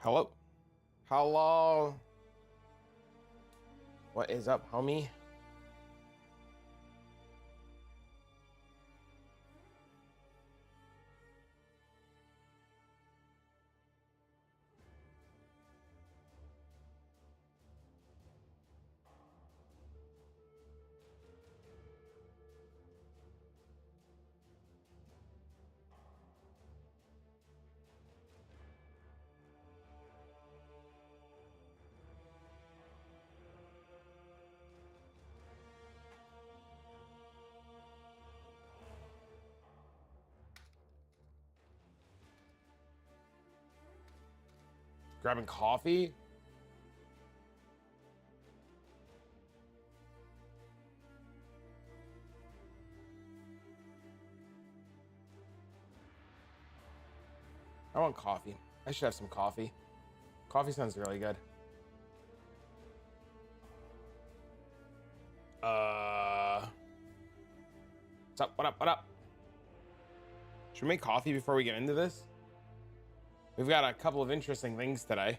Hello? Hello? What is up, homie? Grabbing coffee? I want coffee. I should have some coffee. Coffee sounds really good. What's up? What up? What up? Should we make coffee before we get into this? We've got a couple of interesting things today.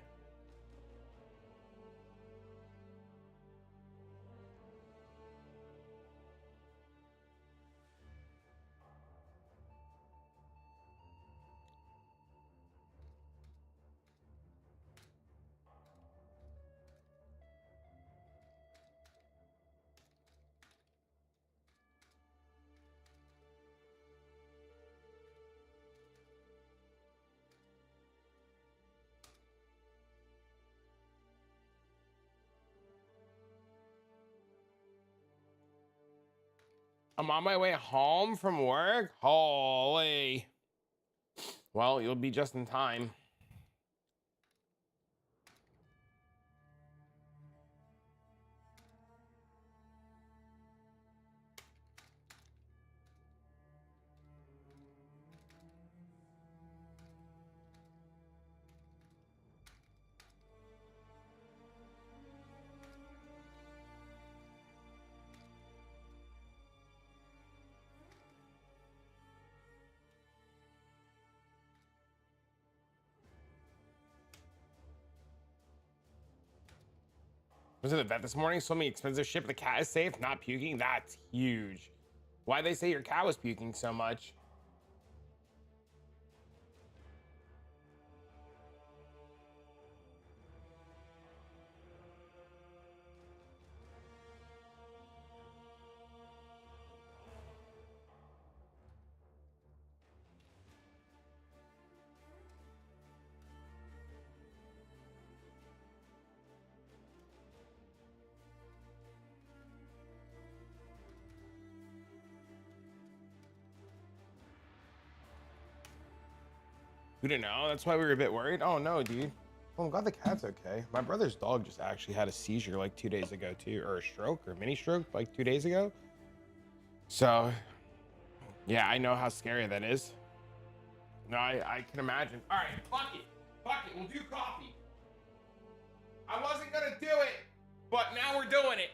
I'm on my way home from work. Holy. Well, you'll be just in time. Was it the vet this morning? So many expensive shit, but the cat is safe, not puking. That's huge. Why they say your cat was puking so much? We didn't know. That's why we were a bit worried. Oh no, dude. Well, I'm glad the cat's okay. My brother's dog just actually had a seizure like 2 days ago too, or a stroke or mini stroke like 2 days ago. So yeah, I know how scary that is. No, I can imagine. All right, fuck it. Fuck it. We'll do coffee. I wasn't gonna do it, but now we're doing it.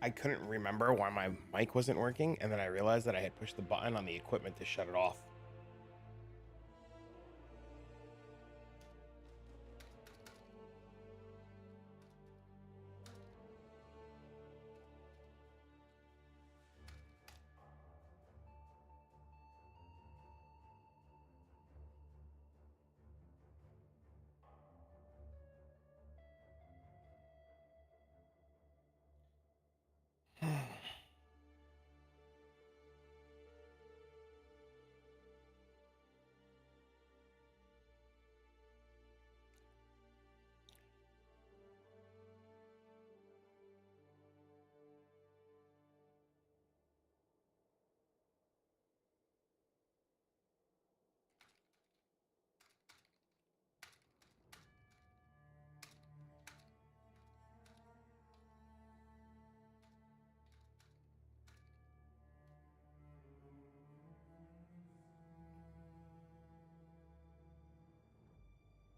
I couldn't remember why my mic wasn't working, and then I realized that I had pushed the button on the equipment to shut it off.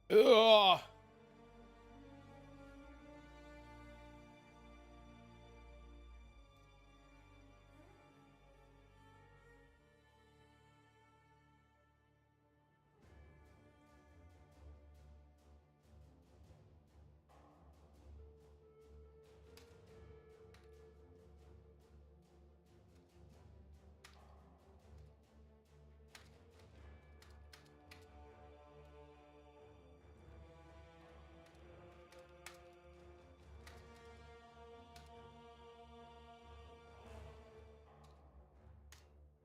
Ugh.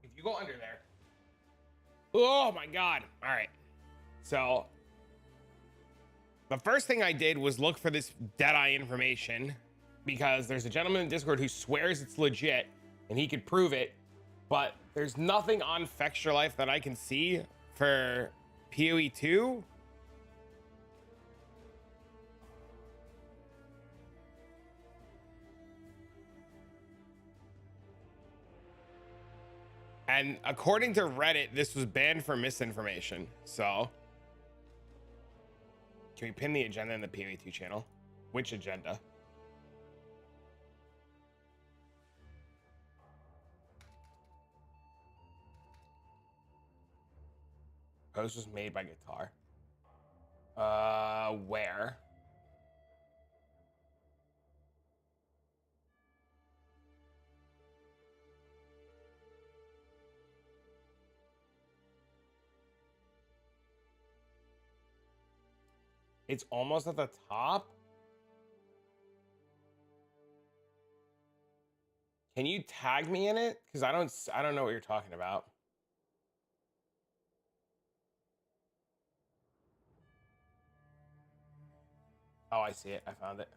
If you go under there. Oh my God. All right. So the first thing I did was look for this Deadeye information because there's a gentleman in Discord who swears it's legit and he could prove it, but there's nothing on Fextra Life that I can see for POE2. And according to Reddit, this was banned for misinformation. So can we pin the agenda in the POE2 channel? Which agenda? Post was made by Guitar. Where? It's almost at the top. Can you tag me in it? Because I don't know what you're talking about. Oh, I see it. I found it.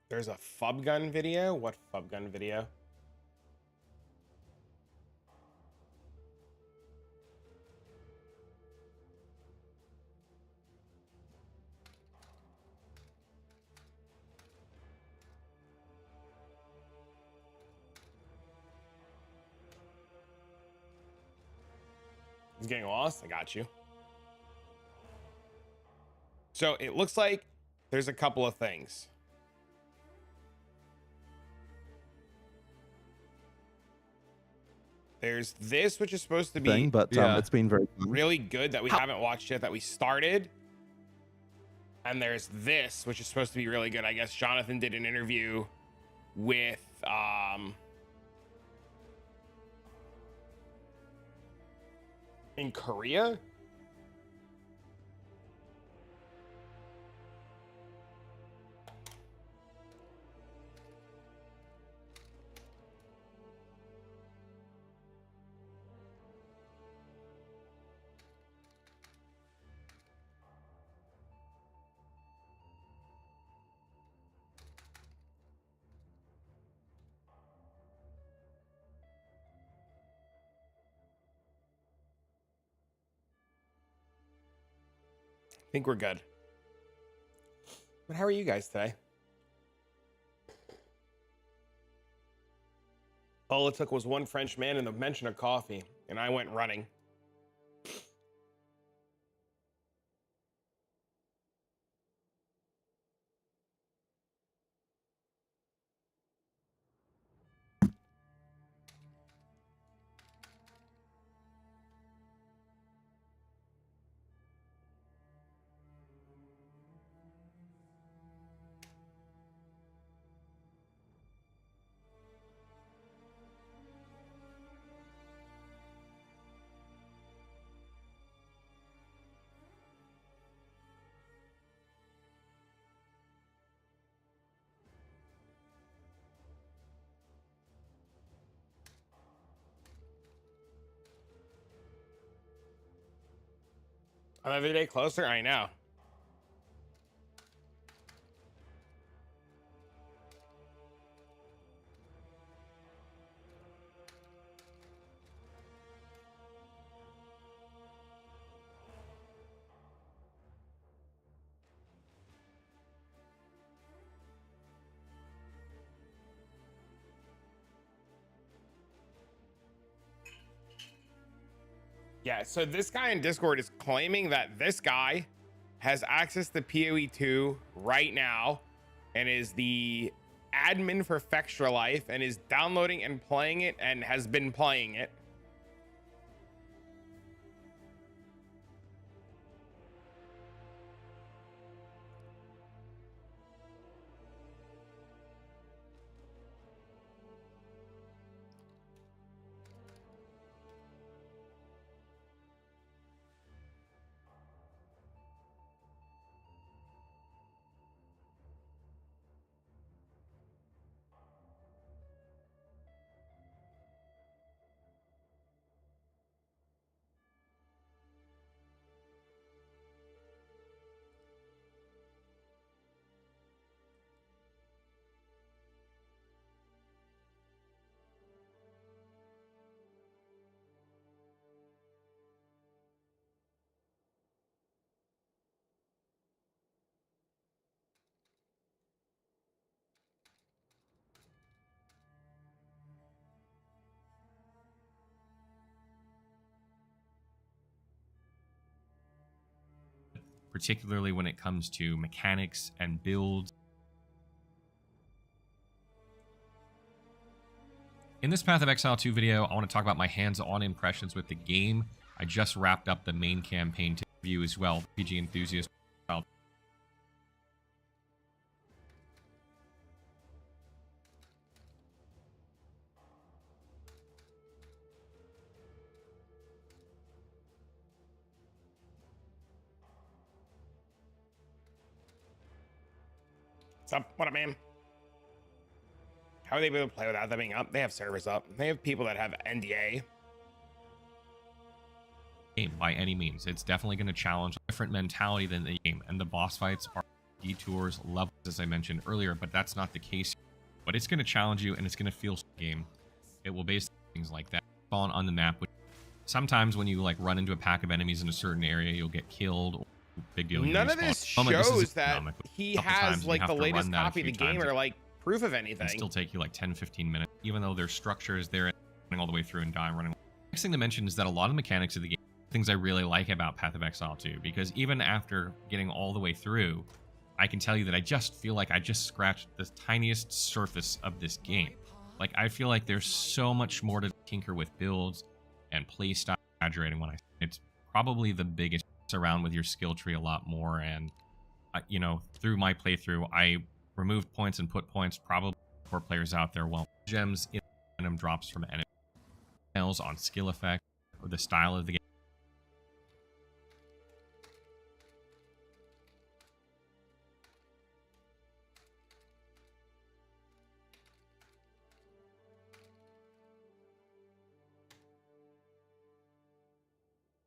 There's a fub gun video. What fub gun video? He's getting lost. I got you. So it looks like there's a couple of things. There's this, which is supposed to be but it's been very fun. really good that we haven't watched yet, that we started. And there's this, which is supposed to be really good. I guess Jonathan did an interview with in Korea. think we're good. But how are you guys today? All it took was one French man and the mention of coffee, and I went running. I'm every day closer. I know. Yeah, so this guy in Discord is claiming that this guy has access to POE2 right now and is the admin for Fextra Life and is downloading and playing it and has been playing it. Particularly when it comes to mechanics and builds. In this Path of Exile 2 video, I want to talk about my hands-on impressions with the game. I just wrapped up the main campaign to review as well, PG Enthusiast. What's up? What up, man? How are they able to play without them being up? They have servers up. They have people that have NDA. Game by any means. It's definitely going to challenge a different mentality than the game, and the boss fights are detours, levels, as I mentioned earlier, but that's not the case. But it's going to challenge you, and it's going to feel game. It will base things like that on the map. Sometimes when you like run into a pack of enemies in a certain area, you'll get killed. Or big deal. None of this shows that he has like the latest copy of the game or like proof of anything. It'll still take you like 10-15 minutes, even though there's structures there running all the way through and dying running. Next thing to mention is that a lot of the mechanics of the game, things I really like about Path of Exile 2, because even after getting all the way through, I can tell you that I just feel like I just scratched the tiniest surface of this game. Like, I feel like there's so much more to tinker with builds and playstyle. Exaggerating when I say it's probably the biggest around with your skill tree a lot more. And you know, through my playthrough, I removed points and put points probably for players out there. Well, gems in random drops from enemies on skill effect or the style of the game.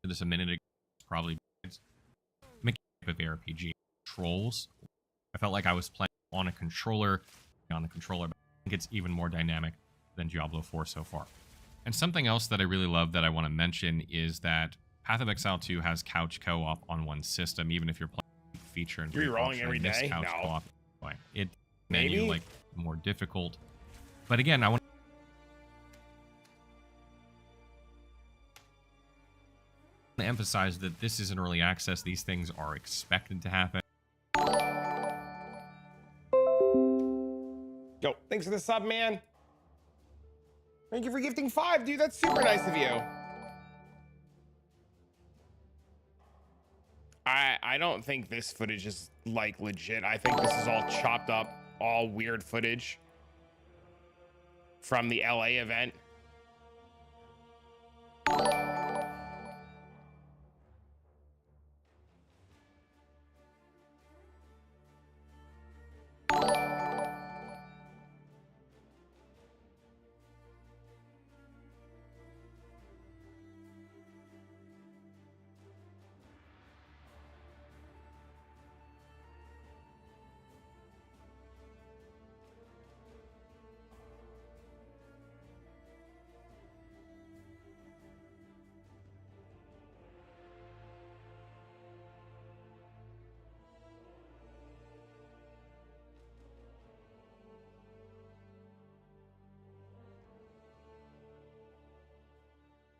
This a minute ago, probably mechanic of RPG controls. I felt like I was playing on the controller, but I think it's even more dynamic than Diablo 4 so far. And something else that I really love that I want to mention is that Path of Exile 2 has couch co-op on one system, even if you're playing feature and Re-rolling every this day? couch No. co-op. It Maybe? menu like more difficult. But again, I want to emphasize that this is an early access. These things are expected to happen. Yo, thanks for the sub, man. Thank you for gifting 5, dude. That's super nice of you. I don't think this footage is like legit. I think this is all chopped up, all weird footage from the LA event.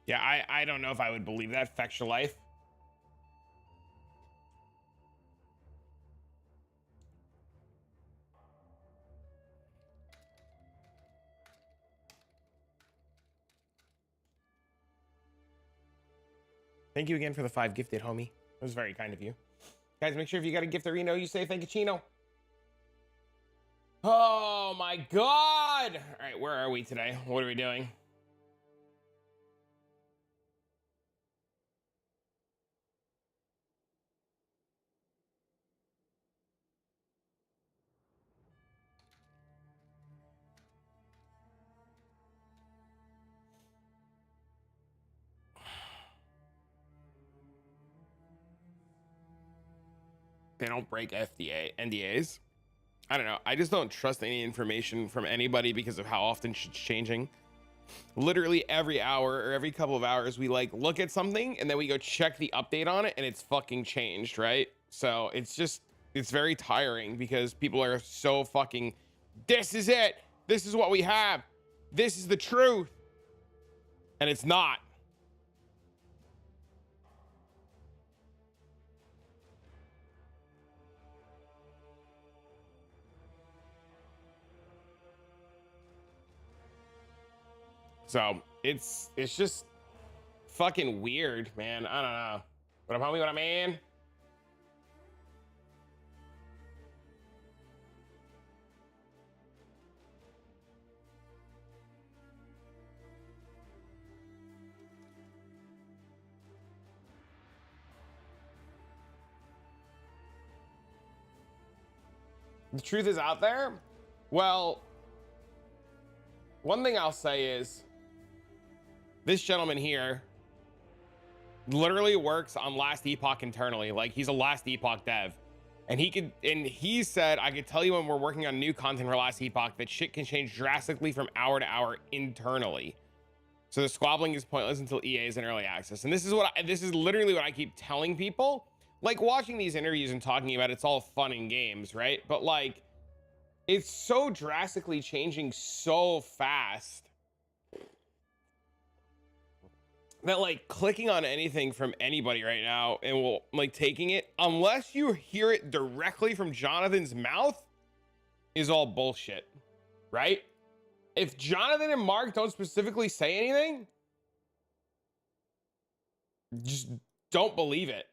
Yeah, I don't know if I would believe that. Fetch your life. Thank you again for the 5 gifted, homie. It was very kind of you. Guys, make sure if you got a gift to Reno, you say thank you, Chino. Oh my God. All right, where are we today? What are we doing? They don't break NDAs. I don't know. I just don't trust any information from anybody because of how often shit's changing. Literally every hour or every couple of hours, we like look at something and then we go check the update on it and it's fucking changed, right? So it's very tiring because people are so fucking, this is it. This is what we have. This is the truth. And it's not. So it's just fucking weird, man. I don't know. What up, homie? What up, man? The truth is out there. Well, one thing I'll say is this gentleman here literally works on Last Epoch internally. Like, he's a Last Epoch dev. And he said, I could tell you when we're working on new content for Last Epoch that shit can change drastically from hour to hour internally. So the squabbling is pointless until EA is in early access. And this is literally what I keep telling people. Like, watching these interviews and talking about it's all fun and games, right? But like, it's so drastically changing so fast that like clicking on anything from anybody right now and will like taking it, unless you hear it directly from Jonathan's mouth, is all bullshit, right? If Jonathan and Mark don't specifically say anything, just don't believe it.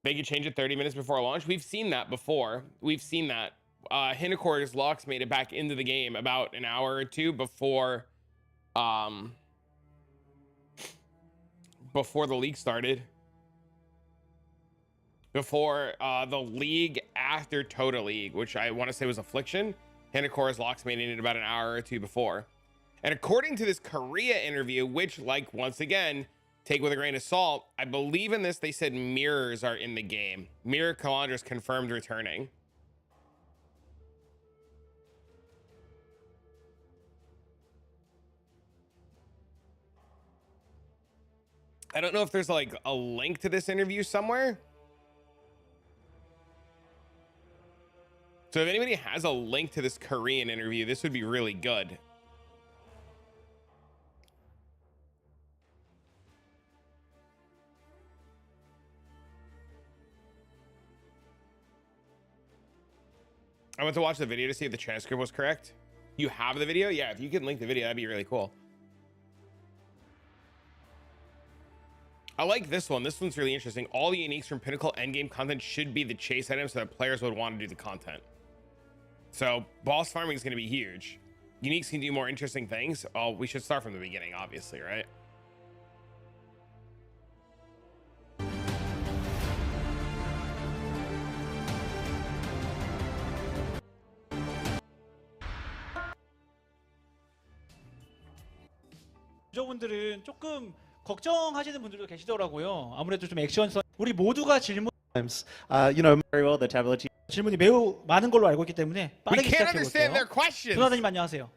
They could change it 30 minutes before launch. We've seen that before. We've seen that. Hinacor's Locks made it back into the game about an hour or two before the league started. Before the league after Total League, which I want to say was Affliction, Hinacor's Locks made it in about an hour or two before. And according to this Korea interview, which, like, once again, take with a grain of salt, I believe in this, they said mirrors are in the game. Mirror Calandra's confirmed returning. I don't know if there's like a link to this interview somewhere. So if anybody has a link to this Korean interview, this would be really good. I went to watch the video to see if the transcript was correct. You have the video? Yeah, if you can link the video, that'd be really cool. I like this one. This one's really interesting. All the uniques from Pinnacle endgame content should be the chase items so that players would want to do the content. So boss farming is going to be huge. Uniques can do more interesting things. Oh, we should start from the beginning, obviously, right? 유저분들은 조금 걱정하시는 분들도 계시더라고요. 아무래도 좀 액션성 우리 모두가 very well the tablet. 질문이 매우 많은 걸로 알고 있기 때문에 We 빠르게 can't 시작해 understand their 볼게요. questions. 조나단님 안녕하세요.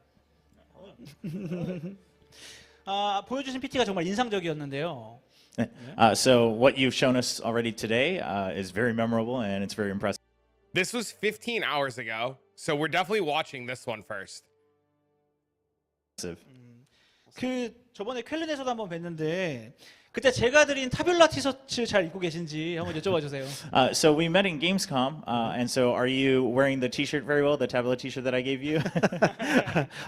보여주신 PT가 정말 인상적이었는데요. So what you've shown us already today is very memorable and it's very impressive. This was 15 hours ago, so we're definitely watching this one first. 그 저번에 쾰른에서도 한번 뵀는데 그때 제가 드린 타뷸라 티셔츠 잘 입고 계신지 한번 여쭤봐 주세요. So we met in Gamescom, and so are you wearing the T-shirt very well, the tablet T-shirt that I gave you?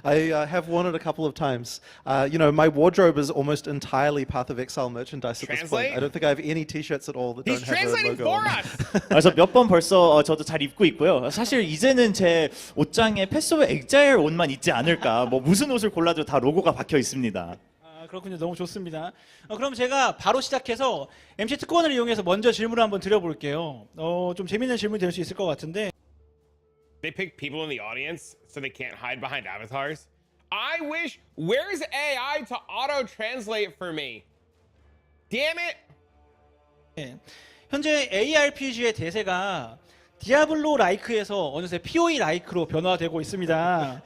I have worn it a couple of times. My wardrobe is almost entirely Path of Exile merchandise at this point. Translate? I don't think I have any T-shirts at all that He's don't have a translating logo for on them. us. 그래서 몇 번 벌써 저도 잘 입고 있고요. 사실 이제는 제 옷장에 패스 오브 엑자일 옷만 있지 않을까. 뭐 무슨 옷을 골라도 다 로고가 박혀 있습니다. 그렇군요. 너무 좋습니다. 그럼 제가 바로 시작해서 MC 특권을 이용해서 먼저 질문을 한번 드려볼게요. 좀 재밌는 질문이 될 수 있을 것 같은데 They pick people in the audience so they can't hide behind avatars. I wish. Where's AI to auto translate for me? Damn it. 현재 ARPG의 대세가 디아블로 라이크에서 어느새 POE 라이크로 변화되고 있습니다.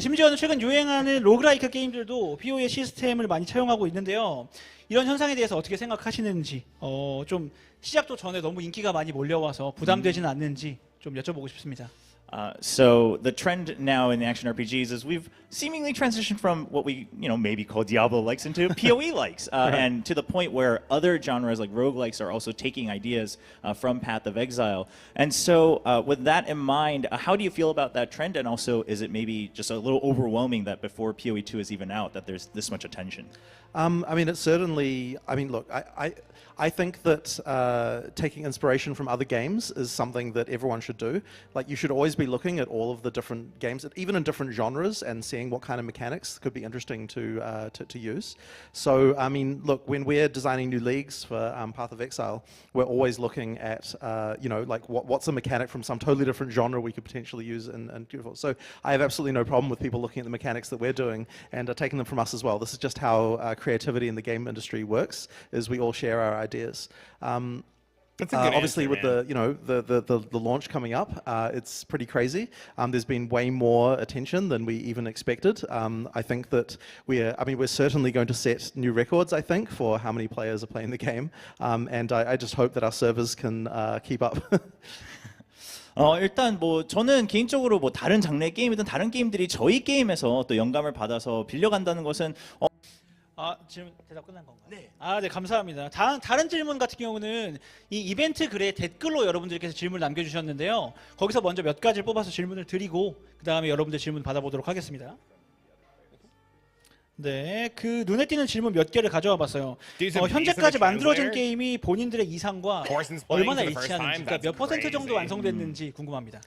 심지어는 최근 유행하는 로그라이크 게임들도 POE 시스템을 많이 차용하고 있는데요. 이런 현상에 대해서 어떻게 생각하시는지, 좀 시작도 전에 너무 인기가 많이 몰려와서 부담되지는 않는지 좀 여쭤보고 싶습니다. So the trend now in the action RPGs is we've seemingly transitioned from what we maybe call Diablo likes into PoE likes, and to the point where other genres like roguelikes are also taking ideas from Path of Exile. And so with that in mind, how do you feel about that trend? And also, is it maybe just a little overwhelming that before PoE2 is even out that there's this much attention? It's certainly. Look, I think that taking inspiration from other games is something that everyone should do. Like, you should always be looking at all of the different games, even in different genres, and seeing what kind of mechanics could be interesting to use. So, look, when we're designing new leagues for Path of Exile, we're always looking at, like what's a mechanic from some totally different genre we could potentially use in Beautiful. So I have absolutely no problem with people looking at the mechanics that we're doing and taking them from us as well. This is just how creativity in the game industry works, is we all share our ideas. That's a good obviously, answer, with the launch coming up, it's pretty crazy. There's been way more attention than we even expected. I think that we're certainly going to set new records, I think, for how many players are playing the game. And I just hope that our servers can keep up. 일단 뭐 저는 개인적으로 뭐 다른 장르의 게임이든 다른 게임들이 저희 게임에서 또 영감을 받아서 빌려간다는 것은 질문 대답 끝난 건가요? 네. 네, 감사합니다. 다른 질문 같은 경우는 이 이벤트 글에 댓글로 여러분들께서 질문을 남겨주셨는데요. 거기서 먼저 몇 가지를 뽑아서 질문을 드리고 그 다음에 여러분들 질문 받아보도록 하겠습니다. 네, 그 눈에 띄는 질문 몇 개를 가져와 봤어요. 현재까지 만들어진 게임이 본인들의 이상과 얼마나 일치하는지, 그러니까 몇 퍼센트 정도 완성됐는지 궁금합니다.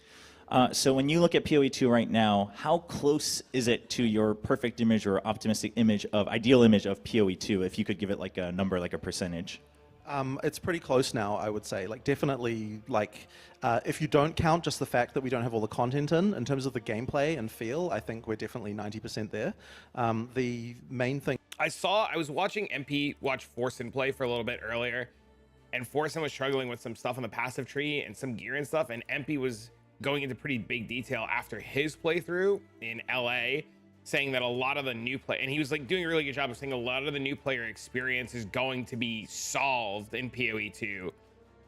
So when you look at PoE2 right now, how close is it to your perfect image or optimistic image of ideal image of PoE2? If you could give it like a number, like a percentage. It's pretty close now, I would say. Like, definitely, like, if you don't count just the fact that we don't have all the content in terms of the gameplay and feel, I think we're definitely 90% there. The main thing I was watching MP watch Forsen play for a little bit earlier, and Forsen was struggling with some stuff on the passive tree and some gear and stuff, and MP was going into pretty big detail after his playthrough in LA saying that a lot of the new play, and he was like doing a really good job of saying a lot of the new player experience is going to be solved in POE2,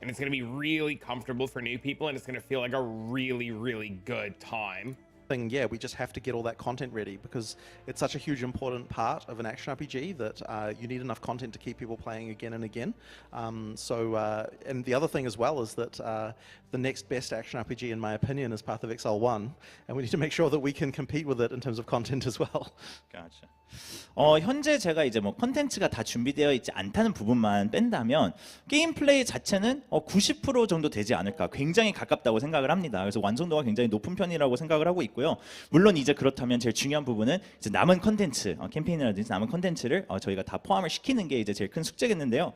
and it's going to be really comfortable for new people, and it's going to feel like a really, really good time. Yeah, we just have to get all that content ready because it's such a huge important part of an action RPG that you need enough content to keep people playing again and again. And the other thing as well is that the next best action RPG in my opinion is Path of Exile 1, and we need to make sure that we can compete with it in terms of content as well. Gotcha. 현재 제가 이제 뭐 컨텐츠가 다 준비되어 있지 않다는 부분만 뺀다면 게임 플레이 자체는 90% 정도 되지 않을까, 굉장히 가깝다고 생각을 합니다. 그래서 완성도가 굉장히 높은 편이라고 생각을 하고 있고요. 물론 이제 그렇다면 제일 중요한 부분은 이제 남은 컨텐츠, 캠페인이라든지 남은 컨텐츠를 저희가 다 포함을 시키는 게 이제 제일 큰 숙제겠는데요.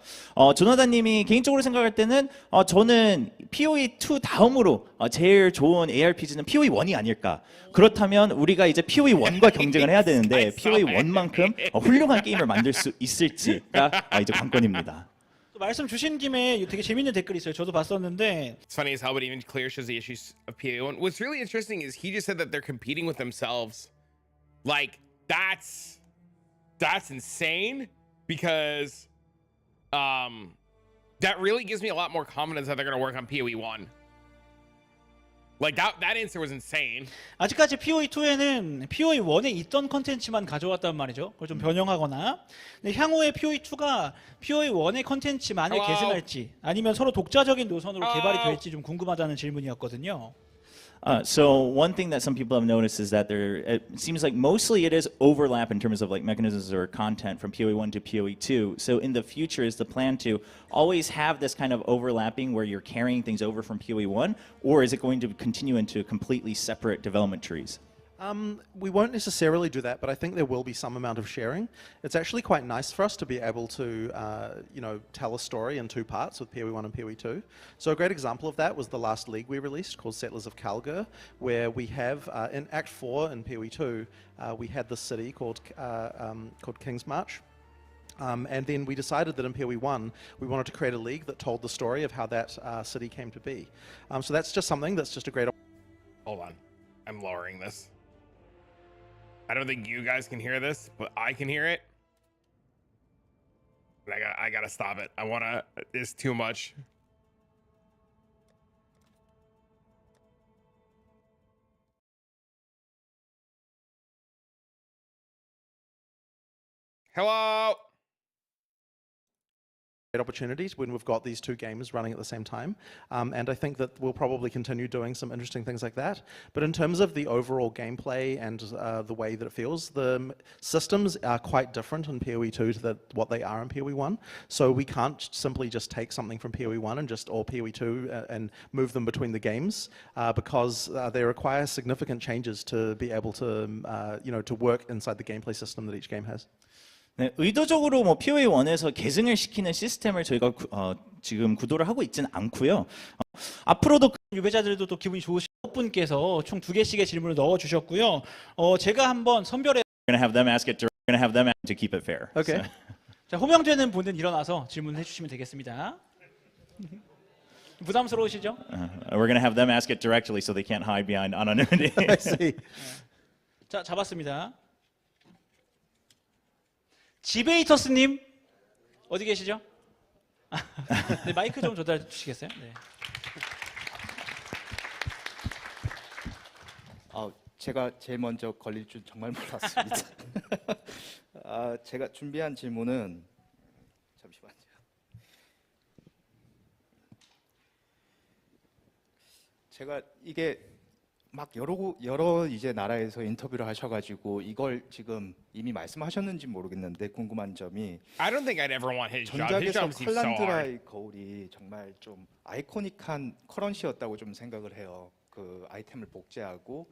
조나단님이 개인적으로 생각할 때는 저는 POE2 다음으로 제일 좋은 ARPG는 POE1이 아닐까. 그렇다면 우리가 이제 POE1과 경쟁을 해야 되는데 POE1만큼 훌륭한 게임을 만들 수 있을지가 이제 관건입니다. 또 말씀 주신 김에 되게 재밌는 댓글이 있어요. 저도 봤었는데. It's funny as hell, but even clear shows the issues of POE1. What's really interesting is he just said that they're competing with themselves. Like that's insane because that really gives me a lot more confidence that they're going to work on POE1. Like that answer was insane. 아직까지 POE2에는 POE1에 있던 컨텐츠만 가져왔단 말이죠. 그걸 좀 변형하거나. 근데 향후에 POE2가 POE1의 컨텐츠만을 계승할지 아니면 서로 독자적인 노선으로 개발이 될지 좀 궁금하다는 질문이었거든요. So one thing that some people have noticed is that it seems like mostly it is overlap in terms of like mechanisms or content from POE1 to POE2. So in the future, is the plan to always have this kind of overlapping where you're carrying things over from POE1, or is it going to continue into completely separate development trees? We won't necessarily do that, but I think there will be some amount of sharing. It's actually quite nice for us to be able to, tell a story in two parts with POE1 and POE2. So a great example of that was the last League we released called Settlers of Kalgur, where we have, in Act 4 in POE2, we had this city called King's March. And then we decided that in POE1, we wanted to create a league that told the story of how that city came to be. So that's just something that's just a great... Hold on. I'm lowering this. I don't think you guys can hear this, but I can hear it. And I gotta stop it. It's too much. Hello. Opportunities when we've got these two games running at the same time, and I think that we'll probably continue doing some interesting things like that. But in terms of the overall gameplay and the way that it feels, the systems are quite different in POE2 to what they are in POE1. So we can't simply just take something from POE1 and or POE2 and move them between the games because they require significant changes to be able to to work inside the gameplay system that each game has. 네, 의도적으로 뭐 POE1에서 계승을 시키는 시스템을 저희가 지금 구도를 하고 있지는 않고요. 앞으로도 유배자들도 또 기분이 좋으신 분께서 총 2개씩의 질문을 넣어 주셨고요. 제가 한번 선별해 We're gonna have them ask it. We're gonna have them to keep it fair. Okay. So. 자, 호명되는 분은 일어나서 질문해 주시면 되겠습니다. 부담스러우시죠? We're gonna have them ask it directly so they can't hide behind anonymity. I see. 자, 잡았습니다. 지베이터스님 어디 계시죠? 네, 마이크 좀 전달해 주시겠어요? 네. 제가 제일 먼저 걸릴 줄 정말 몰랐습니다. 제가 준비한 질문은 잠시만요. 제가 이게 막 여러 이제 나라에서 인터뷰를 하셔가지고 이걸 지금 이미 말씀하셨는지 모르겠는데 궁금한 점이 I don't think I'd ever want his job. His 전작에서 job seems so hard. 칼란드라의 거울이 정말 좀 아이코닉한 커런시였다고 좀 생각을 해요. 그 아이템을 복제하고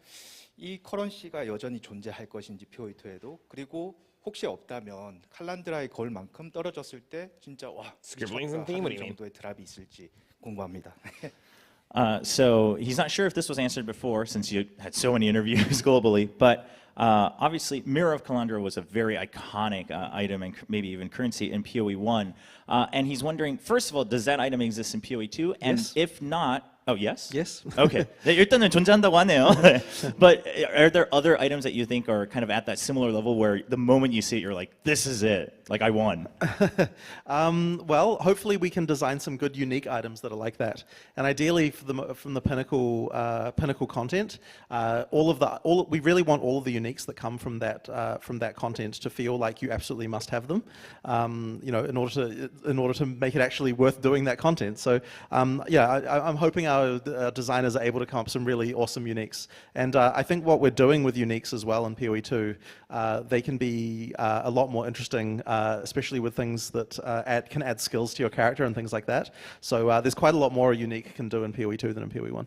이 커런시가 여전히 존재할 것인지 POE2에도 그리고 혹시 없다면 칼란드라의 거울만큼 떨어졌을 때 진짜 와 Scribblings and theme, what do you mean? 정도의 드랍이 있을지 궁금합니다. So he's not sure if this was answered before, since you had so many interviews globally. But obviously, Mirror of Kalandra was a very iconic item and maybe even currency in POE1. And he's wondering, first of all, does that item exist in POE2? And Yes. if not, Oh, yes? Yes. Okay. 네, 일단은 존재한다고 하네요. 네. But are there other items that you think are kind of at that similar level where the moment you see it, you're like, this is it. Like, I won. Well, hopefully we can design some good unique items that are like that, and ideally from the pinnacle content, we really want all of the uniques that come from that content to feel like you absolutely must have them, in order to make it actually worth doing that content. So I'm hoping our designers are able to come up with some really awesome uniques, and I think what we're doing with uniques as well in POE2, they can be a lot more interesting. Especially with things that can add skills to your character and things like that. So there's quite a lot more a unique can do in POE2 than in POE1.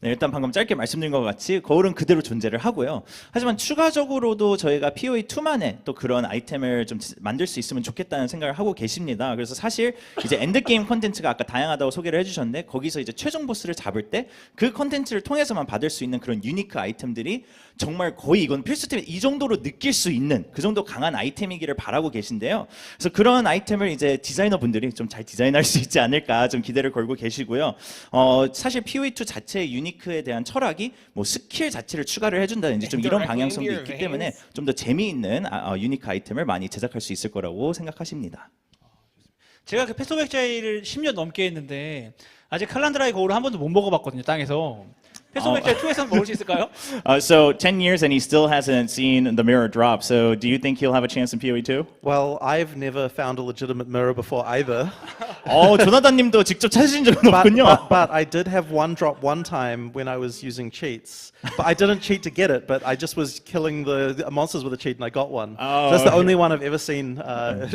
네, 일단 방금 짧게 말씀드린 것 같이 거울은 그대로 존재를 하고요. 하지만 추가적으로도 저희가 POE2만의 또 그런 아이템을 좀 만들 수 있으면 좋겠다는 생각을 하고 계십니다. 그래서 사실 이제 엔드게임 컨텐츠가 아까 다양하다고 소개를 해주셨는데 거기서 이제 최종 보스를 잡을 때 그 컨텐츠를 통해서만 받을 수 있는 그런 유니크 아이템들이 정말 거의 이건 필수템 이 정도로 느낄 수 있는 그 정도 강한 아이템이기를 바라고 계신데요. 그래서 그런 아이템을 이제 디자이너 분들이 좀 잘 디자인할 수 있지 않을까 좀 기대를 걸고 계시고요. 사실 POE2 자체의 유니크에 대한 철학이 뭐 스킬 자체를 추가를 해준다든지 좀 이런 방향성도 있기 때문에 좀 더 재미있는 유니크 아이템을 많이 제작할 수 있을 거라고 생각하십니다. 제가 그 패스오백자이를 10년 넘게 했는데 아직 칼란드라의 거울을 한 번도 못 먹어봤거든요, 땅에서. 패스오백자이 2에서는 먹을 수 있을까요? So 10 years and he still hasn't seen the mirror drop. So do you think he'll have a chance in POE2? Well, I've never found a legitimate mirror before either. 조나단님도 직접 찾으신 적은 없군요. But I did have one drop one time when I was using cheats. But I didn't cheat to get it, but I just was killing the monsters with a cheat and I got one. So that's the only one I've ever seen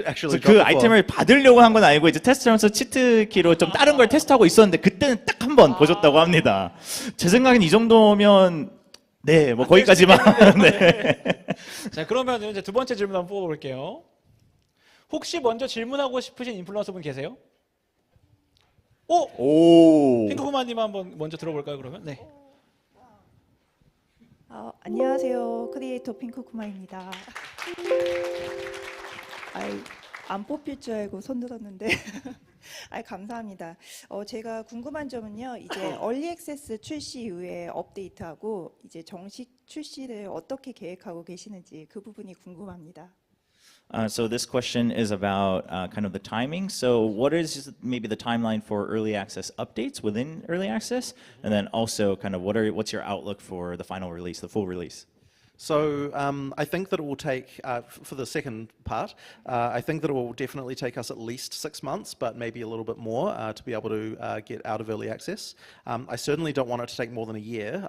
actually drop 그 before. 아이템을 받으려고 한 건 아니고 이제 테스트하면서 치트키로 좀 다른 걸 테스트하고 있었는데 그때는 딱 한 번 보셨다고 합니다. 제 생각엔 이 정도면 네, 뭐 거기까지만. 네. 자, 그러면 이제 두 번째 질문 한번 뽑아볼게요. 혹시 먼저 질문하고 싶으신 인플루언서 분 계세요? 핑크구마님 한번 먼저 들어볼까요, 그러면? 네. 안녕하세요. 크리에이터 핑크쿠마입니다. 안 뽑힐 줄 알고 손 들었는데 감사합니다. 제가 궁금한 점은요. 이제 얼리 액세스 출시 이후에 업데이트하고 이제 정식 출시를 어떻게 계획하고 계시는지 그 부분이 궁금합니다. So this question is about kind of the timing. So what is maybe the timeline for early access updates within early access? And then also kind of what's your outlook for the final release, the full release? So I think that it will take, for the second part, I think that it will definitely take us at least 6 months, but maybe a little bit more to be able to get out of early access. I certainly don't want it to take more than a year.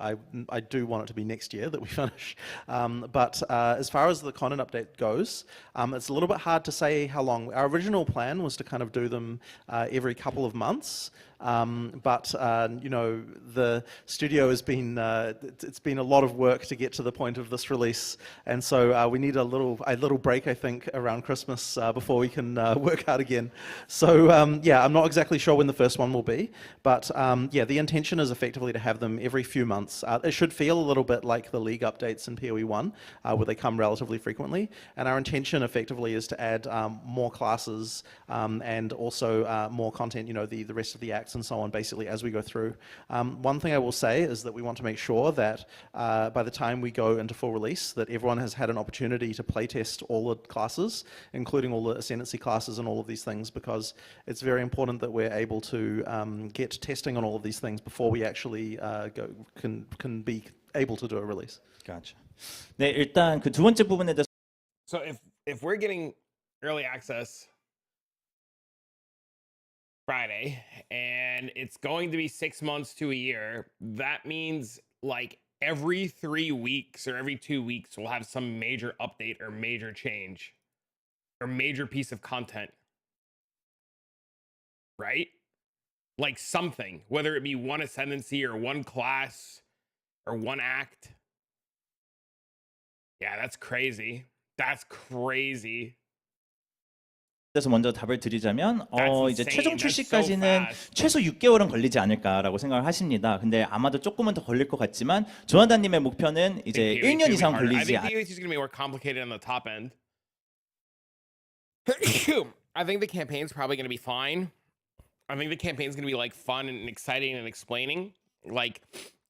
I do want it to be next year that we finish. But as far as the content update goes, it's a little bit hard to say how long. Our original plan was to kind of do them every couple of months. But the studio has been it's been a lot of work to get to the point of this release, and so we need a little break, I think, around Christmas before we can work out again. So I'm not exactly sure when the first one will be, but the intention is effectively to have them every few months. It should feel a little bit like the League updates in POE1, where they come relatively frequently, and our intention effectively is to add more classes and also more content, the rest of the acts and so on, basically, as we go through. One thing I will say is that we want to make sure that by the time we go into full release, that everyone has had an opportunity to playtest all the classes, including all the ascendancy classes and all of these things, because it's very important that we're able to get testing on all of these things before we actually can be able to do a release. Gotcha. 네, 일단 그 두 번째 부분에 대해서. So if we're getting early access Friday and it's going to be 6 months to a year, that means like every 3 weeks or every 2 weeks we'll have some major update or major change or major piece of content, right? Like something, whether it be one ascendancy or one class or one act. Yeah, that's crazy. That's crazy. 그래서 먼저 답을 드리자면 이제 최종 That's 출시까지는 so fast. 최소 6개월은 걸리지 않을까라고 생각을 하십니다. 근데 아마도 조금은 더 걸릴 것 같지만 조나단님의 목표는 이제 1년 이상 걸리지 I think POE2 is going to be more complicated on the top end. I think the campaign's probably going to be fine. I think the campaign's gonna be like fun and exciting and explaining, like,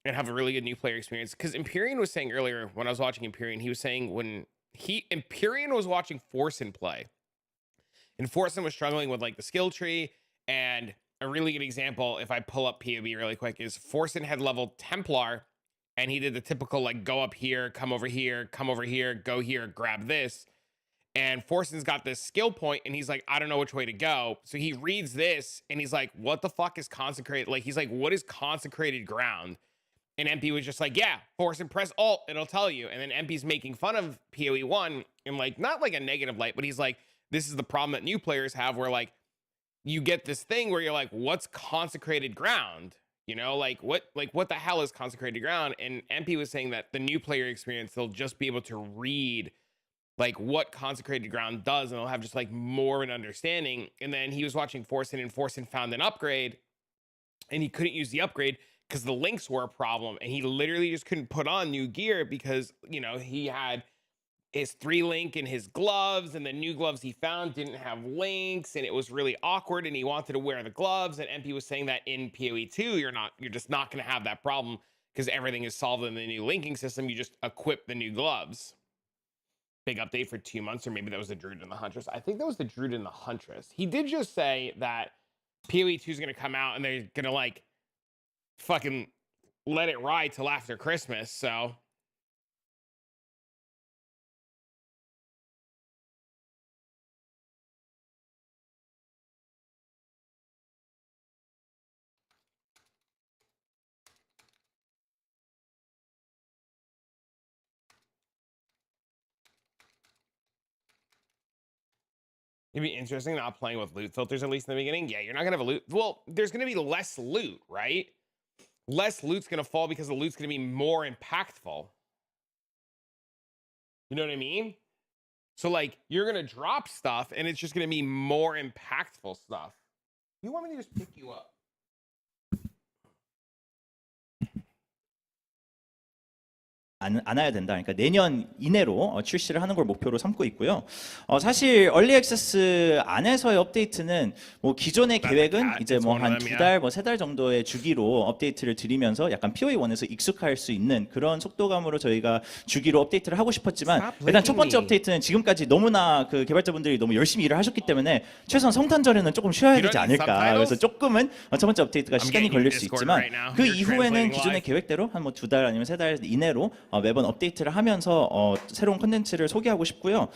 and have a really good new player experience. Because Empyrean was saying earlier when I was watching Empyrean, he was saying when Empyrean was watching Forsen play, and Forsen was struggling with like the skill tree. And a really good example, if I pull up POB really quick, is Forsen had leveled Templar, and he did the typical like go up here, come over here, go here, grab this. And Forsen's got this skill point, and he's like, I don't know which way to go. So he reads this, and he's like, what the fuck is consecrated? Like, he's like, what is consecrated ground? And MP was just like, yeah, Forsen, press Alt, it'll tell you. And then MP's making fun of POE1 in like, not like a negative light, but he's like, this is the problem that new players have where like, you get this thing where you're like, what's consecrated ground? You know, like what the hell is consecrated ground? And MP was saying that the new player experience, they'll just be able to read like what consecrated ground does, and they'll have just like more of an understanding. And then he was watching Forsen, and Forsen found an upgrade, and he couldn't use the upgrade because the links were a problem, and he literally just couldn't put on new gear because, you know, he had his 3-link in his gloves, and the new gloves he found didn't have links, and it was really awkward, and he wanted to wear the gloves. And MP was saying that in POE2 you're just not going to have that problem because everything is solved in the new linking system. You just equip the new gloves. Big update for 2 months, or maybe that was the Druid and the Huntress. I think that was the Druid and the Huntress. He did just say that POE2 is going to come out and they're going to like fucking let it ride till after Christmas. So it'd be interesting not playing with loot filters, at least in the beginning. Yeah, you're not going to have a loot. Well, there's going to be less loot, right? Less loot's going to fall because the loot's going to be more impactful. You know what I mean? So, like, you're going to drop stuff, and it's just going to be more impactful stuff. You want me to just pick you up? 안 와야 된다. 그러니까 내년 이내로 출시를 하는 걸 목표로 삼고 있고요. 사실 얼리 액세스 안에서의 업데이트는 뭐 기존의 계획은 이제 뭐 한 2달, 뭐 3달 정도의 주기로 업데이트를 드리면서 약간 POE1에서 익숙할 수 있는 그런 속도감으로 저희가 주기로 업데이트를 하고 싶었지만 일단 첫 번째 업데이트는 지금까지 너무나 그 개발자분들이 너무 열심히 일을 하셨기 때문에 최소한 성탄절에는 조금 쉬어야 되지 않을까. 그래서 조금은 첫 번째 업데이트가 시간이 걸릴 수 있지만 그 이후에는 기존의 계획대로 한 뭐 2달 아니면 3달 이내로 매번 업데이트를 하면서 새로운 콘텐츠를 소개하고 싶고요.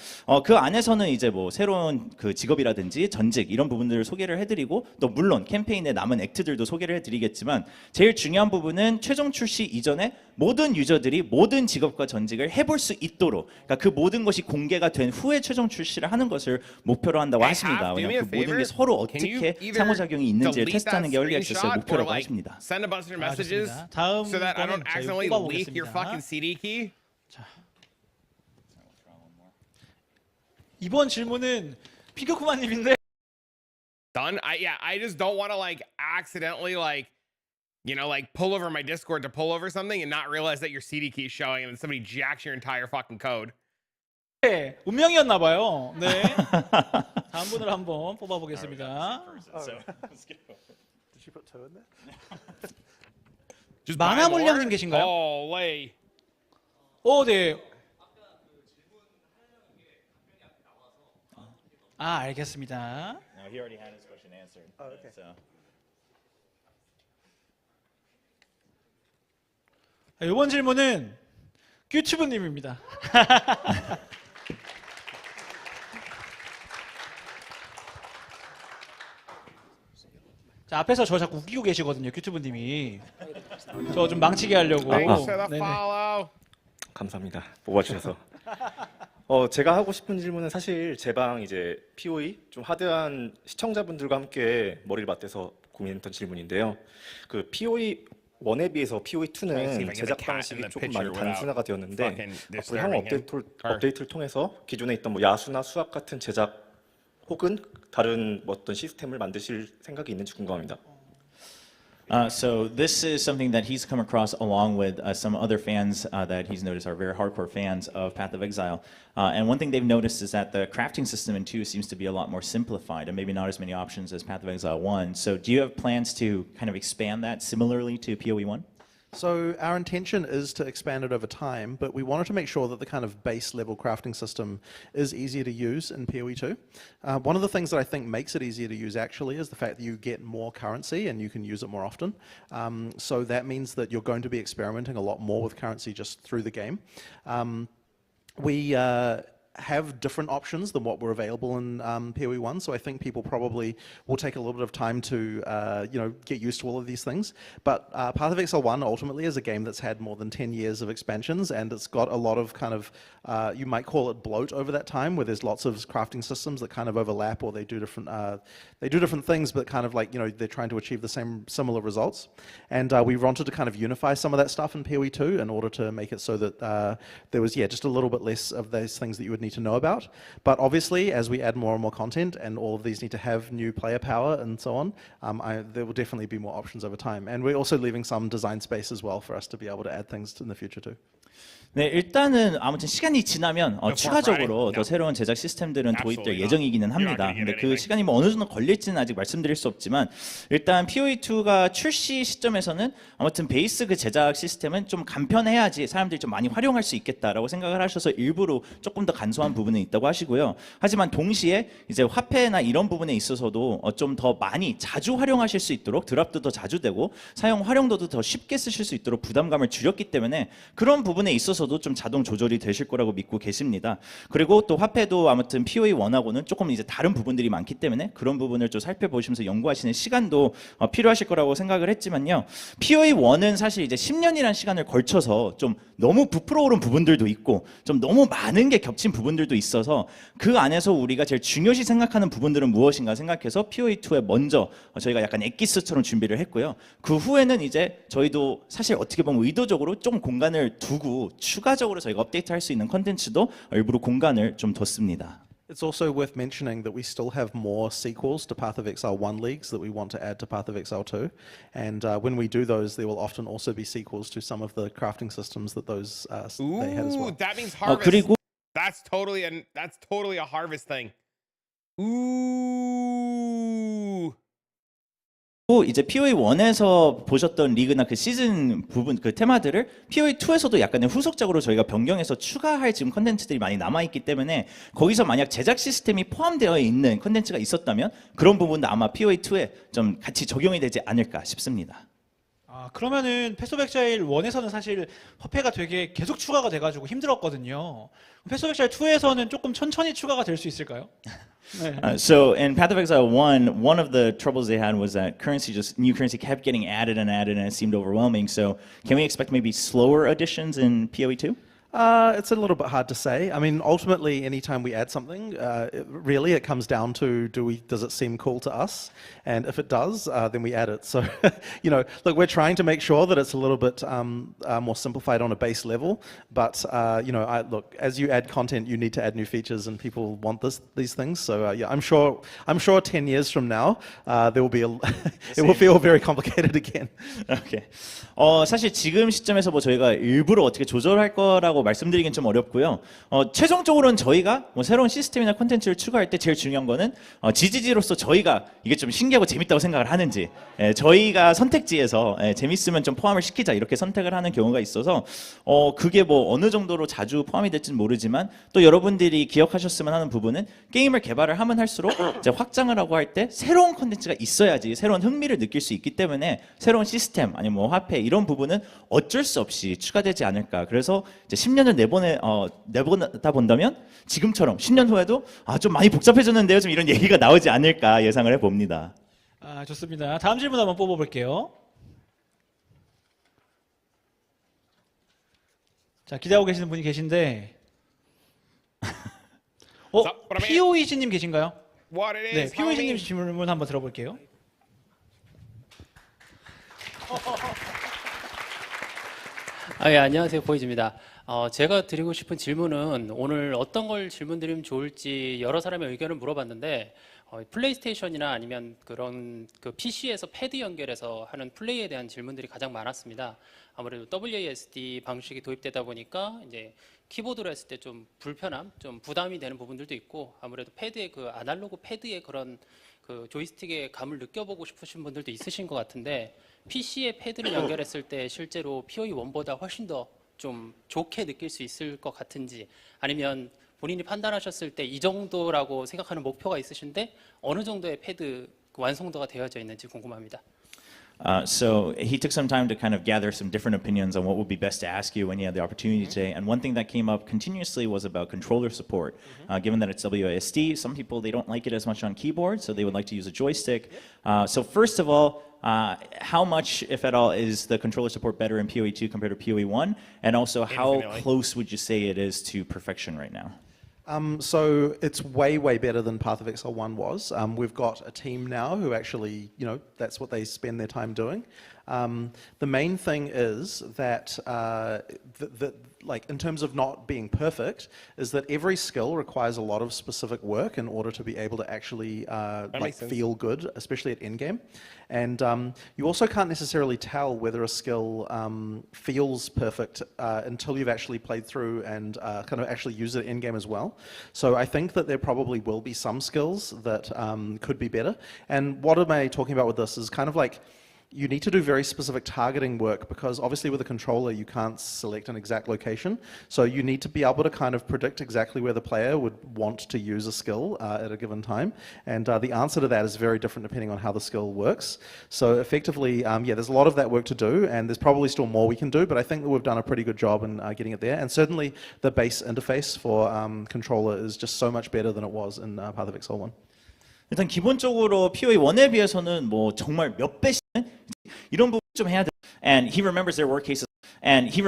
그 안에서는 이제 뭐 새로운 그 직업이라든지 전직 이런 부분들을 소개를 해드리고 또 물론 캠페인의 남은 액트들도 소개를 해드리겠지만 제일 중요한 부분은 최종 출시 이전에 모든 유저들이 모든 직업과 전직을 해볼 수 있도록 그러니까 그 모든 것이 공개가 된 후에 최종 출시를 하는 것을 목표로 한다고 하십니다. 왜냐하면 그 모든 게 서로 어떻게 상호작용이 있는지를 테스트하는 게 얼리 액세스의 목표라고 하십니다. Send a bunch of messages 다음 so that I don't 거는 저희 accidentally leak your fucking 뽑아보겠습니다. CD key. 자, 이번 질문은 피그쿠마님인데 Done. I just don't want to like accidentally like, you know, like pull over my Discord to pull over something and not realize that your CD key is showing and then somebody jacks your entire fucking code. 네, 운명이었나 봐요. 네. 다음 분을 한번 뽑아보겠습니다. Did you put 2 in there? Just buy 만화 more? 물량님 계신가요? Oh, lay. 네. 알겠습니다. No, he already had his question answered. Oh, okay. So. 이번 질문은 큐튜브님입니다. 자, 앞에서 저 자꾸 웃기고 계시거든요, 큐튜브님이. 저 좀 망치게 하려고. Thanks for the 네네. 아, follow. 감사합니다. 뽑아주셔서. 제가 하고 싶은 질문은 사실 제 방 이제 POE 좀 하드한 시청자분들과 함께 머리를 맞대서 고민했던 질문인데요. 그 POE 1에 비해서 POE 2는 제작 방식이 조금 많이 단순화가 되었는데 앞으로 향후 업데이트를 통해서 기존에 있던 뭐 야수나 수학 같은 제작 혹은 다른 뭐 어떤 시스템을 만드실 생각이 있는지 궁금합니다. So this is something that he's come across along with some other fans that he's noticed are very hardcore fans of Path of Exile. And one thing they've noticed is that the crafting system in 2 seems to be a lot more simplified and maybe not as many options as Path of Exile 1. So do you have plans to kind of expand that similarly to PoE 1? So our intention is to expand it over time, but we wanted to make sure that the kind of base level crafting system is easier to use in PoE2. One of the things that I think makes it easier to use actually is the fact that you get more currency and you can use it more often. So that means that you're going to be experimenting a lot more with currency just through the game. We have different options than what were available in PoE1, so I think people probably will take a little bit of time to get used to all of these things. But Path of Exile 1 ultimately is a game that's had more than 10 years of expansions, and it's got a lot of kind of, you might call it bloat over that time, where there's lots of crafting systems that kind of overlap, or they do different things, but kind of like, they're trying to achieve the similar results. And we wanted to kind of unify some of that stuff in PoE2 in order to make it so that there was, just a little bit less of those things that you would need to know about. But obviously, as we add more and more content, and all of these need to have new player power and so on, there will definitely be more options over time. And we're also leaving some design space as well for us to be able to add things in the future too. 네, 일단은 아무튼 시간이 지나면 추가적으로 No. 더 새로운 제작 시스템들은 도입될 Absolutely 예정이기는 not. You're not 합니다. gonna 근데 get 그 anything. 시간이 뭐 어느 정도 걸릴지는 아직 말씀드릴 수 없지만 일단 POE2가 출시 시점에서는 아무튼 베이스 그 제작 시스템은 좀 간편해야지 사람들이 좀 많이 활용할 수 있겠다라고 생각을 하셔서 일부러 조금 더 간소한 부분은 있다고 하시고요. 하지만 동시에 이제 화폐나 이런 부분에 있어서도 좀 더 많이 자주 활용하실 수 있도록 드랍도 더 자주 되고 사용 활용도도 더 쉽게 쓰실 수 있도록 부담감을 줄였기 때문에 그런 부분에 있어서도 좀 자동 조절이 되실 거라고 믿고 계십니다. 그리고 또 화폐도 아무튼 POE1하고는 조금 이제 다른 부분들이 많기 때문에 그런 부분을 좀 살펴보시면서 연구하시는 시간도 필요하실 거라고 생각을 했지만요. POE1은 사실 이제 10년이라는 시간을 걸쳐서 좀 너무 부풀어오른 부분들도 있고 좀 너무 많은 게 겹친 부분들도 있어서 그 안에서 우리가 제일 중요시 생각하는 부분들은 무엇인가 생각해서 POE2에 먼저 저희가 약간 엑기스처럼 준비를 했고요. 그 후에는 이제 저희도 사실 어떻게 보면 의도적으로 좀 공간을 두고 추가적으로 저희가 업데이트할 수 있는 컨텐츠도 일부러 공간을 좀 뒀습니다. It's also worth mentioning that we still have more sequels to Path of Exile 1 leagues that we want to add to Path of Exile 2. And when we do those, there will often also be sequels to some of the crafting systems that those they had as well. Ooh, that means harvest. 그리고 That's totally a harvest thing. Ooh. 이제 POE1에서 보셨던 리그나 그 시즌 부분 그 테마들을 POE2에서도 약간의 후속작으로 저희가 변경해서 추가할 지금 컨텐츠들이 많이 남아있기 때문에 거기서 만약 제작 시스템이 포함되어 있는 컨텐츠가 있었다면 그런 부분도 아마 POE2에 좀 같이 적용이 되지 않을까 싶습니다. 그러면은 패스 오브 엑사일 1에서는 사실 화폐가 되게 계속 추가가 돼가지고 힘들었거든요. 패스 오브 엑사일 2에서는 조금 천천히 추가가 될 수 있을까요? 네. So in Path of Exile 1, one of the troubles they had was that new currency kept getting added and added and it seemed overwhelming. So can we expect maybe slower additions in PoE2? It's a little bit hard to say. I mean, ultimately, anytime we add something, it comes down to does it seem cool to us? And if it does, then we add it. So, look, we're trying to make sure that it's a little bit more simplified on a base level. But look, as you add content, you need to add new features, and people want these things. So, I'm sure 10 years from now, there will be it will feel very complicated again. Okay. 사실 지금 시점에서 뭐 저희가 일부러 어떻게 조절할 거라고 말씀드리긴 좀 어렵고요. 최종적으로는 저희가 뭐 새로운 시스템이나 콘텐츠를 추가할 때 제일 중요한 거는 GGG로서 저희가 이게 좀 신기하고 재밌다고 생각을 하는지 저희가 선택지에서 재밌으면 좀 포함을 시키자 이렇게 선택을 하는 경우가 있어서 그게 뭐 어느 정도로 자주 포함이 될지는 모르지만 또 여러분들이 기억하셨으면 하는 부분은 게임을 개발을 하면 할수록 이제 확장을 하고 할 때 새로운 콘텐츠가 있어야지 새로운 흥미를 느낄 수 있기 때문에 새로운 시스템 아니면 뭐 화폐 이런 부분은 어쩔 수 없이 추가되지 않을까. 그래서 이제 10년을 내보다 본다면 지금처럼 10년 후에도 좀 많이 복잡해졌는데요. 좀 이런 얘기가 나오지 않을까 예상을 해봅니다. 좋습니다. 다음 질문 한번 뽑아볼게요. 자, 기대하고 계시는 분이 계신데 POEG님 계신가요? What it 네, is, POEG님 homie. 질문 한번 들어볼게요. 예, 안녕하세요. 보이즈입니다. 제가 드리고 싶은 질문은 오늘 어떤 걸 질문드리면 좋을지 여러 사람의 의견을 물어봤는데 플레이스테이션이나 아니면 그런 그 PC에서 패드 연결해서 하는 플레이에 대한 질문들이 가장 많았습니다. 아무래도 WASD 방식이 도입되다 보니까 이제 키보드로 했을 때 좀 불편함, 좀 부담이 되는 부분들도 있고 아무래도 패드의 그 아날로그 패드의 그런 그 조이스틱의 감을 느껴보고 싶으신 분들도 있으신 것 같은데 PC에 패드를 연결했을 때 실제로 POE1보다 훨씬 더 좀 좋게 느낄 수 있을 것 같은지 아니면 본인이 판단하셨을 때 이 정도라고 생각하는 목표가 있으신데 어느 정도의 패드 완성도가 되어져 있는지 궁금합니다. So he took some time to kind of gather some different opinions on what would be best to ask you when you had the opportunity today. And one thing that came up continuously was about controller support. Given that it's WASD, some people, they don't like it as much on keyboard, so they would like to use a joystick. So first of all, how much, if at all, is the controller support better in POE2 compared to POE1? And also, how close would you say it is to perfection right now? So it's way, way better than Path of Exile 1 was. We've got a team now who actually, that's what they spend their time doing. The main thing is that, like in terms of not being perfect, is that every skill requires a lot of specific work in order to be able to actually feel good, especially at endgame. And you also can't necessarily tell whether a skill feels perfect until you've actually played through and kind of actually used it at endgame as well. So I think that there probably will be some skills that could be better. And what am I talking about with this is kind of like, you need to do very specific targeting work because obviously with a controller you can't select an exact location. So you need to be able to kind of predict exactly where the player would want to use a skill at a given time. And the answer to that is very different depending on how the skill works. So effectively, there's a lot of that work to do and there's probably still more we can do, but I think that we've done a pretty good job in getting it there. And certainly the base interface for controller is just so much better than it was in Path of Exile 1. 일단 기본적으로 POE1에 비해서는 뭐 정말 몇 배씩 이런 부분 좀 해야 돼. And he remembers there were cases. And he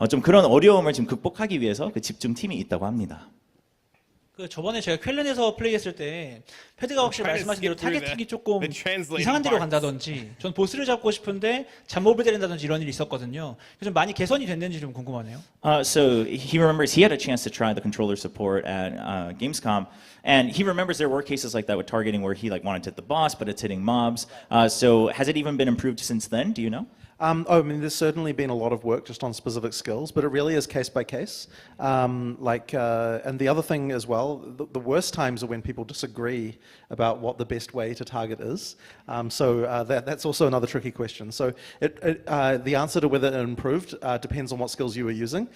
좀 그런 어려움을 지금 극복하기 위해서 그 집중팀이 있다고 합니다. 그 저번에 제가 퀼른에서 플레이했을 때 패드가 확실히 말씀하신 대로 타겟팅이 조금 이상한 데로 간다든지 전 보스를 잡고 싶은데 잡몹을 때린다든지 이런 일이 있었거든요. 좀 많이 개선이 됐는지 좀 궁금하네요. So he remembers he had a chance to try the controller support at Gamescom, and he remembers there were cases like that with targeting where he wanted to hit the boss, but it's hitting mobs. So has it even been improved since then? Do you know? I mean, there's certainly been a lot of work just on specific skills, but it really is case by case. And the other thing as well, the worst times are when people disagree about what the best way to target is. So that's also another tricky question. So the answer to whether it improved depends on what skills you were using.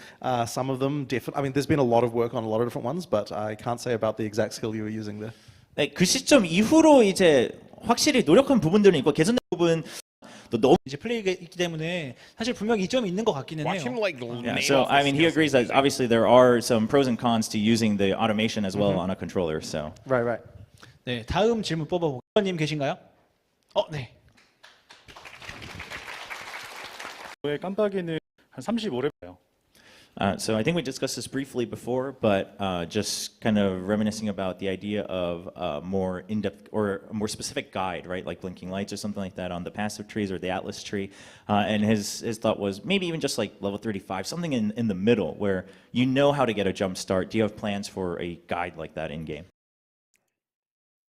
Some of them definitely, I mean, there's been a lot of work on a lot of different ones, but I can't say about the exact skill you were using there. 네, 그 시점 이후로 이제 확실히 노력한 부분들은 있고 개선된 부분 너무 이제 플레이가 있기 때문에 사실 분명히 이점이 있는 것 같기는 Watch 해요. him like Yeah, so I mean, he agrees that obviously there are some pros and cons to using the automation as well on a controller. So Right. 네, 다음 질문 뽑아보고 님 계신가요? 네. 저의 깜빡이는 한 35렙 봐요. So I think we discussed this briefly before, but just kind of reminiscing about the idea of more in-depth or a more specific guide, right, like blinking lights or something like that on the passive trees or the atlas tree. And his thought was maybe even just like level 35, something in the middle where you know how to get a jump start. Do you have plans for a guide like that in game?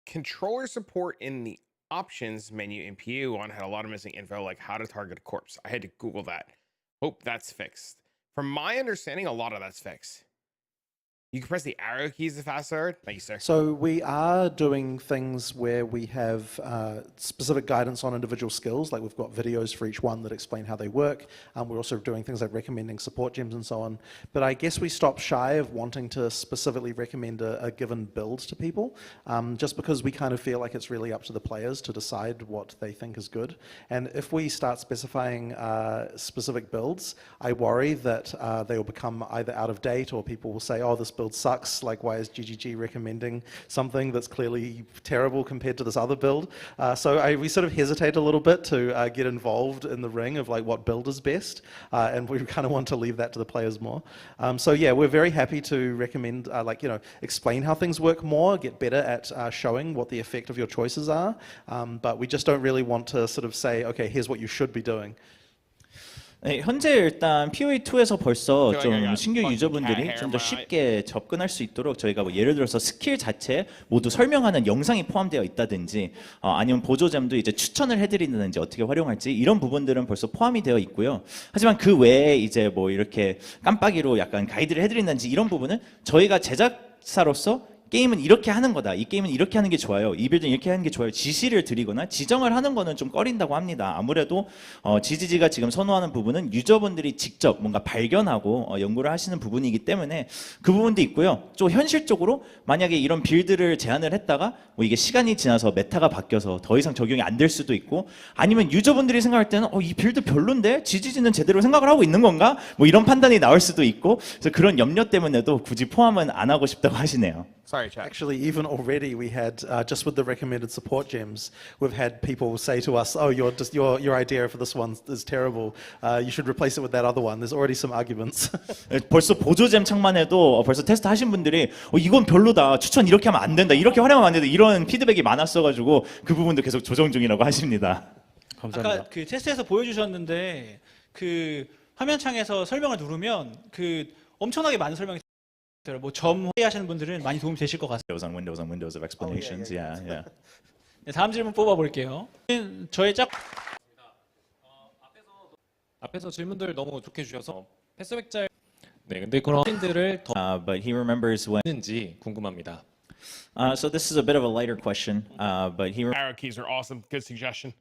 Controller support in the options menu in POE1 had a lot of missing info, like how to target a corpse. I had to Google that. Hope that's fixed. From my understanding, a lot of that's fixed. You can press the arrow keys to fast forward. Thank you, sir. So we are doing things where we have specific guidance on individual skills, like we've got videos for each one that explain how they work. We're also doing things like recommending support gems and so on. But I guess we stop shy of wanting to specifically recommend a given build to people, just because we kind of feel like it's really up to the players to decide what they think is good. And if we start specifying specific builds, I worry that they will become either out of date or people will say, oh, this build sucks, like why is GGG recommending something that's clearly terrible compared to this other build? So we sort of hesitate a little bit to get involved in the ring of like what build is best, and we kind of want to leave that to the players more. So yeah, we're very happy to recommend, explain how things work more, get better at showing what the effect of your choices are, but we just don't really want to sort of say, okay, here's what you should be doing. 네, 현재 일단 POE2에서 벌써 Feel like I 좀 got 신규 fucking 유저분들이 cat hair 좀 in 더 my eye. 쉽게 접근할 수 있도록 저희가 뭐 예를 들어서 스킬 자체 모두 설명하는 영상이 포함되어 있다든지 아니면 보조잼도 이제 추천을 해드린다든지 어떻게 활용할지 이런 부분들은 벌써 포함이 되어 있고요. 하지만 그 외에 이제 뭐 이렇게 깜빡이로 약간 가이드를 해드린다든지 이런 부분은 저희가 제작사로서 게임은 이렇게 하는 거다. 이 게임은 이렇게 하는 게 좋아요. 이 빌드는 이렇게 하는 게 좋아요. 지시를 드리거나 지정을 하는 거는 좀 꺼린다고 합니다. 아무래도 GGG가 지금 선호하는 부분은 유저분들이 직접 뭔가 발견하고 연구를 하시는 부분이기 때문에 그 부분도 있고요. 좀 현실적으로 만약에 이런 빌드를 제안을 했다가 뭐 이게 시간이 지나서 메타가 바뀌어서 더 이상 적용이 안 될 수도 있고 아니면 유저분들이 생각할 때는 이 빌드 별론데 GGG는 제대로 생각을 하고 있는 건가? 뭐 이런 판단이 나올 수도 있고 그래서 그런 염려 때문에도 굳이 포함은 안 하고 싶다고 하시네요. Sorry, chat. Actually, even already we had just with the recommended support gems, we've had people say to us, "Oh, your idea for this one is terrible. You should replace it with that other one." There's already some arguments. 벌써 보조잼 창만 해도 벌써 테스트 하신 분들이 이건 별로다. 추천 이렇게 하면 안 된다. 이렇게 활용하면 안 된다. 이런 피드백이 많았어가지고 그 부분도 계속 조정 중이라고 하십니다. 감사합니다. 아까 그 테스트에서 보여주셨는데 그 화면창에서 설명을 누르면 그 엄청나게 많은 설명이 뭐 점 회의하시는 분들은 많이 도움이 되실 것 같습니다. Windows of explanations. Yeah. 네, 다음 질문 뽑아볼게요. 저의 짝 앞에서 질문들 너무 좋게 주셔서 패스백자의 네, 근데 그런 핀들을 더 But he remembers when. 있는지 궁금합니다. So this is a bit of a lighter question. But he Arrow keys are awesome. Good suggestion.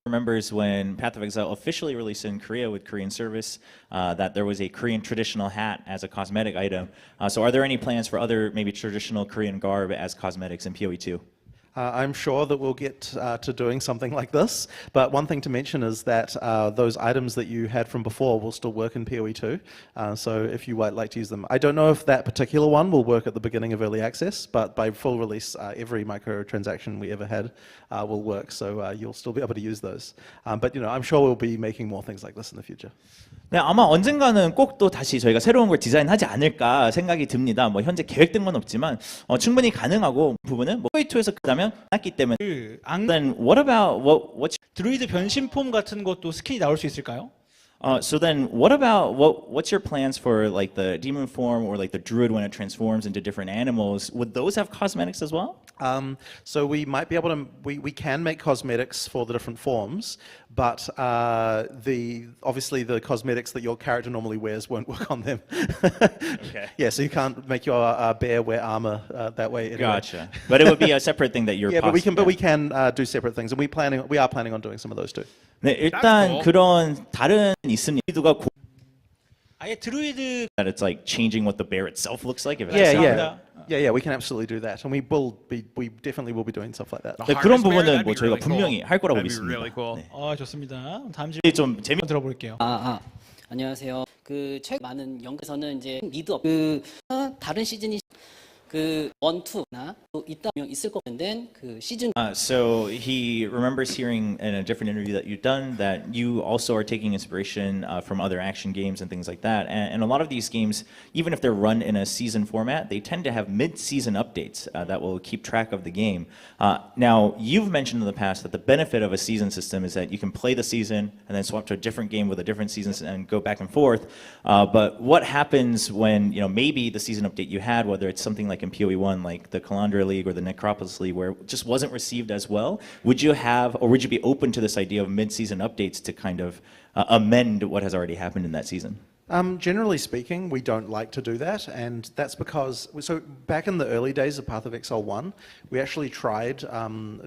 remembers when Path of Exile officially released in Korea with Korean service that there was a Korean traditional hat as a cosmetic item. So are there any plans for other maybe traditional Korean garb as cosmetics in POE2? I'm sure that we'll get to doing something like this, but one thing to mention is that those items that you had from before will still work in POE2, so if you would like to use them. I don't know if that particular one will work at the beginning of early access, but by full release, every microtransaction we ever had will work, so you'll still be able to use those. But I'm sure we'll be making more things like this in the future. 네, 아마 언젠가는 꼭 또 다시 저희가 새로운 걸 디자인하지 않을까 생각이 듭니다. 뭐 현재 계획된 건 없지만 충분히 가능하고 부분은 뭐 POE2에서 그다면 났기 때문에. Then what about what's 드루이드 변신 폼 같은 것도 스킨이 나올 수 있을까요? So then, what about what's your plans for like the demon form or like the druid when it transforms into different animals? Would those have cosmetics as well? So we might be able to. We can make cosmetics for the different forms, but obviously the cosmetics that your character normally wears won't work on them. Okay. Yeah, so you can't make your bear wear armor that way. Anyway. Gotcha. But it would be a separate thing that you're. Yeah, but we can do separate things, and we are planning on doing some of those too. 네, 일단 cool. 그런 다른 있습니다. 아예 드루이드 That it's like changing what the bear itself looks like. If it's Yeah, we can absolutely do that, and we definitely will be doing stuff like that. 네, 그런 부분은 뭐 저희가 분명히 할 거라고 That'd be 믿습니다. really cool. 네. 좋습니다. 다음 질문 좀 재미. 들어볼게요. 안녕하세요. 그 최근 많은 연구에서는 이제 미드업 다른 시즌이 그 1, 2나 또 있다면 있을 것 같은데 그 시즌 So he remembers hearing in a different interview that you've done that you also are taking inspiration from other action games and things like that. And a lot of these games, even if they're run in a season format, they tend to have mid-season updates that will keep track of the game. Now, you've mentioned in the past that the benefit of a season system is that you can play the season and then swap to a different game with a different season and go back and forth. But what happens when maybe the season update you had, whether it's something like in POE1, like the Calandra League or the Necropolis League, where it just wasn't received as well? Would you be open to this idea of mid-season updates to kind of amend what has already happened in that season? Generally speaking, we don't like to do that, and that's because, so back in the early days of Path of Exile 1, we actually tried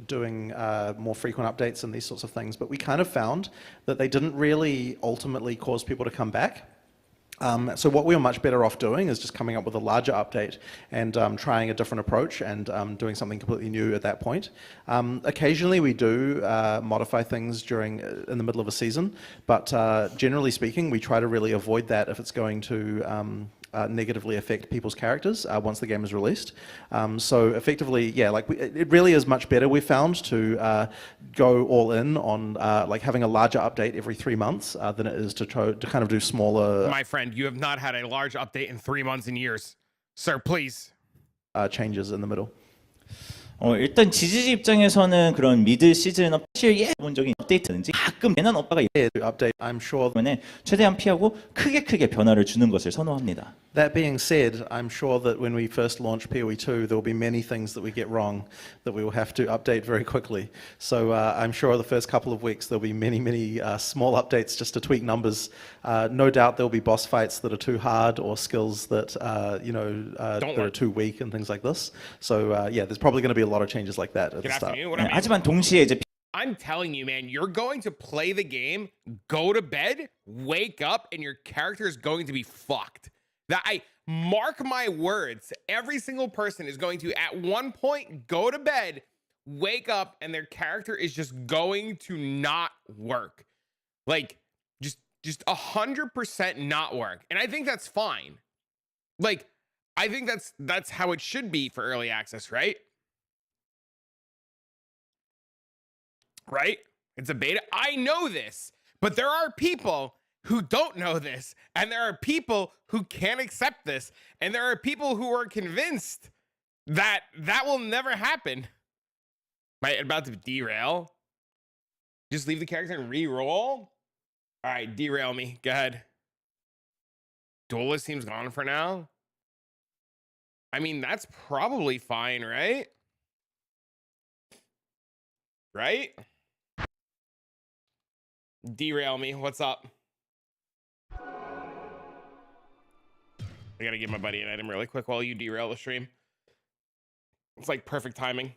doing more frequent updates and these sorts of things, but we kind of found that they didn't really ultimately cause people to come back. So what we were much better off doing is just coming up with a larger update and trying a different approach and doing something completely new at that point. Occasionally we do modify things in the middle of a season, but generally speaking, we try to really avoid that if it's going to negatively affect people's characters once the game is released. So effectively, yeah, it really is much better, we've found, to go all in on having a larger update every 3 months than it is to kind of do smaller. My friend, you have not had a large update in 3 months and years. Sir, please. Changes in the middle. 일단 지지지 입장에서는 그런 미드 시즌업 사실 기본적인 업데이트는지 가끔 괜한 업다가 update, I'm sure. 때문에 최대한 피하고 크게 변화를 주는 것을 선호합니다. That being said, I'm sure that when we first launch POE2, there will be many things that we get wrong that we will have to update very quickly. So I'm sure the first couple of weeks there'll be many small updates just to tweak numbers. No doubt there'll be boss fights that are too hard or skills that that are too weak and things like this. So yeah, there's probably going to be a lot of changes like that at the Good start. afternoon. What up, man? 하지만 동시에 이제 I'm telling you, man, you're going to play the game, go to bed, wake up, and your character is going to be fucked. That I mark my words. Every single person is going to, at one point, go to bed, wake up, and their character is just going to not work. Like, just 100% not work. And I think that's fine. Like, I think that's how it should be for early access, right? Right? It's a beta. I know this, but there are people who don't know this, and there are people who can't accept this, and there are people who are convinced that that will never happen. Am I about to derail? Just leave the character and re-roll? All right, derail me. Go ahead. Duelist seems gone for now. I mean, that's probably fine, right? Right? Derail me. What's up? I gotta give my buddy an item really quick while you derail the stream. It's like perfect timing.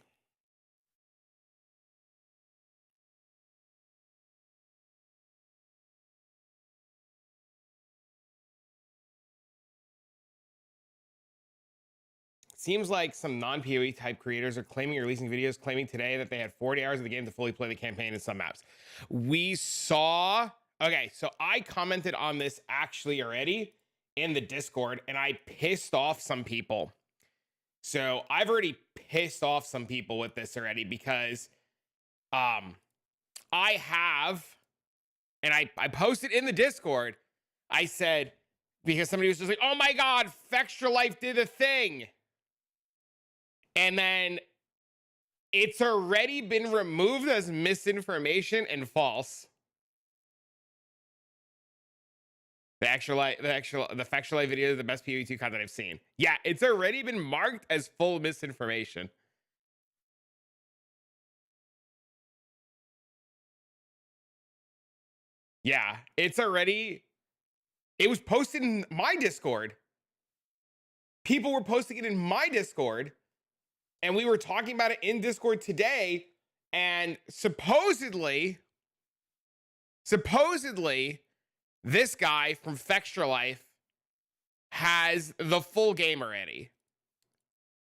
Seems like some non-PoE type creators are claiming or releasing videos claiming today that they had 40 hours of the game to fully play the campaign in some maps. We saw... Okay, so I commented on this actually already in the Discord, and I pissed off some people. So I've already pissed off some people with this already because I have, and I posted in the Discord, I said, because somebody was just like, oh my God, Fextra Life did a thing. And then it's already been removed as misinformation and false. The Fextra Life video is the best POE2 content I've seen. Yeah, it's already been marked as full misinformation. Yeah, it's already... It was posted in my Discord. People were posting it in my Discord. And we were talking about it in Discord today. And supposedly, this guy from Fextra Life has the full game already.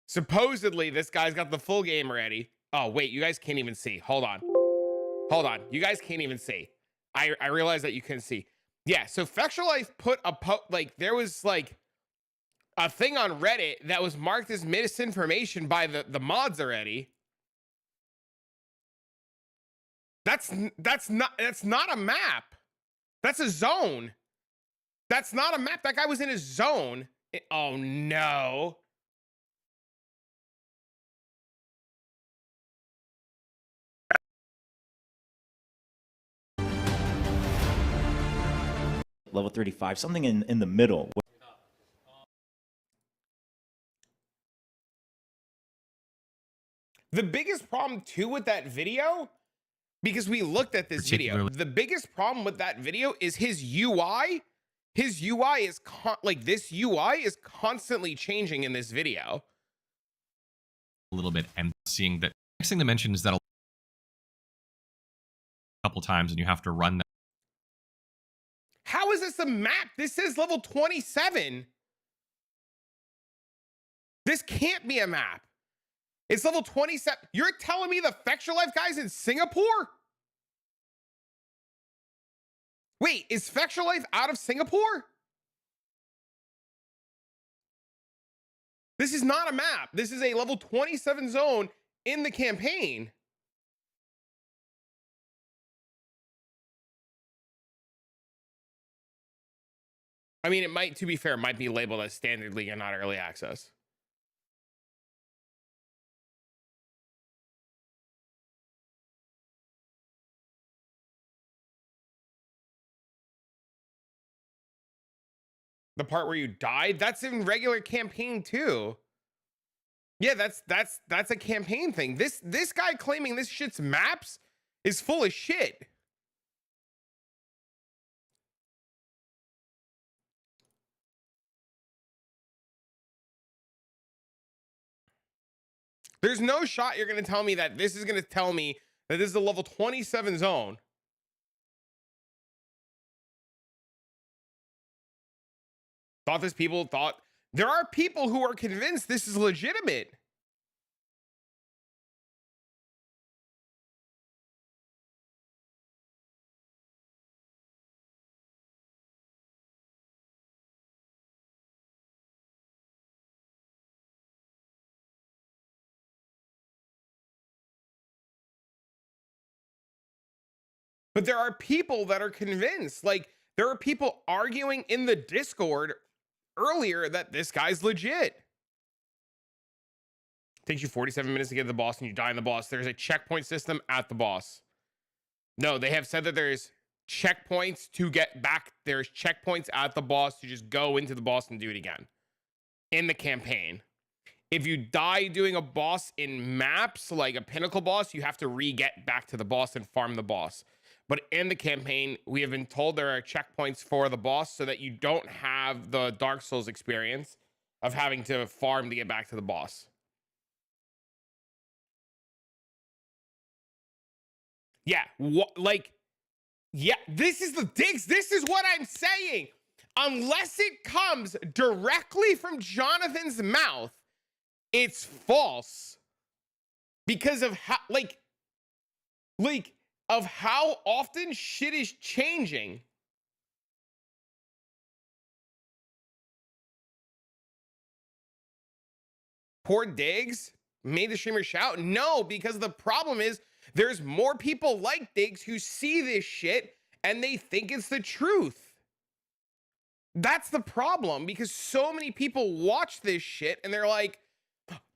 Supposedly, this guy's got the full game already. Oh, wait, you guys can't even see. Hold on. You guys can't even see. I realized that you couldn't see. Yeah, so Fextra Life put a there was like a thing on Reddit that was marked as misinformation by the mods already. That's not a map. That's a zone. That's not a map. That guy was in his zone. Oh no. level 35, something in the middle. The biggest problem too with that video, because we looked at this video, the biggest problem with that video is his UI. His UI is this UI is constantly changing in this video. A little bit, and seeing that next thing to mention is that a couple times and you have to run that. How is this a map? This says level 27. This can't be a map. It's level 27. You're telling me the Fextra Life guy's in Singapore? Wait, is Fextra Life out of Singapore? This is not a map. This is a level 27 zone in the campaign. I mean, it might, to be fair, might be labeled as standard league and not early access. The part where you died, that's in regular campaign too. Yeah, that's a campaign thing. This guy claiming this shit's maps is full of shit. There's no shot you're going to tell me that this is going to tell me that this is a level 27 zone. There are people who are convinced this is legitimate. But there are people that are convinced. Like, there are people arguing in the Discord earlier that this guy's legit. Takes you 47 minutes to get to the boss and you die in the boss. There's a checkpoint system at the boss. No, they have said that there's checkpoints to get back. There's checkpoints at the boss to just go into the boss and do it again in the campaign. If you die doing a boss in maps, like a pinnacle boss, you have to re-get back to the boss and farm the boss. But in the campaign, we have been told there are checkpoints for the boss so that you don't have the Dark Souls experience of having to farm to get back to the boss. Yeah, this is the digs. This is what I'm saying. Unless it comes directly from Jonathan's mouth, it's false. Because of how, of how often shit is changing. Poor Diggs made the streamer shout. No, because the problem is there's more people like Diggs who see this shit and they think it's the truth. That's the problem, because so many people watch this shit and they're like,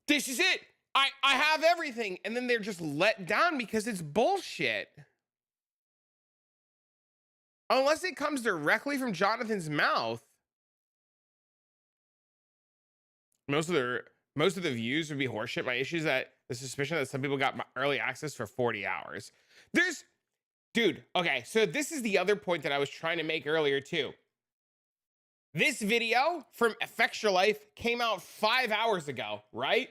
this is it. I have everything. And then they're just let down because it's bullshit. Unless it comes directly from Jonathan's mouth. Most of the views would be horseshit. My issue is that the suspicion that some people got early access for 40 hours. Dude, okay, so this is the other point that I was trying to make earlier too. This video from Affects Your Life came out 5 hours ago, right?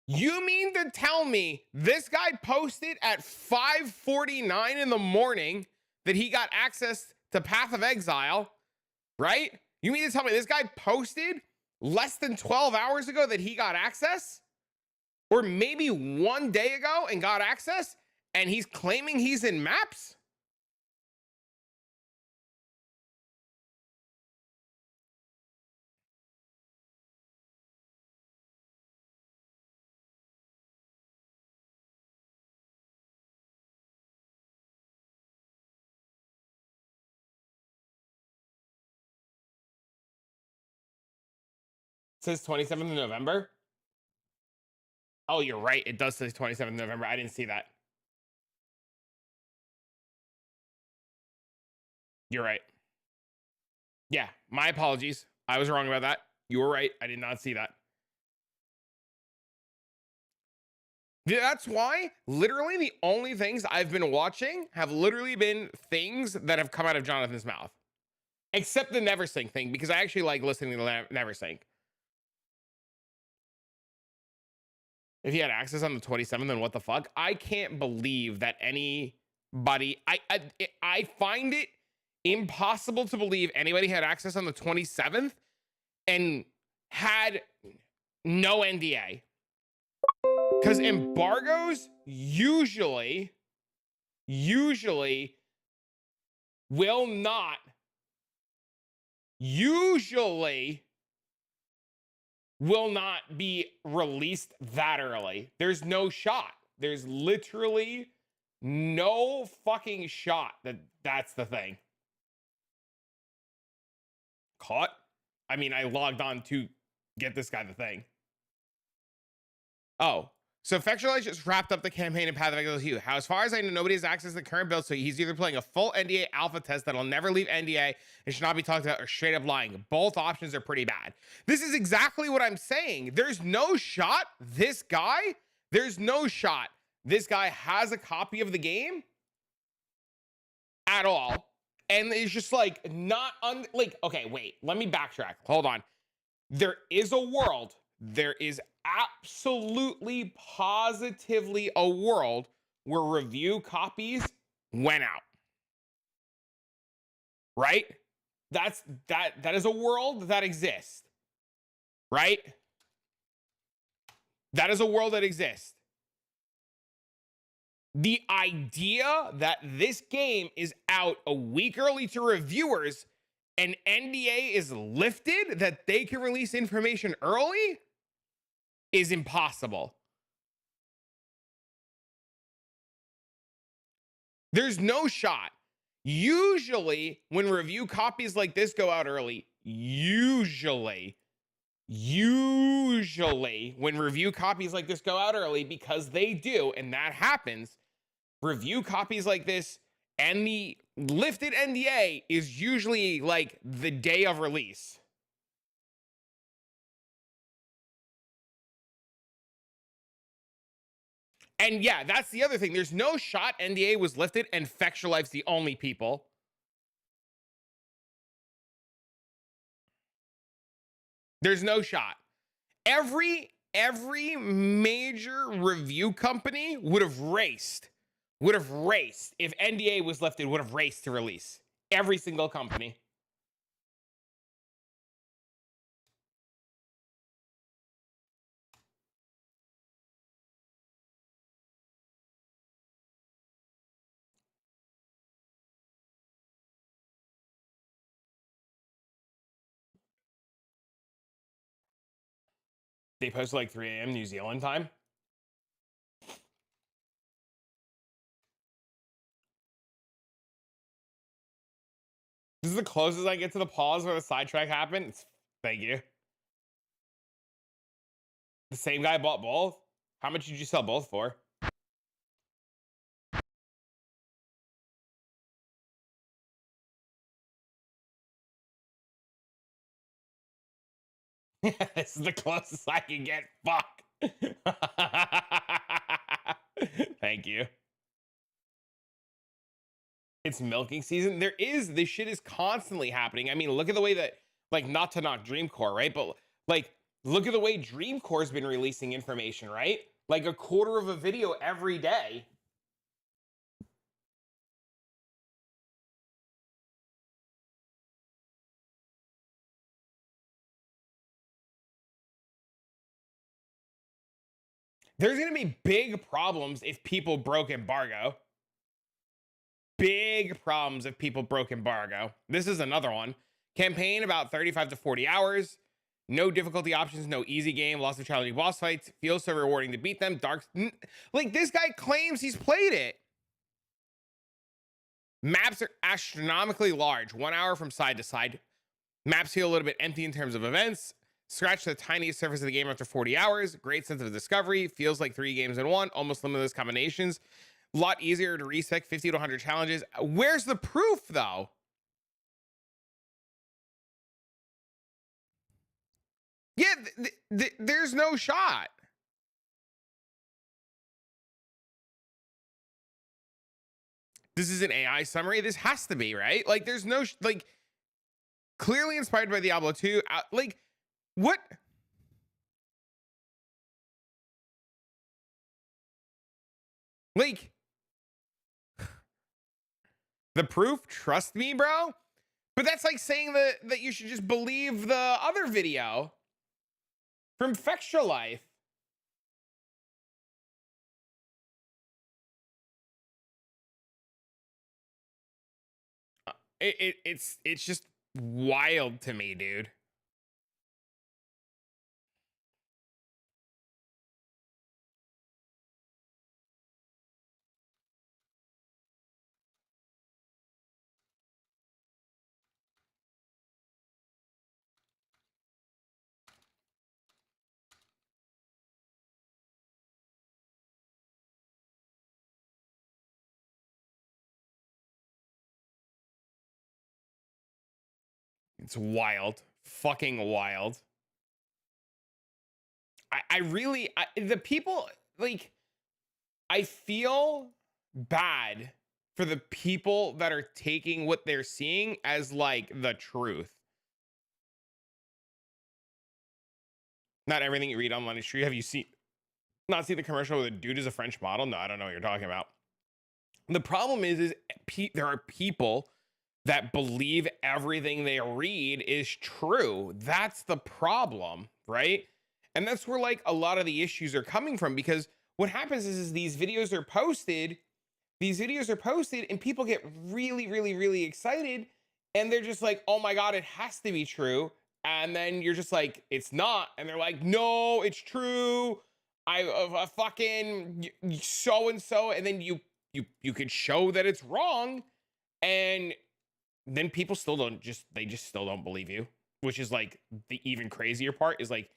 You mean to tell me this guy posted at 5:49 in the morning that he got access to Path of Exile, right? You mean to tell me this guy posted less than 12 hours ago that he got access? Or maybe 1 day ago and got access, and he's claiming he's in maps? It says 27th of November. Oh, you're right. It does say 27th of November. I didn't see that. You're right. Yeah, my apologies. I was wrong about that. You were right. I did not see that. That's why literally the only things I've been watching have literally been things that have come out of Jonathan's mouth. Except the Neversink thing, because I actually like listening to Neversink. If he had access on the 27th, then what the fuck? I can't believe that anybody... I find it impossible to believe anybody had access on the 27th and had no NDA. Because embargoes usually will not be released that early. There's no shot. There's literally no fucking shot that that's the thing. Caught? I mean, I logged on to get this guy the thing. Oh, So Fexualize just wrapped up the campaign in Path of Exile 2. How, as far as I know, nobody has access to the current build, so he's either playing a full NDA alpha test that'll never leave NDA and should not be talked about, or straight up lying. Both options are pretty bad. This is exactly what I'm saying. There's no shot this guy, there's no shot this guy has a copy of the game at all. And it's just like not like, okay, wait, let me backtrack. Hold on. There is a world. There is absolutely positively a world where review copies went out. Right? That is a world that exists. Right? That is a world that exists. The idea that this game is out a week early to reviewers and NDA is lifted, that they can release information early, is impossible. There's no shot. Usually, when review copies like this go out early, usually when review copies like this go out early, because they do, and that happens, review copies like this and the lifted NDA is usually like the day of release. And yeah, that's the other thing. There's no shot NDA was lifted and Fexualife's the only people. There's no shot. Every major review company would have raced if NDA was lifted, would have raced to release. Every single company. They posted like 3 a.m. New Zealand time. This is the closest I get to the pause where the sidetrack happened. Thank you. The same guy bought both? How much did you sell both for? This is the closest I can get. Fuck. Thank you. It's milking season. This shit is constantly happening. I mean, look at the way that, like, not to knock Dreamcore, right? But like, look at the way Dreamcore's been releasing information, right? Like a quarter of a video every day. There's going to be big problems if people broke embargo. Big problems if people broke embargo. This is another one. Campaign about 35 to 40 hours. No difficulty options, no easy game, lots of challenging boss fights. Feels so rewarding to beat them. Like, this guy claims he's played it. Maps are astronomically large, 1 hour from side to side. Maps feel a little bit empty in terms of events. Scratch the tiniest surface of the game after 40 hours. Great sense of discovery. Feels like 3 games in one. Almost limitless combinations. A lot easier to respec 50 to 100 challenges. Where's the proof, though? Yeah, there's no shot. This is an AI summary. This has to be, right? Like, there's no, like, clearly inspired by Diablo 2. Like, what? Like, the proof, trust me, bro. But that's like saying that you should just believe the other video from Fextra Life. It's just wild to me, dude. It's wild. Fucking wild. The people, like, I feel bad for the people that are taking what they're seeing as like the truth. Not everything you read online is true. Have you not seen the commercial where the dude is a French model? No, I don't know what you're talking about. The problem is there are people that believe everything they read is true. That's the problem, right? And that's where like a lot of the issues are coming from, because what happens is these videos are posted and people get really, really, really excited, and they're just like, oh my God, it has to be true. And then you're just like, it's not. And they're like, no, it's true. I fucking so-and-so. And then you could show that it's wrong. And then people still they just still don't believe you, which is like the even crazier part is like,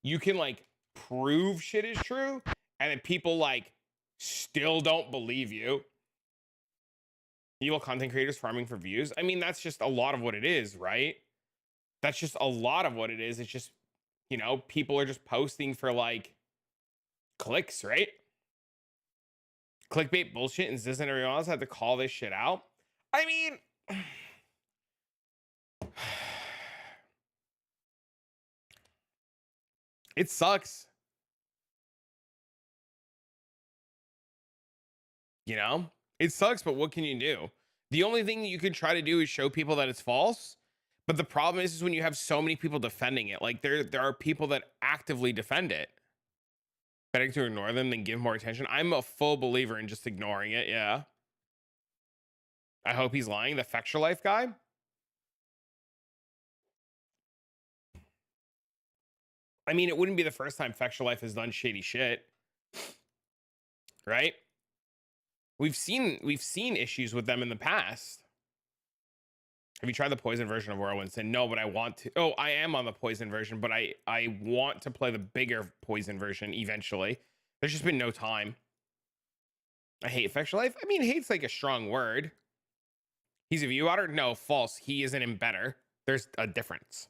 you can like prove shit is true, and then people like still don't believe you. Evil content creators farming for views. I mean, that's just a lot of what it is, right? That's just a lot of what it is. It's just, you know, people are just posting for like clicks, right? Clickbait bullshit, and Ziz and everyone else had to call this shit out. I mean, it sucks. You know, it sucks, but what can you do? The only thing you can try to do is show people that it's false. But the problem is when you have so many people defending it, like there are people that actively defend it. Better to ignore them than give more attention. I'm a full believer in just ignoring it. Yeah. I hope he's lying. The Fextra Life guy. I mean, it wouldn't be the first time Fextra Life has done shady shit, right? We've seen issues with them in the past. Have you tried the poison version of Whirlwind? No, but I want to. Oh, I am on the poison version, but I want to play the bigger poison version eventually. There's just been no time. I hate Fextra Life. I mean, hate's like a strong word. He's a view outer? No, false. He isn't in better. There's a difference.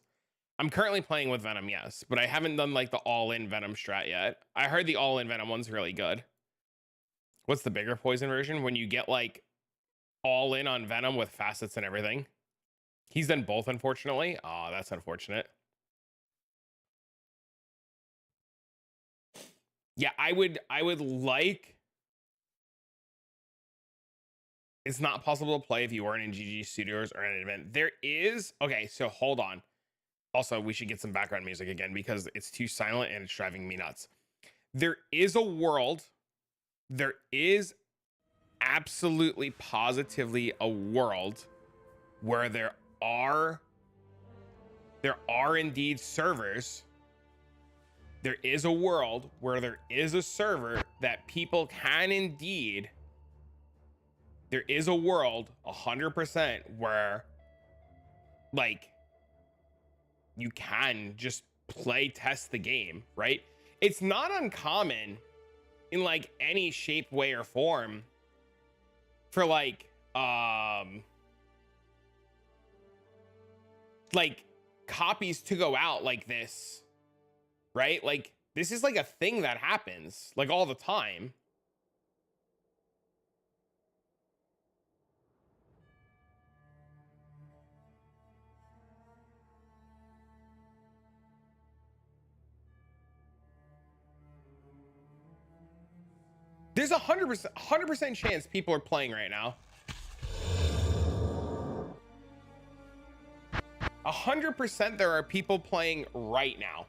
I'm currently playing with Venom, yes, but I haven't done like the all-in Venom strat yet. I heard the all-in Venom one's really good. What's the bigger poison version? When you get like all in on Venom with facets and everything. He's done both, unfortunately. Oh, that's unfortunate. Yeah, I would like. It's not possible to play if you weren't in GG Studios or an event. There is. Okay, so hold on. Also, we should get some background music again because it's too silent and it's driving me nuts. There is a world. There is absolutely positively a world where there are indeed servers. There is a world where there is a server that people can indeed. There is a world 100% where like you can just play test the game, right? It's not uncommon in like any shape, way, or form for like copies to go out like this, right? Like this is like a thing that happens like all the time. There's 100% chance people are playing right now. 100% there are people playing right now.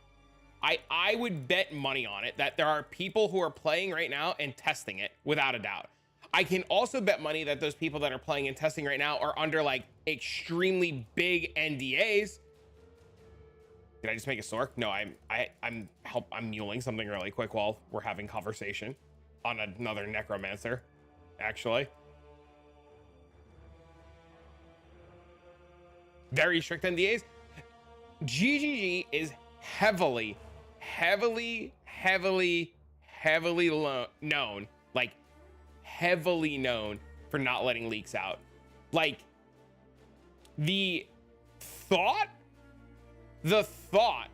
I would bet money on it that there are people who are playing right now and testing it without a doubt. I can also bet money that those people that are playing and testing right now are under like extremely big NDAs. Did I just make a stork? No, I'm muling something really quick while we're having conversation on another necromancer, actually. Very strict NDAs. GGG is heavily known, like heavily known for not letting leaks out. Like the thought the thought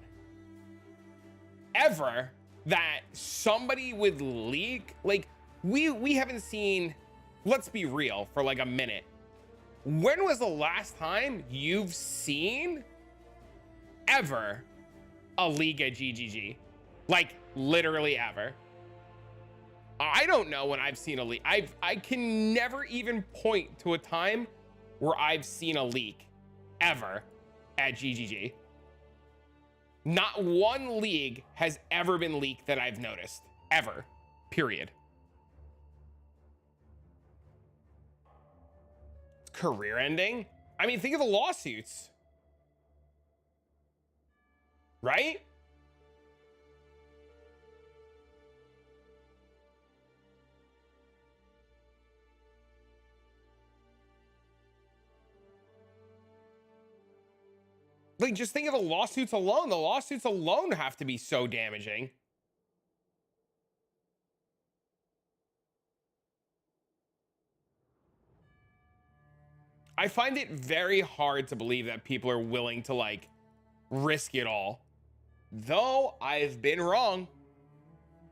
ever that somebody would leak, like, we haven't seen, let's be real for like a minute. When was the last time you've seen ever a leak at GGG? Like, literally ever. I don't know when I've seen a leak. I can never even point to a time where I've seen a leak ever at GGG. Not one league has ever been leaked that I've noticed. Ever. Period. Career ending? I mean, think of the lawsuits. Right? Like, just think of the lawsuits alone. The lawsuits alone have to be so damaging. I find it very hard to believe that people are willing to, like, risk it all. Though I've been wrong.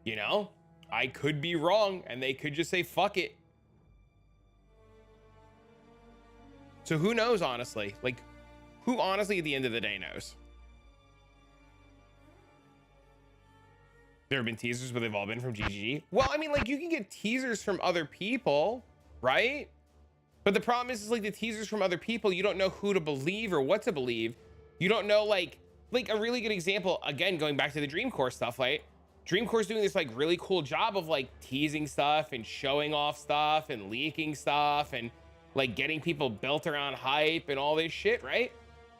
You know? I could be wrong, and they could just say, fuck it. So who knows, honestly? Like, who honestly at the end of the day knows? There have been teasers, but they've all been from GGG. Well, I mean, like, you can get teasers from other people, right? But the problem is like the teasers from other people, you don't know who to believe or what to believe. You don't know, like a really good example, again, going back to the Dreamcore stuff, right? Dreamcore's doing this like really cool job of like teasing stuff and showing off stuff and leaking stuff and like getting people built around hype and all this shit, right?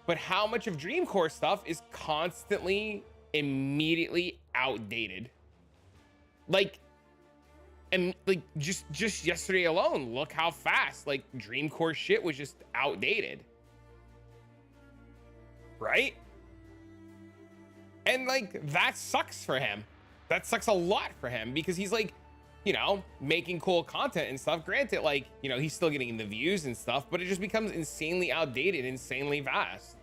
But how much of Dreamcore stuff is constantly immediately outdated? Like, and like just yesterday alone, look how fast like Dreamcore shit was just outdated, right? And like that sucks for him. That sucks a lot for him because he's like, you know, making cool content and stuff. Granted, like, you know, he's still getting the views and stuff, but it just becomes insanely outdated, insanely fast.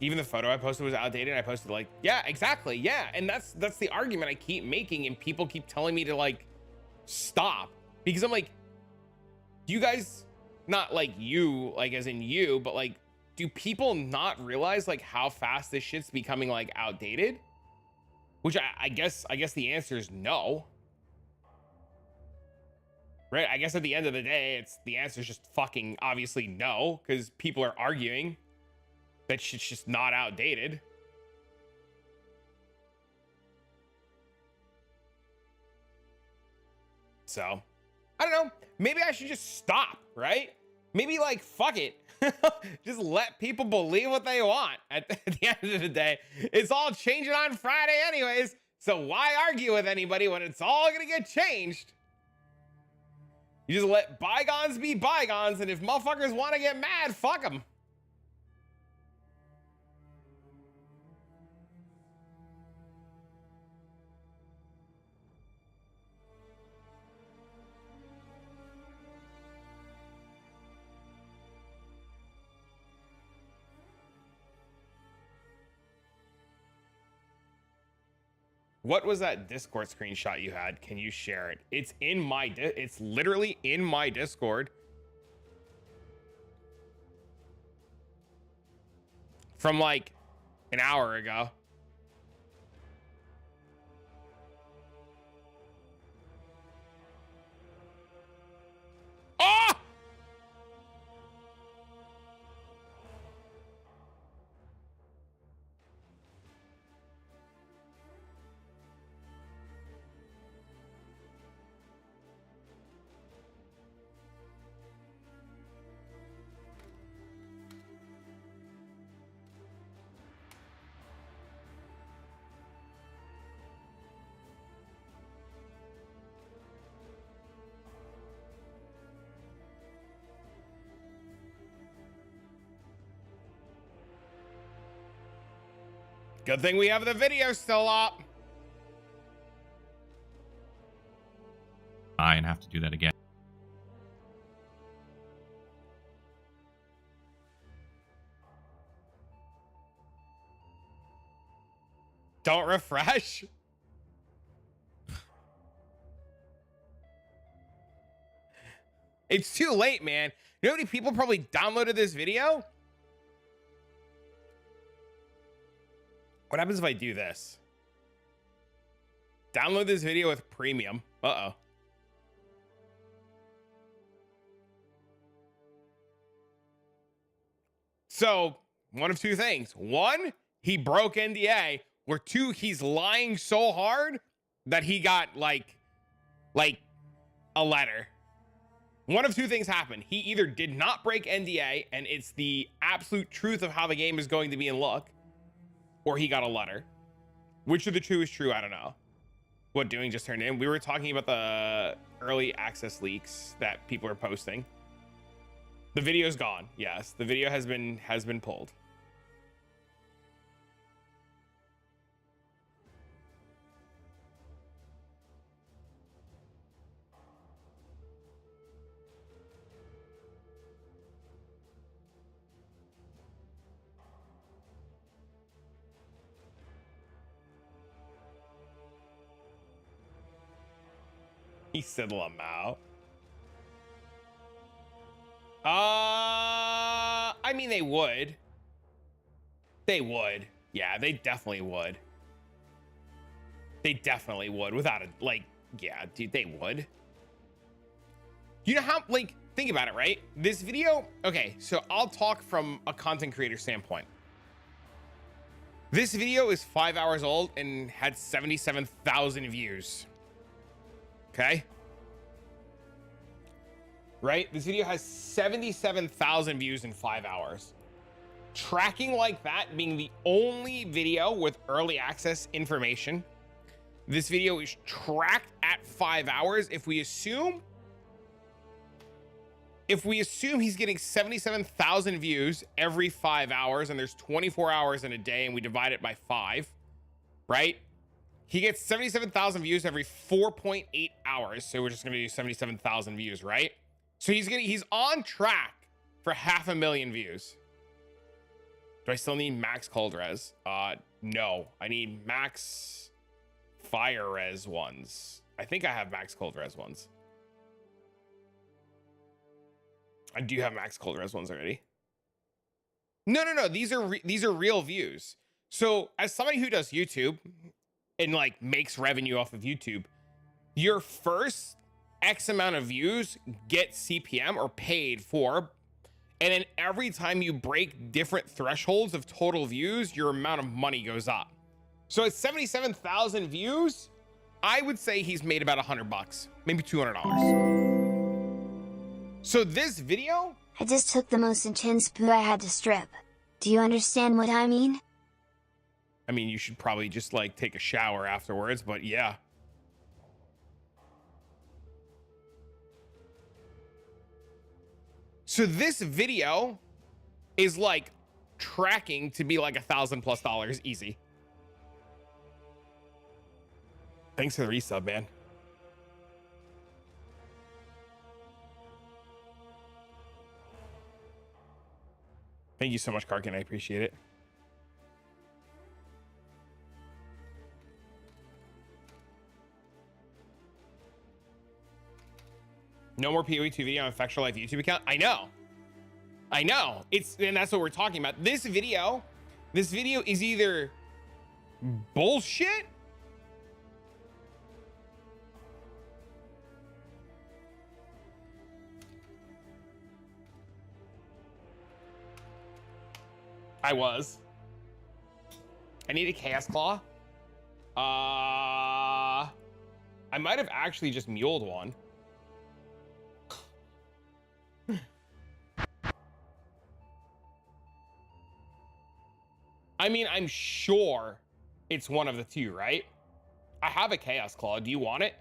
Even the photo I posted was outdated. I posted like, yeah, exactly. Yeah. And that's the argument I keep making. And people keep telling me to like, stop, because I'm like, do you guys, not like you, like as in you, but like, do people not realize like how fast this shit's becoming like outdated? Which I guess the answer is no. Right? I guess at the end of the day, the answer is just fucking obviously no, because people are arguing that shit's just not outdated. So, I don't know. Maybe I should just stop, right? Maybe like, fuck it. Just let people believe what they want. At the end of the day, it's all changing on Friday anyways. So why argue with anybody when it's all gonna get changed? You just let bygones be bygones, and if motherfuckers want to get mad, fuck them. What was that Discord screenshot you had? Can you share it? It's in my, it's literally in my Discord. From like an hour ago. Oh! Good thing we have the video still up. And have to do that again. Don't refresh. It's too late, man. You know how many people probably downloaded this video? What happens if I do this? Download this video with premium. Uh-oh. So, one of two things. One, he broke NDA. Or two, he's lying so hard that he got like a letter. One of two things happened. He either did not break NDA and it's the absolute truth of how the game is going to be in look, or he got a letter. Which of the two is true? I don't know. What doing just turned in? We were talking about the early access leaks that people are posting. The video's gone. Yes, the video has been pulled. He said Lamau. I mean, they would. They would. Yeah, they definitely would. They definitely would. Without a, like, yeah, dude, they would. You know how, like, think about it, right? This video, okay, so I'll talk from a content creator standpoint. This video is 5 hours old and had 77,000 views. Okay. Right? This video has 77,000 views in 5 hours. Tracking like that being the only video with early access information. This video is tracked at 5 hours. If we assume he's getting 77,000 views every 5 hours and there's 24 hours in a day and we divide it by 5, right? He gets 77,000 views every 4.8 hours. So we're just going to do 77,000 views, right? So he's on track for 500,000 views. Do I still need max cold res? No, I need max fire res ones. I think I have max cold res ones. I do have max cold res ones already. No. These are real views. So as somebody who does YouTube and like makes revenue off of YouTube, your first X amount of views get CPM or paid for. And then every time you break different thresholds of total views, your amount of money goes up. So at 77,000 views, I would say he's made about $100, maybe $200. So this video, I just took the most intense poo I had to strip. Do you understand what I mean? I mean, you should probably just like take a shower afterwards, but yeah. So this video is like tracking to be like $1,000+ easy. Thanks for the resub, man. Thank you so much, Karkin. I appreciate it. No more POE2 video on Factual Life YouTube account. I know. And that's what we're talking about. This video is either bullshit I need a Chaos Claw. I might have actually just muled one. I mean, I'm sure it's one of the two, right? I have a Chaos Claw. Do you want it?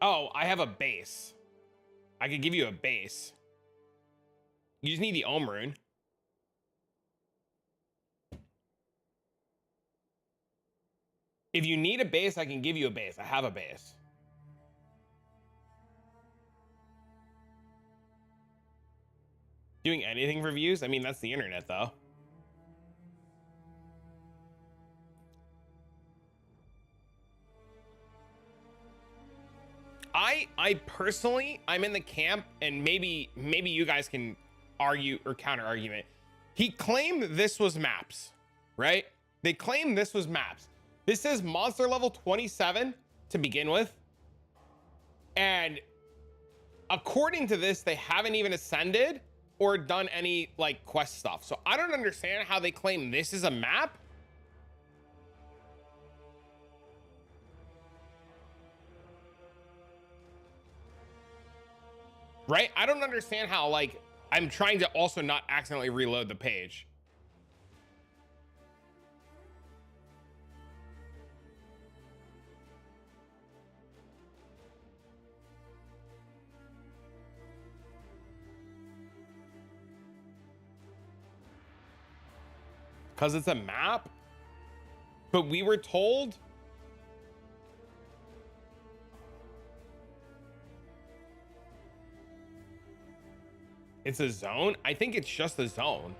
Oh, I have a base. I could give you a base. You just need the Ohm Rune. If you need a base, I can give you a base. I have a base. Doing anything for views? I mean, that's the internet, though. I personally, I'm in the camp, and maybe you guys can argue or counter argument. He claimed this was maps, right? They claimed this was maps. This says monster level 27 to begin with. And according to this, they haven't even ascended or done any like quest stuff. So I don't understand how they claim this is a map. Right? I don't understand how, like, I'm trying to also not accidentally reload the page. Because it's a map? But we were told... It's a zone? I think it's just a zone.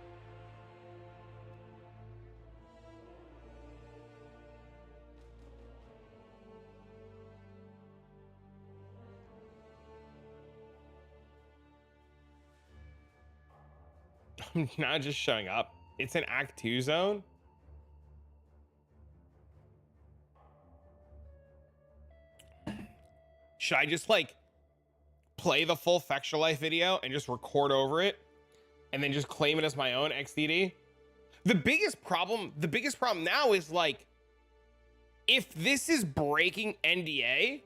I'm not just showing up. It's an Act 2 zone? Should I just, like, play the full Fextra Life video and just record over it and then just claim it as my own XDD? The biggest problem now is, like, if this is breaking NDA,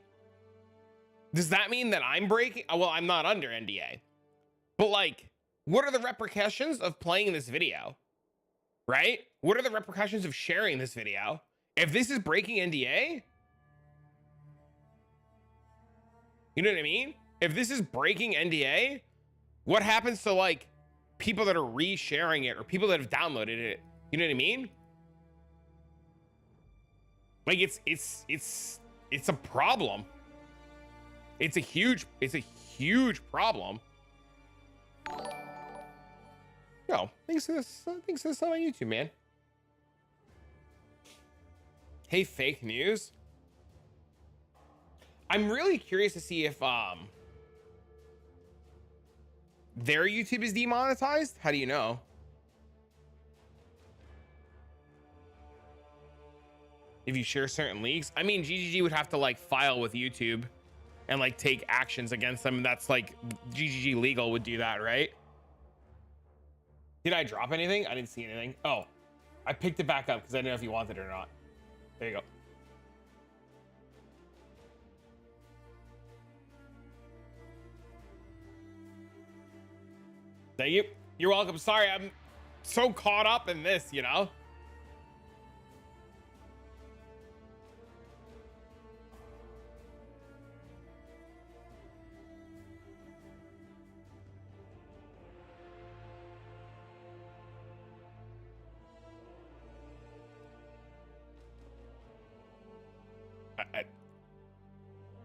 does that mean that I'm breaking? Well, I'm not under NDA, but, like, what are the repercussions of playing this video? Right? What are the repercussions of sharing this video? If this is breaking NDA, you know what I mean? If this is breaking NDA, what happens to, like, people that are re-sharing it or people that have downloaded it? You know what I mean? Like, it's a problem. It's a huge problem. Yo, thanks for this on YouTube, man. Hey, fake news. I'm really curious to see if their YouTube is demonetized. How do you know? If you share certain leaks, I mean, GGG would have to, like, file with YouTube and, like, take actions against them. That's, like, GGG legal would do that, right? Did I drop anything? I didn't see anything. Oh, I picked it back up because I didn't know if you wanted it or not. There you go. Thank you. You're welcome. Sorry, I'm so caught up in this, you know?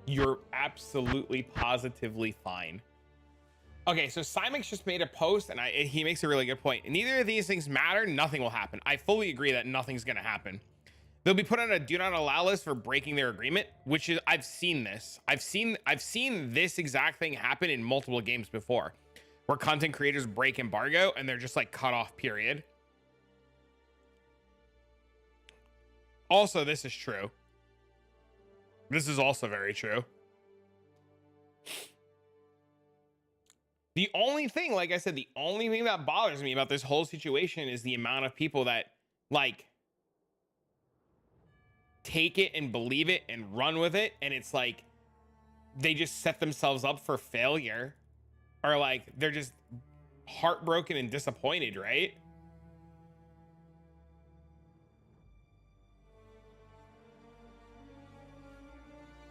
You're absolutely positively fine. Okay, so Simix just made a post, and he makes a really good point. Neither of these things matter. Nothing will happen. I fully agree that nothing's going to happen. They'll be put on a do not allow list for breaking their agreement, which is, I've seen this. I've seen this exact thing happen in multiple games before, where content creators break embargo and they're just, like, cut off, period. Also, this is true. This is also very true. The only thing, like I said, the only thing that bothers me about this whole situation is the amount of people that, like, take it and believe it and run with it. And it's like, they just set themselves up for failure, or, like, they're just heartbroken and disappointed, right?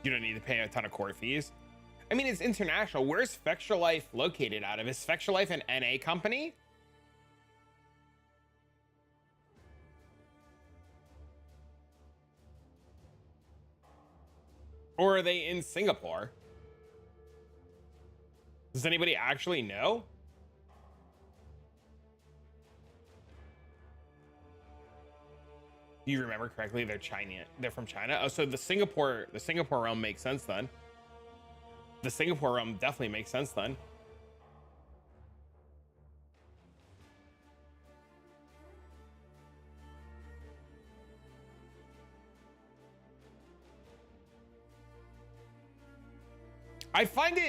You don't need to pay a ton of court fees. I mean, it's international. Where's Fextra Life located out of? Is Fextra Life an NA company? Or are they in Singapore? Does anybody actually know? Do you remember correctly? They're China. They're from China. Oh, so the Singapore realm makes sense then. The Singapore realm definitely makes sense then. I find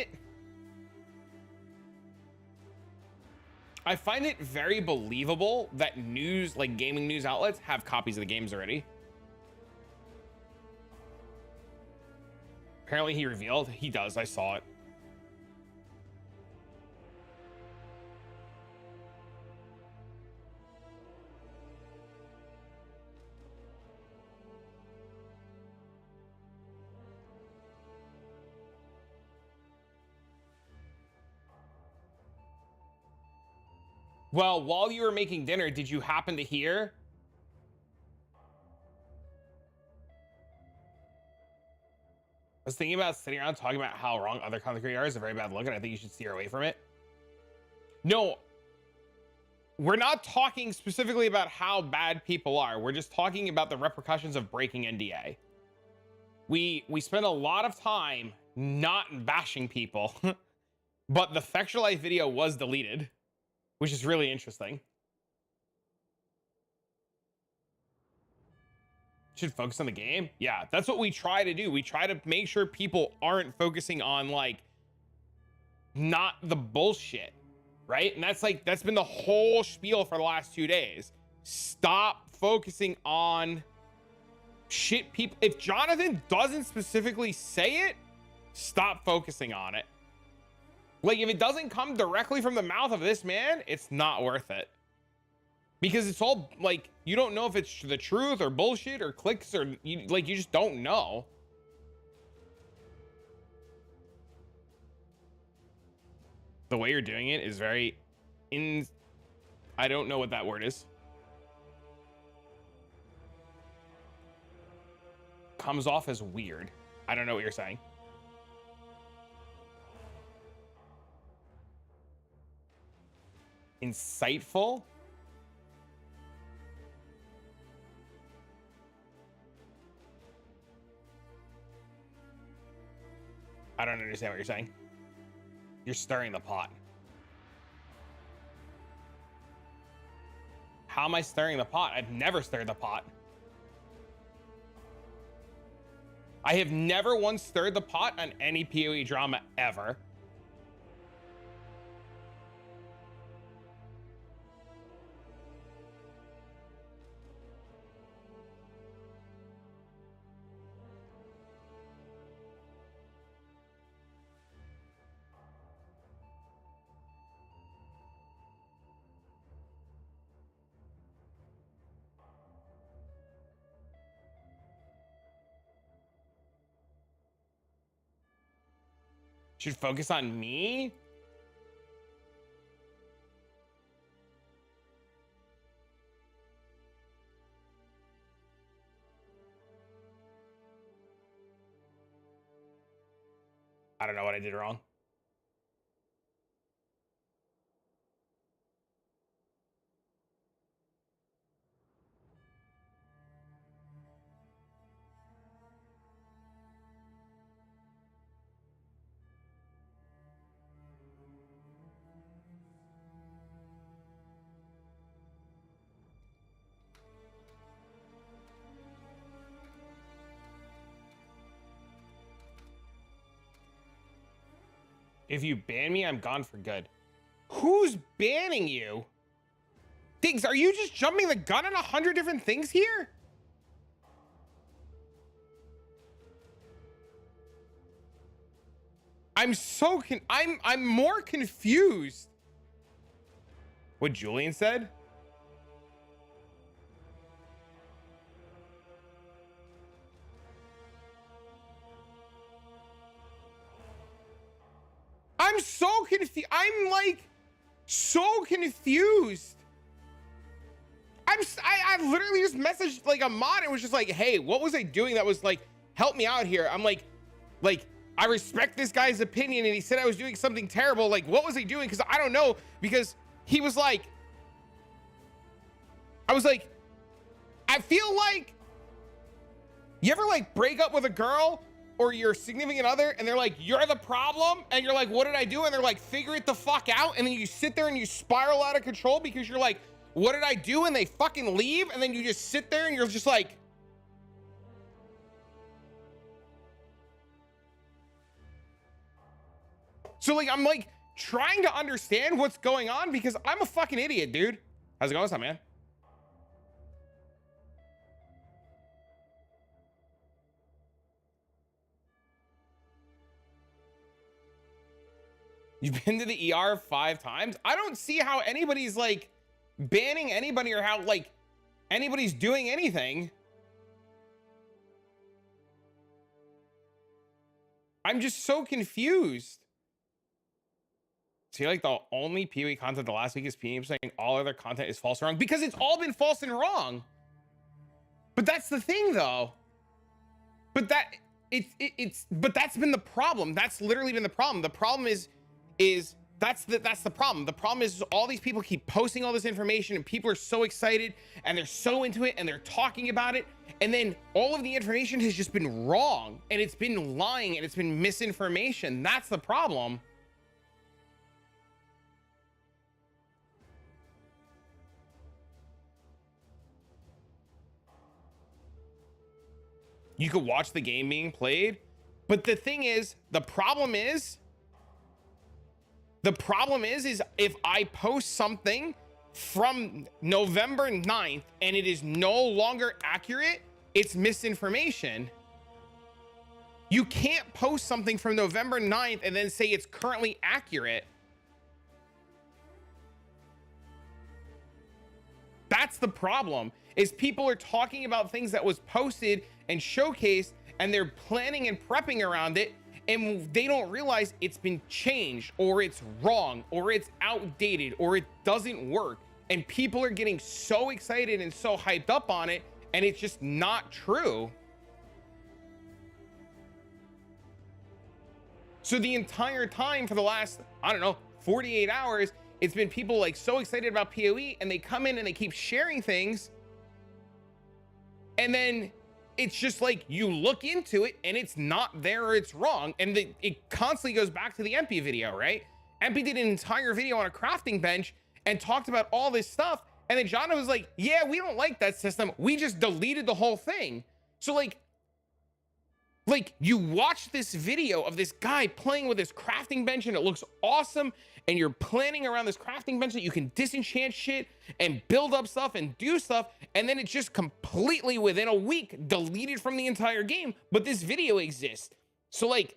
it very believable that news, like gaming news outlets, have copies of the games already. Apparently he revealed. He does. I saw it. Well, while you were making dinner, did you happen to hear? I was thinking about sitting around talking about how wrong other content creators are is a very bad look, and I think you should steer away from it. No, we're not talking specifically about how bad people are. We're just talking about the repercussions of breaking NDA. We spend a lot of time not bashing people, but the Factual Life video was deleted, which is really interesting. Should focus on the game. Yeah, that's what we try to do. We try to make sure people aren't focusing on like not the bullshit, right? And that's been the whole spiel for the last 2 days. Stop focusing on shit people. If Jonathan doesn't specifically say it, stop focusing on it. Like, if it doesn't come directly from the mouth of this man, it's not worth it. Because it's all, like, you don't know if it's the truth or bullshit or clicks or, you just don't know. The way you're doing it is very I don't know what that word is. Comes off as weird. I don't know what you're saying. Insightful? I don't understand what you're saying. You're stirring the pot. How am I stirring the pot? I've never stirred the pot. I have never once stirred the pot on any PoE drama ever. Should focus on me? I don't know what I did wrong. If you ban me, I'm gone for good. Who's banning you? Diggs, are you just jumping the gun on 100 different things here? I'm more confused. What Julian said? I'm so confused. I'm like so confused. I literally just messaged like a mod and was just like, hey, what was I doing that was like, help me out here? I'm like, Like, I respect this guy's opinion, and he said I was doing something terrible. Like, what was he doing? Because I don't know. Because he was like, I was like, I feel like, you ever like break up with a girl or your significant other and they're like, you're the problem? And you're like, what did I do? And they're like, figure it the fuck out. And then you sit there and you spiral out of control because you're like, what did I do? And they fucking leave. And then you just sit there and you're just like, so like, I'm like trying to understand what's going on because I'm a fucking idiot, dude. How's it going? What's up, man? You've been to the ER 5 times? I don't see how anybody's like banning anybody or how like anybody's doing anything. I'm just so confused. See, like the only POE content the last week is PM saying all other content is false and wrong because it's all been false and wrong. But that's the thing though. But but that's been the problem. That's literally been the problem. The problem is that's the problem. The problem is all these people keep posting all this information and people are so excited and they're so into it and they're talking about it. And then all of the information has just been wrong and it's been lying and it's been misinformation. That's the problem. You could watch the game being played, but the thing is, the problem is if I post something from November 9th and it is no longer accurate, it's misinformation. You can't post something from November 9th and then say it's currently accurate. That's the problem, is people are talking about things that was posted and showcased and they're planning and prepping around it and they don't realize it's been changed or it's wrong or it's outdated or it doesn't work. And people are getting so excited and so hyped up on it and it's just not true. So the entire time for the last, I don't know, 48 hours, it's been people like so excited about PoE and they come in and they keep sharing things. And then it's just like you look into it and it's not there or it's wrong. And it constantly goes back to the MP video, right? MP did an entire video on a crafting bench and talked about all this stuff. And then John was like, yeah, we don't like that system. We just deleted the whole thing. So like you watch this video of this guy playing with this crafting bench and it looks awesome. And you're planning around this crafting bench that you can disenchant shit and build up stuff and do stuff. And then it's just completely within a week deleted from the entire game. But this video exists. So like,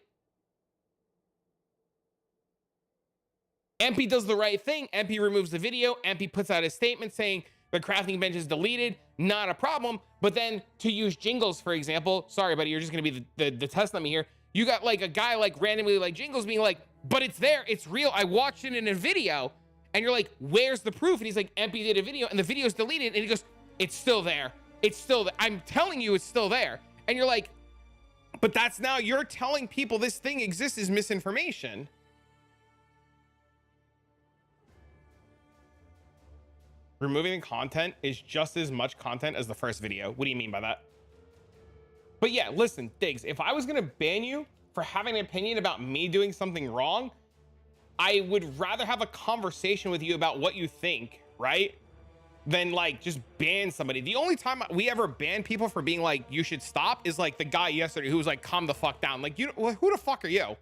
MP does the right thing. MP removes the video. MP puts out a statement saying the crafting bench is deleted. Not a problem. But then to use Jingles, for example, sorry, buddy, you're just going to be the test on me here. You got like a guy like randomly like Jingles being like, but it's there, it's real, I watched it in a video. And you're like, where's the proof? And he's like, MP did a video and the video's deleted. And he goes, it's still there. It's still there. I'm telling you, it's still there. And you're like, but that's now you're telling people this thing exists is misinformation. Removing the content is just as much content as the first video. What do you mean by that? But yeah, listen, Diggs, if I was gonna ban you for having an opinion about me doing something wrong, I would rather have a conversation with you about what you think, right? Than like just ban somebody. The only time we ever ban people for being like, you should stop is like the guy yesterday who was like, calm the fuck down. Like, you, who the fuck are you?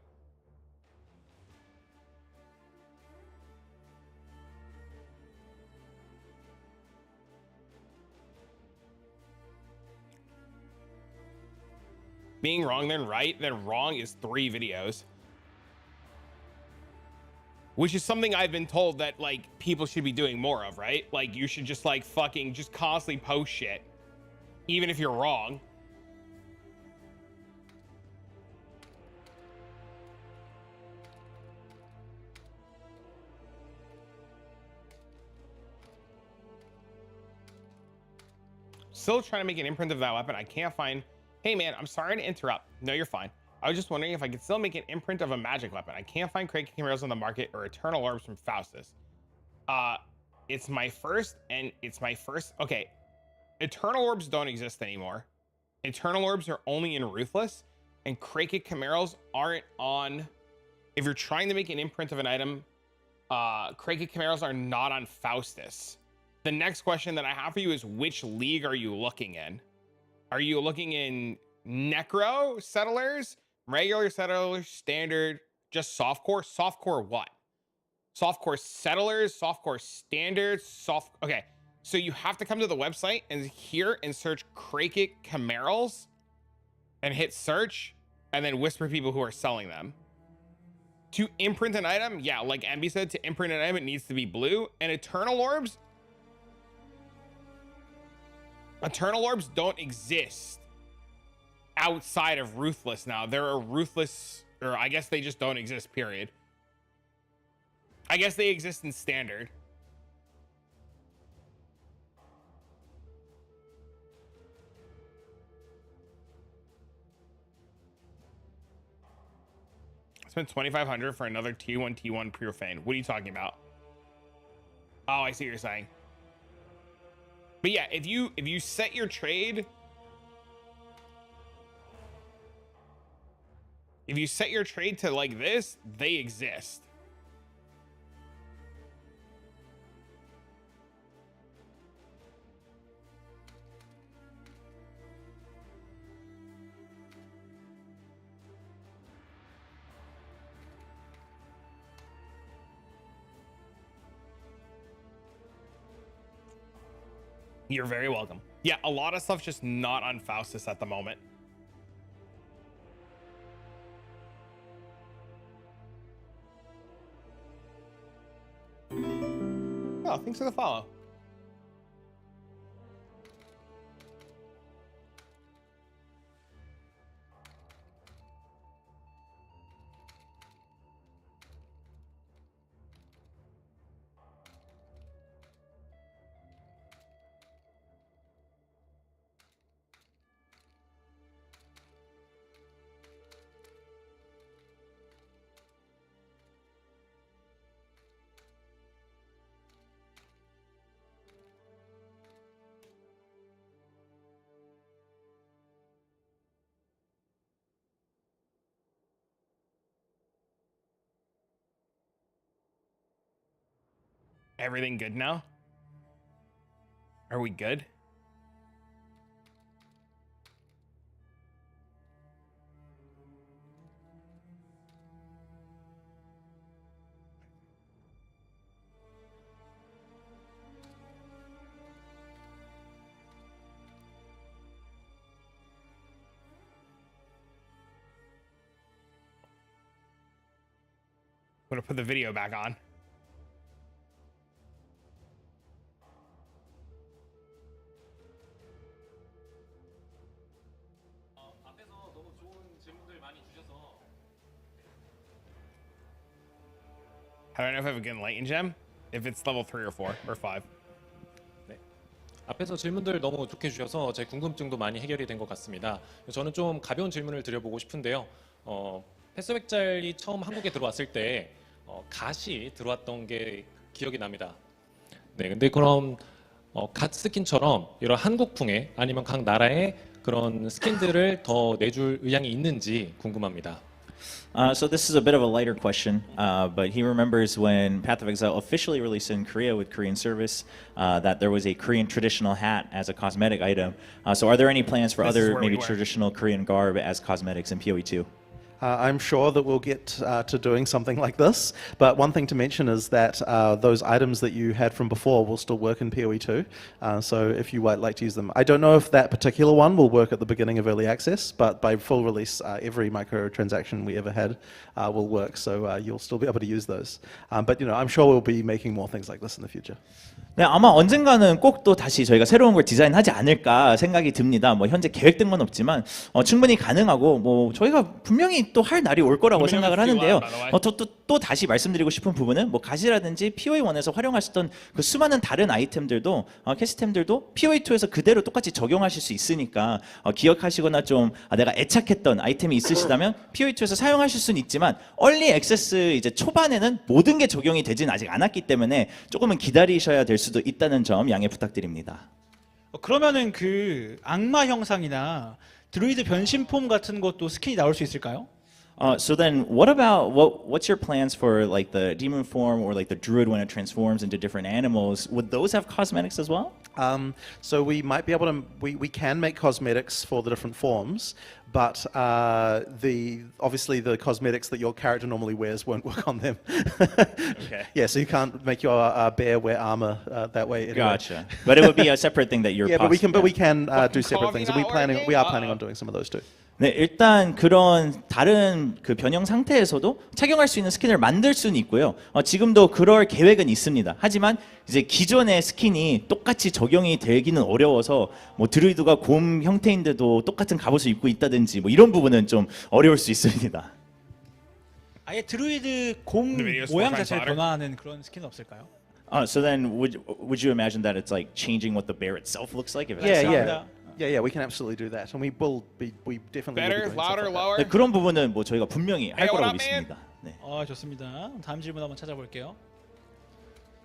Being wrong, then right, then wrong is 3 videos. Which is something I've been told that like people should be doing more of, right? Like you should just like fucking just constantly post shit. Even if you're wrong. Still trying to make an imprint of that weapon. I can't find. Hey man, I'm sorry to interrupt. No, you're fine. I was just wondering if I could still make an imprint of a magic weapon. I can't find Kraken Chimeras on the market or Eternal Orbs from Faustus. It's my first. Okay, Eternal Orbs don't exist anymore. Eternal Orbs are only in Ruthless, and Kraken Chimeras aren't on. If you're trying to make an imprint of an item, Kraken Chimeras are not on Faustus. The next question that I have for you is, which league are you looking in? Are you looking in Necro Settlers, regular Settlers, Standard, just Softcore? Softcore what? Softcore Settlers, Softcore Standard, Okay, so you have to come to the website and here and search Kraken Chimeras and hit search and then whisper people who are selling them. To imprint an item, yeah, like Envy said, to imprint an item, it needs to be blue. And Eternal Orbs don't exist outside of Ruthless now. There are Ruthless, or I guess they just don't exist, period. I guess they exist in Standard. I spent $2,500 for another T1 Pure Feign. What are you talking about? Oh, I see what you're saying. But yeah, if you set your trade, to like this, they exist. You're very welcome. Yeah, a lot of stuff's just not on Faustus at the moment. Oh, thanks for the follow. Everything good now? Are we good? I'm gonna put the video back on. How do I know if I have a good enlightened gem? If it's level 3 or 4 or 5. 네. 앞에서 질문들 너무 좋게 주셔서 제 궁금증도 많이 해결이 된 것 같습니다. 저는 좀 가벼운 질문을 드려보고 싶은데요. 패스백잘이 처음 한국에 들어왔을 때 갓이 들어왔던 게 기억이 납니다. 네, 근데 그럼 갓 스킨처럼 이런 한국풍의 아니면 각 나라의 그런 스킨들을 더 내줄 의향이 있는지 궁금합니다. So this is a bit of a lighter question, but he remembers when Path of Exile officially released in Korea with Korean service, that there was a Korean traditional hat as a cosmetic item. So are there any plans for other maybe traditional Korean garb as cosmetics in POE2? I'm sure that we'll get to doing something like this, but one thing to mention is that those items that you had from before will still work in POE2, so if you would like to use them. I don't know if that particular one will work at the beginning of early access, but by full release, every microtransaction we ever had will work, so you'll still be able to use those. But you know, I'm sure we'll be making more things like this in the future. 네, 아마 언젠가는 꼭 또 다시 저희가 새로운 걸 디자인하지 않을까 생각이 듭니다. 뭐 현재 계획된 건 없지만 충분히 가능하고 뭐 저희가 분명히 또 할 날이 올 거라고 생각을 하는데요. 또 다시 말씀드리고 싶은 부분은 뭐 가시라든지 POE1에서 활용하셨던 그 수많은 다른 아이템들도 캐스템들도 POE2에서 그대로 똑같이 적용하실 수 있으니까 기억하시거나 좀 내가 애착했던 아이템이 있으시다면 POE2에서 사용하실 수는 있지만 얼리 액세스 이제 초반에는 모든 게 적용이 되진 아직 않았기 때문에 조금은 기다리셔야 될 수도 있다는 점 양해 부탁드립니다. 그러면은 그 악마 형상이나 드루이드 변신 폼 같은 것도 스킨이 나올 수 있을까요? So then, what's your plans for like the demon form or like the druid when it transforms into different animals? Would those have cosmetics as well? So we might be able to. We can make cosmetics for the different forms, but obviously the cosmetics that your character normally wears won't work on them. Okay. Yeah, so you can't make your bear wear armor that way. Anyway. Gotcha. But it would be a separate thing that you're. Yeah, but we can do separate things, and we are planning on doing some of those too. 네, 일단 그런 다른 그 변형 상태에서도 착용할 수 있는 스킨을 만들 수는 있고요. 지금도 그럴 계획은 있습니다. 하지만 이제 기존의 스킨이 똑같이 적용이 되기는 어려워서 뭐 드루이드가 곰 형태인데도 똑같은 갑옷을 입고 있다든지 뭐 이런 부분은 좀 어려울 수 있습니다. 아예 드루이드 곰 모양 자체를 변화하는 그런 스킨은 없을까요? So then would you imagine that it's like changing what the bear itself looks like? If it's Yeah, we can absolutely do that, and we definitely Better, will be doing louder, stuff like lower. 네, 그런 부분은 뭐 저희가 분명히 할 Hey, what 거라고 up, man? 믿습니다. 네. 좋습니다. 다음 질문 한번 찾아볼게요.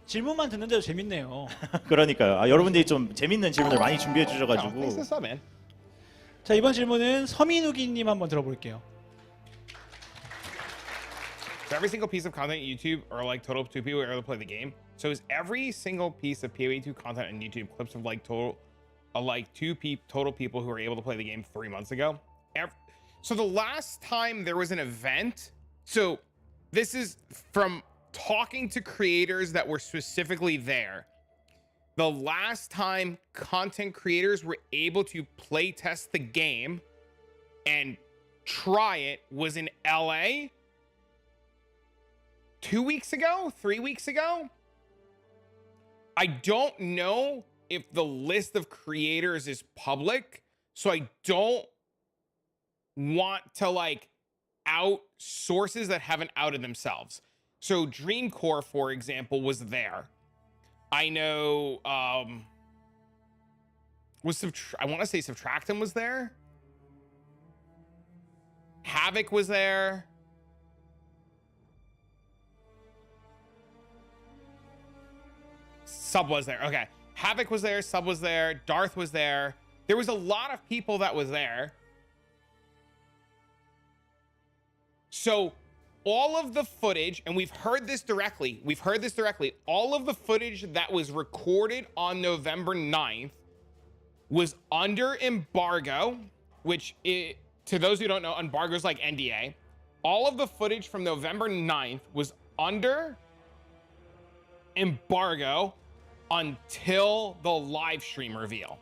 질문만 듣는데도 재밌네요. 그러니까요. 여러분들이 좀 재밌는 질문을 많이 준비해 주셔가지고. Thanks this up, man. 자, 이번 질문은 서민우기님 한번 들어볼게요. So every single piece of content on YouTube or like total two people who are able to play the game. So is every single piece of POE2 content on YouTube clips of like total total people who were able to play the game 3 months ago? So the last time there was an event, so this is from talking to creators that were specifically there. The last time content creators were able to play test the game and try it was in LA 2 weeks ago, 3 weeks ago. I don't know if the list of creators is public, so I don't want to like out sources that haven't outed themselves. So Dreamcore, for example, was there. I know I want to say Subtractum was there. Havoc was there. Sub was there. Okay. Havoc was there. Sub was there. Darth was there. There was a lot of people that was there. So all of the footage, and we've heard this directly. All of the footage that was recorded on November 9th was under embargo, which to those who don't know, embargo is like NDA. All of the footage from November 9th was under embargo until the live stream reveal.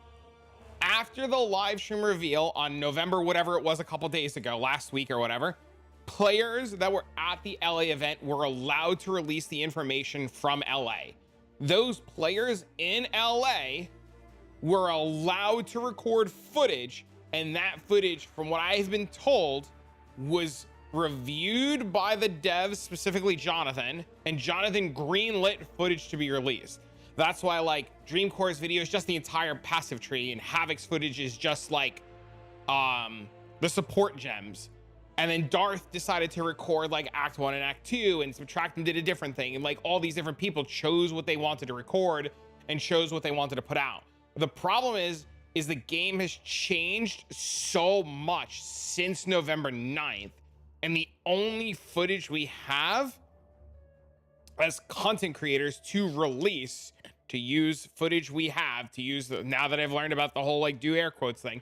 After the live stream reveal on November, whatever it was, a couple days ago, last week or whatever, players that were at the LA event were allowed to release the information from LA. Those players in LA were allowed to record footage, and that footage, from what I've been told, was reviewed by the devs, specifically Jonathan, and Jonathan greenlit footage to be released. That's why like Dreamcore's video is just the entire passive tree, and Havoc's footage is just like the support gems. And then Darth decided to record like Act 1 and Act 2, and Subtractum did a different thing. And like all these different people chose what they wanted to record and chose what they wanted to put out. The problem is the game has changed so much since November 9th. And the only footage we have as content creators to release, to use footage we have, to use now that I've learned about the whole like do air quotes thing,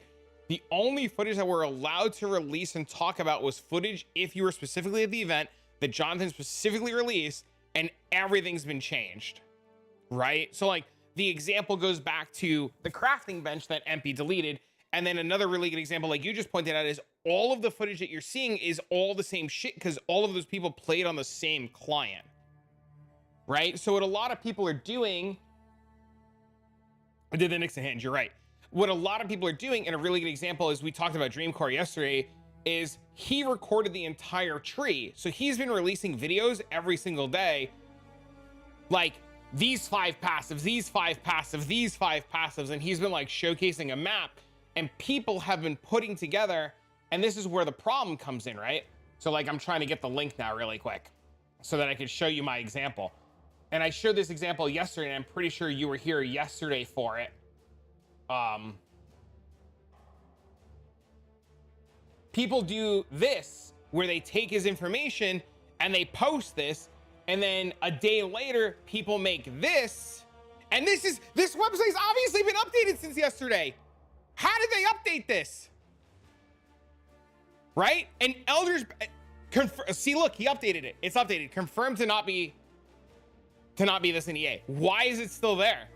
the only footage that we're allowed to release and talk about was footage if you were specifically at the event that Jonathan specifically released, and everything's been changed, right? So like the example goes back to the crafting bench that MP deleted. And then another really good example, like you just pointed out, is all of the footage that you're seeing is all the same shit because all of those people played on the same client, right? So what a lot of people are doing I did the Nixon hand, you're right. What a lot of people are doing, and a really good example is we talked about Dreamcore yesterday, is he recorded the entire tree. So he's been releasing videos every single day, like these 5 passives, these 5 passives, these 5 passives, and he's been like showcasing a map, and people have been putting together, and this is where the problem comes in, right? So like I'm trying to get the link now really quick so that I can show you my example. And I showed this example yesterday, and I'm pretty sure you were here yesterday for it. People do this where they take his information and they post this, and then a day later people make this, and this website's obviously been updated since yesterday. How did they update this? Right? And Elders see, look, he updated it. It's updated. Confirmed to not be this in EA. Why is it still there?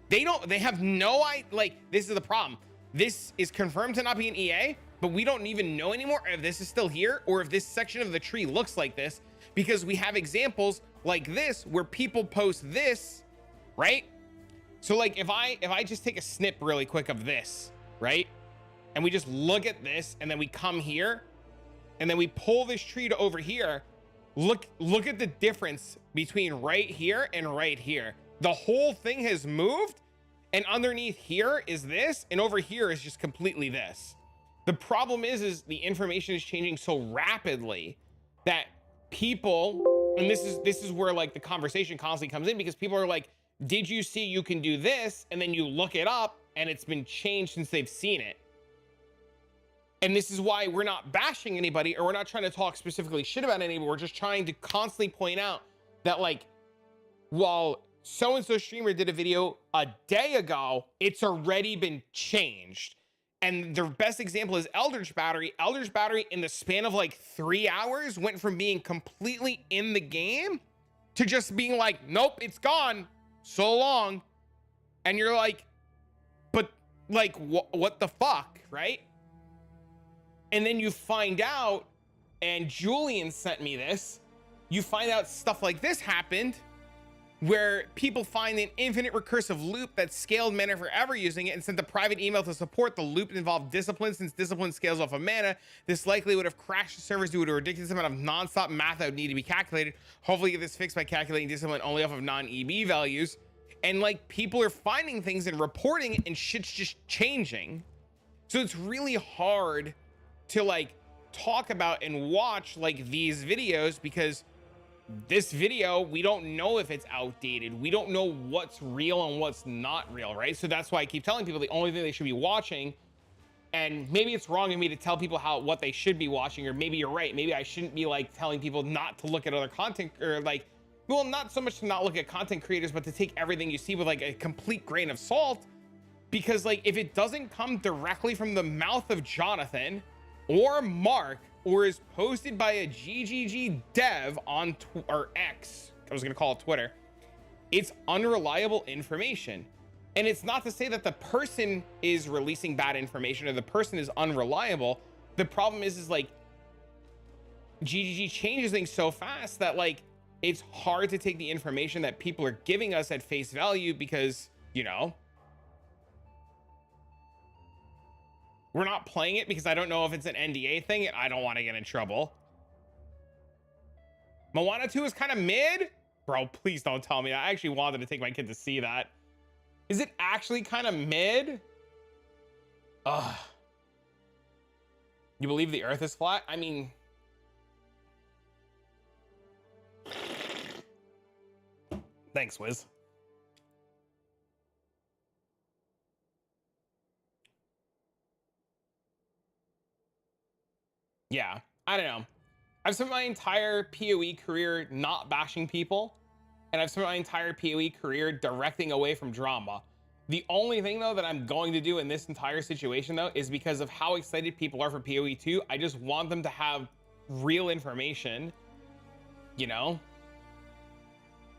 They have no idea. Like, this is the problem. This is confirmed to not be an EA, but we don't even know anymore if this is still here or if this section of the tree looks like this, because we have examples like this where people post this, right? So like if I just take a snip really quick of this, right? And we just look at this, and then we come here, and then we pull this tree to over here. Look at the difference between right here and right here. The whole thing has moved, and underneath here is this, and over here is just completely this. The problem is the information is changing so rapidly that people, and this is where like the conversation constantly comes in, because people are like, did you see you can do this? And then you look it up and it's been changed since they've seen it. And this is why we're not bashing anybody, or we're not trying to talk specifically shit about anybody. We're just trying to constantly point out that, like, while so-and-so streamer did a video a day ago, it's already been changed. And the best example is Eldritch Battery. Eldritch Battery, in the span of like 3 hours, went from being completely in the game to just being like, nope, it's gone. So long. And you're like, but like, what the fuck, right? And then you find out, and Julian sent me this, you find out stuff like this happened, where people find an infinite recursive loop that scaled mana forever using it, and sent a private email to support. The loop involved discipline. Since discipline scales off of mana, this likely would have crashed the servers due to a ridiculous amount of non-stop math that would need to be calculated. Hopefully get this fixed by calculating discipline only off of non-EB values. And like, people are finding things and reporting it, and shit's just changing. So it's really hard to like talk about and watch like these videos, because this video, we don't know if it's outdated. We don't know what's real and what's not real, right? So that's why I keep telling people the only thing they should be watching, and maybe it's wrong of me to tell people what they should be watching, or maybe you're right. Maybe I shouldn't be like telling people not to look at other content, or like, well, not so much to not look at content creators, but to take everything you see with like a complete grain of salt, because like, if it doesn't come directly from the mouth of Jonathan or Mark, or is posted by a GGG dev on or X, I was gonna call it Twitter, it's unreliable information. And it's not to say that the person is releasing bad information or the person is unreliable. The problem is like, GGG changes things so fast that like, it's hard to take the information that people are giving us at face value, because, you know, we're not playing it because I don't know if it's an NDA thing, and I don't want to get in trouble. Moana 2 is kind of mid? Bro, please don't tell me that. I actually wanted to take my kid to see that. Is it actually kind of mid? Ugh. You believe the earth is flat? I mean, thanks, Wiz. Yeah, I don't know. I've spent my entire PoE career not bashing people, and I've spent my entire PoE career directing away from drama. The only thing, though, that I'm going to do in this entire situation, though, is because of how excited people are for PoE2, I just want them to have real information, you know?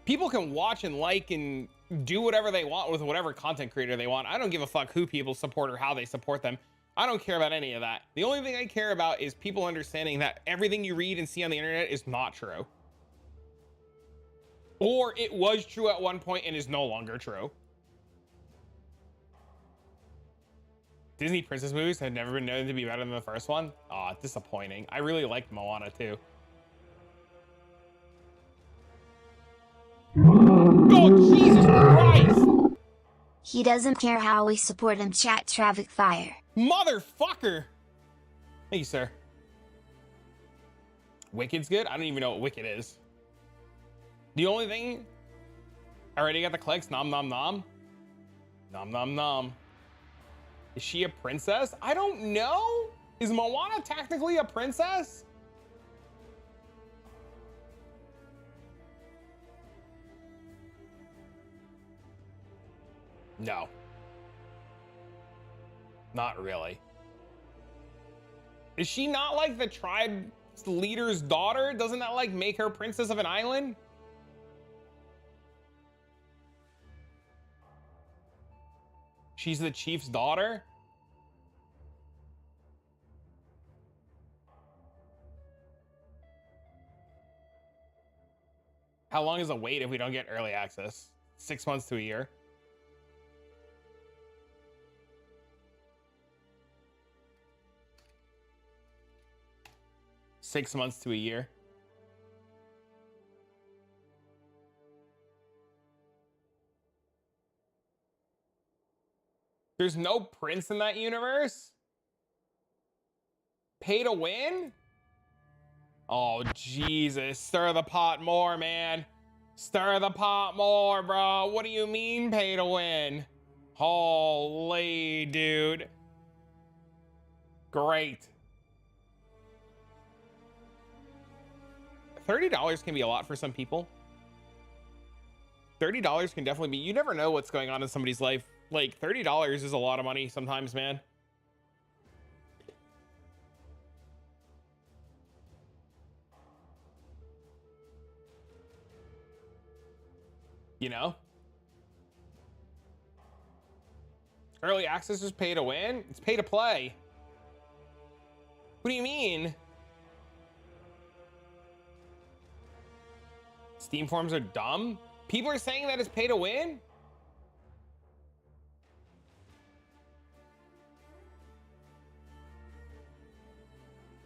People can watch and like and do whatever they want with whatever content creator they want. I don't give a fuck who people support or how they support them. I don't care about any of that. The only thing I care about is people understanding that everything you read and see on the internet is not true. Or it was true at one point and is no longer true. Disney princess movies have never been known to be better than the first one. Aw, disappointing. I really liked Moana too. Oh, Jesus Christ! He doesn't care how we support him, chat traffic fire. Motherfucker! Thank you, sir. Wicked's good? I don't even know what Wicked is. The only thing... I already got the clicks. Nom nom nom. Nom nom nom. Is she a princess? I don't know. Is Moana technically a princess? No. Not really. Is she not like the tribe leader's daughter? Doesn't that like make her princess of an island? She's the chief's daughter? How long is the wait if we don't get early access? 6 months to a year. Six months to a year. There's no prince in that universe? Pay to win? Oh, Jesus. Stir the pot more, man. Stir the pot more, bro. What do you mean pay to win? Holy, dude. Great. $30 can be a lot for some people. $30 can definitely be, you never know what's going on in somebody's life. Like $30 is a lot of money sometimes, man. You know? Early access is pay to win. It's pay to play. What do you mean? Steam forms are dumb? People are saying that it's pay to win?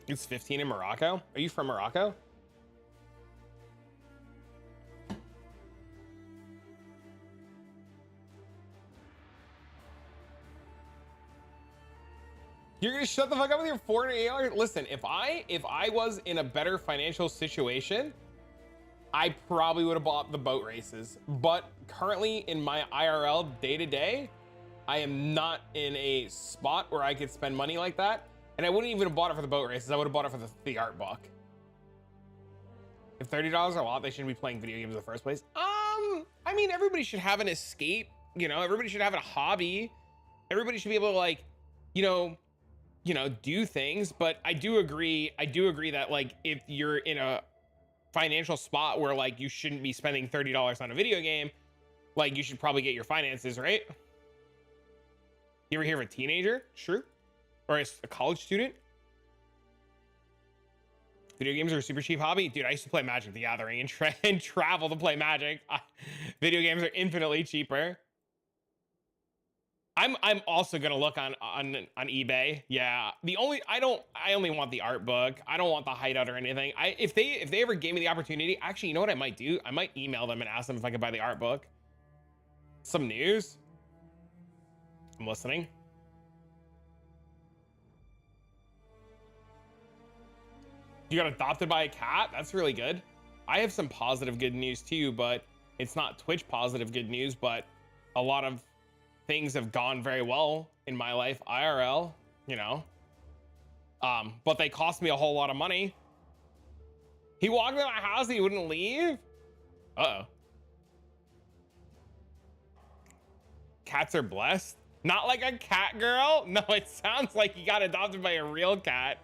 It's 15 in Morocco? Are you from Morocco? You're gonna shut the fuck up with your $400? Listen, if I was in a better financial situation, I probably would have bought the boat races. But currently in my IRL day-to-day, I am not in a spot where I could spend money like that. And I wouldn't even have bought it for the boat races. I would have bought it for the art book. If $30 is a lot, they shouldn't be playing video games in the first place. I mean, everybody should have an escape. You know, everybody should have a hobby. Everybody should be able to like, you know, do things. But I do agree that like, if you're in a financial spot where like you shouldn't be spending $30 on a video game, like you should probably get your finances right. You ever hear of a teenager? True. Or a college student? Video games are a super cheap hobby. Dude, I used to play Magic the Gathering and travel to play Magic. Video games are infinitely cheaper. I'm also gonna look on eBay. Yeah. I only want the art book. I don't want the hideout or anything. If they ever gave me the opportunity, actually, you know what I might do? I might email them and ask them if I could buy the art book. Some news. I'm listening. You got adopted by a cat? That's really good. I have some positive good news too, but it's not Twitch positive good news, but a lot of things have gone very well in my life IRL, you know. But they cost me a whole lot of money. He walked into my house and he wouldn't leave? Uh-oh. Cats are blessed? Not like a cat girl? No, it sounds like he got adopted by a real cat.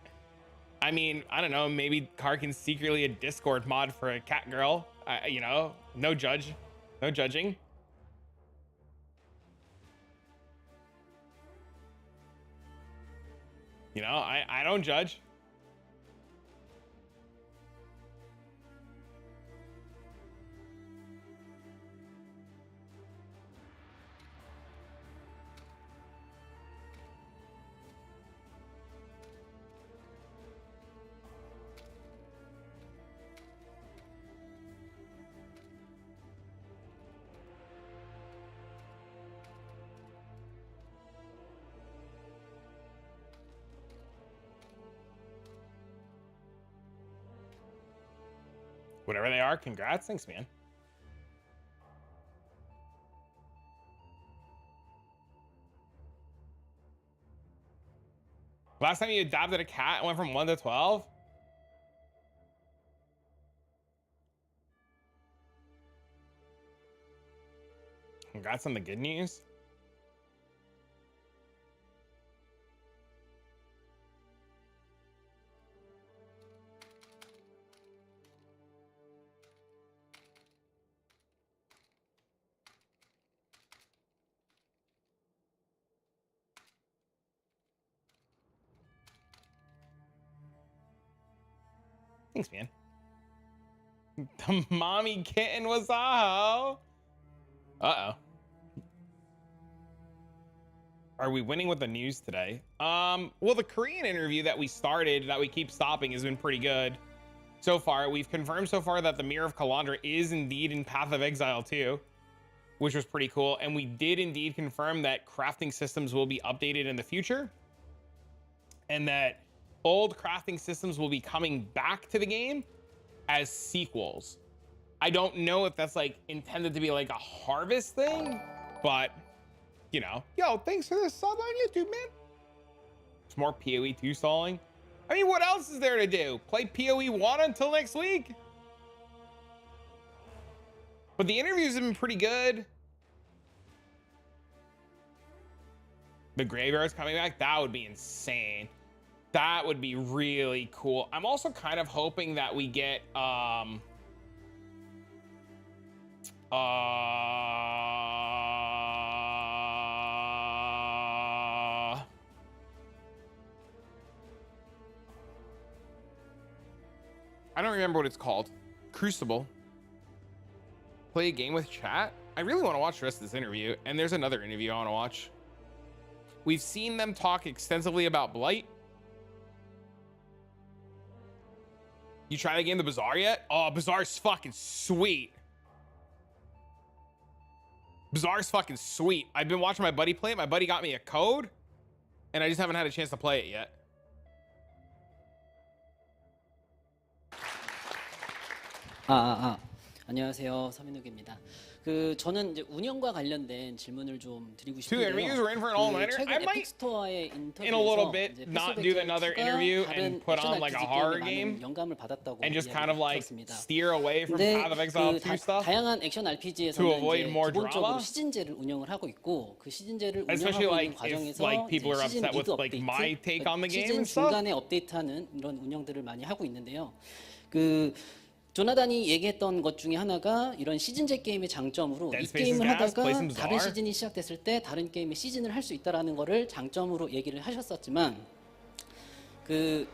I mean, I don't know, maybe Karkin's secretly a Discord mod for a cat girl. You know, no judging. You know, I don't judge. Whatever they are, congrats. Thanks, man. Last time you adopted a cat, it went from 1 to 12? Congrats on the good news. Thanks, man. The mommy kitten was Aho. Uh-oh. Are we winning with the news today? Well, the Korean interview that we started, that we keep stopping, has been pretty good so far. We've confirmed so far that the Mirror of Kalandra is indeed in Path of Exile 2, which was pretty cool. And we did indeed confirm that crafting systems will be updated in the future, and that old crafting systems will be coming back to the game as sequels. I don't know if that's like intended to be like a harvest thing, but you know, yo, thanks for the sub on YouTube, man. It's more POE2 stalling. I mean, what else is there to do? Play POE1 until next week. But the interviews have been pretty good. The Graveyard's coming back. That would be insane. That would be really cool. I'm also kind of hoping that we get I don't remember what it's called. Crucible. Play a game with chat. I really want to watch the rest of this interview, and there's another interview I want to watch. We've seen them talk extensively about Blight. You try the game The Bazaar yet? Oh, Bazaar's fucking sweet. Bazaar's fucking sweet. I've been watching my buddy play it. My buddy got me a code, and I just haven't had a chance to play it yet. 안녕하세요. 서민욱입니다. 그 저는 이제 운영과 관련된 질문을 좀 드리고 Two interviews, 싶은데요. we're in for an all-nighter. 최근 I 에픽 might, 스토어의 in a little 인터뷰에서 bit, 이제 not do another interview and put on like a horror game 영감을 받았다고 and just kind of like 들었습니다. steer away from 근데 Path of Exile 그 2 stuff. 다양한 액션 to RPG에서는 avoid 이제 more 기본적으로 drama? 시즌제를 운영을 하고 있고 그 시즌제를 Especially 운영하고 like 있는 if 과정에서 like people are 이제 시즌 upset with 리드 like 업데이트, my take on the game 시즌 and stuff. 중간에 업데이트하는 이런 운영들을 많이 하고 있는데요. 그 조나단이 얘기했던 것 중에 하나가 이런 시즌제 게임의 장점으로 이 게임을 하다가 다른 시즌이 시작됐을 때 다른 게임의 시즌을 할 수 있다라는 거를 장점으로 얘기를 하셨었지만 그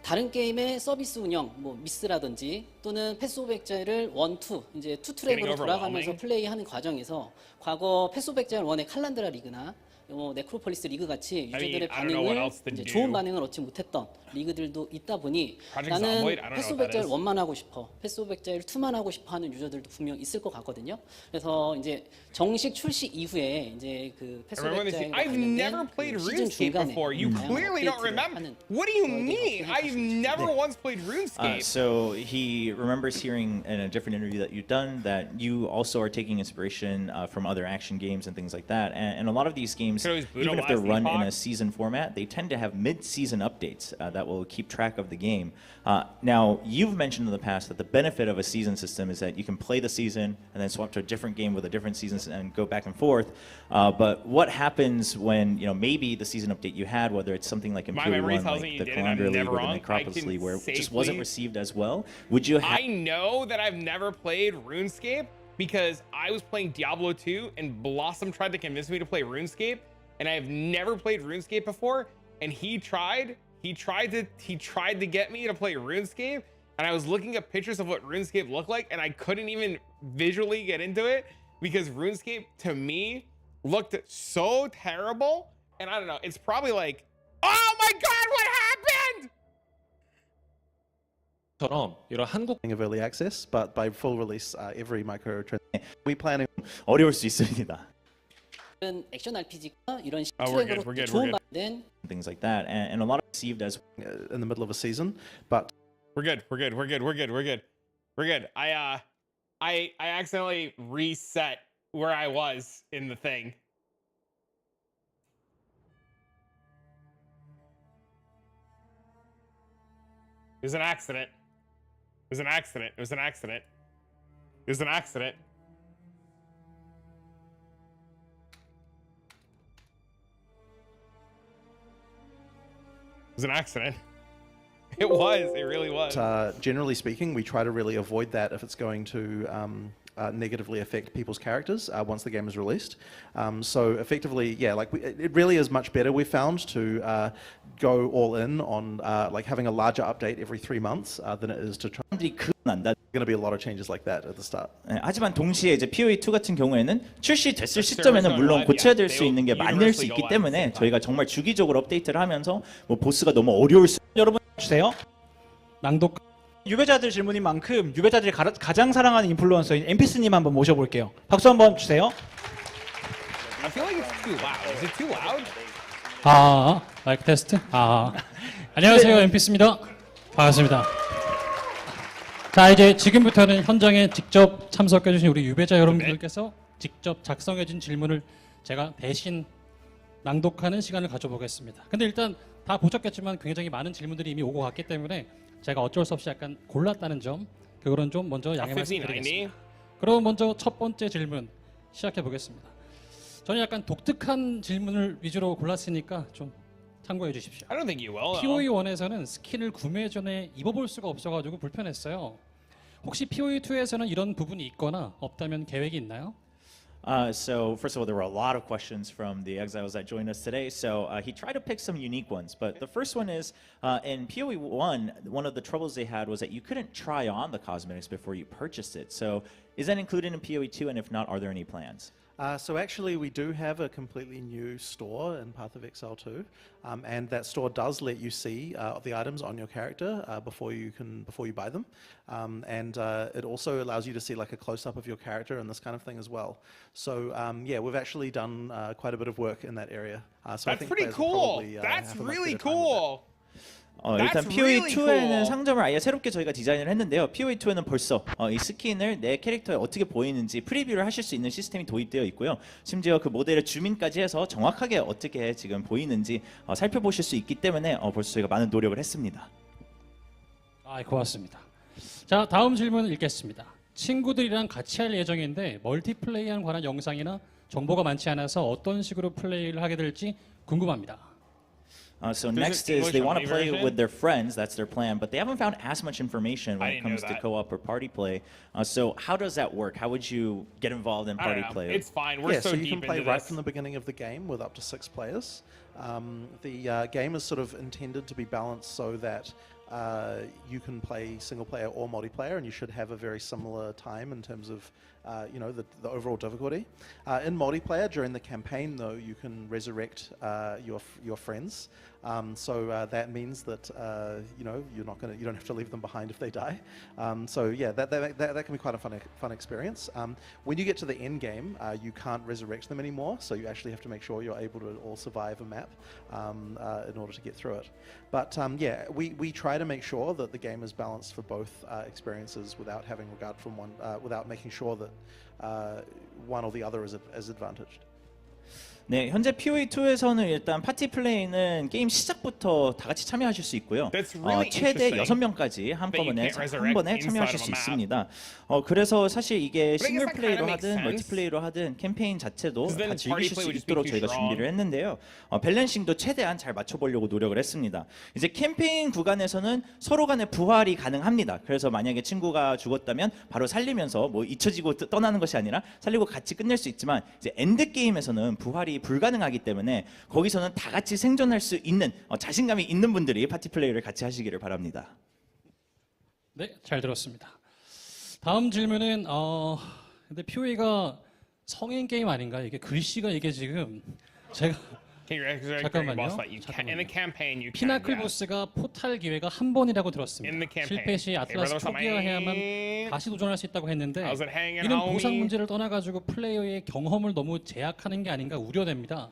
다른 게임의 서비스 운영, 뭐 미스라든지 또는 패스 오브 엑자일을 1, 2 이제 2 트랙으로 돌아가면서 플레이하는 과정에서 과거 패스 오브 엑자일 1의 칼란드라 리그나 네크로폴리스 리그 같이 유저들의 반응을 이제 좋은 반응을 얻지 못했던 리그들도 있다 보니 나는 패스 오브 엑자일 1만 하고 싶어, 패스 오브 엑자일 2만 하고 싶어 하는 유저들도 분명 있을 것 같거든요. 그래서 이제 정식 출시 이후에 이제 그 패스 오브 엑자일과 관련된 그 시즌 중간에 하는 What do you mean? I've never once played RuneScape. So he remembers hearing in a different interview that you've done that you also are taking inspiration from other action games and things like that. And a lot of these games, even if they're run in a season format, they tend to have mid-season updates that will keep track of the game. Now, you've mentioned in the past that the benefit of a season system is that you can play the season and then swap to a different game with a different season and go back and forth. But what happens when, you know, maybe the season update you had, whether it's something like Imperial 1, like the Calandra League or the Necropolis League, where it just wasn't received as well? Would you have... I know that I've never played RuneScape because I was playing Diablo 2 and Blossom tried to convince me to play RuneScape, and I have never played RuneScape before, and he tried to get me to play RuneScape, and I was looking at pictures of what RuneScape looked like, and I couldn't even visually get into it because RuneScape to me looked so terrible. And I don't know, it's probably like, oh my god, what happened? 처럼 이런 한국 of early access, but by full release, every microtransaction we planning 어려울 수 있습니다. 이런 액션 RPG가 이런 트랙으로 좋은 반된 things like that, and a lot of received as in the middle of a season, but we're good. We're good. I accidentally reset where I was in the thing. It was an accident. It was an accident. It was an accident. It was an accident. It was an accident. It was. It really was. Generally speaking, we try to really avoid that if it's going to negatively affect people's characters once the game is released. So effectively, yeah, like it really is much better, we've found, to go all in on like having a larger update every 3 months than it is to try. Going to be a lot of changes like that at the start. 하지만 동시에 이제 POE2 같은 경우에는 출시됐을 시점에는 물론 고쳐야 될 수 있는 게 많을 수 있기 때문에 저희가 정말 주기적으로 업데이트를 하면서 뭐 보스가 너무 어려울 수 여러분 주세요. 낭독 유배자들 질문인 만큼 유배자들이 가장 사랑하는 인플루언서인 엠피스님 한번 모셔볼게요. 박수 한번 주세요. I feel like it's too loud. Is it too loud? 마이크 테스트. 안녕하세요, 엠피스입니다. 반갑습니다. 자, 이제 지금부터는 현장에 직접 참석해주신 우리 유배자 여러분들께서 직접 작성해준 질문을 제가 대신 낭독하는 시간을 가져보겠습니다. 근데 일단 다 보셨겠지만 굉장히 많은 질문들이 이미 오고 갔기 때문에 제가 어쩔 수 없이 약간 골랐다는 점, 그거는 좀 먼저 양해 말씀드리겠습니다. 그럼 먼저 첫 번째 질문 시작해 보겠습니다. 저는 약간 독특한 질문을 위주로 골랐으니까 좀 참고해 주십시오. I don't think you will. POE1에서는 스킨을 구매 전에 입어볼 수가 없어가지고 불편했어요. 혹시 POE2에서는 이런 부분이 있거나 없다면 계획이 있나요? So first of all, there were a lot of questions from the exiles that joined us today. So he tried to pick some unique ones. But the first one is, in POE1, one of the troubles they had was that you couldn't try on the cosmetics before you purchased it. So is that included in POE2? And if not, are there any plans? So actually, we do have a completely new store in Path of Exile 2, and that store does let you see the items on your character before you buy them, and it also allows you to see like a close-up of your character and this kind of thing as well. So yeah, we've actually done quite a bit of work in that area. So that's pretty cool. That's really cool. 일단 POE2에는 상점을 아예 새롭게 저희가 디자인을 했는데요. POE2에는 벌써 이 스킨을 내 캐릭터에 어떻게 보이는지 프리뷰를 하실 수 있는 시스템이 도입되어 있고요. 심지어 그 모델의 주민까지 해서 정확하게 어떻게 지금 보이는지 살펴보실 수 있기 때문에 벌써 저희가 많은 노력을 했습니다. 고맙습니다. 자, 다음 질문 읽겠습니다. 친구들이랑 같이 할 예정인데 멀티플레이에 관한 영상이나 정보가 많지 않아서 어떤 식으로 플레이를 하게 될지 궁금합니다. So next is they want to play with their friends. That's their plan, but they haven't found as much information when it comes to co-op or party play. So how does that work? How would you get involved in party play? It's fine. We're so you deep can play into right this. from the beginning of the game with up to 6 players. The game is sort of intended to be balanced so that you can play single player or multiplayer, and you should have a very similar time in terms of you know, the overall difficulty. In multiplayer, during the campaign, though, you can resurrect your friends. So that means that you know, you don't have to leave them behind if they die. So yeah, that can be quite a fun experience. When you get to the end game, you can't resurrect them anymore. So you actually have to make sure you're able to all survive a map in order to get through it. But yeah, we try to make sure that the game is balanced for both experiences without having regard from one, without making sure that one or the other is advantaged. 네, 현재 POE2에서는 일단 파티 플레이는 게임 시작부터 다 같이 참여하실 수 있고요. 최대 6명까지 한꺼번에 한 번에 참여하실 수 있습니다. 그래서 사실 이게 싱글 플레이로 하든 멀티플레이로 하든 캠페인 자체도 다 즐기실 수 있도록 저희가 준비를 했는데요. 밸런싱도 최대한 잘 맞춰보려고 노력을 했습니다. 이제 캠페인 구간에서는 서로 간의 부활이 가능합니다. 그래서 만약에 친구가 죽었다면 바로 살리면서 뭐 잊혀지고 떠나는 것이 아니라 살리고 같이 끝낼 수 있지만, 이제 엔드 게임에서는 부활이 불가능하기 때문에 거기서는 다 같이 생존할 수 있는 자신감이 있는 분들이 파티 플레이를 같이 하시기를 바랍니다. 네, 잘 들었습니다. 다음 질문은 근데 POE가 성인 게임 아닌가? 이게 글씨가 이게 지금 제가 잠깐만요. 피나클 보스가 포탈 기회가 한 번이라고 들었습니다. 실패 시 아틀라스 초기화해야만 다시 도전할 수 있다고 했는데 이는 보상 문제를 떠나가지고 플레이어의 경험을 너무 제약하는 게 아닌가 우려됩니다.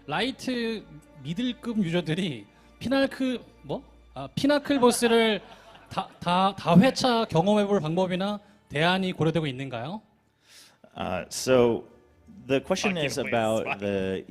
라이트 미들급 유저들이 피나클 보스를 다회차 경험해볼 방법이나 대안이 고려되고 있는가요? So the question Fucking is waste about time. the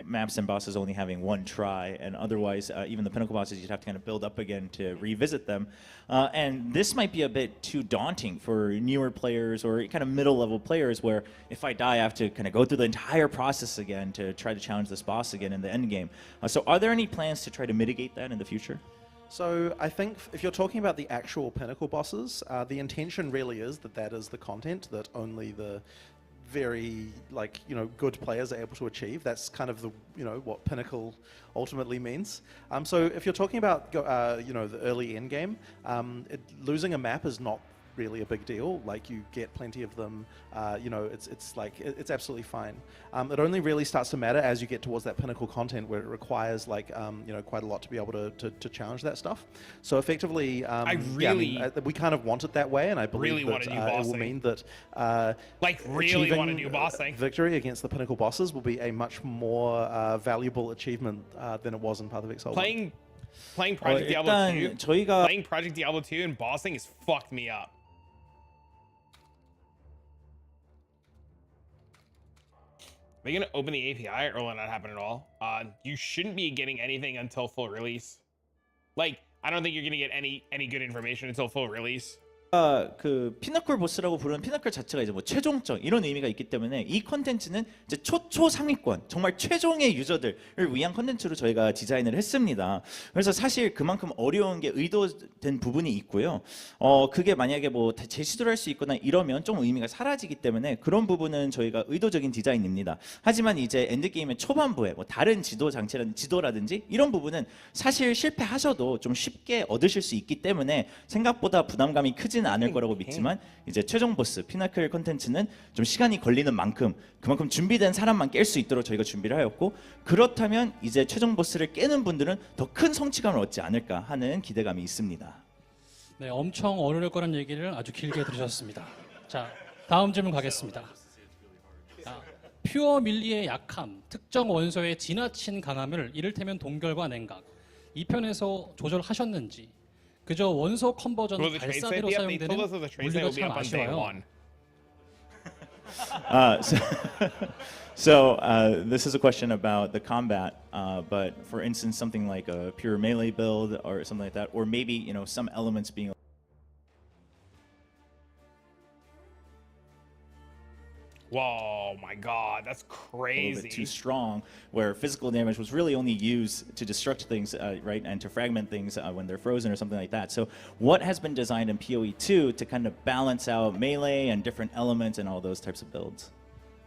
maps and bosses only having one try, and otherwise even the pinnacle bosses you'd have to kind of build up again to revisit them. And this might be a bit too daunting for newer players or kind of middle level players, where if I die, I have to kind of go through the entire process again to try to challenge this boss again in the end game. So are there any plans to try to mitigate that in the future? So I think if you're talking about the actual pinnacle bosses, the intention really is that is the content that only the very good players are able to achieve. That's kind of the what pinnacle ultimately means. So if you're talking about the early end game, losing a map is not really a big deal. Like, you get plenty of them. It's absolutely fine. It only really starts to matter as you get towards that pinnacle content, where it requires quite a lot to be able to challenge that stuff. So effectively, we kind of want it that way, and I believe that it will mean that achieving victory against the pinnacle bosses will be a much more valuable achievement than it was in Path of Exile 1. Playing Project Diablo 2, 저희가 playing Project Diablo 2 and bossing has fucked me up. Are they gonna open the API, or will it not happen at all? You shouldn't be getting anything until full release. Like, I don't think you're gonna get any good information until full release. 그 피너클 보스라고 부르는 피너클 자체가 이제 뭐 최종적 이런 의미가 있기 때문에 이 컨텐츠는 이제 초초 상위권 정말 최종의 유저들을 위한 컨텐츠로 저희가 디자인을 했습니다. 그래서 사실 그만큼 어려운 게 의도된 부분이 있고요. 그게 만약에 뭐 재시도를 할 수 있거나 이러면 좀 의미가 사라지기 때문에 그런 부분은 저희가 의도적인 디자인입니다. 하지만 이제 엔드 게임의 초반부에 뭐 다른 지도라든지 이런 부분은 사실 실패하셔도 좀 쉽게 얻으실 수 있기 때문에 생각보다 부담감이 크진 않을 거라고 믿지만, 이제 최종 보스 피나클 컨텐츠는 좀 시간이 걸리는 만큼 그만큼 준비된 사람만 깰 수 있도록 저희가 준비를 하였고, 그렇다면 이제 최종 보스를 깨는 분들은 더 큰 성취감을 얻지 않을까 하는 기대감이 있습니다. 네, 엄청 어려울 거란 얘기를 아주 길게 들으셨습니다. 자, 다음 질문 가겠습니다. 퓨어 밀리의 약함, 특정 원소의 지나친 강함을 이를테면 동결과 냉각, 이 편에서 조절하셨는지, 그저 원소 컨버전 발사대로 사용되는 물리가 참 아쉬워요. So this is a question about the combat, but for instance, something like a pure melee build or something like that, or maybe some elements being Whoa, my God, that's crazy. a little bit too strong, where physical damage was really only used to destruct things, right, and to fragment things when they're frozen or something like that. So what has been designed in POE2 to kind of balance out melee and different elements and all those types of builds?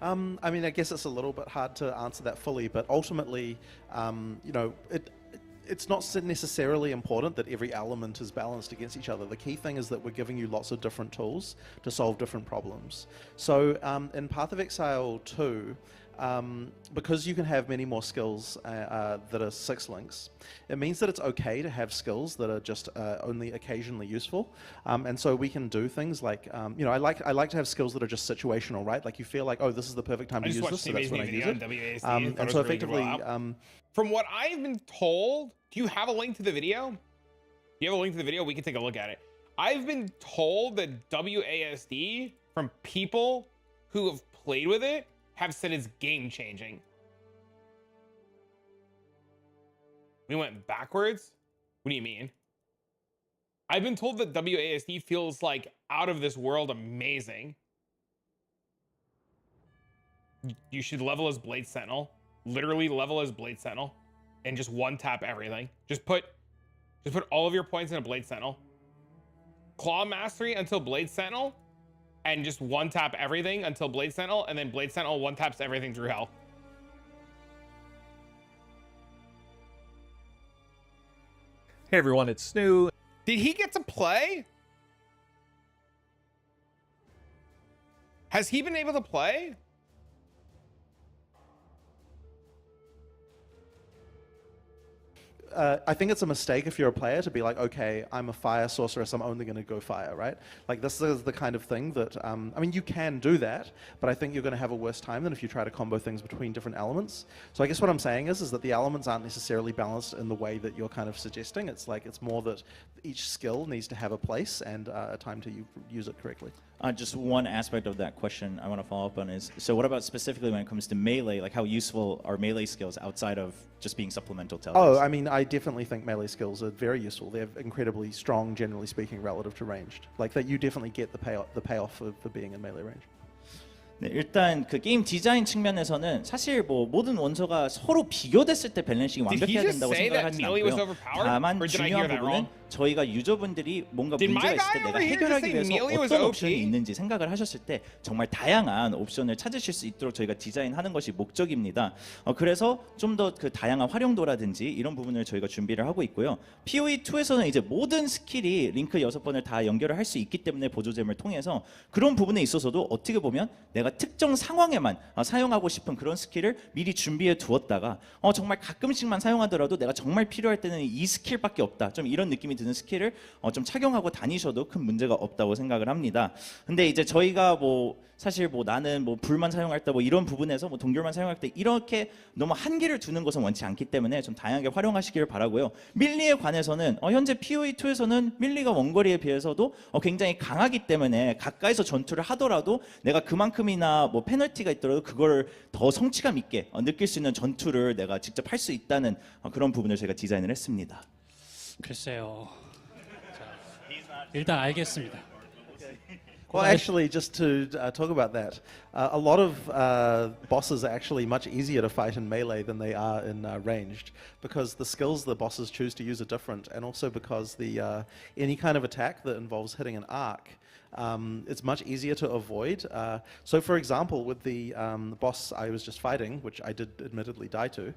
I mean, I guess it's a little bit hard to answer that fully, but ultimately, it's not necessarily important that every element is balanced against each other. The key thing is that we're giving you lots of different tools to solve different problems. So in Path of Exile 2, because you can have many more skills that are 6 links, it means that it's okay to have skills that are just only occasionally useful. And so we can do things like, I like to have skills that are just situational, right? Like, you feel like, oh, this is the perfect time to use this, so that's when I use it. And so effectively, from what I've been told, do you have a link to the video? Do you have a link to the video? We can take a look at it. I've been told that WASD, from people who have played with it, have said it's game changing. We went backwards? What do you mean? I've been told that WASD feels like out of this world amazing. You should level as Blade Sentinel. Literally level as Blade Sentinel and just one tap everything. Just put all of your points in a Blade Sentinel. Claw Mastery until Blade Sentinel, and just one tap everything until Blade Sentinel, and then Blade Sentinel one taps everything through hell. Hey everyone, it's Snoo. Did he get to play? Has he been able to play? I think it's a mistake if you're a player to be like, okay, I'm a fire sorceress, I'm only going to go fire, right? Like this is the kind of thing that, I mean, you can do that, but I think you're going to have a worse time than if you try to combo things between different elements. So I guess what I'm saying is that the elements aren't necessarily balanced in the way that you're kind of suggesting. It's like, it's more that each skill needs to have a place and a time to use it correctly. Just one aspect of that question I want to follow up on is, so what about specifically when it comes to melee, like how useful are melee skills outside of just being supplemental to others? Oh, I mean, I definitely think melee skills are very useful. They're incredibly strong, generally speaking, relative to ranged. Like that, you definitely get the payoff for being in melee range. 네, 일단 그 게임 디자인 측면에서는 사실 뭐 모든 원소가 서로 비교됐을 때 밸런싱이 완벽해야 된다고 생각하진 않고요. 다만 중요한 부분은 저희가 유저분들이 뭔가 문제가 있을 때 내가 해결하기 위해서 어떤 옵션이 있는지 생각을 하셨을 때 정말 다양한 옵션을 찾으실 수 있도록 저희가 디자인하는 것이 목적입니다. 그래서 좀 더 그 다양한 활용도라든지 이런 부분을 저희가 준비를 하고 있고요. POE2에서는 이제 모든 스킬이 링크 6번을 다 연결을 할 수 있기 때문에 보조잼을 통해서 그런 부분에 있어서도 어떻게 보면 내가 특정 상황에만 사용하고 싶은 그런 스킬을 미리 준비해 두었다가 정말 가끔씩만 사용하더라도 내가 정말 필요할 때는 이 스킬밖에 없다. 좀 이런 느낌이 드는 스킬을 좀 착용하고 다니셔도 큰 문제가 없다고 생각을 합니다. 근데 이제 저희가 뭐 사실 뭐 나는 뭐 불만 사용할 때 뭐 이런 부분에서 뭐 동결만 사용할 때 이렇게 너무 한계를 두는 것은 원치 않기 때문에 좀 다양하게 활용하시기를 바라고요. 밀리에 관해서는 현재 POE2에서는 밀리가 원거리에 비해서도 굉장히 강하기 때문에 가까이서 전투를 하더라도 내가 그만큼이나 뭐 페널티가 있더라도 그걸 더 성취감 있게 느낄 수 있는 전투를 내가 직접 할 수 있다는 그런 부분을 저희가 디자인을 했습니다. 글쎄요. 자, 일단 알겠습니다. Well, actually, just to talk about that, a lot of bosses are actually much easier to fight in melee than they are in ranged, because the skills the bosses choose to use are different, and also because the any kind of attack that involves hitting an arc, it's much easier to avoid. So, for example, with the boss I was just fighting, which I did admittedly die to,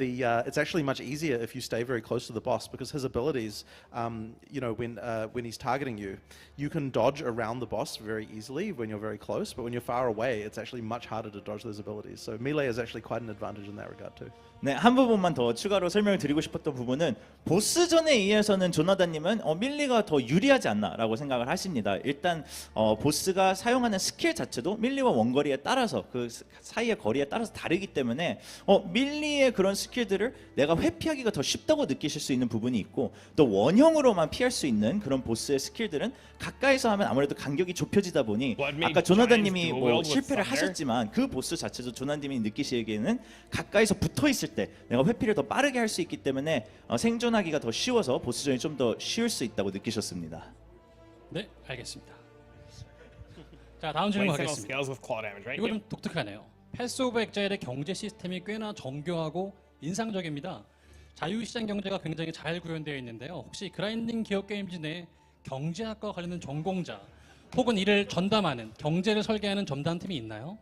it's actually much easier if you stay very close to the boss, because his abilities, you know, when he's targeting you, you can dodge around the boss very easily when you're very close, but when you're far away, it's actually much harder to dodge those abilities. So melee is actually quite an advantage in that regard too. 네, 한 부분만 더 추가로 설명을 드리고 싶었던 부분은 보스전에 의해서는 조나단님은 밀리가 더 유리하지 않나라고 생각을 하십니다. 일단 보스가 사용하는 스킬 자체도 밀리와 원거리에 따라서 그 사이의 거리에 따라서 다르기 때문에 밀리의 그런 스킬들을 내가 회피하기가 더 쉽다고 느끼실 수 있는 부분이 있고, 또 원형으로만 피할 수 있는 그런 보스의 스킬들은 가까이서 하면 아무래도 간격이 좁혀지다 보니 아까 조나단님이 뭐 실패를 하셨지만 그 보스 자체도 조나단님이 느끼시기에는 가까이서 붙어 있을 때 내가 회피를 더 빠르게 할 수 있기 때문에 생존하기가 더 쉬워서 보스전이 좀 더 쉬울 수 있다고 느끼셨습니다. 네, 알겠습니다. 자, 다음 질문 가겠습니다. 이거는 독특하네요. 패스 오브 엑자일의 경제 시스템이 꽤나 정교하고 인상적입니다. 자유시장 경제가 굉장히 잘 구현되어 있는데요. 혹시 그라인딩 기업 게임즈 내 경제학과 관련된 전공자 혹은 이를 전담하는 경제를 설계하는 전담팀이 있나요?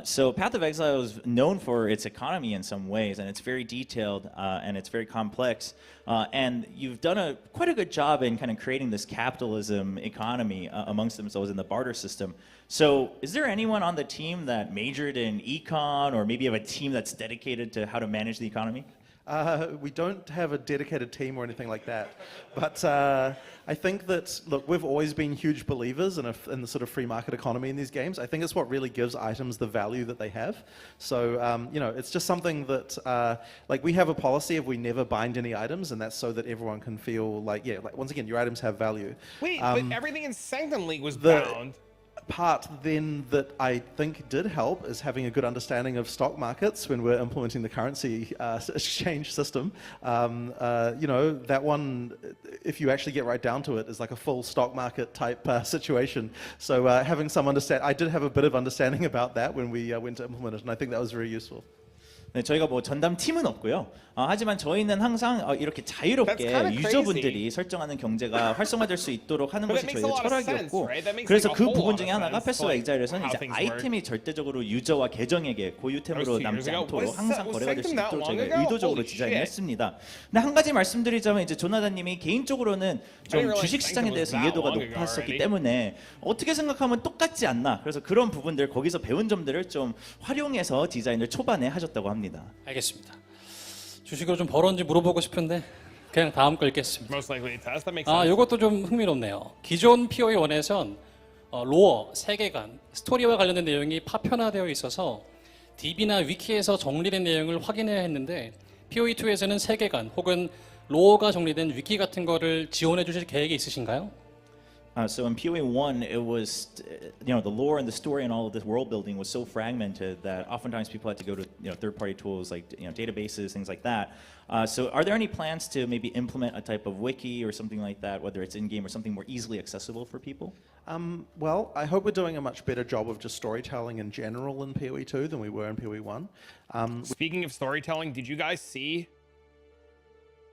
So Path of Exile is known for its economy in some ways, and it's very detailed and it's very complex. And you've done quite a good job in kind of creating this capitalism economy amongst themselves in the barter system. So is there anyone on the team that majored in econ, or maybe you have a team that's dedicated to how to manage the economy? We don't have a dedicated team or anything like that, but I think that, look, we've always been huge believers in the sort of free market economy in these games. I think it's what really gives items the value that they have. So, you know, it's just something that, like, we have a policy of we never bind any items, and that's so that everyone can feel like, yeah, like, once again, your items have value. Wait, but everything in Sanctum League was bound. Part then that I think did help is having a good understanding of stock markets when we're implementing the currency exchange system. You know, that one, if you actually get right down to it, is like a full stock market type situation. So having some I did have a bit of understanding about that when we went to implement it, and I think that was very useful. 네, 저희가 뭐 전담 팀은 없고요. 하지만 저희는 항상 이렇게 자유롭게 유저분들이 설정하는 경제가 활성화될 수 있도록 하는 것이 저희의 철학이었고, 그래서 그 부분 중에 하나가 패스 오브 엑자일에서는 이제 아이템이 절대적으로 유저와 계정에게 고유템으로 남지 않도록 항상 거래가 될 수 있도록 저희가 의도적으로 디자인했습니다. 근데 한 가지 말씀드리자면 이제 조나단님이 개인적으로는 좀 주식시장에 대해서 이해도가 높았었기 때문에 어떻게 생각하면 똑같지 않나, 그래서 그런 부분들 거기서 배운 점들을 좀 활용해서 디자인을 초반에 하셨다고 합니다. 알겠습니다. 주식으로 좀 벌었는지 물어보고 싶은데 그냥 다음 거 읽겠습니다. Most likely a test. That makes 아, sense. 이것도 좀 흥미롭네요. 기존 POE 1에선 로어, 세계관, 스토리와 관련된 내용이 파편화되어 있어서 DB나 위키에서 정리된 내용을 확인해야 했는데 POE2에서는 세계관 혹은 로어가 정리된 위키 같은 거를 지원해 주실 계획이 있으신가요? So in POE1, it was, the lore and the story and all of this world building was so fragmented that oftentimes people had to go to, third-party tools like, databases, things like that. So are there any plans to maybe implement a type of wiki or something like that, whether it's in-game or something more easily accessible for people? Well, I hope we're doing a much better job of just storytelling in general in POE2 than we were in POE1. Speaking of storytelling, did you guys see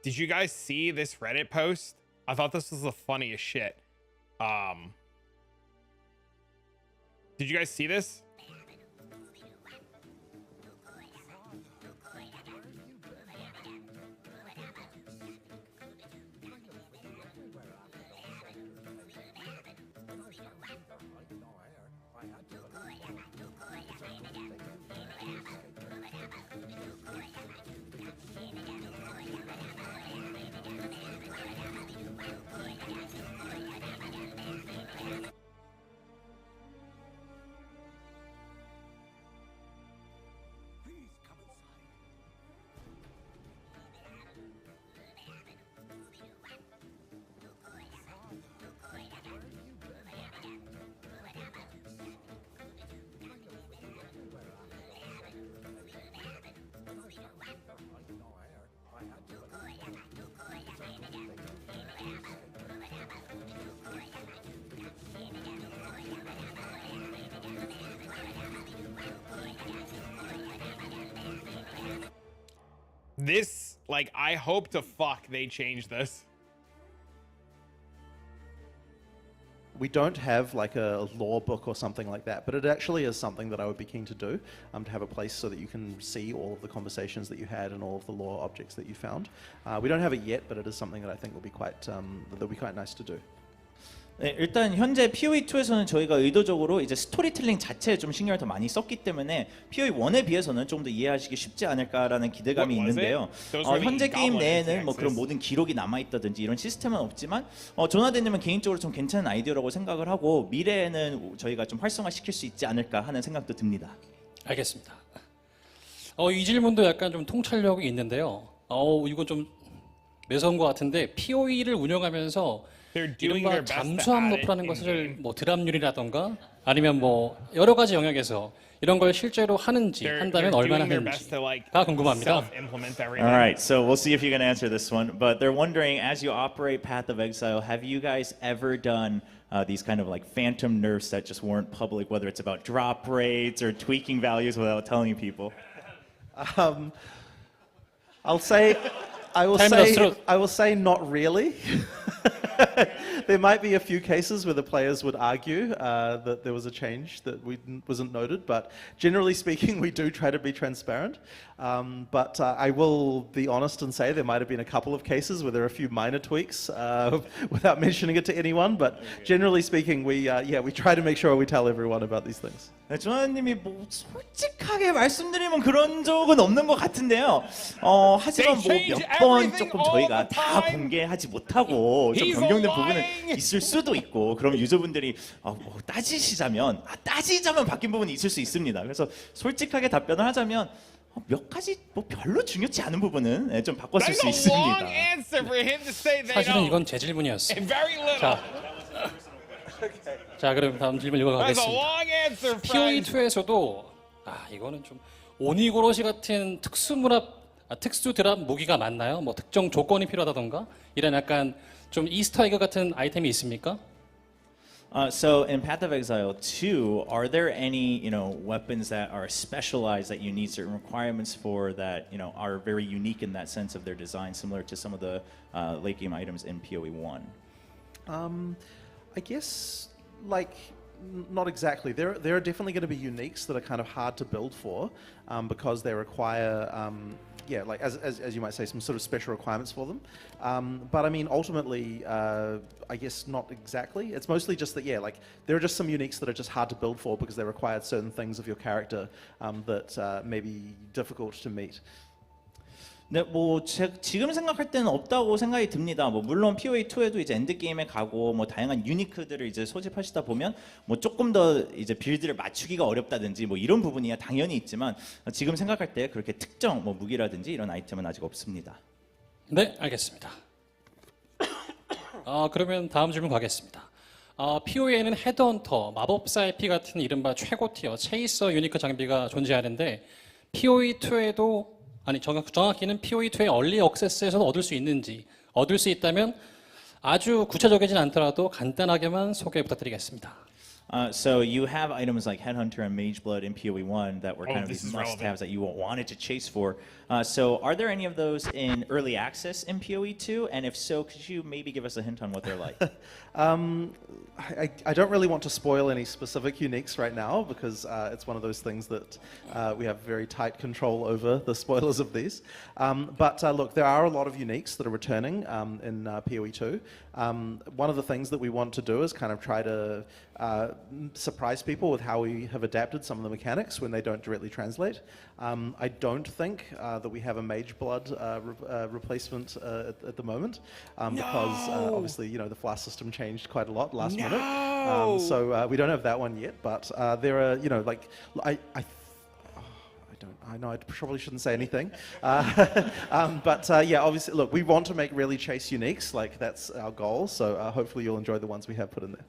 this Reddit post? I thought this was the funniest shit. Did you guys see this? This, like, I hope to fuck they change this. We don't have like a lore book or something like that, but it actually is something that I would be keen to do, to have a place so that you can see all of the conversations that you had and all of the lore objects that you found. We don't have it yet, but it is something that I think will be quite nice to do. 네, 일단 현재 POE2에서는 저희가 의도적으로 이제 스토리텔링 자체에 좀 신경을 더 많이 썼기 때문에 POE1에 비해서는 좀 더 이해하시기 쉽지 않을까라는 기대감이 있는데요. 현재 게임 내에는 뭐 그런 모든 기록이 남아있다든지 이런 시스템은 없지만 조나단님은 개인적으로 좀 괜찮은 아이디어라고 생각을 하고 미래에는 저희가 좀 활성화시킬 수 있지 않을까 하는 생각도 듭니다. 알겠습니다. 이 질문도 약간 좀 통찰력이 있는데요. 이건 좀 매서운 것 같은데 POE를 운영하면서 이른바 잠수함 너프라는 것을 뭐 드랍률이라던가 아니면 뭐 여러 가지 영역에서 이런 걸 실제로 하는지 한다면 얼마나 하는지가 궁금합니다. All right, so we'll see if you can answer this one. But they're wondering, as you operate Path of Exile, have you guys ever done these kind of like phantom nerfs that just weren't public, whether it's about drop rates or tweaking values without telling people? I will say not really. There might be a few cases where the players would argue that there was a change that wasn't noted, but generally speaking, we do try to be transparent. But I will be honest and say there might have been a couple of cases where there are a few minor tweaks without mentioning it to anyone. But generally speaking, we try to make sure we tell everyone about these things. 네, 조나단님이 뭐 솔직하게 말씀드리면 그런 적은 없는 것 같은데요. 하지만 뭐 몇 번 조금 저희가 다 공개하지 못하고 좀 변경된 부분은 있을 수도 있고, 그럼 유저분들이 뭐 따지자면 바뀐 부분이 있을 수 있습니다. 그래서 솔직하게 답변을 하자면 몇 가지 뭐 별로 중요치 않은 부분은 좀 바꿨을 수 있습니다. 사실은 이건 제 질문이었어요. 자, 그럼 다음 질문 읽어가겠습니다. POE2에서도 이거는 좀 오니고로시 같은 특수 드랍 무기가 많나요? 뭐 특정 조건이 필요하다던가 이런 약간 좀 이스터에그 같은 아이템이 있습니까? So in Path of Exile 2, are there any weapons that are specialized that you need certain requirements for that are very unique in that sense of their design, similar to some of the late game items in POE1? I guess not exactly. There are definitely going to be uniques that are kind of hard to build for because they require as you might say, some sort of special requirements for them. But I mean, ultimately, I guess not exactly. It's mostly just that, there are just some uniques that are just hard to build for because they require certain things of your character that may be difficult to meet. 네, 뭐 지금 생각할 때는 없다고 생각이 듭니다. 뭐 물론 POE2에도 이제 엔드 게임에 가고 뭐 다양한 유니크들을 이제 소집하시다 보면 뭐 조금 더 이제 빌드를 맞추기가 어렵다든지 뭐 이런 부분이야 당연히 있지만 지금 생각할 때 그렇게 특정 뭐 무기라든지 이런 아이템은 아직 없습니다. 네, 알겠습니다. 그러면 다음 질문 가겠습니다. POE에는 헤드헌터, 마법사의 피 같은 이른바 최고 티어, 체이서 유니크 장비가 존재하는데 POE2에도 아니 정확히는 POE2의 얼리 액세스에서도 얻을 수 있는지, 얻을 수 있다면 아주 구체적이진 않더라도 간단하게만 소개 부탁드리겠습니다. So you have items like Headhunter and Mageblood in PoE1 that were kind of this these is must-haves that you wanted to chase for. So are there any of those in early access in PoE2? And if so, could you maybe give us a hint on what they're like? I don't really want to spoil any specific uniques right now because it's one of those things that we have very tight control over the spoilers of these. But look, there are a lot of uniques that are returning in PoE2. One of the things that we want to do is kind of try to surprise people with how we have adapted some of the mechanics when they don't directly translate. I don't think that we have a Mageblood replacement at the moment because obviously, you know, the flask system changed quite a lot last minute. So we don't have that one yet, but there are, you know, like I know I probably shouldn't say anything, but yeah, obviously, look, we want to make really chase uniques, like that's our goal. So hopefully you'll enjoy the ones we have put in there.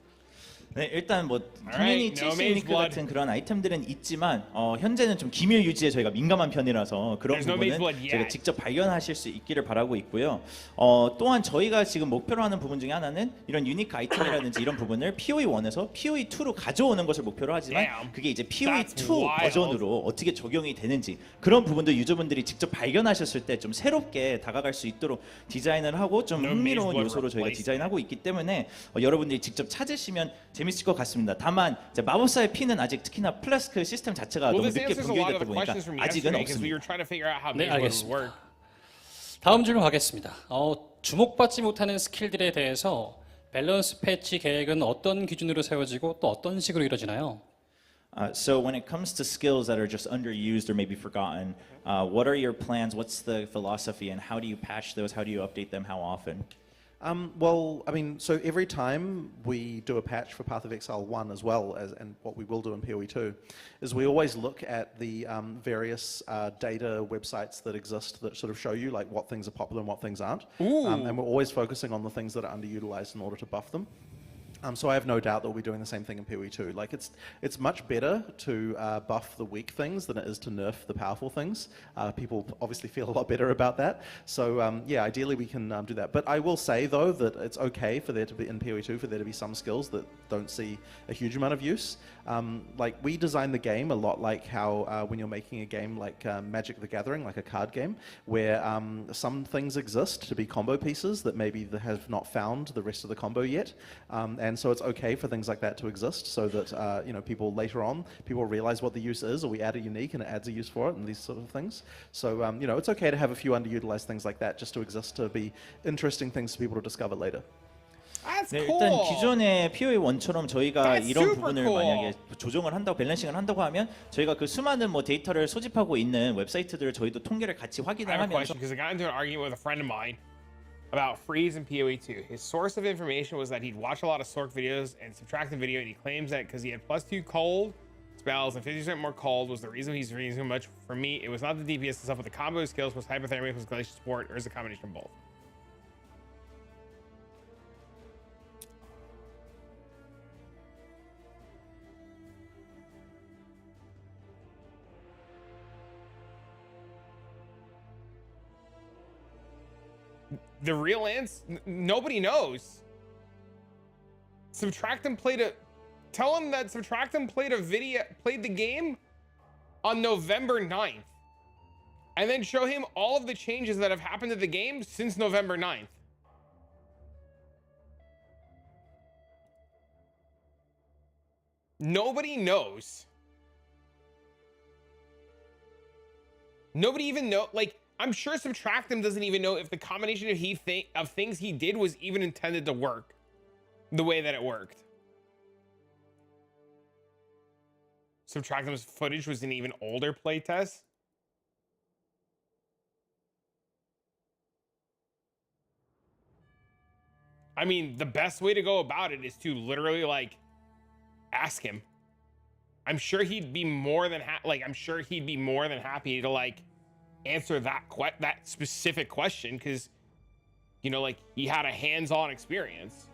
네, 일단 뭐 당연히 체이스 유니크 같은 그런 아이템들은 있지만 현재는 좀 기밀 유지에 저희가 민감한 편이라서 그런 부분은 저희가 직접 발견하실 수 있기를 바라고 있고요. 또한 저희가 지금 목표로 하는 부분 중에 하나는 이런 유니크 아이템이라든지 이런 부분을 POE1에서 POE2로 가져오는 것을 목표로 하지만 그게 이제 POE2 버전으로 어떻게 적용이 되는지 그런 부분도 유저분들이 직접 발견하셨을 때 좀 새롭게 다가갈 수 있도록 디자인을 하고 좀 흥미로운 요소로 저희가 디자인하고 있기 때문에 여러분들이 직접 찾으시면 재밌을 것 같습니다. 다만 이제 마법사의 피는 아직 특히나 플라스크 시스템 자체가 너무 늦게 분결됐다 보니까 아직은 없습니다. 네, 알겠습니다. 다음 질문 가겠습니다. 주목받지 못하는 스킬들에 대해서 밸런스 패치 계획은 어떤 기준으로 세워지고 또 어떤 식으로 이루어지나요? So when it comes to skills that are just underused or maybe forgotten, what are your plans? What's the philosophy, and how do you patch those? How do you update them? How often? Well, I mean, so every time we do a patch for Path of Exile 1 as well as, and what we will do in PoE2, is we always look at the various data websites that exist that sort of show you like what things are popular and what things aren't. And we're always focusing on the things that are underutilized in order to buff them. So I have no doubt that we'll be doing the same thing in PoE2. Like it's much better to buff the weak things than it is to nerf the powerful things. People obviously feel a lot better about that. So yeah, ideally we can do that. But I will say though that it's okay for there to be in PoE2 for there to be some skills that don't see a huge amount of use. Like we design the game a lot like how when you're making a game like Magic the Gathering, like a card game, where some things exist to be combo pieces that maybe they have not found the rest of the combo yet. And so it's okay for things like that to exist so that you know, people later on, people realize what the use is, or we add a unique and it adds a use for it and these sort of things. So you know, it's okay to have a few underutilized things like that just to exist to be interesting things for people to discover later. 네, 일단 기존의 POE1처럼 저희가 이런 부분을 만약에 조정을 한다고 밸런싱을 한다고 하면 저희가 그 수많은 뭐 데이터를 소집하고 있는 웹사이트들을 저희도 통계를 같이 확인을 하면서 because I got into an argument with a friend of mine about freeze in PoE2. His source of information was that he'd watch a lot of Sork videos and subtract the video, and he claims that because he had +2 cold spells and 50% more cold was the reason he's freezing so much. For me, it was not the DPS and stuff, but the combo skills was hypothermia, was glacial support, or is a combination of both. The real answer, nobody knows. Subtractem tell him that Subtractem played the game on November 9th. And then show him all of the changes that have happened to the game since November 9th. Nobody knows. Nobody even know, like, I'm sure Subtractem doesn't even know if the combination of things he did was even intended to work the way that it worked. Subtractem's footage was an even older playtest. I mean, the best way to go about it is to literally like ask him. I'm sure he'd be more than happy to like answer that that specific question, because you know, like, he had a hands-on experience.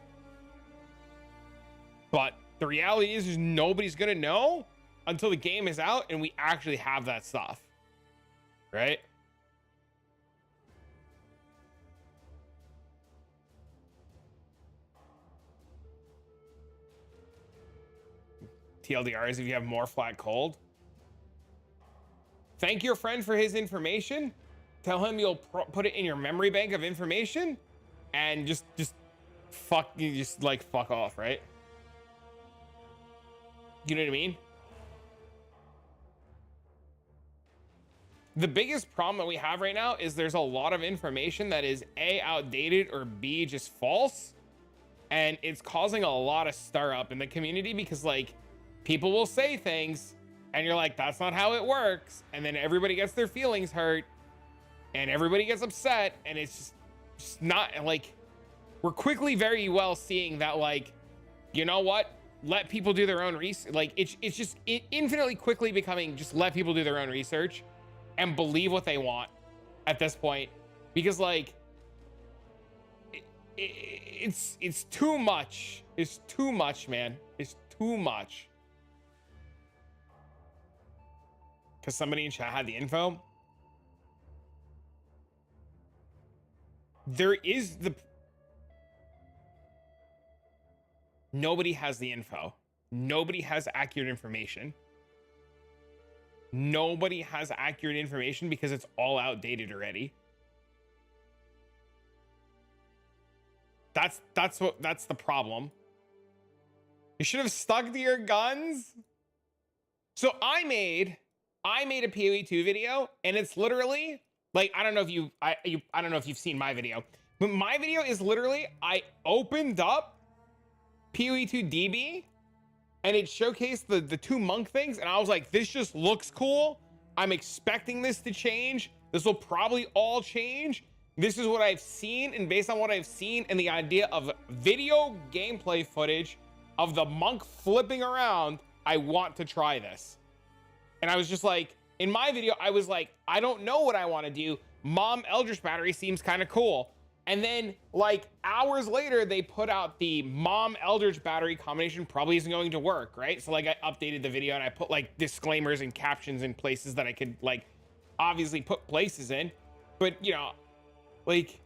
But the reality is nobody's gonna know until the game is out and we actually have that stuff, right? TLDRs if you have more flat cold. Thank your friend for his information. Tell him you'll put it in your memory bank of information, and just fuck off, right? You know what I mean? The biggest problem that we have right now is there's a lot of information that is A, outdated, or B, just false. And it's causing a lot of stir up in the community because, like, people will say things and you're like, that's not how it works. And then everybody gets their feelings hurt and everybody gets upset. And it's just not like, we're quickly very well seeing that, like, you know what? Let people do their own research. Like, it's just infinitely quickly becoming just let people do their own research and believe what they want at this point. Because, like, it's too much. It's too much, man. It's too much. Because somebody in chat had the info. There is the... Nobody has the info. Nobody has accurate information. Nobody has accurate information because it's all outdated already. That's the problem. You should have stuck to your guns. So I made a POE2 video, and it's literally like, I don't know if you've seen my video, but my video is literally, I opened up POE2 DB and it showcased the two monk things, and I was like, this just looks cool. I'm expecting this to change. This will probably all change. This is what I've seen, and based on what I've seen and the idea of video gameplay footage of the monk flipping around, I want to try this. And I was just like, in my video, I was like, I don't know what I want to do. Mom Eldritch Battery seems kind of cool. And then, like, hours later, they put out the Mom Eldritch Battery combination probably isn't going to work, right? So, like, I updated the video and I put, like, disclaimers and captions in places that I could, like, obviously put places in. But, you know, like,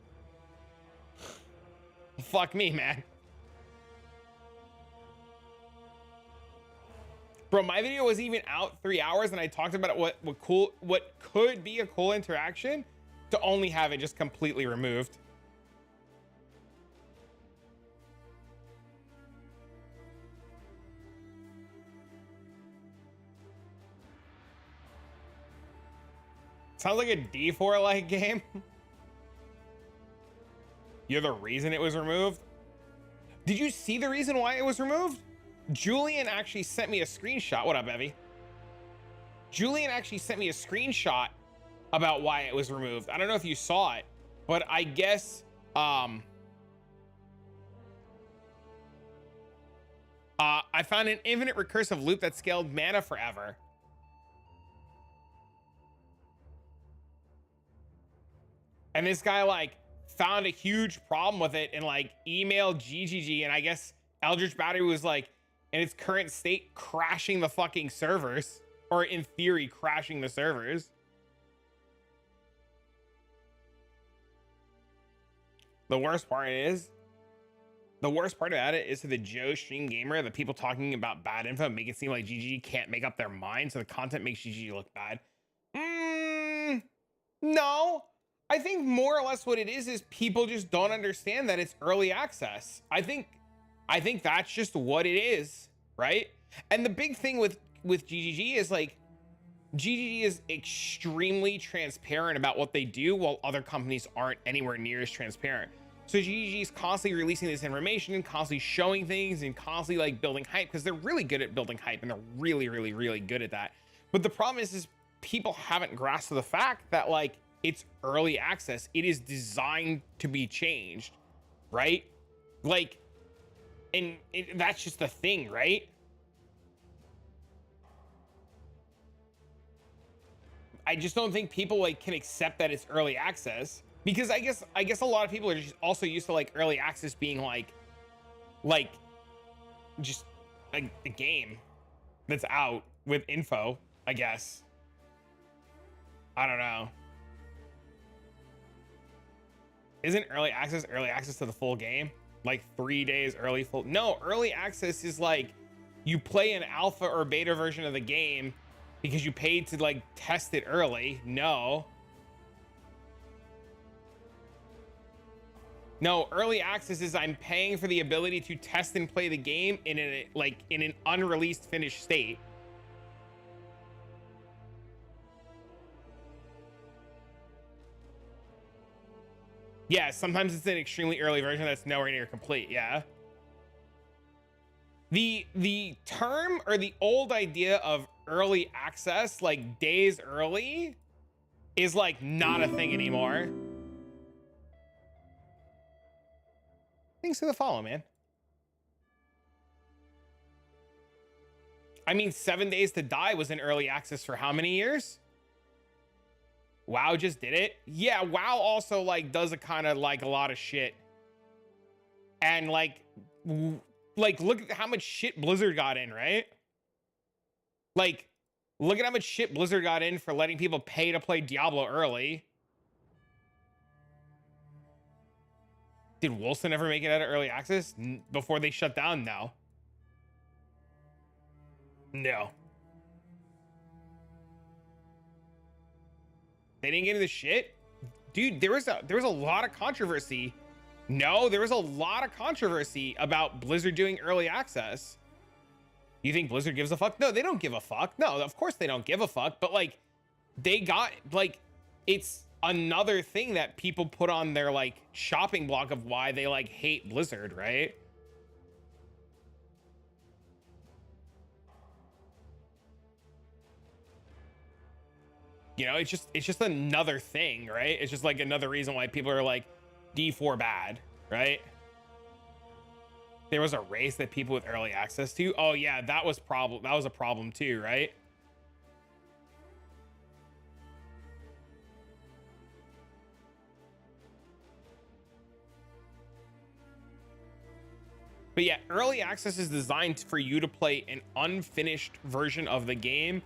fuck me, man. Bro, my video was even out 3 hours and I talked about what could be a cool interaction, to only have it just completely removed. Sounds like a D4-like game. You're the reason it was removed? Did you see the reason why it was removed? Julian actually sent me a screenshot. What up, Evie? Julian actually sent me a screenshot about why it was removed. I don't know if you saw it, but I guess I found an infinite recursive loop that scaled mana forever. And this guy, like, found a huge problem with it and, like, emailed GGG, and I guess Eldritch Battery was, like, in its current state, crashing the fucking servers, or in theory, crashing the servers. The worst part about it is, to the Joe Stream Gamer, the people talking about bad info make it seem like GG can't make up their mind, so the content makes GG look bad. No. I think more or less what it is people just don't understand that it's early access. I think that's just what it is, right? And the big thing with GGG is, like, GGG is extremely transparent about what they do, while other companies aren't anywhere near as transparent. So GGG is constantly releasing this information and constantly showing things and constantly, like, building hype, because they're really good at building hype, and they're really, really, really good at that. But the problem is people haven't grasped the fact that, like, it's early access. It is designed to be changed, right? Like, and that's just the thing, right? I just don't think people like can accept that it's early access, because I guess a lot of people are just also used to like early access being like just a game that's out with info, I guess. I don't know. Isn't early access to the full game? Like 3 days early full? No, early access is like you play an alpha or beta version of the game because you paid to like test it early. No, early access is I'm paying for the ability to test and play the game in an unreleased finished state. Yeah, sometimes it's an extremely early version that's nowhere near complete. Yeah. The term or the old idea of early access, like days early, is like not a thing anymore. Thanks for the follow, man. I mean, 7 Days to Die was in early access for how many years? WoW just did it. Yeah, WoW also like does a kind of like a lot of shit. And like look at how much shit Blizzard got in, right? Like, look at how much shit Blizzard got in for letting people pay to play Diablo early. Did Wilson ever make it out of early access before they shut down? No. No. They didn't get into shit? Dude, there was a lot of controversy. No, there was a lot of controversy about Blizzard doing early access. You think Blizzard gives a fuck? No, they don't give a fuck. No, of course they don't give a fuck. But like, they got like, it's another thing that people put on their like shopping block of why they like hate Blizzard, right? You know, it's just another thing, right? It's just like another reason why people are like D4 bad, right? There was a race that people with early access to. Oh yeah, that was a problem too, right? But yeah, early access is designed for you to play an unfinished version of the game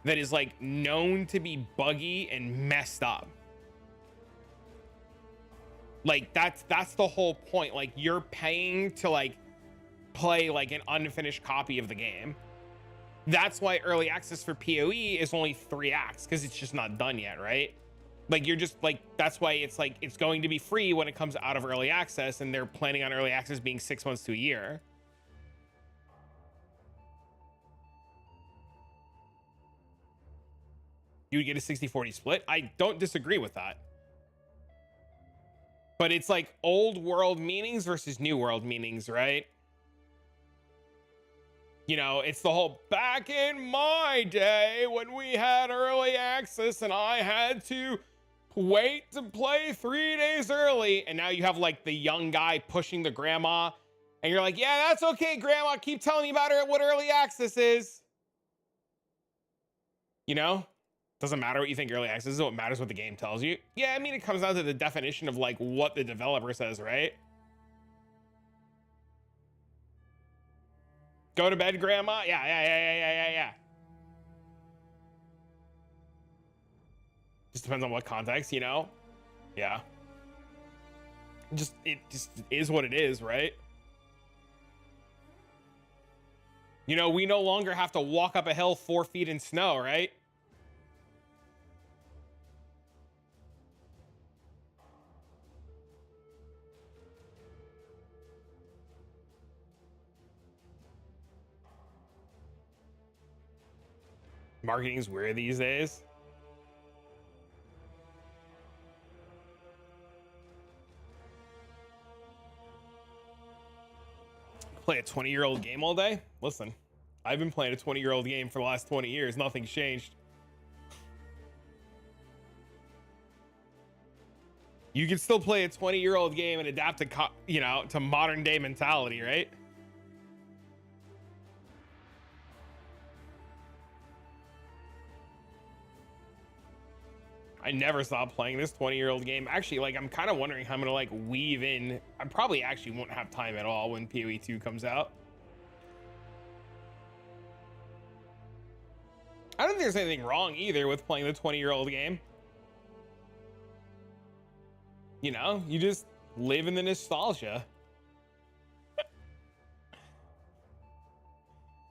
that is like known to be buggy and messed up. Like that's the whole point. Like you're paying to like play like an unfinished copy of the game. That's why early access for PoE is only 3 acts, because it's just not done yet, right? Like you're just like, that's why it's like it's going to be free when it comes out of early access, and they're planning on early access being 6 months to a year. You would get a 60-40 split. I don't disagree with that. But it's like old world meanings versus new world meanings, right? You know, it's the whole back in my day when we had early access and I had to wait to play 3 days early. And now you have like the young guy pushing the grandma. And you're like, yeah, that's okay, grandma. Keep telling me about what early access is. You know? Doesn't matter what you think early access is. What matters what the game tells you. Yeah, I mean, it comes down to the definition of like what the developer says, right? Go to bed, grandma. Yeah. Just depends on what context, you know? Yeah. It just is what it is, right? You know, we no longer have to walk up a hill 4 feet in snow, right? Marketing's weird these days. Play a 20-year-old game all day? Listen, I've been playing a 20-year-old game for the last 20 years. Nothing's changed. You can still play a 20-year-old game and adapt to, to modern day mentality, right? I never stopped playing this 20-year-old game. Actually, like, I'm kind of wondering how I'm gonna like weave in. I probably actually won't have time at all when POE2 comes out. I don't think there's anything wrong either with playing the 20-year-old game. You know, you just live in the nostalgia.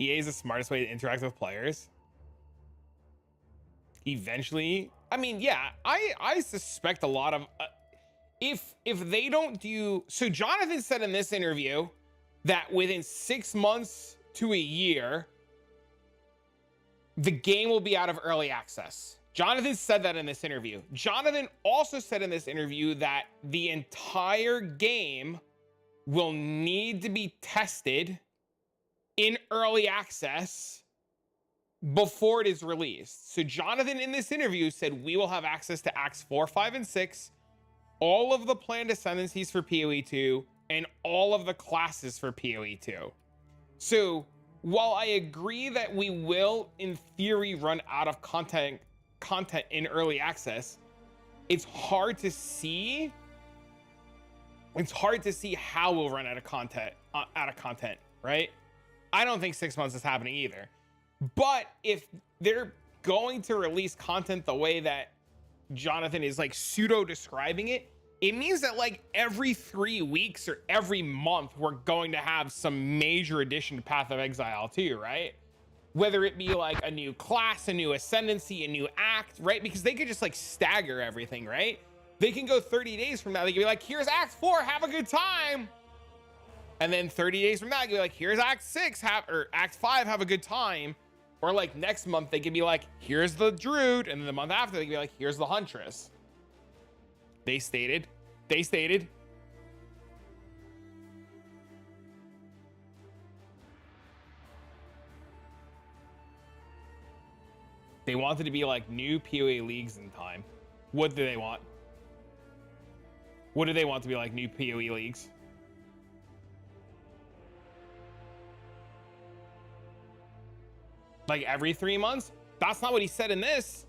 EA is the smartest way to interact with players. Eventually, I mean, yeah, I suspect a lot of if they don't do so. Jonathan said in this interview that within 6 months to a year, the game will be out of early access. Jonathan said that in this interview. Jonathan also said in this interview that the entire game will need to be tested in early access before it is released. So Jonathan in this interview said we will have access to Acts 4, 5, and 6, all of the planned ascendancies for POE2, and all of the classes for POE2. So while I agree that we will, in theory, run out of content in early access, it's hard to see. It's hard to see how we'll run out of content, right? I don't think 6 months is happening either. But if they're going to release content the way that Jonathan is like pseudo describing it, it means that like every 3 weeks or every month, we're going to have some major addition to Path of Exile 2, right? Whether it be like a new class, a new ascendancy, a new act, right? Because they could just like stagger everything, right? They can go 30 days from now. They can be like, here's Act 4, have a good time. And then 30 days from now, they can be like, here's Act 6, or Act 5, have a good time. Or like next month, they could be like, here's the Druid. And then the month after, they could be like, here's the Huntress. They stated. They wanted to be like new PoE leagues in time. What do they want? What do they want to be like new PoE leagues? Like every 3 months? That's not what he said in this.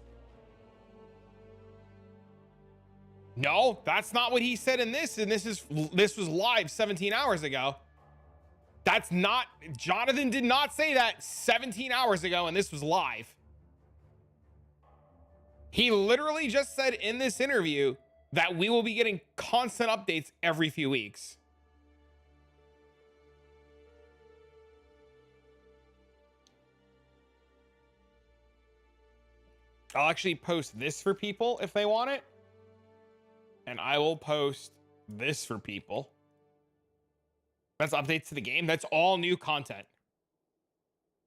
No, that's not what he said in this. And this was live 17 hours ago. That's not, Jonathan did not say that 17 hours ago, and this was live. He literally just said in this interview that we will be getting constant updates every few weeks. I'll actually post this for people if they want it. And I will post this for people. That's updates to the game. That's all new content.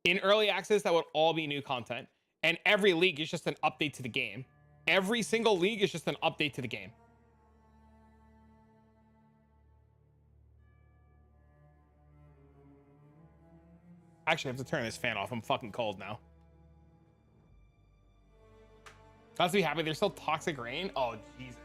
In early access, that would all be new content. And every league is just an update to the game. Every single league is just an update to the game. Actually, I have to turn this fan off. I'm fucking cold now. Let's be happy. There's still toxic rain. Oh, Jesus.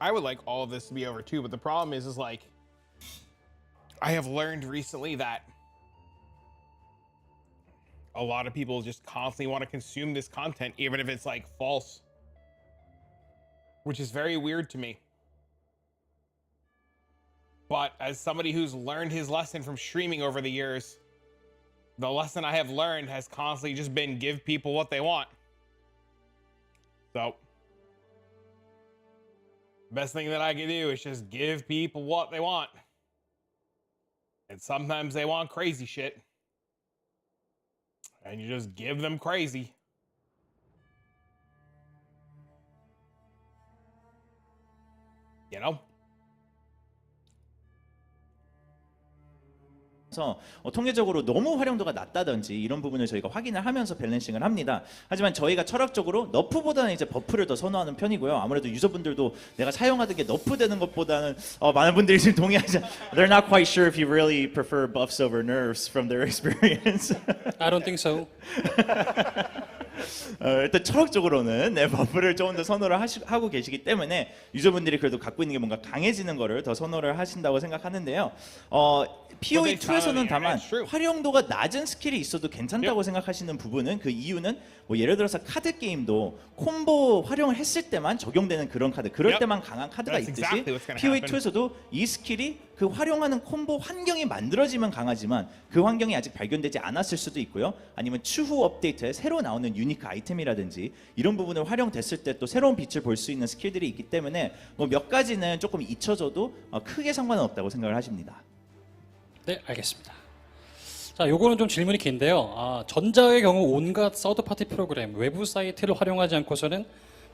I would like all of this to be over too, but the problem is like, I have learned recently that a lot of people just constantly want to consume this content, even if it's like false, which is very weird to me. But as somebody who's learned his lesson from streaming over the years, the lesson I have learned has constantly just been give people what they want. So, best thing that I can do is just give people what they want. And sometimes they want crazy shit. And you just give them crazy. You know? 그래서 통계적으로 너무 활용도가 낮다든지 이런 부분을 저희가 확인을 하면서 밸런싱을 합니다. 하지만 저희가 철학적으로 너프보다는 이제 버프를 더 선호하는 편이고요. 아무래도 유저분들도 내가 사용하던 게 너프되는 것보다는 많은 분들이 지금 동의하지. They're not quite sure if you really prefer buffs over nerfs from their experience. I don't think so. 일단 철학적으로는 버프를 조금 더 선호를 하고 계시기 때문에 유저분들이 그래도 갖고 있는 게 뭔가 강해지는 거를 더 선호를 하신다고 생각하는데요. POE2에서는 다만 활용도가 낮은 스킬이 있어도 괜찮다고 생각하시는 부분은 그 이유는 뭐 예를 들어서 카드 게임도 콤보 활용을 했을 때만 적용되는 그런 카드, 그럴 때만 강한 카드가 있듯이 POE2에서도 이 스킬이 그 활용하는 콤보 환경이 만들어지면 강하지만 그 환경이 아직 발견되지 않았을 수도 있고요. 아니면 추후 업데이트에 새로 나오는 유니크 아이템이라든지 이런 부분을 활용됐을 때 또 새로운 빛을 볼 수 있는 스킬들이 있기 때문에 뭐 몇 가지는 조금 잊혀져도 크게 상관은 없다고 생각을 하십니다. 네, 알겠습니다. 자, 요거는 좀 질문이 긴데요. 전자의 경우 온갖 서드파티 프로그램, 외부 사이트를 활용하지 않고서는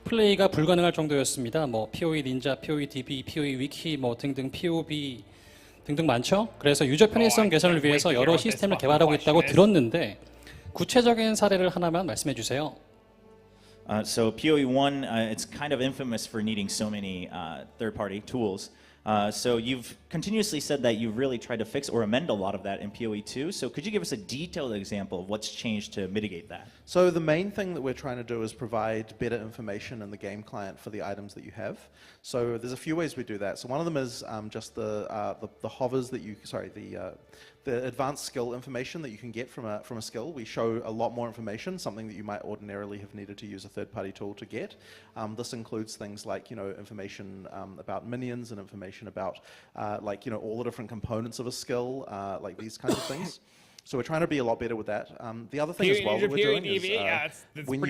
플레이가 불가능할 정도였습니다. 뭐 POE 닌자, POE DB, POE 위키 뭐 등등 POB 등등 많죠. 그래서 유저 편의성 개선을 위해서 여러 시스템을 개발하고 있다고 들었는데 구체적인 사례를 하나만 말씀해 주세요. So POE1, it's kind of infamous for needing so many third-party tools. So you've continuously said that you've really tried to fix or amend a lot of that in POE2. So could you give us a detailed example of what's changed to mitigate that? So the main thing that we're trying to do is provide better information in the game client for the items that you have. So there's a few ways we do that. So one of them is just the hovers that you, the advanced skill information that you can get from a skill. We show a lot more information, something that you might ordinarily have needed to use a third-party tool to get. This includes things like information about minions and information about all the different components of a skill, like these kinds of things. So we're trying to be a lot better with that. The other thing as well that we're doing is when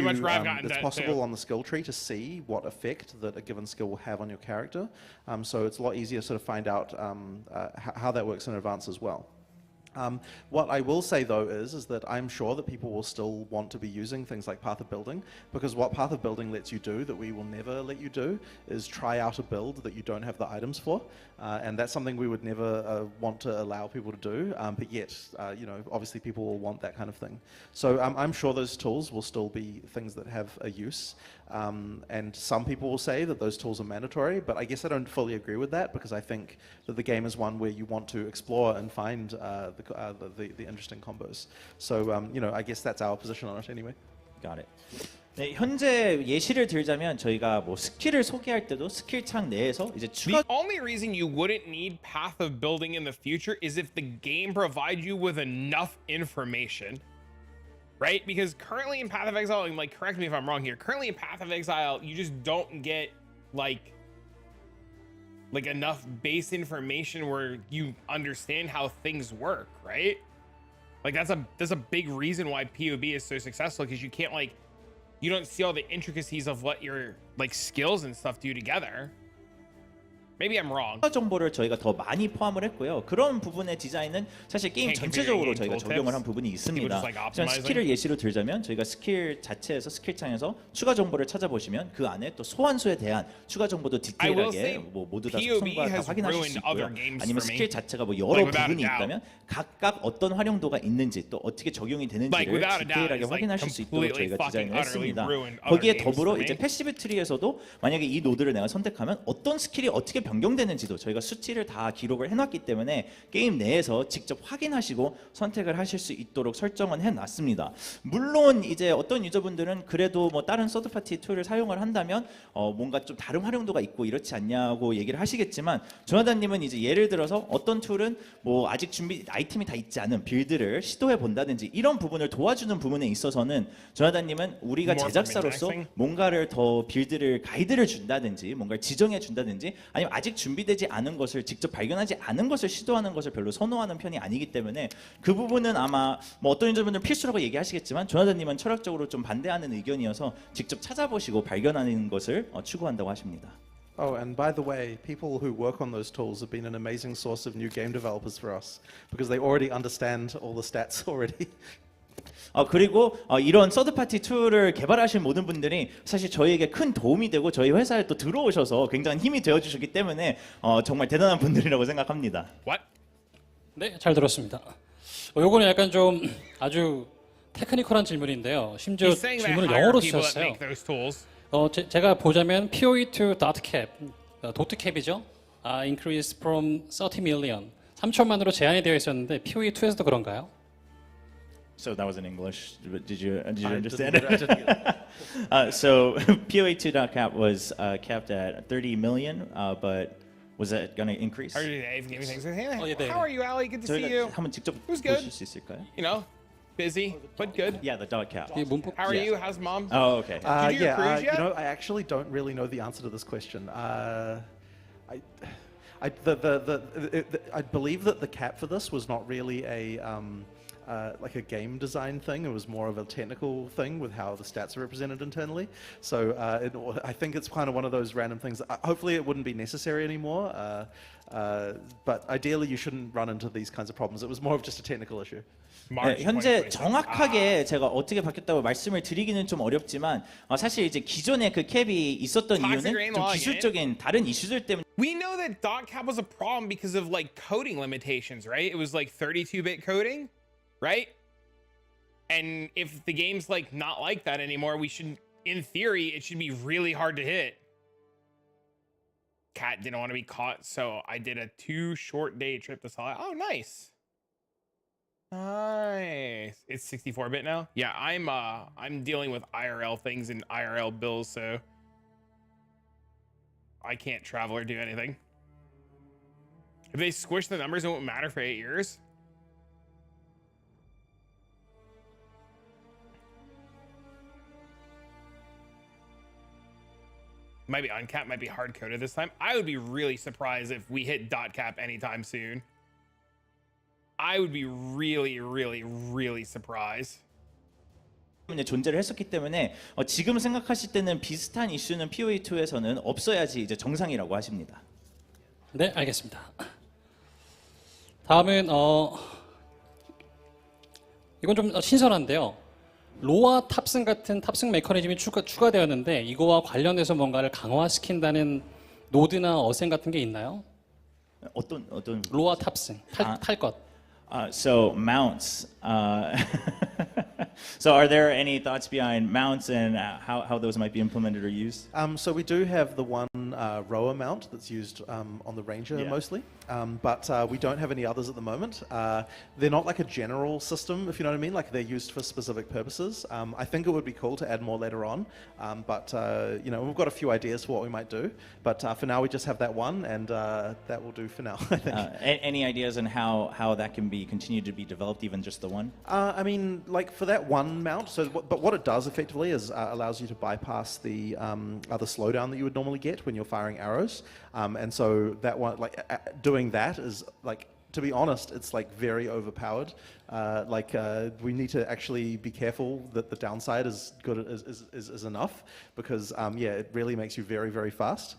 it's possible on the skill tree to see what effect that a given skill will have on your character. So it's a lot easier to sort of find out how that works in advance as well. What I will say though is that I'm sure that people will still want to be using things like Path of Building, because what Path of Building lets you do that we will never let you do is try out a build that you don't have the items for, and that's something we would never want to allow people to do, but yet obviously people will want that kind of thing. So I'm sure those tools will still be things that have a use, and some people will say that those tools are mandatory, but I guess I don't fully agree with that, because I think that the game is one where you want to explore and find the interesting combos. So I guess that's our position on it anyway. Got it. 네, 현재 예시를 들자면 저희가 뭐 스킬을 소개할 때도 스킬 창 내에서 이제 추가. The only reason you wouldn't need Path of Building in the future is if the game provides you with enough information, right? Because currently in Path of Exile, and like correct me if I'm wrong here, currently in Path of Exile, you just don't get like enough base information where you understand how things work, right? Like that's a big reason why POB is so successful, because you don't see all the intricacies of what your skills and stuff do together. Maybe I'm wrong. 정보를 저희가 더 많이 포함을 했고요. 그런 부분의 디자인은 사실 게임 전체적으로 저희가 적용을 한 부분이 있습니다. 하지만 스킬을 예시로 들자면 저희가 스킬 자체에서 스킬 창에서 추가 정보를 찾아보시면 그 안에 또 소환수에 대한 추가 정보도 디테일하게 뭐 모두 다 손과 다 확인하실 수 있고요. 아니면 스킬 자체가 뭐 여러 부분이 있다면 각각 어떤 활용도가 있는지 또 어떻게 적용이 되는지를 디테일하게 확인하실 수 있도록 저희가 디자인을 했습니다. 거기에 더불어 이제 패시브 트리에서도 만약에 이 노드를 내가 선택하면 어떤 스킬이 어떻게 변경되는지도 저희가 수치를 다 기록을 해놨기 때문에 게임 내에서 직접 확인하시고 선택을 하실 수 있도록 설정은 해놨습니다. 물론 이제 어떤 유저분들은 그래도 뭐 다른 서드파티 툴을 사용을 한다면 뭔가 좀 다른 활용도가 있고 이렇지 않냐고 얘기를 하시겠지만 조나단님은 이제 예를 들어서 어떤 툴은 뭐 아직 아이템이 다 있지 않은 빌드를 시도해 본다든지 이런 부분을 도와주는 부분에 있어서는 조나단님은 우리가 제작사로서 뭔가를 더 빌드를 가이드를 준다든지 뭔가를 지정해 준다든지 아니면 아직 준비되지 않은 것을 직접 발견하지 않은 것을 시도하는 것을 별로 선호하는 편이 아니기 때문에 그 부분은 아마 뭐 어떤 유저분들은 필수라고 얘기하시겠지만 조나단님은 철학적으로 좀 반대하는 의견이어서 직접 찾아보시고 발견하는 것을 추구한다고 하십니다. Oh, and by the way, people who work on those tools have been an amazing source of new game developers for us because they already understand all the stats already. 그리고 이런 서드파티 툴을 개발하신 모든 분들이 사실 저희에게 큰 도움이 되고 저희 회사에 또 들어오셔서 굉장히 힘이 되어주셨기 때문에 정말 대단한 분들이라고 생각합니다. What? 네, 잘 들었습니다. 요거는 약간 좀 아주 테크니컬한 질문인데요. 심지어 질문을 영어로 쓰셨어요. 제가 보자면 POE2 .cap, .cap이죠. increase from 30 million. 3천만으로 제한이 되어 있었는데 POE2에서도 그런가요? So that was in English. Did you understand it? So POE2.cap was capped at 30 million, but was that going to increase? How are you, Ali? Good to see you. 한번 직접 Who's good? 보실 수 있을까요? You know, busy but good. Yeah, the dot cap. How are you? How's mom? Oh, okay. Did you do your cruise yet? You know, I actually don't really know the answer to this question. I believe that the cap for this was not really like a game design thing. It was more of a technical thing with how the stats are represented internally. So I think it's kind of one of those random things. Hopefully it wouldn't be necessary anymore. But ideally you shouldn't run into these kinds of problems. It was more of just a technical issue. 네, 현재 정확하게 제가 어떻게 바뀌었다고 말씀을 드리기는 좀 어렵지만 사실 이제 기존에 그 캡이 있었던 이유는 좀 기술적인 다른 이슈들 때문에. We know that dot cap was a problem because of like coding limitations, right? It was like 32-bit coding, right? And if the game's like not like that anymore, we should, in theory, it should be really hard to hit. Cat didn't want to be caught, so I did a 2 short day trip to Solid. Oh, nice. Nice. It's 64-bit now. Yeah, I'm dealing with IRL things and IRL bills, so I can't travel or do anything. If they squish the numbers, it won't matter for 8 years. Might be uncapped, might be hard coded this time. I would be really surprised if we hit dot cap anytime soon. I would be really, really, really surprised. 존재를 했었기 때문에 지금 생각하실 때는 비슷한 이슈는 POE2에서는 없어야지 이제 정상이라고 하십니다. 네, 알겠습니다. 다음은 이건 좀 신선한데요. 로아 탑승 같은 탑승 메커니즘이 추가되었는데 이거와 관련해서 뭔가를 강화시킨다는 노드나 어셈 같은 게 있나요? 어떤 로아 탑승 탈 것. So mounts. So are there any thoughts behind mounts and how those might be implemented or used? So we do have the one rower mount that's used on the Ranger mostly, but we don't have any others at the moment. They're not like a general system, if you know what I mean, like they're used for specific purposes. I think it would be cool to add more later on, but you know, we've got a few ideas for what we might do, but for now we just have that one, and that will do for now, I think. Any ideas on how that can be continued to be developed, even just the one? I mean, like for that one mount, but what it does effectively is allows you to bypass the other slowdown that you would normally get when you're firing arrows, and so that one, like doing that is like, to be honest, it's like very overpowered. We need to actually be careful that the downside is good is enough, because yeah, it really makes you very, very fast.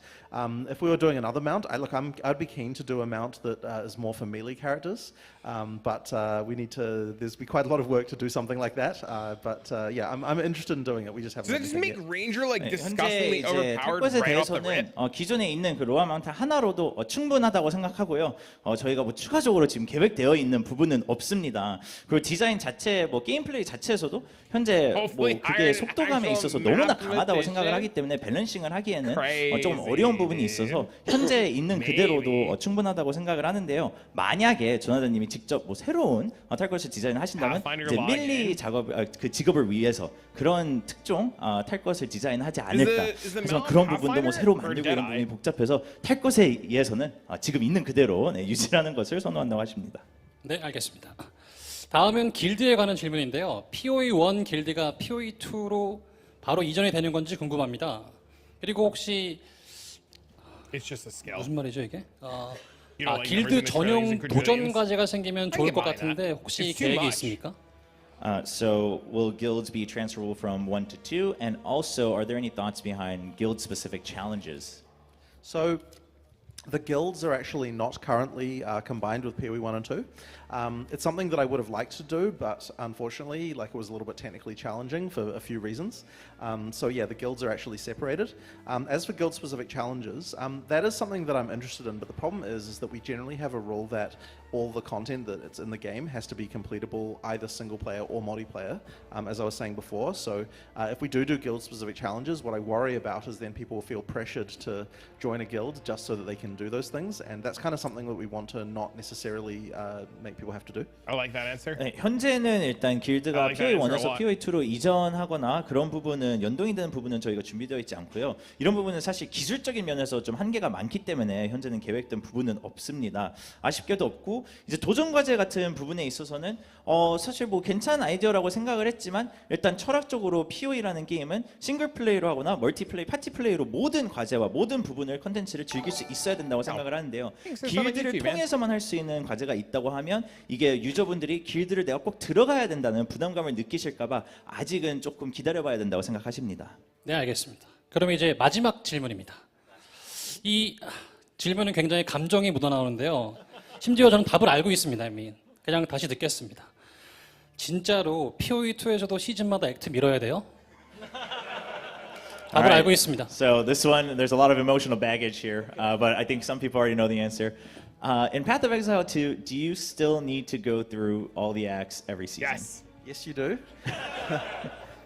If we were doing another mount, I'd be keen to do a mount that is more for melee characters, but there's be quite a lot of work to do something like that. But yeah, I'm interested in doing it. We just haven't. Does it just make Ranger like disgustingly 현재 overpowered 탑것에 right off the 대해서는 rip? 기존에 있는 그 로아 마운트 하나로도 충분하다고 생각하고요. 저희가 뭐 추가적으로 추가적으로 지금 계획되어 있는 부분은 없습니다. 그리고 디자인 자체, 뭐 게임 플레이 자체에서도 현재 뭐 그게 속도감에 있어서 너무나 강하다고 생각을 하기 때문에 밸런싱을 하기에는 조금 어려운 부분이 있어서 현재 있는 그대로도 충분하다고 생각을 하는데요. 만약에 조나단님이 직접 뭐 새로운 탈 것을 디자인을 하신다면 이제 밀리 작업 그 직업을 위해서 그런 특종 탈 것을 디자인하지 않을까. 하지만 그런 부분도 뭐 새로 만들고 이런 부분이 복잡해서 탈 것에 의해서는 지금 있는 그대로 유지하는 것을 선호한다고 하십니다. 네, 알겠습니다. 다음은 길드에 관한 질문인데요. POE1 길드가 POE2로 바로 이전이 되는 건지 궁금합니다. 그리고 혹시 무슨 말이죠 이게? 길드 전용 도전 과제가 생기면 좋을 것 같은데 혹시 계획이 있습니까? So will guilds be transferable from 1 to 2? And also, are there any thoughts behind guild-specific challenges? So the guilds are actually not currently combined with POE 1 and 2. It's something that I would have liked to do, but unfortunately, like, it was a little bit technically challenging for a few reasons. So yeah, the guilds are actually separated. As for guild-specific challenges, that is something that I'm interested in, but the problem is that we generally have a rule that all the content that it's in the game has to be completable either single player or multiplayer, as I was saying before. So if we do guild-specific challenges, what I worry about is then people will feel pressured to join a guild just so that they can do those things, and that's kind of something that we want to not necessarily make people have to do. I like that answer. 네, 현재는 일단 길드가 POE1에서 POE2로 이전하거나 그런 부분은 연동이 되는 부분은 저희가 준비되어 있지 않고요. 이런 부분은 사실 기술적인 면에서 좀 한계가 많기 때문에 현재는 계획된 부분은 없습니다. 아쉽게도 없고 이제 도전 과제 같은 부분에 있어서는 사실 뭐 괜찮은 아이디어라고 생각을 했지만 일단 철학적으로 POE라는 게임은 싱글 플레이로 하거나 멀티플레이, 파티 플레이로 모든 과제와 모든 부분을 컨텐츠를 즐길 수 있어야 된다고 생각을 하는데요. 길드를 통해서만 할 수 있는 과제가 있다고 하면 이게 유저분들이 길드를 내가 꼭 들어가야 된다는 부담감을 느끼실까봐 아직은 조금 기다려봐야 된다고 생각하십니다. 네, 알겠습니다. 그럼 이제 마지막 질문입니다. 이 질문은 굉장히 감정이 묻어나오는데요. 심지어 저는 답을 알고 있습니다. 이미. 그냥 다시 듣겠습니다. 진짜로 POE2에서도 시즌마다 액트 밀어야 돼요? 답을 알고 있습니다. So this one, there's a lot of emotional baggage here, but I think some people already know the answer. In Path of Exile 2, do you still need to go through all the acts every season? Yes, you do.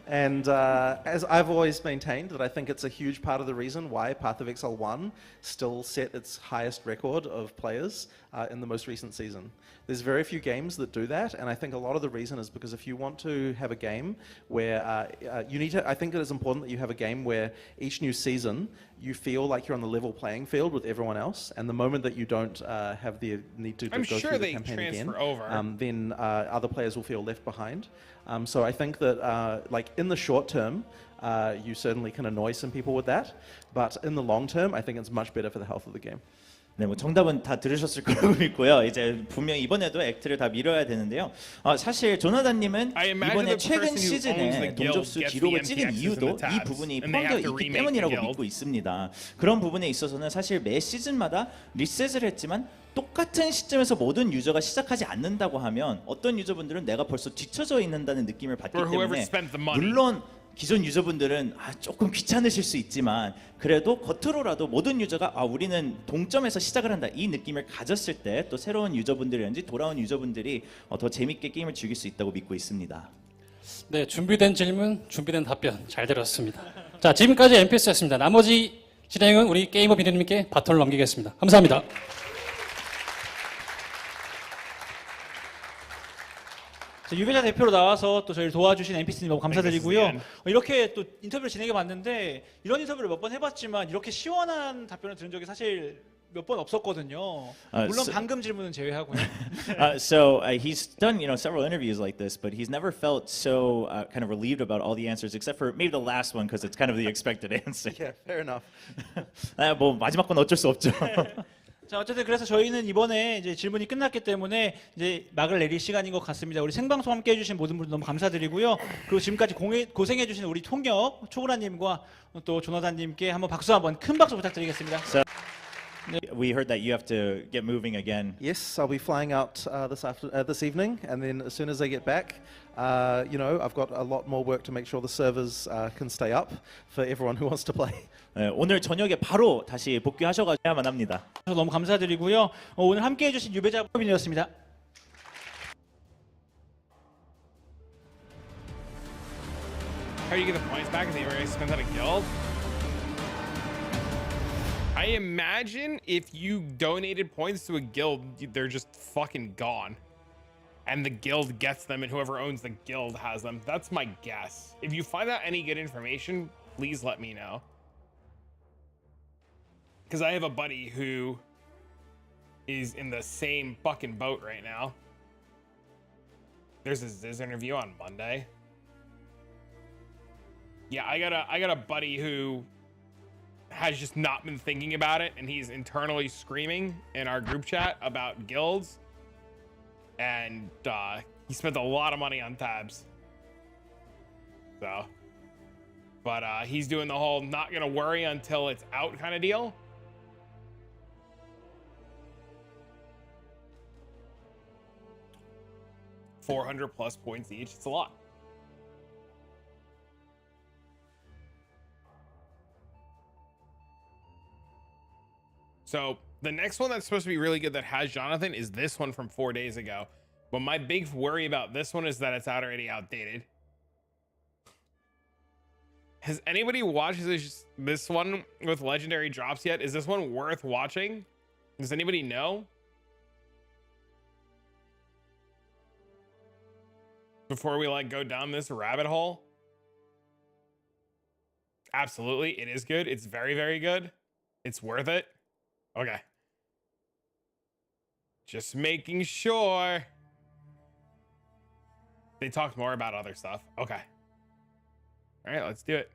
And as I've always maintained, that I think it's a huge part of the reason why Path of Exile 1 still set its highest record of players in the most recent season. There's very few games that do that, and I think a lot of the reason is because if you want to have a game where you need to, I think it is important that you have a game where each new season you feel like you're on the level playing field with everyone else, and the moment that you don't have the need to go through the campaign again, then other players will feel left behind. So I think that like in the short term, you certainly can annoy some people with that, but in the long term, I think it's much better for the health of the game. 네, 뭐 정답은 다 들으셨을 거라고 믿고요. 이제 분명 이번에도 액트를 다 밀어야 되는데요. 사실 조나단님은 이번에 최근 시즌에 동접수 기록을 찍은 이유도 이 부분이 포함되어 있기 때문이라고 믿고 있습니다. 그런 부분에 있어서는 사실 매 시즌마다 리셋을 했지만 똑같은 시점에서 모든 유저가 시작하지 않는다고 하면 어떤 유저분들은 내가 벌써 뒤쳐져 있는다는 느낌을 받기 때문에 물론 기존 유저분들은 조금 귀찮으실 수 있지만 그래도 겉으로라도 모든 유저가 우리는 동점에서 시작을 한다 이 느낌을 가졌을 때 또 새로운 유저분들이라든지 돌아온 유저분들이 더 재밌게 게임을 즐길 수 있다고 믿고 있습니다. 네, 준비된 질문, 준비된 답변 잘 들었습니다. 자, 지금까지 MPS였습니다. 나머지 진행은 우리 게이머 비디님께 바톤을 넘기겠습니다. 감사합니다. 유배자 대표로 나와서 또 저희를 도와주신 NPC님 너무 감사드리고요. 이렇게 또 인터뷰를 진행해봤는데 이런 인터뷰를 몇 번 해봤지만 이렇게 시원한 답변을 들은 적이 사실 몇 번 없었거든요. 물론 방금 질문은 제외하고요. So he's done several interviews like this, but he's never felt so kind of relieved about all the answers, except for maybe the last one because it's kind of the expected answer. Yeah, fair enough. 뭐 마지막 건 어쩔 수 없죠. 자, 어쨌든 그래서 저희는 이번에 이제 질문이 끝났기 때문에 이제 막을 내릴 시간인 것 같습니다. 우리 생방송 함께 해주신 모든 분들 너무 감사드리고요. 그리고 지금까지 고생해주신 우리 통역 초구라님과 또 조나단님께 한번 박수 한번 큰 박수 부탁드리겠습니다. We heard that you have to get moving again. Yes, I'll be flying out this evening, and then as soon as I get back, you know, I've got a lot more work to make sure the servers can stay up for everyone who wants to play. 오늘 저녁에 바로 다시 복귀하셔야만 합니다. 너무 감사드리고요. 오늘 함께해 주신 유배자 법인이었습니다. How do you get the points back if the area spends out a guild? I imagine if you donated points to a guild, they're just fucking gone. And the guild gets them, and whoever owns the guild has them. That's my guess. If you find out any good information, please let me know. Because I have a buddy who is in the same fucking boat right now. There's a Ziz interview on Monday. Yeah, I got a buddy who has just not been thinking about it, and he's internally screaming in our group chat about guilds, and he spent a lot of money on tabs. So, but he's doing the whole not gonna worry until it's out kind of deal. $400+ points each. It's a lot. So the next one that's supposed to be really good that has Jonathan is this one from 4 days ago. But my big worry about this one is that it's already outdated. Has anybody watched this one with legendary drops yet? Is this one worth watching? Does anybody know? Before we like go down this rabbit hole. Absolutely, it is good. It's very, very good. It's worth it. Okay. Just making sure. They talked more about other stuff. Okay. All right, let's do it.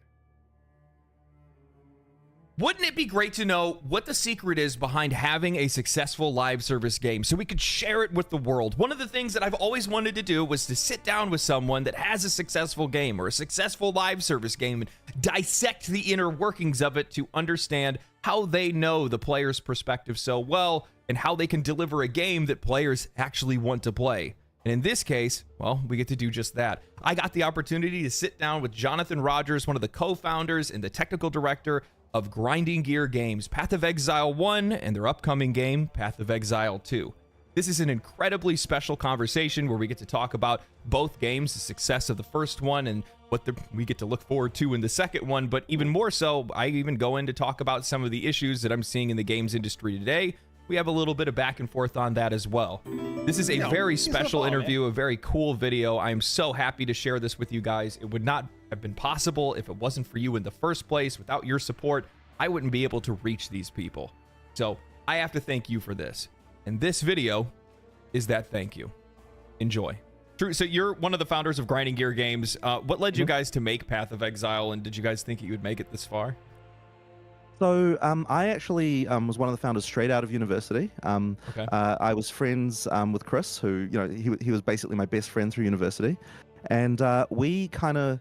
Wouldn't it be great to know what the secret is behind having a successful live service game so we could share it with the world? One of the things that I've always wanted to do was to sit down with someone that has a successful game or a successful live service game and dissect the inner workings of it to understand how they know the player's perspective so well and how they can deliver a game that players actually want to play. And in this case, well, we get to do just that. I got the opportunity to sit down with Jonathan Rogers, one of the co-founders and the technical director of Grinding Gear Games, Path of Exile 1 and their upcoming game, Path of Exile 2. This is an incredibly special conversation where we get to talk about both games, the success of the first one and what we get to look forward to in the second one, but even more so, I even go in to talk about some of the issues that I'm seeing in the games industry today. We have a little bit of back and forth on that as well. This is a very special interview, a very cool video. I'm so happy to share this with you guys. It would not have been possible if it wasn't for you in the first place. Without your support, I wouldn't be able to reach these people. So I have to thank you for this. And this video is that thank you. Enjoy. Drew, so you're one of the founders of Grinding Gear Games. What led you guys to make Path of Exile, and did you guys think you would make it this far? So I actually was one of the founders straight out of university. Okay. I was friends with Chris, who, you know, he was basically my best friend through university. And we kind of,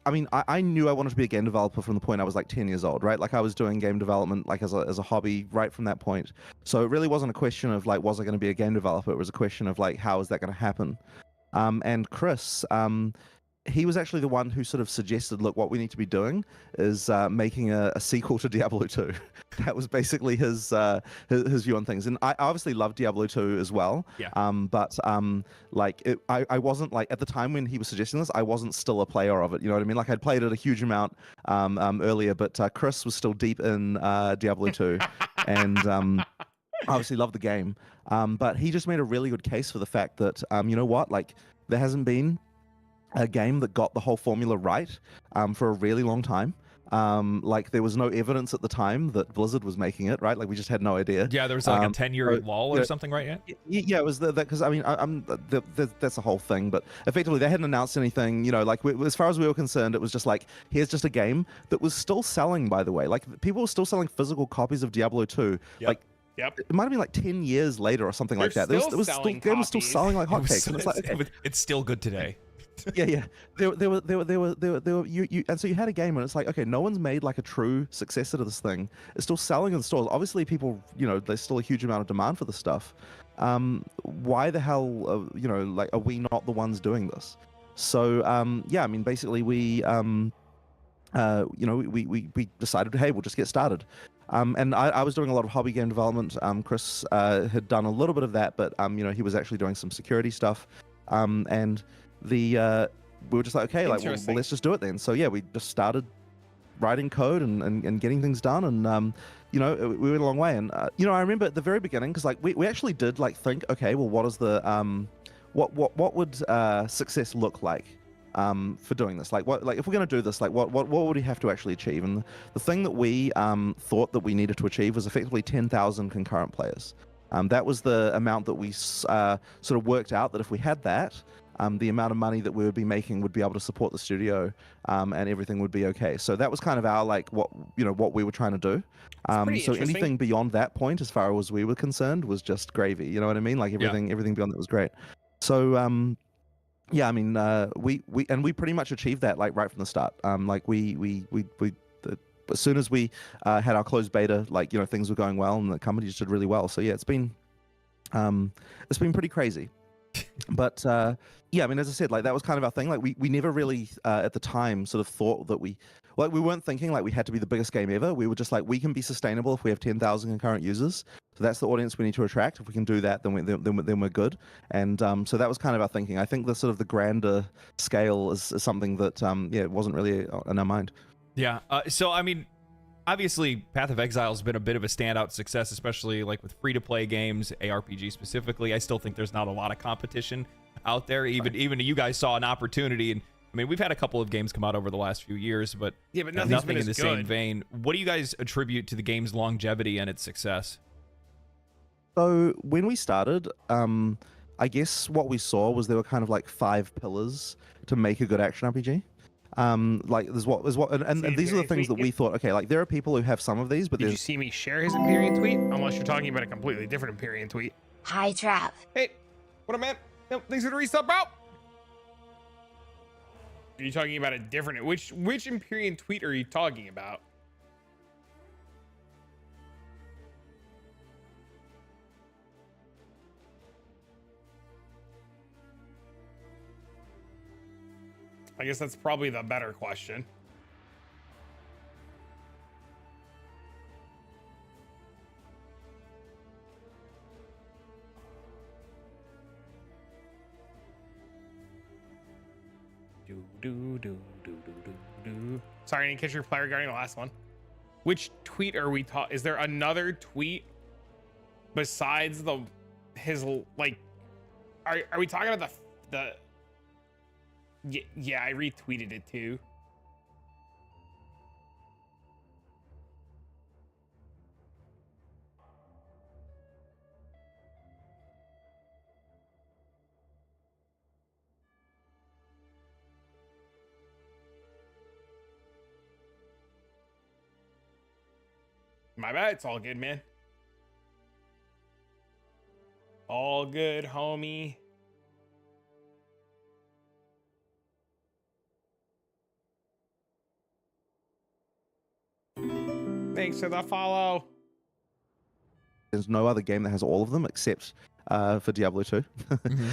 I mean, I knew I wanted to be a game developer from the point I was like 10 years old, right? Like I was doing game development like as a hobby right from that point. So it really wasn't a question of like, was I going to be a game developer? It was a question of like, how is that going to happen? And Chris, he was actually the one who sort of suggested, look, what we need to be doing is making a sequel to Diablo 2. That was basically his view on things. And I obviously love Diablo 2 as well. Yeah. But like I wasn't like, at the time when he was suggesting this, I wasn't still a player of it. You know what I mean? Like I'd played it a huge amount earlier, but Chris was still deep in Diablo 2 and obviously loved the game. But he just made a really good case for the fact that, you know what, like there hasn't been a game that got the whole formula right for a really long time. Like there was no evidence at the time that Blizzard was making it, right? Like we just had no idea. Yeah, there was like a 10-year lull or yeah, something, right? Yeah, it was that because I mean, that's the whole thing. But effectively, they hadn't announced anything. You know, like as far as we were concerned, it was just like here's just a game that was still selling. By the way, like people were still selling physical copies of Diablo 2. Yep. Like. Yep. It might have been like 10 years later or something like that. Game was still selling like hotcakes. It's still good today. Yeah. And so you had a game and it's like, okay, no one's made like a true successor to this thing. It's still selling in stores. Obviously, people, there's still a huge amount of demand for this stuff. Why the hell, like, are we not the ones doing this? So, yeah, I mean, basically, we decided, hey, we'll just get started. And I was doing a lot of hobby game development. Chris had done a little bit of that, but he was actually doing some security stuff. And we were just like, okay, like, well, let's just do it then. So yeah, we just started writing code and getting things done, and we went a long way. And I remember at the very beginning, because like we actually did like think, okay, well, what is the what would success look like for doing this? Like, if we're going to do this, like what would we have to actually achieve? And the thing that we thought that we needed to achieve was effectively 10,000 concurrent players. That was the amount that we sort of worked out that if we had that, the amount of money that we would be making would be able to support the studio, and everything would be okay. So that was kind of our like what we were trying to do. So anything beyond that point, as far as we were concerned, was just gravy. You know what I mean? Like everything beyond that was great. So yeah, I mean, we pretty much achieved that like right from the start. Like as soon as we had our closed beta, like things were going well and the company just did really well. So yeah, it's been pretty crazy. But yeah, I mean, as I said, like that was kind of our thing. Like we never really at the time sort of thought that we weren't thinking like we had to be the biggest game ever. We were just like, we can be sustainable if we have 10,000 concurrent users. So that's the audience we need to attract. If we can do that, then we're good. And so that was kind of our thinking. I think the sort of the grander scale is something that it wasn't really in our mind. Yeah. So I mean, obviously, Path of Exile has been a bit of a standout success, especially like with free-to-play games, ARPG specifically. I still think there's not a lot of competition out there. Even you guys saw an opportunity, and I mean, we've had a couple of games come out over the last few years, but nothing in the same vein. What do you guys attribute to the game's longevity and its success? So when we started, I guess what we saw was there were kind of like 5 pillars to make a good action RPG. Like there's what and these are the things that we thought, okay, like there are people who have some of these, but did you see me share his Empyrean tweet? Unless you're talking about a completely different Empyrean tweet. Hi, Trav. Hey, what up, man? Yep, thanks for the resub, bro. Are you talking about a different? Which Empyrean tweet are you talking about? I guess that's probably the better question. Sorry, I didn't catch your reply regarding the last one. Which tweet are we talking? Is there another tweet besides his like? Are we talking about the? Yeah, I retweeted it too. My bad. It's all good, man. All good, homie. Thanks for the follow. There's no other game that has all of them except for Diablo 2.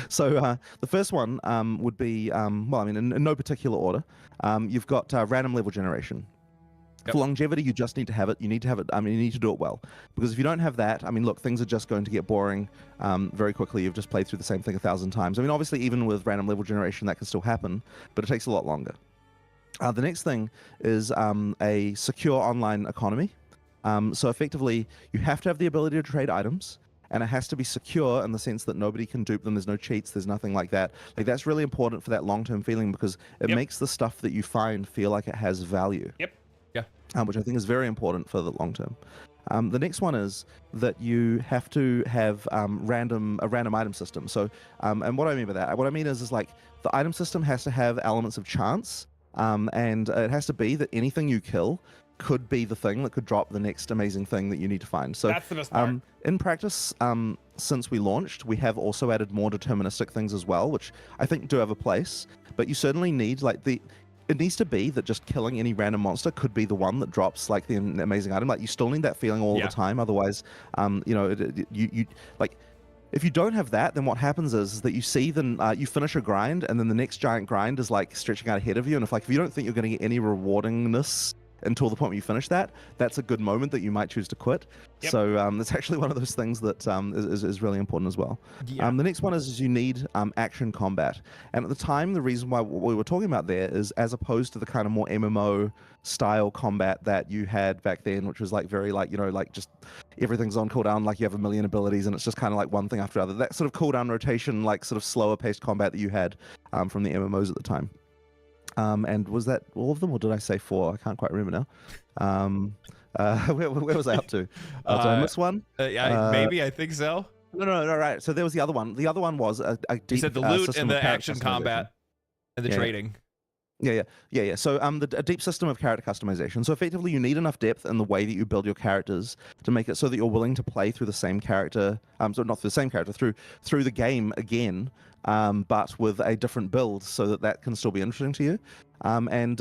So the first one would be, well, I mean, in no particular order. You've got random level generation. Yep. For longevity, you just need to have it. You need to have it. I mean, you need to do it well. Because if you don't have that, I mean, look, things are just going to get boring very quickly. You've just played through the same thing 1,000 times. I mean, obviously, even with random level generation, that can still happen, but it takes a lot longer. The next thing is a secure online economy. So effectively, you have to have the ability to trade items, and it has to be secure in the sense that nobody can dupe them. There's no cheats. There's nothing like that. Like that's really important for that long-term feeling because it makes the stuff that you find feel like it has value. Yep. Yeah. Which I think is very important for the long term. The next one is that you have to have a random item system. So, and what I mean by that, what I mean is like the item system has to have elements of chance. And it has to be that anything you kill could be the thing that could drop the next amazing thing that you need to find. So That's the best part. in practice, since we launched, we have also added more deterministic things as well, which I think do have a place. But you certainly need it needs to be that just killing any random monster could be the one that drops like the amazing item. Like you still need that feeling all the time. Otherwise, you like. If you don't have that, then what happens is that you see you finish a grind, and then the next giant grind is like stretching out ahead of you. And if you don't think you're going to get any rewardingness until the point where you finish that, that's a good moment that you might choose to quit. Yep. So that's actually one of those things that is really important as well. Yeah. The next one is you need action combat. And at the time, the reason why what we were talking about there is as opposed to the kind of more MMO style combat that you had back then, which was like very like just everything's on cooldown, like you have a million abilities and it's just kind of like one thing after other. That sort of cooldown rotation, like sort of slower paced combat that you had from the MMOs at the time. And was that all of them, or did I say 4? I can't quite remember now. Where was I up to? Did I miss one? Maybe, I think so. No, right. So there was the other one. The other one was a deep You said the loot system and of the character action combat and the Yeah. trading. Yeah. So a deep system of character customization. So effectively, you need enough depth in the way that you build your characters to make it so that you're willing to play through the same character. So not through the same character, through the game again, but with a different build, so that can still be interesting to you. And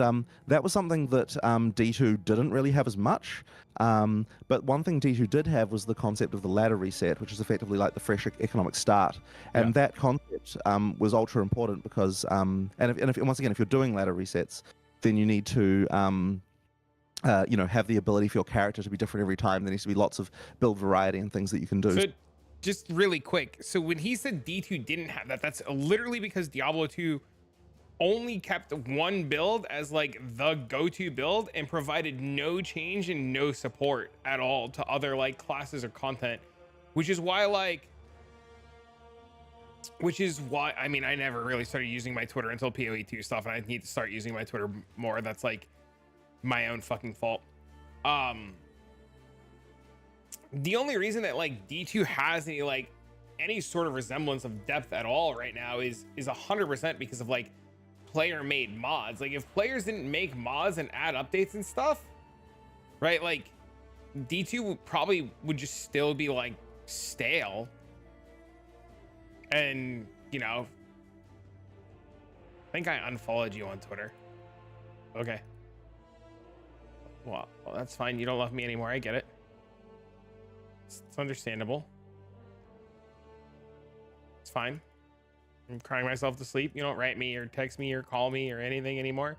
that was something that D2 didn't really have as much. But one thing D2 did have was the concept of the ladder reset, which is effectively like the fresh economic start. And that concept was ultra important because, and once again, if you're doing ladder resets, then you need to have the ability for your character to be different every time. There needs to be lots of build variety and things that you can do. So just really quick. So when he said D2 didn't have that, that's literally because Diablo 2 only kept one build as like the go-to build and provided no change and no support at all to other like classes or content, which is why I mean, I never really started using my Twitter until POE2 stuff, and I need to start using my Twitter more. That's like my own fucking fault. The only reason that like D2 has any sort of resemblance of depth at all right now is 100% because of like player made mods. Like if players didn't make mods and add updates and stuff, right, like D2 probably would just still be like stale. And I think I unfollowed you on Twitter. Okay, well that's fine. You don't love me anymore. I get it. It's understandable. It's fine. I'm crying myself to sleep. You don't write me or text me or call me or anything anymore.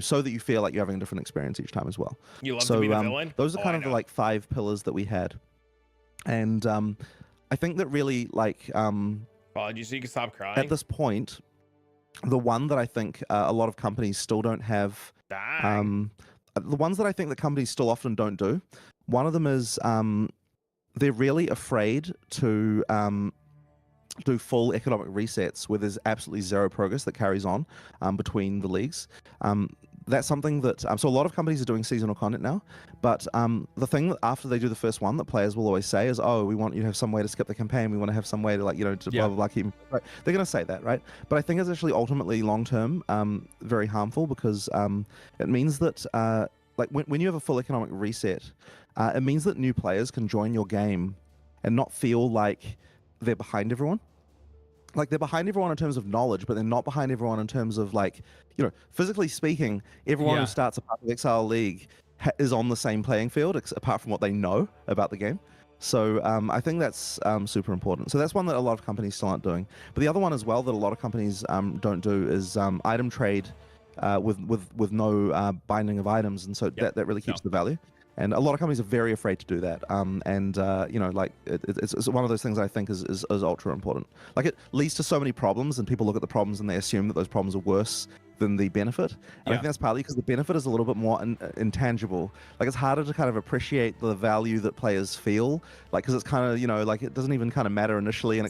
So that you feel like you're having a different experience each time as well. You love to be the villain? Those are Oh, kind I of the know. like 5 pillars that we had. And I think that really like Apologies, so you can stop crying. at this point, the one that I think a lot of companies still don't have, the ones that I think that companies still often don't do, one of them is they're really afraid to do full economic resets where there's absolutely zero progress that carries on between the leagues. That's something that so a lot of companies are doing seasonal content now, but the thing that after they do the first one that players will always say is, oh, we want you to have some way to skip the campaign, we want to have some way to to blah blah blah keep, right? They're going to say that, right? But I think it's actually ultimately long term very harmful because it means that like when you have a full economic reset, it means that new players can join your game and not feel like they're behind everyone. Like they're behind everyone in terms of knowledge, but they're not behind everyone in terms of like, physically speaking, everyone who starts a Path of Exile League is on the same playing field, apart from what they know about the game. So I think that's super important. So that's one that a lot of companies still aren't doing. But the other one as well that a lot of companies don't do is item trade with no binding of items, and so that really keeps the value. And a lot of companies are very afraid to do that. It's one of those things I think is ultra important. Like it leads to so many problems, and people look at the problems and they assume that those problems are worse the benefit. And I think that's partly because the benefit is a little bit more intangible. Like it's harder to kind of appreciate the value that players feel, like because it's kind of, you know, like it doesn't even kind of matter initially, and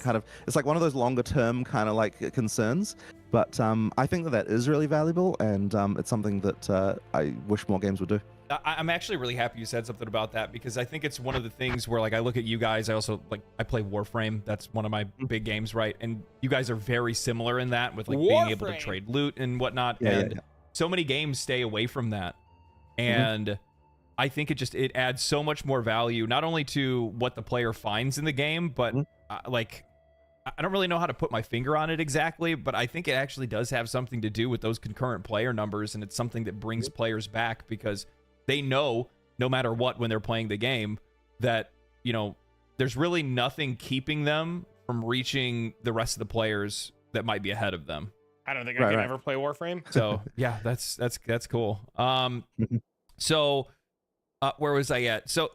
it's like one of those longer term kind of like concerns. But I think that is really valuable, and it's something that I wish more games would do. I'm actually really happy you said something about that, because I think it's one of the things where, like, I look at you guys, I also, like, I play Warframe. That's one of my big games, right? And you guys are very similar in that, with, like, being able to trade loot and whatnot. And so many games stay away from that. And I think it adds so much more value, not only to what the player finds in the game, but, like, I don't really know how to put my finger on it exactly, but I think it actually does have something to do with those concurrent player numbers, and it's something that brings players back, because they know, no matter what, when they're playing the game, that, you know, there's really nothing keeping them from reaching the rest of the players that might be ahead of them. I don't think I can ever play Warframe. So yeah, that's cool. So where was I at? So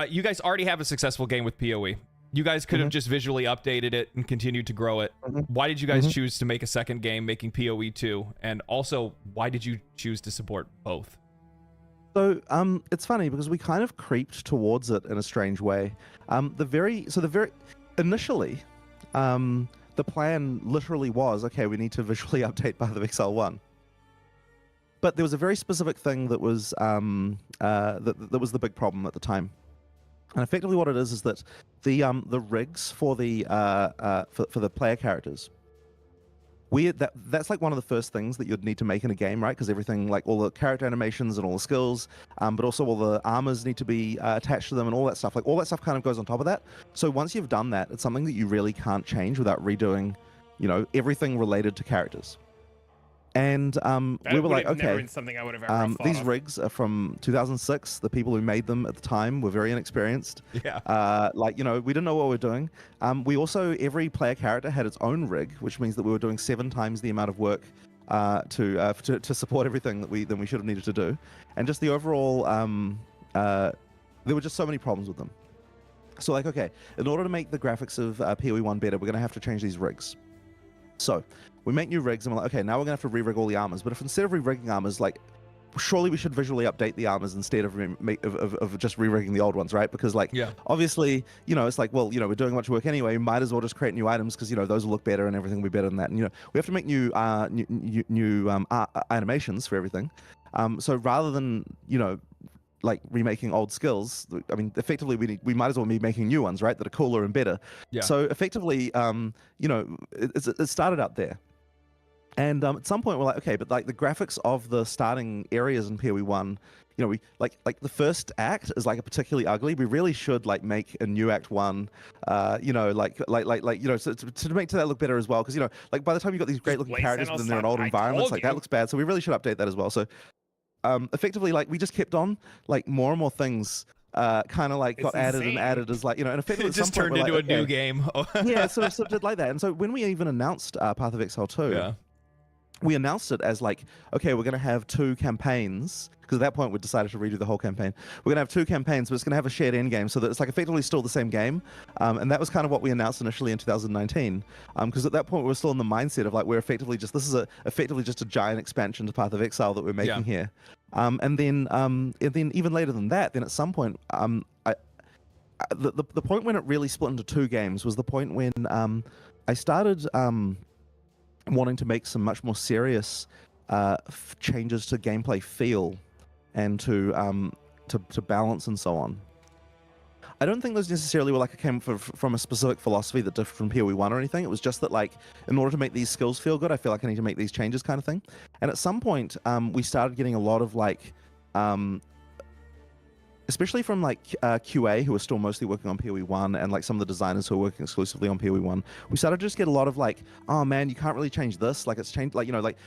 you guys already have a successful game with PoE. You guys could have just visually updated it and continued to grow it. Why did you guys choose to make a second game, making PoE2? And also, why did you choose to support both? So it's funny because we kind of creeped towards it in a strange way. Initially, the plan literally was, okay, we need to visually update Path of Exile 1. But there was a very specific thing that was that was the big problem at the time. And effectively, what it is that the rigs for the player characters, that's like one of the first things that you'd need to make in a game, right? Because everything, like all the character animations and all the skills, but also all the armors need to be attached to them and all that stuff. Like all that stuff kind of goes on top of that. So once you've done that, it's something that you really can't change without redoing, you know, everything related to characters. And we were like, okay, something I would have ever these rigs are from 2006. The people who made them at the time were very inexperienced. Yeah. Like, you know, we didn't know what we were doing. We also, every player character had its own rig, which means that we were doing 7 times the amount of work to support everything that we should have needed to do. And just the overall, there were just so many problems with them. So like, okay, in order to make the graphics of PoE1 better, we're going to have to change these rigs. So we make new rigs, and we're like, okay, now we're going to have to re-rig all the armors. But if instead of re-rigging armors, like, surely we should visually update the armors instead of just re-rigging the old ones, right? Because, like, obviously, you know, it's like, well, you know, we're doing much work anyway. We might as well just create new items because, you know, those will look better and everything will be better than that. And, you know, we have to make new animations for everything. So rather than, you know, like remaking old skills, I mean, effectively we might as well be making new ones, right? That are cooler and better. Yeah. So effectively, you know, it started out there. And at some point we're like, okay, but like the graphics of the starting areas in PoE1, you know, we like the first act is like a particularly ugly. We really should like make a new act 1, you know, like you know, so to make that look better as well, because you know, like by the time you've got these great looking characters within their old environments, like that looks bad. So we really should update that as well. So effectively, like we just kept on like more and more things. Kind of like got added and added as like, you know, and effectively it just turned into a new game. Yeah, so it did like that. And so when we even announced Path of Exile 2, we announced it as like, okay, we're going to have 2 campaigns, because at that point we decided to redo the whole campaign. We're going to have 2 campaigns, but it's going to have a shared end game, so that it's like effectively still the same game. And that was kind of what we announced initially in 2019, because at that point we were still in the mindset of like, we're effectively just, this is effectively just a giant expansion to Path of Exile that we're making here. And then even later than that, then at some point, the point when it really split into 2 games was the point when I started wanting to make some much more serious changes to gameplay feel and to balance and so on. I don't think those necessarily were like came from a specific philosophy that differed from PoE1 or anything. It was just that like, in order to make these skills feel good, I feel like I need to make these changes kind of thing. And at some point, we started getting a lot of like, especially from like QA, who are still mostly working on PoE1, and like some of the designers who are working exclusively on PoE1, we started to just get a lot of like, oh man, you can't really change this. Like it's changed, like, you know, like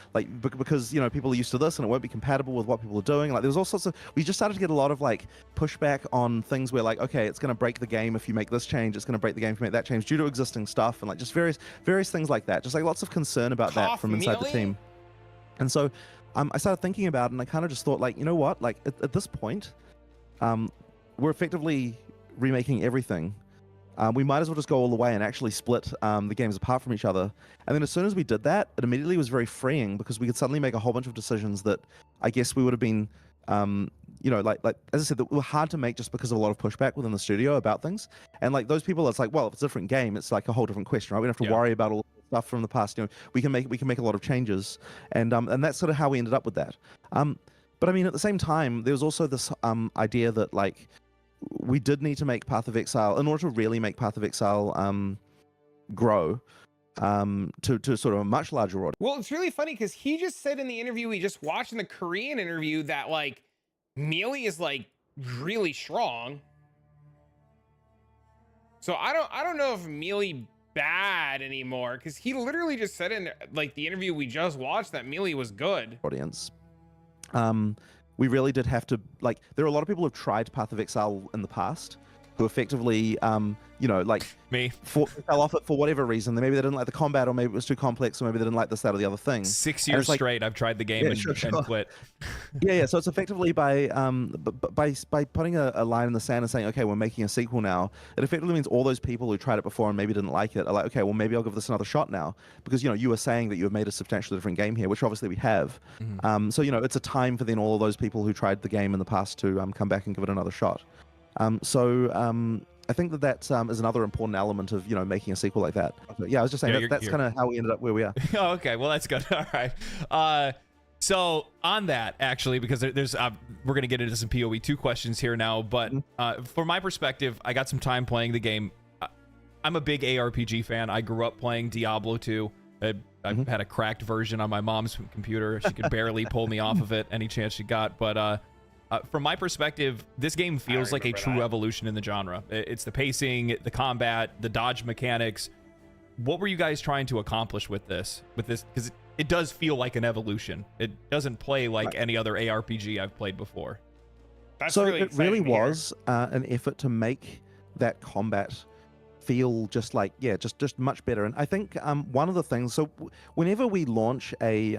because, you know, people are used to this and it won't be compatible with what people are doing. Like there was all sorts of, we just started to get a lot of like pushback on things where like, okay, it's going to break the game if you make this change. It's going to break the game if you make that change due to existing stuff, and like just various things like that. Just like lots of concern about that from inside the team. And so I started thinking about it, and I kind of just thought like, you know what, like at this point, we're effectively remaking everything. we might as well just go all the way and actually split the games apart from each other. And then as soon as we did that, it immediately was very freeing because we could suddenly make a whole bunch of decisions that I guess we would have been, you know, like as I said, that were hard to make just because of a lot of pushback within the studio about things. And like those people, it's like, well, if it's a different game, it's like a whole different question, right? We don't have to worry about all the stuff from the past. You know, we can make a lot of changes, and that's sort of how we ended up with that. But I mean, at the same time, there was also this idea that like we did need to make Path of Exile in order to really make Path of Exile grow to sort of a much larger audience. Well, it's really funny because he just said in the interview we just watched, in the Korean interview, that like Melee is like really strong. So I don't know if Melee bad anymore, because he literally just said in like the interview we just watched that Melee was good. Audience. We really did have to, like, there are a lot of people who've tried Path of Exile in the past who effectively, you know, like me, fell off it for whatever reason. Maybe they didn't like the combat, or maybe it was too complex, or maybe they didn't like this, that, or the other thing. 6 years like, straight, I've tried the game and quit. Yeah. So it's effectively by putting a line in the sand and saying, okay, we're making a sequel now. It effectively means all those people who tried it before and maybe didn't like it are like, okay, well maybe I'll give this another shot now, because you know you were saying that you have made a substantially different game here, which obviously we have. So you know it's a time for then all of those people who tried the game in the past to come back and give it another shot. I think that is another important element of, you know, making a sequel like that. But yeah, I was just saying that's kind of how we ended up where we are. Oh, okay, well that's good. All right. So on that, actually, because there's we're gonna get into some POE2 questions here now, but from my perspective, I got some time playing the game. I'm a big ARPG fan. I grew up playing Diablo 2. I had a cracked version on my mom's computer. She could barely pull me off of it any chance she got, but from my perspective, this game feels like a true evolution in the genre. It's the pacing, the combat, the dodge mechanics. What were you guys trying to accomplish with this? Because it does feel like an evolution. It doesn't play like any other ARPG I've played before. So it really was an effort to make that combat feel just like, yeah, just much better. And I think one of the things, so whenever we launch a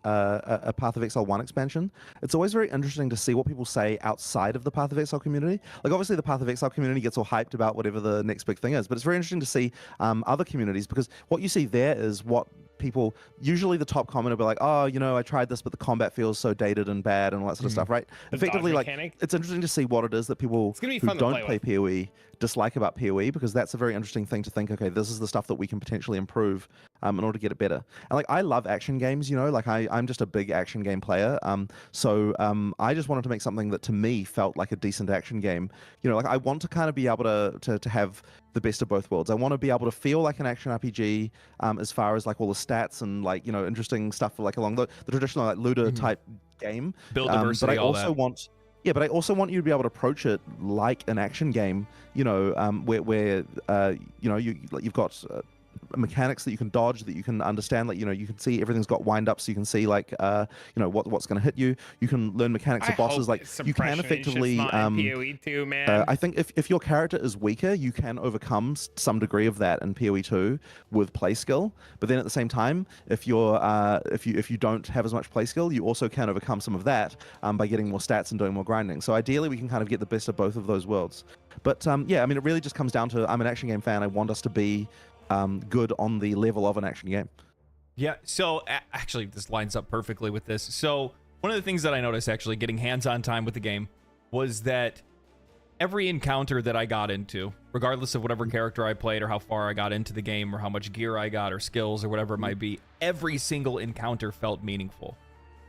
Path of Exile 1 expansion, it's always very interesting to see what people say outside of the Path of Exile community. Like obviously the Path of Exile community gets all hyped about whatever the next big thing is, but it's very interesting to see other communities, because what you see there is what people, usually the top comment will be like, oh, you know, I tried this, but the combat feels so dated and bad and all that sort of stuff, right? Effectively, like, it's interesting to see what it is that people who don't play PoE dislike about PoE, because that's a very interesting thing to think, okay, this is the stuff that we can potentially improve in order to get it better. And like, I love action games, you know, like I'm just a big action game player. So I just wanted to make something that to me felt like a decent action game. You know, like I want to kind of be able to have the best of both worlds. I want to be able to feel like an action RPG as far as like all the stats and like, you know, interesting stuff like along the traditional like looter type game. Build diversity, but I also want, yeah, but I also want you to be able to approach it like an action game, you know, where you know, you've got mechanics that you can dodge, that you can understand, like, you know, you can see everything's got wind up, so you can see like you know what's going to hit you. You can learn mechanics of bosses, like you can effectively POE2, man. I think if your character is weaker, you can overcome some degree of that in POE2 with play skill. But then at the same time, if you're if you don't have as much play skill, you also can overcome some of that by getting more stats and doing more grinding. So ideally, we can kind of get the best of both of those worlds. But yeah, I mean, it really just comes down to, I'm an action game fan. I want us to be good on the level of an action game. Yeah, so actually this lines up perfectly with this. So one of the things that I noticed actually getting hands-on time with the game was that every encounter that I got into, regardless of whatever character I played or how far I got into the game or how much gear I got or skills or whatever it might be, every single encounter felt meaningful.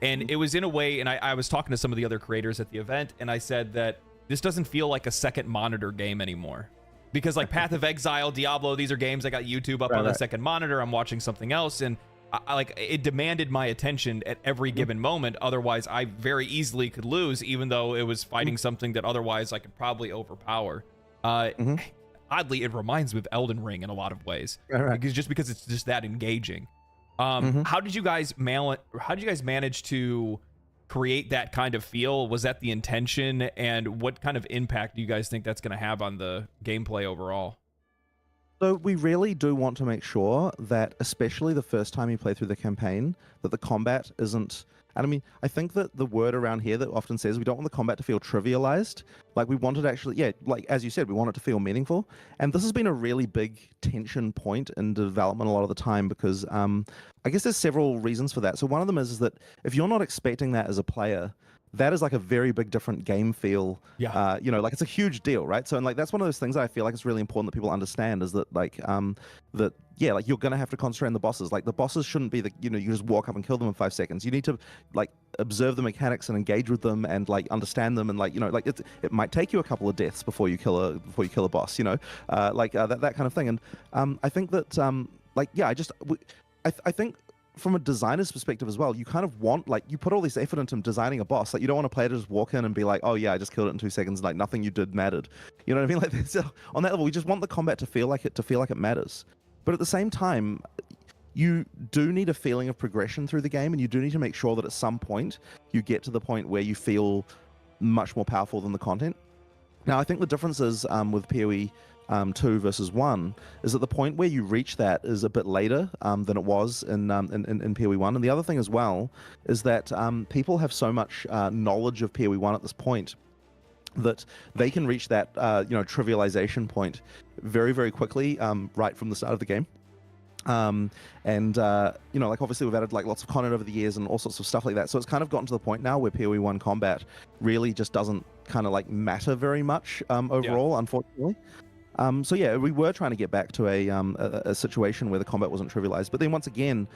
And it was in a way, and I was talking to some of the other creators at the event, and I said that this doesn't feel like a second monitor game anymore. Because like Path of Exile, Diablo, these are games I got YouTube up on the second monitor. I'm watching something else, and I like it demanded my attention at every given moment. Otherwise, I very easily could lose, even though it was fighting something that otherwise I could probably overpower. Oddly, it reminds me of Elden Ring in a lot of ways, because it's just that engaging. How did you guys manage to create that kind of feel? Was that the intention, and what kind of impact do you guys think that's going to have on the gameplay overall? So we really do want to make sure that, especially the first time you play through the campaign, that the combat isn't, and I mean, I think that the word around here that often says we don't want the combat to feel trivialized, Like we wanted actually, yeah, like as you said, we want it to feel meaningful. And this has been a really big tension point in development a lot of the time because I guess there's several reasons for that. So one of them is that if you're not expecting that as a player, that is like a very big different game feel. Yeah. You know, like it's a huge deal, right? So and like that's one of those things that I feel like it's really important that people understand is that like that yeah, like you're gonna have to concentrate on the bosses. Like the bosses shouldn't be the you know you just walk up and kill them in 5 seconds. You need to like observe the mechanics and engage with them and like understand them and like you know like it might take you a couple of deaths before you kill a boss. You know, that kind of thing. And I think that like yeah, I think from a designer's perspective as well, you kind of want like you put all this effort into designing a boss. Like you don't want a player to just walk in and be like, oh yeah, I just killed it in 2 seconds. Like nothing you did mattered. You know what I mean? Like so on that level, we just want the combat to feel like it matters. But at the same time, you do need a feeling of progression through the game, and you do need to make sure that at some point you get to the point where you feel much more powerful than the content. Now, I think the difference is with PoE 2 versus 1 is that the point where you reach that is a bit later than it was in PoE 1. And the other thing as well is that people have so much knowledge of PoE 1 at this point that they can reach that trivialization point very, very quickly right from the start of the game. Like obviously we've added like lots of content over the years and all sorts of stuff like that. So it's kind of gotten to the point now where PoE 1 combat really just doesn't kind of like matter very much overall, unfortunately. So yeah, we were trying to get back to a situation where the combat wasn't trivialized. But then once again,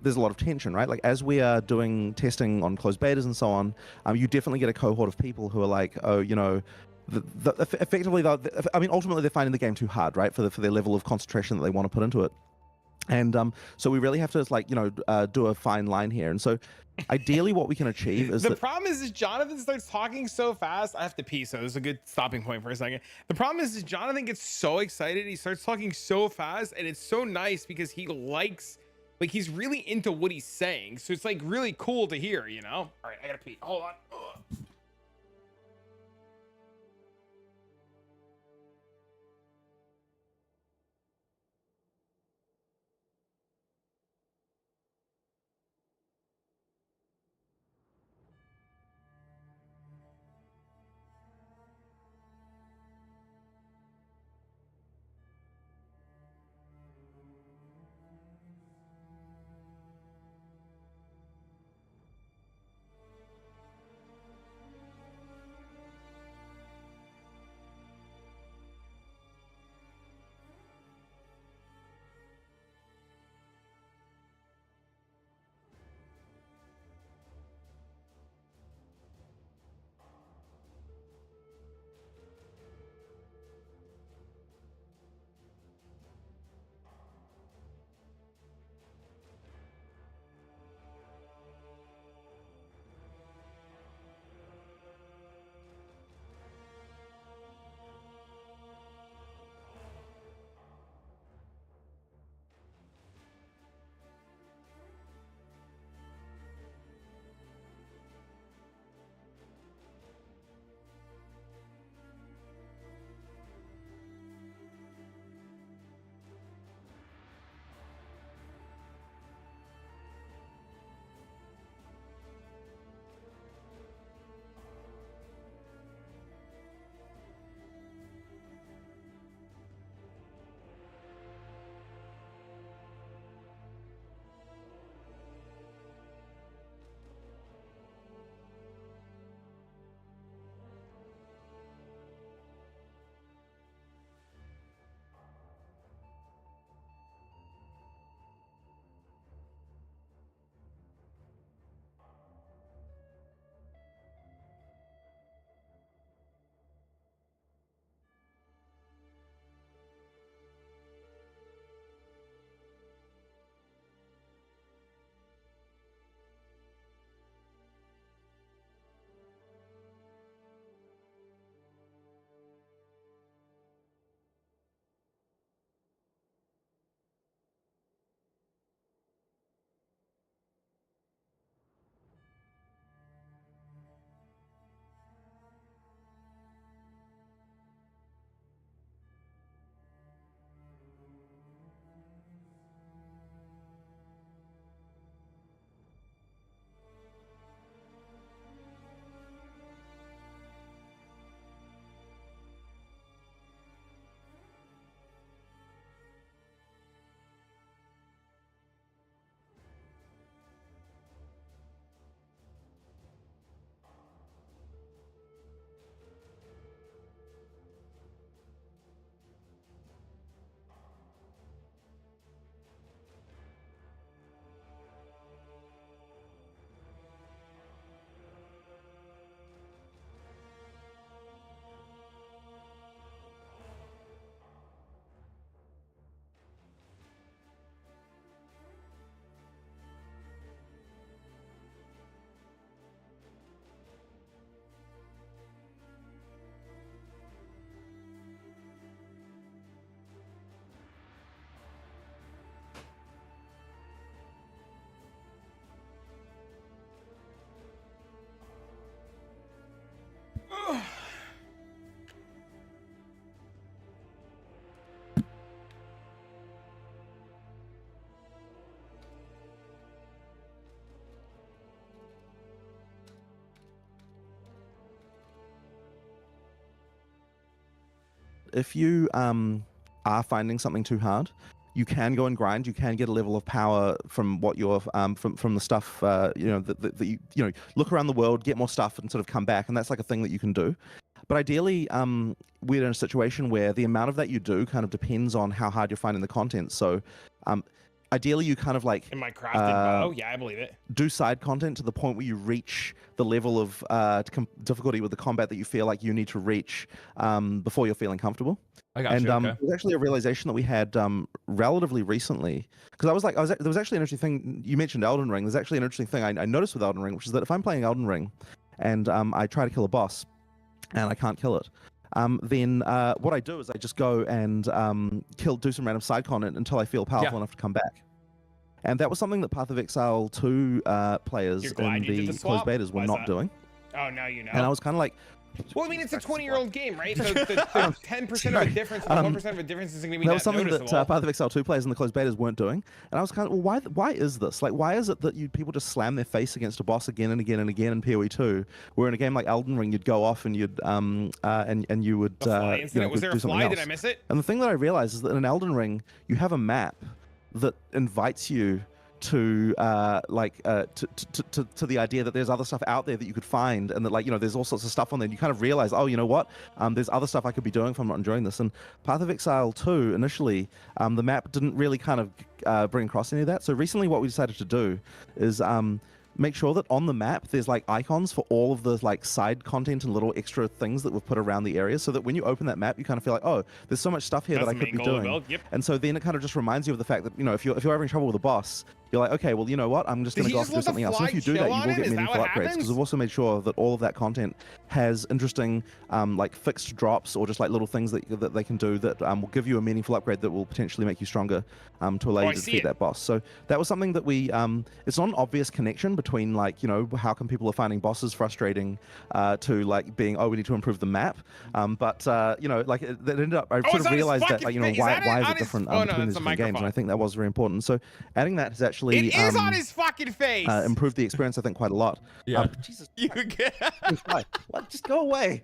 there's a lot of tension, right? Like as we are doing testing on closed betas and so on, you definitely get a cohort of people who are like, oh, you know, effectively, ultimately they're finding the game too hard, right? For their level of concentration that they want to put into it. And so we really have to do a fine line here. And so ideally what we can achieve is the problem is Jonathan starts talking so fast. I have to pee, so this is a good stopping point for a second. The problem is Jonathan gets so excited. He starts talking so fast, and it's so nice because he likes, like, he's really into what he's saying. So it's like really cool to hear, you know? All right, I gotta pee. Hold on. Ugh. if you are finding something too hard, you can go and grind. You can get a level of power from what you're from the stuff that you look around the world, get more stuff, and sort of come back. And that's like a thing that you can do. But ideally, we're in a situation where the amount of that you do kind of depends on how hard you're finding the content. So ideally, you kind of like In my crafted bow, yeah, I believe it. do side content to the point where you reach the level of difficulty with the combat that you feel like you need to reach before you're feeling comfortable. I got And you. Okay. it was actually a realization that we had relatively recently, because there was actually an interesting thing. You mentioned Elden Ring. There's actually an interesting thing I noticed with Elden Ring, which is that if I'm playing Elden Ring and I try to kill a boss and I can't kill it, then what I do is I just go and do some random side content until I feel powerful enough to come back. And that was something that Path of Exile 2 players You're glad in you did the the closed swap? betas were Why is not that? doing. Oh, now you know. And I was kind of like, well, I mean, it's a 20-year-old game, right? So the 10% of a difference, and 1% of a difference isn't going to be that was something noticeable. that Path of Exile 2 players in the closed betas weren't doing. And I was kind of, well, why is this? Like, why is it that people just slam their face against a boss again and again and again in POE2, where in a game like Elden Ring, you'd go off and you'd and you would Was there do a something fly? else. Did I miss it? And the thing that I realized is that in Elden Ring, you have a map that invites you to to the idea that there's other stuff out there that you could find, and that there's all sorts of stuff on there. And you kind of realize, oh, you know what? There's other stuff I could be doing if I'm not enjoying this. And Path of Exile 2 initially, the map didn't really kind of bring across any of that. So recently, what we decided to do is make sure that on the map there's like icons for all of the like side content and little extra things that we've put around the area, so that when you open that map, you kind of feel like, oh, there's so much stuff here that I could be doing. And so then it kind of just reminds you of the fact that if you're having trouble with a boss, you're like, okay, well, you know what? I'm just going to go off and do something else. And if you do that, you will get meaningful upgrades, because we've also made sure that all of that content has interesting like fixed drops or just like little things that they can do that will give you a meaningful upgrade that will potentially make you stronger to allow you to defeat that boss. So that was something that we it's not an obvious connection between how come people are finding bosses frustrating to like being, oh, we need to improve the map, but that ended up, I sort of realized that why is it different between these different games, and I think that was very important. So adding that has actually It is on his fucking face. Improved the experience, I think, quite a lot. Yeah. Jesus, you get. What? Just go away.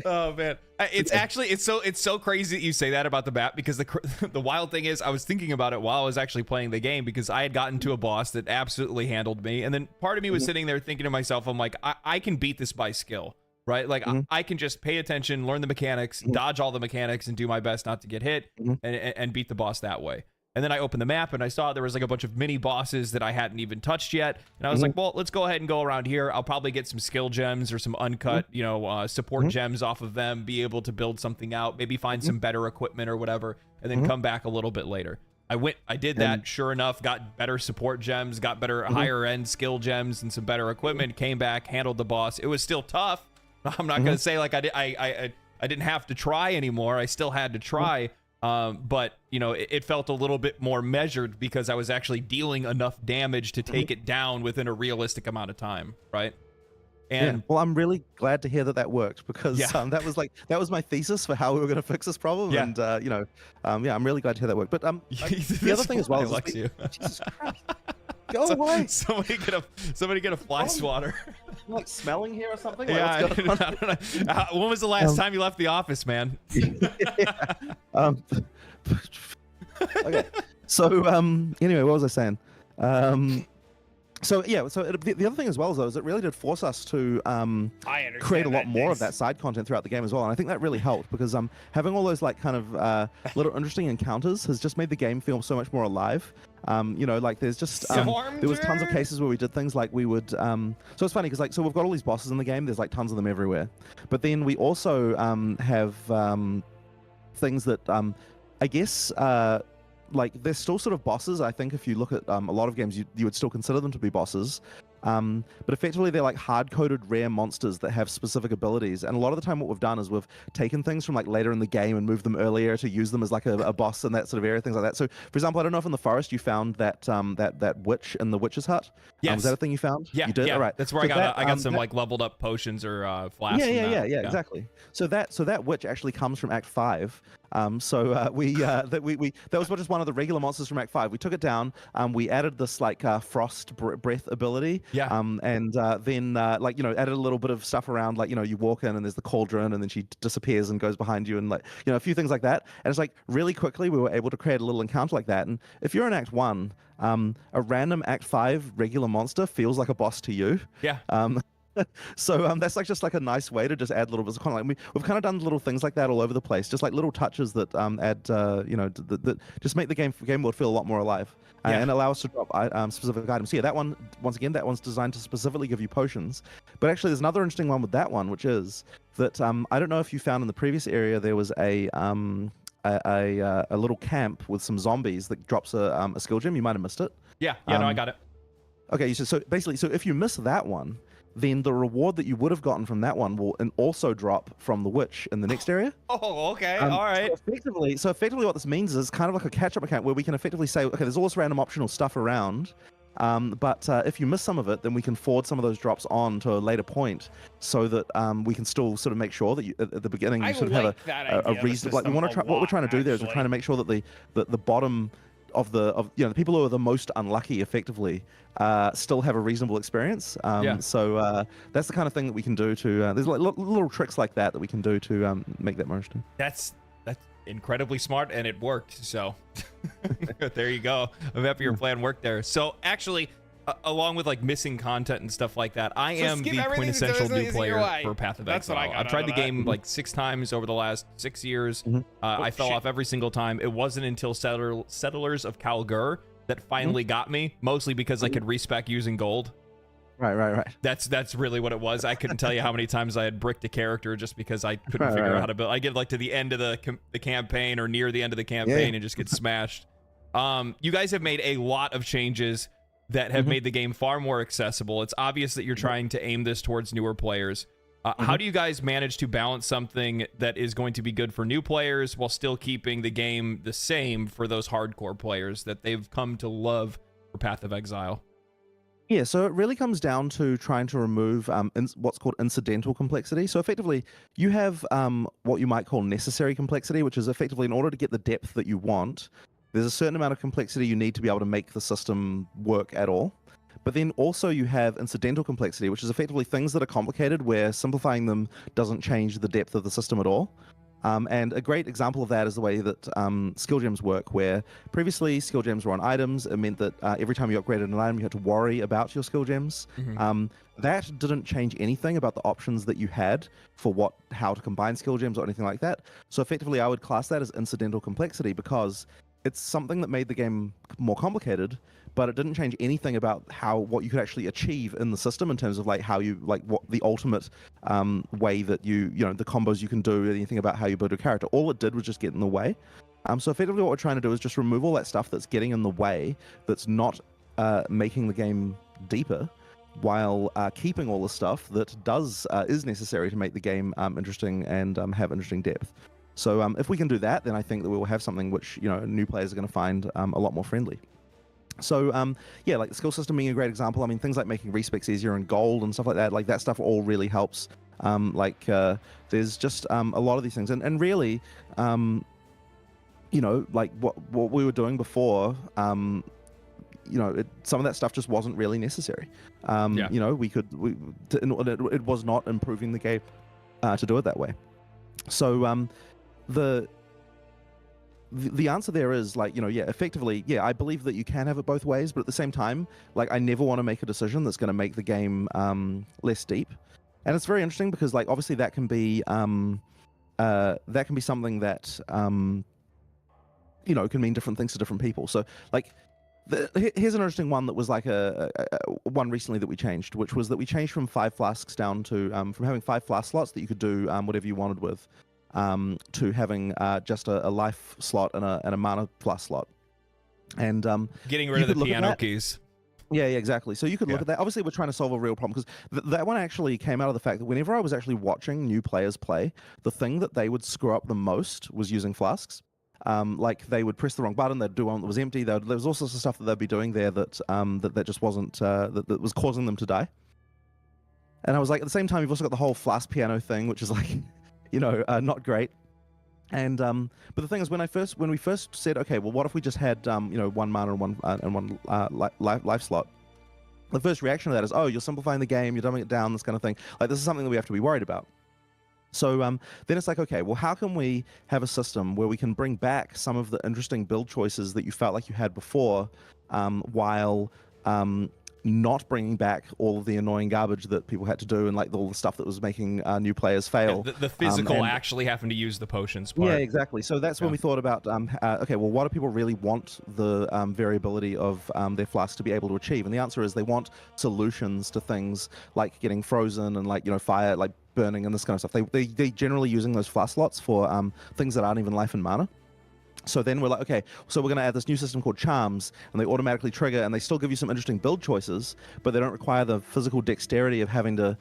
Oh man, it's so crazy that you say that about the map, because the wild thing is I was thinking about it while I was actually playing the game, because I had gotten to a boss that absolutely handled me, and then part of me was sitting there thinking to myself, I'm like, I can beat this by skill, right? Like I can just pay attention, learn the mechanics, dodge all the mechanics, and do my best not to get hit, and beat the boss that way. And then I opened the map and I saw there was like a bunch of mini bosses that I hadn't even touched yet. And I was like, well, let's go ahead and go around here. I'll probably get some skill gems or some uncut, support gems off of them, be able to build something out, maybe find some better equipment or whatever, and then come back a little bit later. I did that. Sure enough, got better support gems, got better higher end skill gems and some better equipment, came back, handled the boss. It was still tough. I'm not going to say like I didn't have to try anymore. I still had to try. But it felt a little bit more measured because I was actually dealing enough damage to take it down within a realistic amount of time, right? And well, I'm really glad to hear that worked, because that was my thesis for how we were going to fix this problem. And I'm really glad to hear that worked. But the other thing as well is Jesus Christ. Go away! Somebody get a fly swatter. Like smelling here or something? Yeah, I don't know. When was the last time you left the office, man? Okay. So anyway, what was I saying? The other thing as well, though, is it really did force us to create a lot more of that side content throughout the game as well, and I think that really helped, because having all those like kind of little interesting encounters has just made the game feel so much more alive. Like there's just there was tons of cases where we did things like we would so it's funny because we've got all these bosses in the game, there's like tons of them everywhere, but then we also have things that I guess like they're still sort of bosses. I think if you look at a lot of games, you would still consider them to be bosses. But effectively, they're like hard-coded rare monsters that have specific abilities. And a lot of the time what we've done is we've taken things from like later in the game and moved them earlier to use them as like a boss in that sort of area, things like that. So, for example, I don't know if in the forest you found that that witch in the witch's hut. Yes. Was that a thing you found? Yeah, you did? Yeah. All right. That's where I got some like leveled up potions or flasks. Yeah, exactly. So that witch actually comes from Act 5. That was just one of the regular monsters from Act 5. We took it down. We added this like frost breath ability, Yeah. And then like, you know, added a little bit of stuff around, like, you know, you walk in and there's the cauldron and then she disappears and goes behind you, and like, you know, a few things like that. And it's like really quickly we were able to create a little encounter like that. And if you're in Act 1, a random Act 5 regular monster feels like a boss to you. Yeah. So that's like just like a nice way to just add little bits of content. Like we've kind of done little things like that all over the place, just like little touches that add, you know, that just make the game world feel a lot more alive, and allow us to drop specific items. So yeah, that one, once again, that one's designed to specifically give you potions. But actually, there's another interesting one with that one, which is that I don't know if you found in the previous area there was a little camp with some zombies that drops a skill gem. You might have missed it. Yeah. No, I got it. Okay, so basically, so if you miss that one, then the reward that you would have gotten from that one will also drop from the witch in the next area. Oh, okay, all right. So effectively what this means is kind of like a catch-up account where we can effectively say, okay, there's all this random optional stuff around, but if you miss some of it, then we can forward some of those drops on to a later point, so that we can still sort of make sure that you, at the beginning you sort of have a reason. Like we want to try. What we're trying to do there is we're trying to make sure that the bottom of you know, the people who are the most unlucky effectively still have a reasonable experience. So that's the kind of thing that we can do to there's like little tricks like that we can do to make that more interesting. That's incredibly smart, and it worked. So there you go. I'm happy your plan worked there. So actually, along with like missing content and stuff like that, I am the quintessential new player for Path of Exile. I've tried the game like 6 times over the last 6 years. I fell off every single time. It wasn't until Settlers of Kalgur that finally got me, mostly because I could respec using gold. Right. That's really what it was. I couldn't tell you how many times I had bricked a character just because I couldn't figure out how to build. I get like to the end of the campaign or near the end of the campaign and just get smashed. You guys have made a lot of changes that have made the game far more accessible. It's obvious that you're trying to aim this towards newer players. How do you guys manage to balance something that is going to be good for new players while still keeping the game the same for those hardcore players that they've come to love for Path of Exile? Yeah, so it really comes down to trying to remove what's called incidental complexity. So effectively, you have what you might call necessary complexity, which is effectively in order to get the depth that you want, there's a certain amount of complexity you need to be able to make the system work at all. But then also you have incidental complexity, which is effectively things that are complicated where simplifying them doesn't change the depth of the system at all. And a great example of that is the way that skill gems work, where previously skill gems were on items. It meant that every time you upgraded an item, you had to worry about your skill gems. That didn't change anything about the options that you had for how to combine skill gems or anything like that. So effectively, I would class that as incidental complexity because it's something that made the game more complicated, but it didn't change anything about what you could actually achieve in the system in terms of like how you what the ultimate way that you know the combos you can do, anything about how you build a character. All it did was just get in the way. So effectively what we're trying to do is just remove all that stuff that's getting in the way, that's not making the game deeper, while keeping all the stuff that is necessary to make the game interesting and have interesting depth. So if we can do that, then I think that we will have something which, you know, new players are going to find a lot more friendly. So yeah, like the skill system being a great example. I mean, things like making respecs easier in gold and stuff like that stuff all really helps. There's just a lot of these things, and really, you know, like what we were doing before, you know, some of that stuff just wasn't really necessary. You know, it was not improving the game to do it that way. So the answer there is like, you know, yeah, effectively, yeah, I believe that you can have it both ways, but at the same time, like, I never want to make a decision that's going to make the game less deep. And it's very interesting because, like, obviously that can be something that you know, can mean different things to different people. So like, here's an interesting one that was like a one recently that we changed, which was that we changed from 5 flasks down to from having 5 flask slots that you could do whatever you wanted with, to having just a life slot and a mana plus slot. And getting rid of the piano keys. Yeah, exactly. So you could look at that. Obviously, we're trying to solve a real problem because that one actually came out of the fact that whenever I was actually watching new players play, the thing that they would screw up the most was using flasks. Like they would press the wrong button, they'd do one that was empty. There was all sorts of stuff that they'd be doing there that that just wasn't that was causing them to die. And I was like, at the same time, you've also got the whole flask piano thing, which is like, you know, not great. And but the thing is, when we first said, okay, well, what if we just had you know, 1 mana and one life slot? the first reaction to that is, oh, you're simplifying the game, you're dumbing it down, this kind of thing. Like, this is something that we have to be worried about. So then it's like, okay, well, how can we have a system where we can bring back some of the interesting build choices that you felt like you had before, while not bringing back all of the annoying garbage that people had to do and like all the stuff that was making new players fail. Yeah, the physical actually having to use the potions part. Yeah, exactly. So that's when we thought about, okay, well, what do people really want the variability of their flasks to be able to achieve? And the answer is they want solutions to things like getting frozen and like, you know, fire, like burning and this kind of stuff. They generally using those flask slots for things that aren't even life and mana. So then we're like, okay, so we're going to add this new system called charms, and they automatically trigger, and they still give you some interesting build choices, but they don't require the physical dexterity of having to,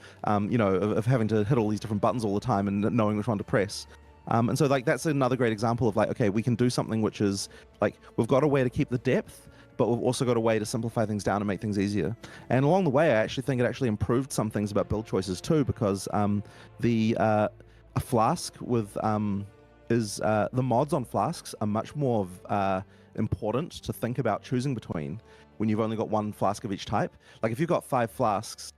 you know, of having to hit all these different buttons all the time and knowing which one to press. And so like that's another great example of like, okay, we can do something which is like we've got a way to keep the depth, but we've also got a way to simplify things down and make things easier. And along the way, I actually think it actually improved some things about build choices too, because a flask with the mods on flasks are much more important to think about choosing between when you've only got one flask of each type. Like if you've got 5 flasks,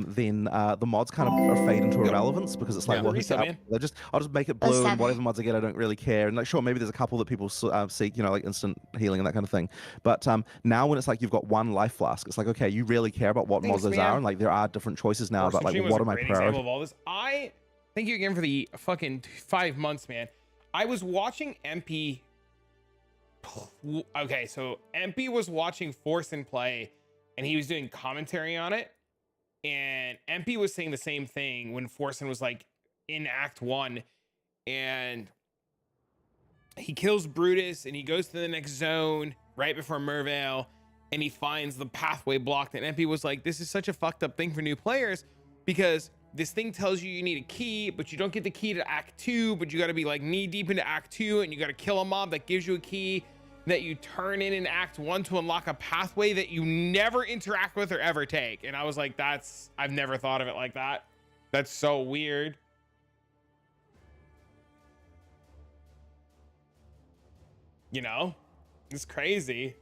then the mods kind of fade into irrelevance because it's like, well, I'll just make it blue and whatever mods I get, I don't really care. And like, sure, maybe there's a couple that people seek, you know, like instant healing and that kind of thing. But now when it's like you've got one life flask, it's like, okay, you really care about what mods those are, and like there are different choices now about like, well, what am I prioritizing? Thank you again for the fucking 5 months, man. I was watching MP. Okay, so MP was watching Force and Play, and he was doing commentary on it. And MP was saying the same thing when Forsen was like in Act 1, and he kills Brutus, and he goes to the next zone right before Mervale, and he finds the pathway blocked. And MP was like, "This is such a fucked up thing for new players because." This thing tells you need a key, but you don't get the key to Act 2, but you got to be like knee deep into Act 2, and you got to kill a mob that gives you a key that you turn in Act 1 to unlock a pathway that you never interact with or ever take." And I was like, I've never thought of it like that. That's so weird. You know, it's crazy.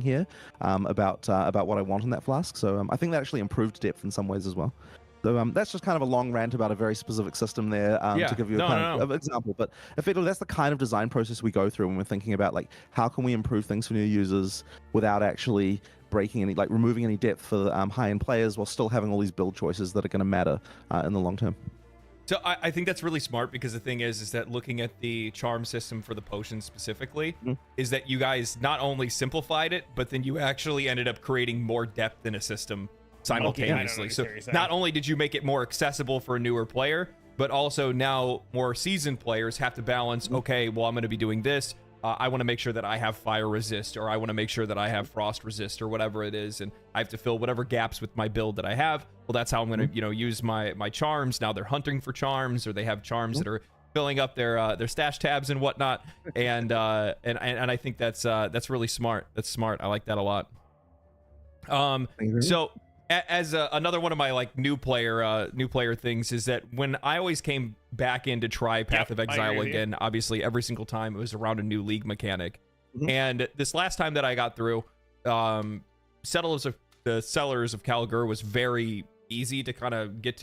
Here about what I want in that flask, so I think that actually improved depth in some ways as well. So that's just kind of a long rant about a very specific system there to give you a kind of example. But effectively, that's the kind of design process we go through when we're thinking about like how can we improve things for new users without actually breaking any, like removing any depth for high-end players while still having all these build choices that are going to matter in the long term. So I think that's really smart because the thing is that looking at the charm system for the potions specifically is that you guys not only simplified it, but then you actually ended up creating more depth in a system simultaneously. So not only did you make it more accessible for a newer player, but also now more seasoned players have to balance, okay, well, I'm going to be doing this. I want to make sure that I have fire resist, or I want to make sure that I have frost resist, or whatever it is, and I have to fill whatever gaps with my build that I have. Well, that's how I'm going to, use my charms. Now they're hunting for charms, or they have charms that are filling up their stash tabs and whatnot. And I think that's really smart. That's smart. I like that a lot. So as another one of my like new player things is that when I always came back in to try Path of Exile again, obviously every single time it was around a new league mechanic. And this last time that I got through, the Sellers of Kalgur was very easy to kind of get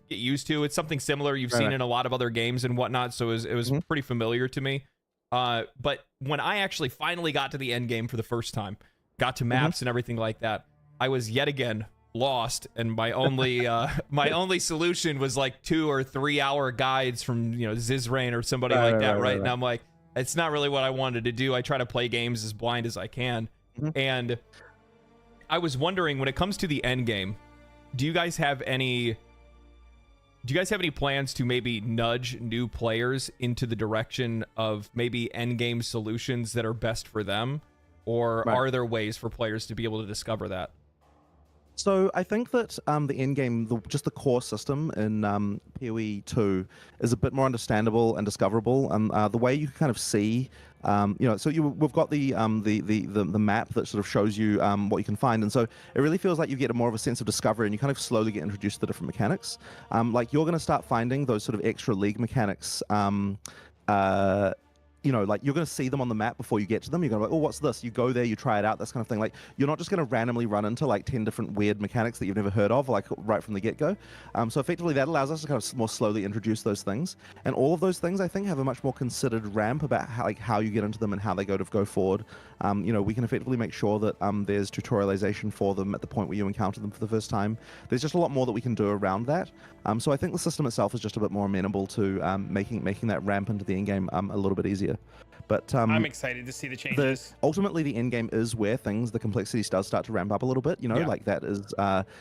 used to. It's something similar you've seen in a lot of other games and whatnot, so it was pretty familiar to me. But when I actually finally got to the end game for the first time, got to maps and everything like that, I was yet again lost, and my only solution was like 2 or 3 hour guides from Zizrain or somebody like that, right? And I'm like, it's not really what I wanted to do. I try to play games as blind as I can, and I was wondering, when it comes to the end game, do you guys have any plans to maybe nudge new players into the direction of maybe end game solutions that are best for them, or are there ways for players to be able to discover that? So I think that the end game, just the core system in POE2 is a bit more understandable and discoverable, and the way you kind of see, so we've got the map that sort of shows you what you can find, and so it really feels like you get more of a sense of discovery, and you kind of slowly get introduced to the different mechanics. Like you're going to start finding those sort of extra league mechanics. Like you're going to see them on the map before you get to them. You're going to be like, oh, what's this? You go there, you try it out, this kind of thing. Like you're not just going to randomly run into like 10 different weird mechanics that you've never heard of, like right from the get-go. So effectively that allows us to kind of more slowly introduce those things. And all of those things, I think, have a much more considered ramp about how you get into them and how they go forward. We can effectively make sure that there's tutorialization for them at the point where you encounter them for the first time. There's just a lot more that we can do around that. So I think the system itself is just a bit more amenable to making that ramp into the end game a little bit easier. But I'm excited to see the changes. Ultimately, the end game is where the complexity does start to ramp up a little bit. Like that is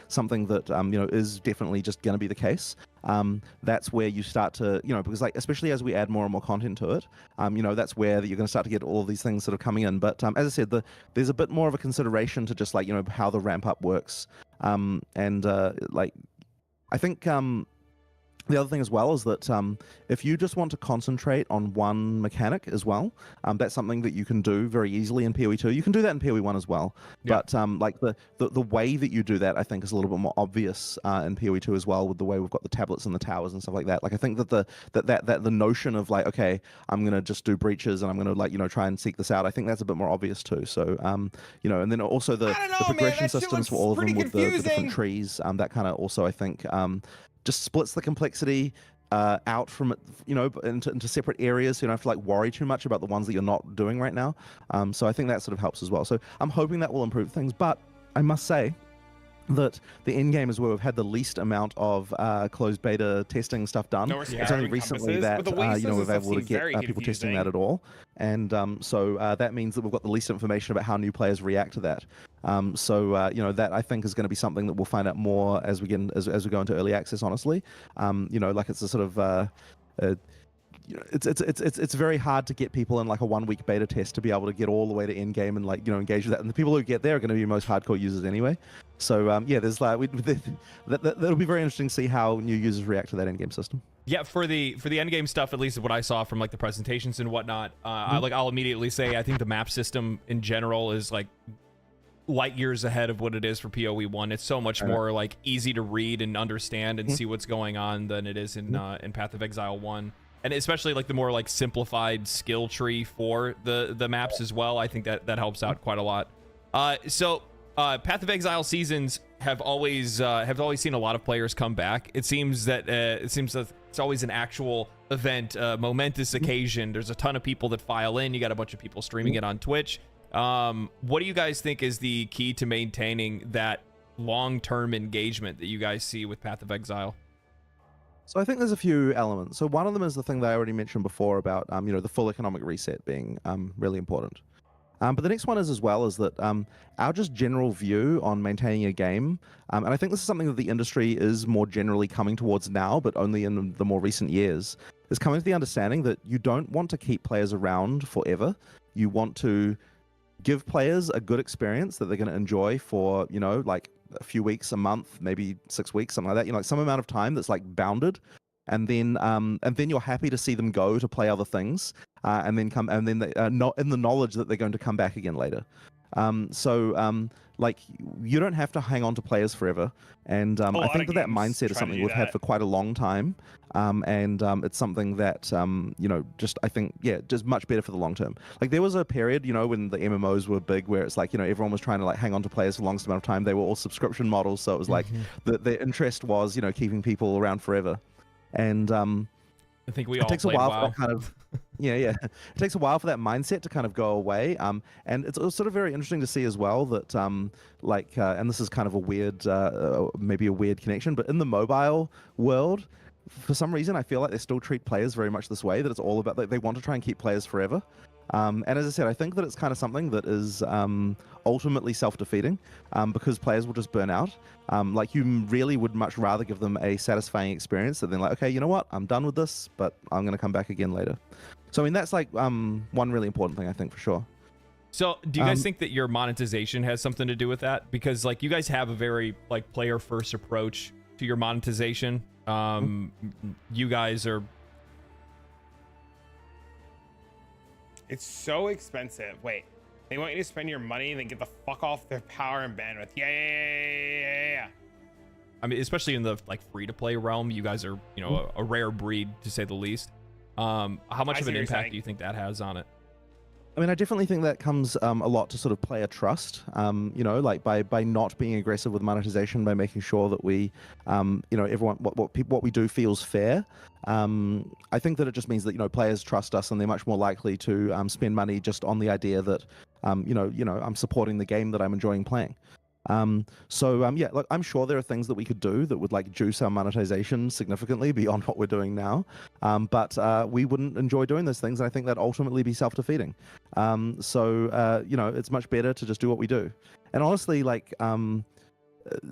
something that is definitely just going to be the case. That's where you start to, because like especially as we add more and more content to it, that's where you're going to start to get all of these things sort of coming in. But as I said, there's a bit more of a consideration to just like how the ramp up works, I think. The other thing as well is that if you just want to concentrate on one mechanic as well, that's something that you can do very easily in POE2. You can do that in POE1 as well. Yeah. But like the way that you do that, I think, is a little bit more obvious in POE2 as well, with the way we've got the tablets and the towers and stuff like that. Like I think that the notion of like, okay, I'm gonna just do breaches and I'm gonna try and seek this out. I think that's a bit more obvious too. So and then also the progression systems for all of them with the different trees. That kind of also I think. Just splits the complexity out from it, into separate areas. So you don't have to like worry too much about the ones that you're not doing right now. So I think that sort of helps as well. So I'm hoping that will improve things. But I must say that the end game is where we've had the least amount of closed beta testing stuff done. It's only recently that we've able to get people testing that at all, and so that means that we've got the least information about how new players react to that. That I think is going to be something that we'll find out more as we go into early access. Honestly, like it's a sort of it's very hard to get people in like a 1 week beta test to be able to get all the way to end game and like engage with that. And the people who get there are going to be most hardcore users anyway. So there's like that'll be very interesting to see how new users react to that end game system. Yeah, for the end game stuff, at least what I saw from like the presentations and whatnot, I'll immediately say I think the map system in general is like light years ahead of what it is for POE1. It's so much more like easy to read and understand and see what's going on than it is in Path of Exile 1. And especially like the more like simplified skill tree for the maps as well. I think that helps out quite a lot. Path of Exile seasons have always seen a lot of players come back. It seems that it's always an actual event, momentous occasion. There's a ton of people that file in. You got a bunch of people streaming it on Twitch. What do you guys think is the key to maintaining that long-term engagement that you guys see with Path of Exile? So I think there's a few elements. So one of them is the thing that I already mentioned before about the full economic reset being really important. But the next one is that our just general view on maintaining a game, and I think this is something that the industry is more generally coming towards now, but only in the more recent years, is coming to the understanding that you don't want to keep players around forever. You want to give players a good experience that they're going to enjoy for like a few weeks, a month, maybe 6 weeks, something like that. Like some amount of time that's like bounded, and then you're happy to see them go to play other things, and then not in the knowledge that they're going to come back again later. Like you don't have to hang on to players forever, and I think that mindset is something we've had for quite a long time, and it's something that I think just much better for the long term. Like there was a period when the MMOs were big where it's like everyone was trying to like hang on to players for the longest amount of time. They were all subscription models, so it was like the interest was keeping people around forever, and I think it takes a while for that kind of it takes a while for that mindset to kind of go away, and it's sort of very interesting to see as well that and this is kind of a weird maybe a weird connection, but in the mobile world, for some reason I feel like they still treat players very much this way, that it's all about they want to try and keep players forever. And as I said, I think that it's kind of something that is ultimately self-defeating, because players will just burn out. Like you really would much rather give them a satisfying experience than like, okay, you know what, I'm done with this, but I'm going to come back again later. So I mean, that's like one really important thing, I think, for sure. So, do you guys think that your monetization has something to do with that? Because like you guys have a very like player first approach to your monetization. You guys are. It's so expensive. Wait, they want you to spend your money and then get the fuck off their power and bandwidth. Yeah. I mean, especially in the like free to play realm, you guys are, you know, a rare breed to say the least. How much of an impact do you think that has on it? I mean, I definitely think that comes a lot to sort of player trust, you know, like by not being aggressive with monetization, by making sure that we, you know, everyone, what we do feels fair. I think that it just means that, you know, players trust us and they're much more likely to spend money just on the idea that, you know, I'm supporting the game that I'm enjoying playing. Yeah, look, I'm sure there are things that we could do that would like juice our monetization significantly beyond what we're doing now. But we wouldn't enjoy doing those things. And I think that ultimately be self-defeating. You know, it's much better to just do what we do. And honestly, like,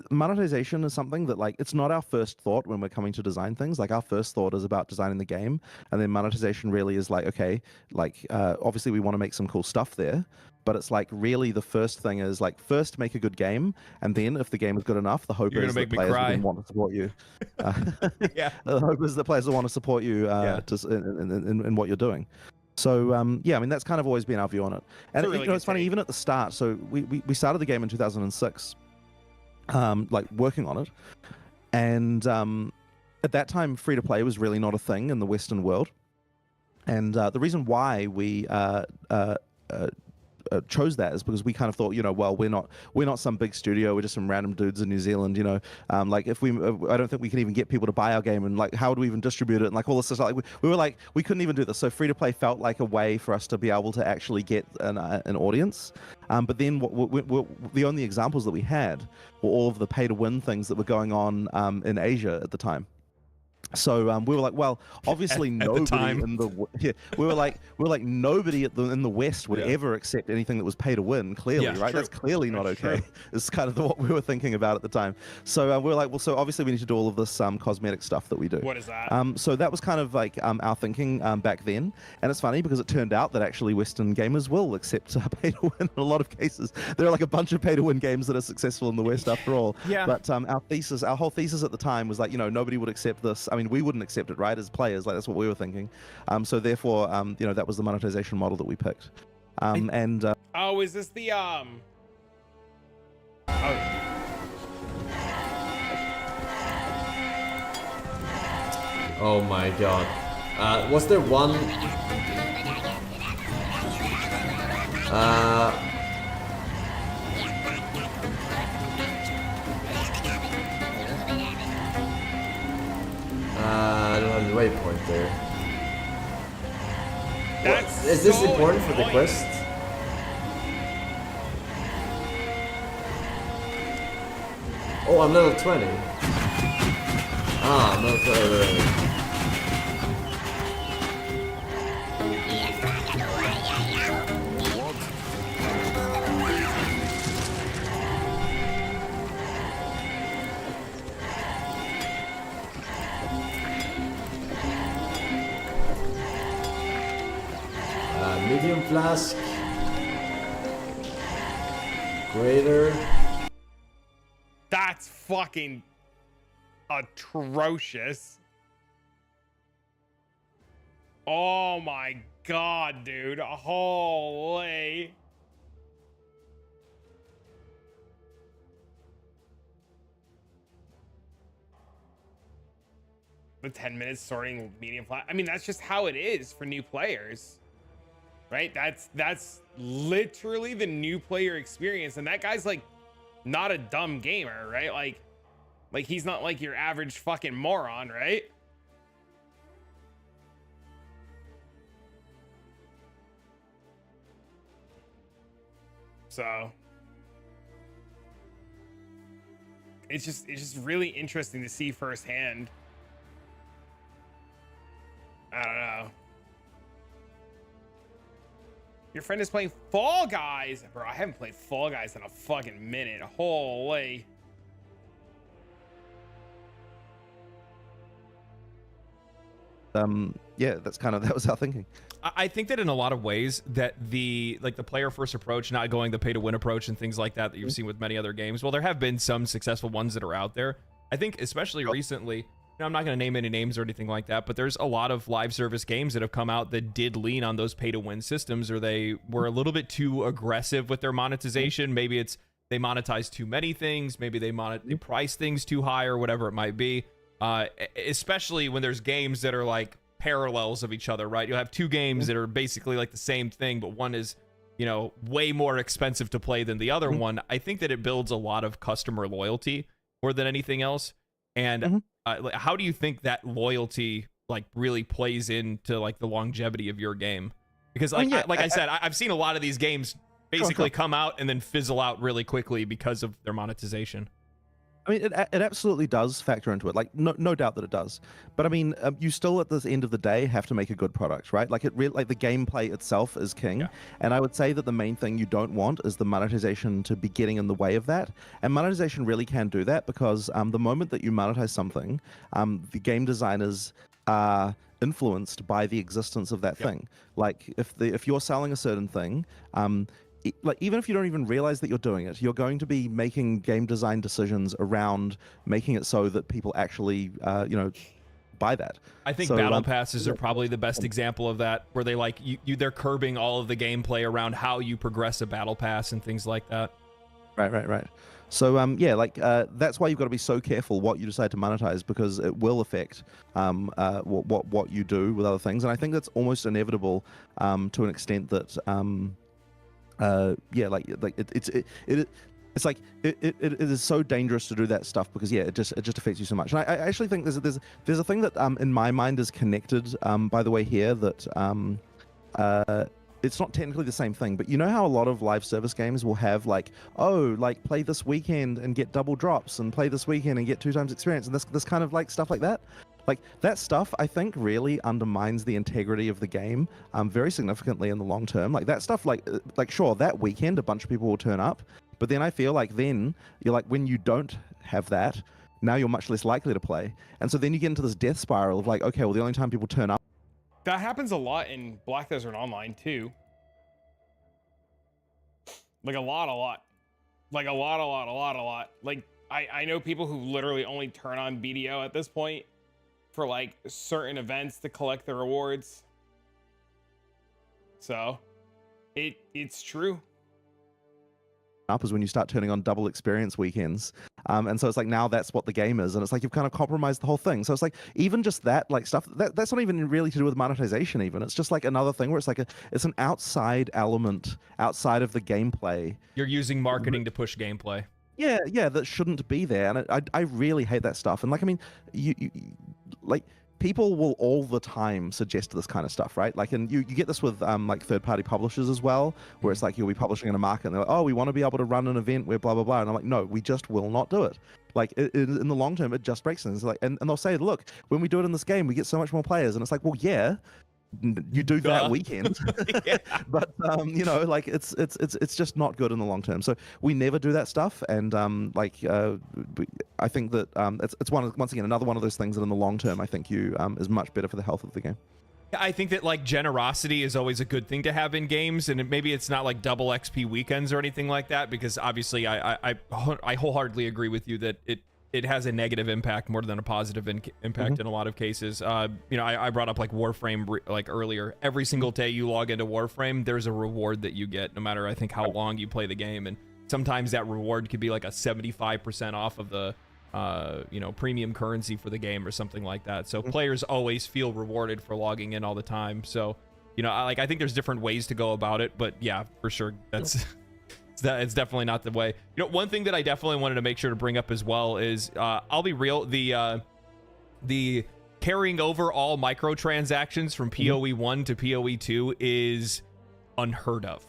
monetization is something that like, it's not our first thought when we're coming to design things. Like our first thought is about designing the game. And then monetization really is like, okay, like, obviously we want to make some cool stuff there. But it's like really the first thing is like first make a good game, and then if the game is good enough, the hope is that players will then want to support you. Yeah, the hope is that players will want to support you in what you're doing. So yeah, I mean that's kind of always been our view on it. And you know, it's funny, even at the start. So we started the game in 2006, like working on it, and at that time, free to play was really not a thing in the Western world. And the reason why we chose that is because we kind of thought, you know, well, we're not some big studio, we're just some random dudes in New Zealand, you know, like if I don't think we can even get people to buy our game, and like how would we even distribute it, and like all this stuff. Like we were like, we couldn't even do this. So free to play felt like a way for us to be able to actually get an audience. But then the only examples that we had were all of the pay to win things that were going on in Asia at the time. So we were like, well, obviously nobody in the we were like nobody in the West would ever accept anything that was pay to win. Clearly, right? True. That's clearly not okay. It's kind of what we were thinking about at the time. So we were like, well, so obviously we need to do all of this cosmetic stuff that we do. What is that? So that was kind of like our thinking back then. And it's funny because it turned out that actually Western gamers will accept pay to win in a lot of cases. There are like a bunch of pay to win games that are successful in the West after all. Yeah. But our whole thesis at the time was like, you know, nobody would accept this. I mean, we wouldn't accept it, right, as players. Like that's what we were thinking. So therefore, you know, that was the monetization model that we picked. Oh, is this the Oh my god. Was there one I don't have the waypoint there. Is this so important for the quest? Oh, I'm level 20. Ah, I'm level 20. Medium flask. Greater. That's fucking atrocious. Oh my god, dude. Holy. The 10 minutes sorting medium flat. I mean, that's just how it is for new players. Right? That's literally the new player experience. And that guy's like not a dumb gamer, right? Like he's not like your average fucking moron, right? So it's just really interesting to see firsthand. I don't know. Your friend is playing Fall Guys. Bro, I haven't played Fall Guys in a fucking minute. Holy. Yeah, that was our thinking. I think that in a lot of ways that the player first approach, not going the pay to win approach and things like that you've seen with many other games, well, there have been some successful ones that are out there. I think especially recently, I'm not going to name any names or anything like that, but there's a lot of live service games that have come out that did lean on those pay to win systems, or they were a little bit too aggressive with their monetization. Maybe it's they monetize too many things, maybe they price things too high, or whatever it might be. Especially when there's games that are like parallels of each other, right? You'll have two games that are basically like the same thing, but one is, way more expensive to play than the other one. I think that it builds a lot of customer loyalty more than anything else. And how do you think that loyalty like really plays into like the longevity of your game? Because I said, I've seen a lot of these games basically come out and then fizzle out really quickly because of their monetization. I mean, it absolutely does factor into it. Like, no doubt that it does. But I mean, you still at the end of the day have to make a good product, right? Like the gameplay itself is king. Yeah. And I would say that the main thing you don't want is the monetization to be getting in the way of that. And monetization really can do that, because the moment that you monetize something, the game designers are influenced by the existence of that thing. Like if you're selling a certain thing, like even if you don't even realize that you're doing it, you're going to be making game design decisions around making it so that people actually, buy that. I think battle passes are probably the best example of that, where they they're curbing all of the gameplay around how you progress a battle pass and things like that. Right. So that's why you've got to be so careful what you decide to monetize, because it will affect what you do with other things. And I think that's almost inevitable to an extent that. It is so dangerous to do that stuff, because it just affects you so much. And I actually think there's a thing that in my mind is connected, by the way, here, that it's not technically the same thing, but you know how a lot of live service games will have play this weekend and get double drops, and play this weekend and get 2 times experience, and this kind of like stuff like that. Like that stuff, I think, really undermines the integrity of the game very significantly in the long term. Like that stuff, like sure, that weekend a bunch of people will turn up, but then I feel like then you're like, when you don't have that, now you're much less likely to play, and so then you get into this death spiral of like, okay, well, the only time people turn up. That happens a lot in Black Desert Online too. Like a lot. Like a lot. Like I know people who literally only turn on BDO at this point for like certain events to collect the rewards. So it's true. Up is when you start turning on double experience weekends, and so it's like, now that's what the game is, and it's like you've kind of compromised the whole thing. So it's like, even just that like stuff that's not even really to do with monetization. Even it's just like another thing where it's like it's an outside element outside of the gameplay. You're using marketing to push gameplay. Yeah, that shouldn't be there, and I really hate that stuff. And like, I mean, you like, people will all the time suggest this kind of stuff, right? Like, and you get this with like third-party publishers as well, where it's like you'll be publishing in a market and they're like, oh, we want to be able to run an event where blah blah blah, and I'm like, no, we just will not do it. Like in the long term, it just breaks things. Like, and they'll say, look, when we do it in this game, we get so much more players, and it's like, well, yeah, you do that weekend, but like it's just not good in the long term. So we never do that stuff, and I think that it's once again another one of those things that in the long term I think is much better for the health of the game. I think that like generosity is always a good thing to have in games, and maybe it's not like double XP weekends or anything like that, because obviously I wholeheartedly agree with you that it has a negative impact more than a positive impact in a lot of cases. I brought up like Warframe like earlier. Every single day you log into Warframe, there's a reward that you get, no matter I think how long you play the game, and sometimes that reward could be like a 75% off of the premium currency for the game or something like that. So players always feel rewarded for logging in all the time. So I think there's different ways to go about it, but yeah, for sure, that's. It's definitely not the way. One thing that I definitely wanted to make sure to bring up as well is, I'll be real, the carrying over all microtransactions from POE1 to POE2 is unheard of.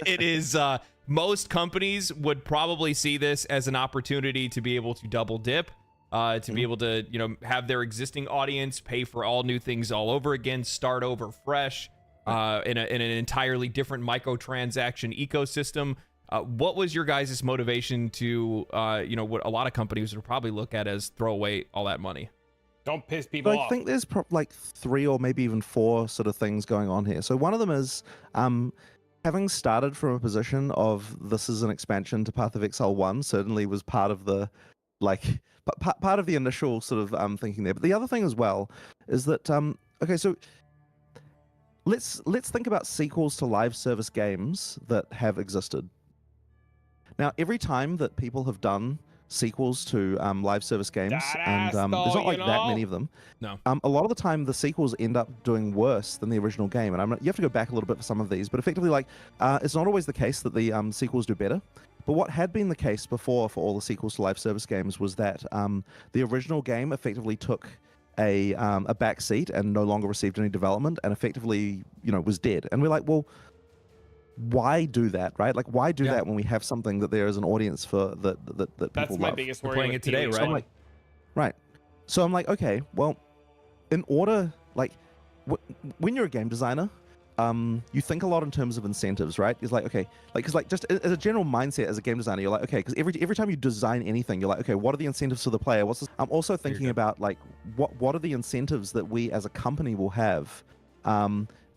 It is, most companies would probably see this as an opportunity to be able to double dip, to be able to, have their existing audience pay for all new things all over again, start over fresh. In an entirely different microtransaction ecosystem. What was your guys' motivation to, what a lot of companies would probably look at as throw away all that money? Don't piss people But off. I think there's like 3 or maybe even 4 sort of things going on here. So one of them is having started from a position of this is an expansion to Path of Exile 1 certainly was part of the part of the initial sort of thinking there. But the other thing as well is that okay, so let's think about sequels to live service games that have existed. Now, every time that people have done sequels to live service games, and there's not like that many of them. No. A lot of the time, the sequels end up doing worse than the original game, and you have to go back a little bit for some of these. But effectively, like it's not always the case that the sequels do better. But what had been the case before for all the sequels to live service games was that the original game effectively took a back seat and no longer received any development, and effectively, was dead. And we're like, well, why do that, right? Like, why do that when we have something that there is an audience for that people That's my love? biggest We're worry. playing with it today, POE2. right? So I'm like, right. So I'm like, okay, well, in order, like, when you're a game designer, you think a lot in terms of incentives, right? It's like, okay, like, because like just as a general mindset as a game designer, you're like, okay, because every time you design anything, you're like, okay, what are the incentives for the player? What's this? I'm also thinking about like, what are the incentives that we as a company will have,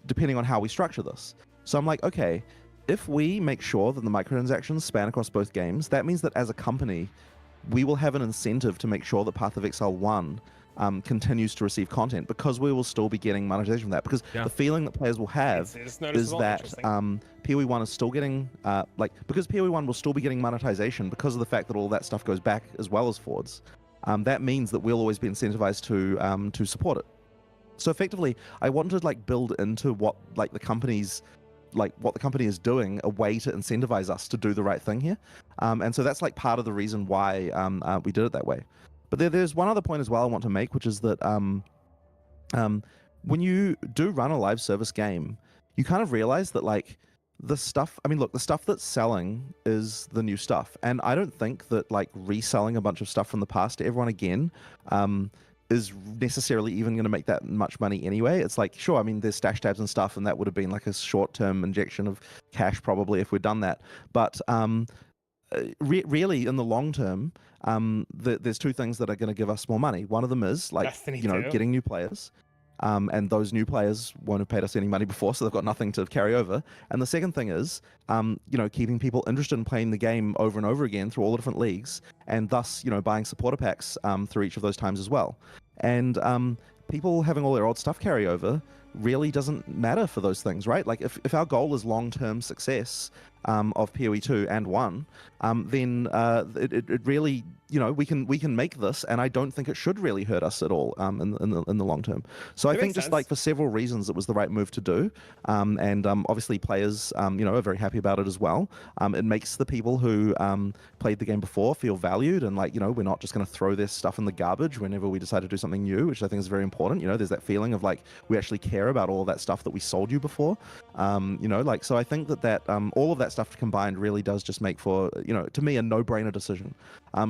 depending on how we structure this. So I'm like, okay, if we make sure that the microtransactions span across both games, that means that as a company, we will have an incentive to make sure that Path of Exile 1 continues to receive content, because we will still be getting monetization from that. Because the feeling that players will have is that POE 1 is still getting, because POE 1 will still be getting monetization because of the fact that all that stuff goes back as well as forwards. That means that we'll always be incentivized to support it. So effectively, I wanted to like build into what the company is doing, a way to incentivize us to do the right thing here. And so that's like part of the reason why we did it that way. But there's one other point as well I want to make, which is that when you do run a live service game, you kind of realize that like the stuff that's selling is the new stuff. And I don't think that like reselling a bunch of stuff from the past to everyone again is necessarily even going to make that much money anyway. It's like, sure, I mean, there's stash tabs and stuff, and that would have been like a short-term injection of cash probably if we'd done that. But really, in the long term, there's 2 things that are going to give us more money. One of them is like, Destiny you know, 2. getting new players. And those new players won't have paid us any money before, so they've got nothing to carry over. And the second thing is, you know, keeping people interested in playing the game over and over again through all the different leagues, and thus, you know, buying supporter packs through each of those times as well. And people having all their old stuff carry over really doesn't matter for those things, right? Like if our goal is long-term success of POE2 and 1, then it really, you know, we can make this, and I don't think it should really hurt us at all in the long term. So I think just like for several reasons, it was the right move to do, and obviously players, you know, are very happy about it as well. It makes the people who played the game before feel valued, and like, you know, we're not just going to throw this stuff in the garbage whenever we decide to do something new, which I think is very important. You know, there's that feeling of like we actually care about all of that stuff that we sold you before. You know, like, so I think that all of that stuff combined really does just make for, you know, to me, a no-brainer decision.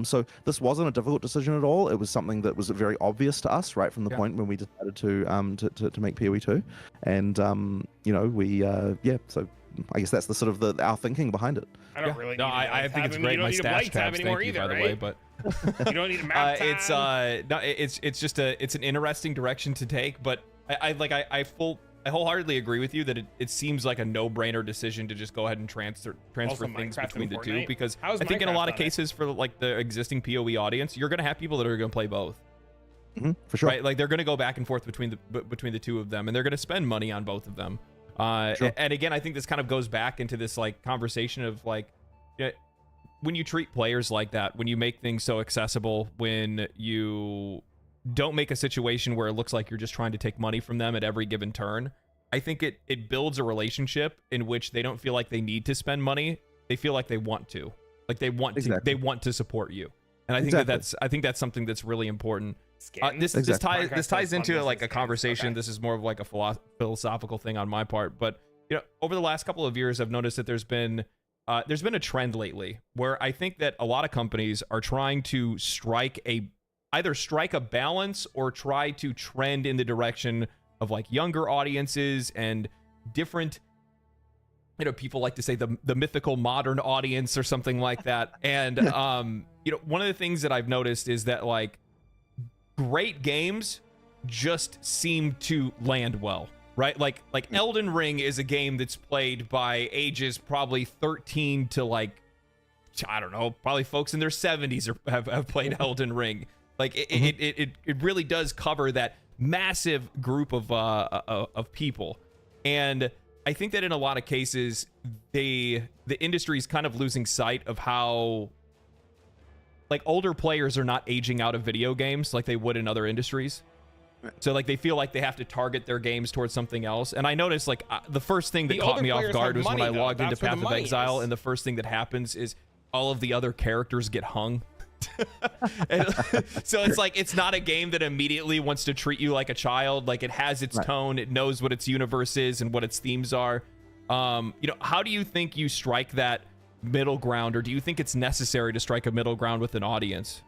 So this wasn't a difficult decision at all. It was something that was very obvious to us right from the point when we decided to make POE2, and you know, we so I guess that's the sort of our thinking behind it. I don't really. No, need I think it's great. My stash tabs, thank you, by the way. But you don't need a map tab. It's just it's an interesting direction to take. But I wholeheartedly agree with you that it seems like a no-brainer decision to just go ahead and transfer Also, things Minecraft between and the two, Fortnite. because How's I think in a Minecraft lot of on it? cases for like the existing PoE audience, you're going to have people that are going to play both. For sure. Right? Like they're going to go back and forth between the two of them, and they're going to spend money on both of them. Sure. And again, I think this kind of goes back into this like conversation of like, when you treat players like that, when you make things so accessible, when you don't make a situation where it looks like you're just trying to take money from them at every given turn, I think it builds a relationship in which they don't feel like they need to spend money. They feel like they want to. Like they want to support you. And I think that's something that's really important. This ties into like a conversation. Okay. This is more of like a philosophical thing on my part, but you know, over the last couple of years, I've noticed that there's been a trend lately where I think that a lot of companies are trying to either strike a balance or try to trend in the direction of like younger audiences and different, you know, people like to say the mythical modern audience or something like that. And you know, one of the things that I've noticed is that like great games just seem to land well, right? Like Elden Ring is a game that's played by ages probably 13 to like, I don't know, probably folks in their 70s have played Elden Ring. Like it really does cover that massive group of people. And I think that in a lot of cases, the industry is kind of losing sight of how like older players are not aging out of video games like they would in other industries. So like they feel like they have to target their games towards something else. And I noticed like the first thing that caught me off guard was when I logged into Path of Exile, and the first thing that happens is all of the other characters get hung. And so it's like it's not a game that immediately wants to treat you like a child. Like it has its tone, it knows what its universe is and what its themes are. You know, how do you think you strike that middle ground, or do you think it's necessary to strike a middle ground with an audience?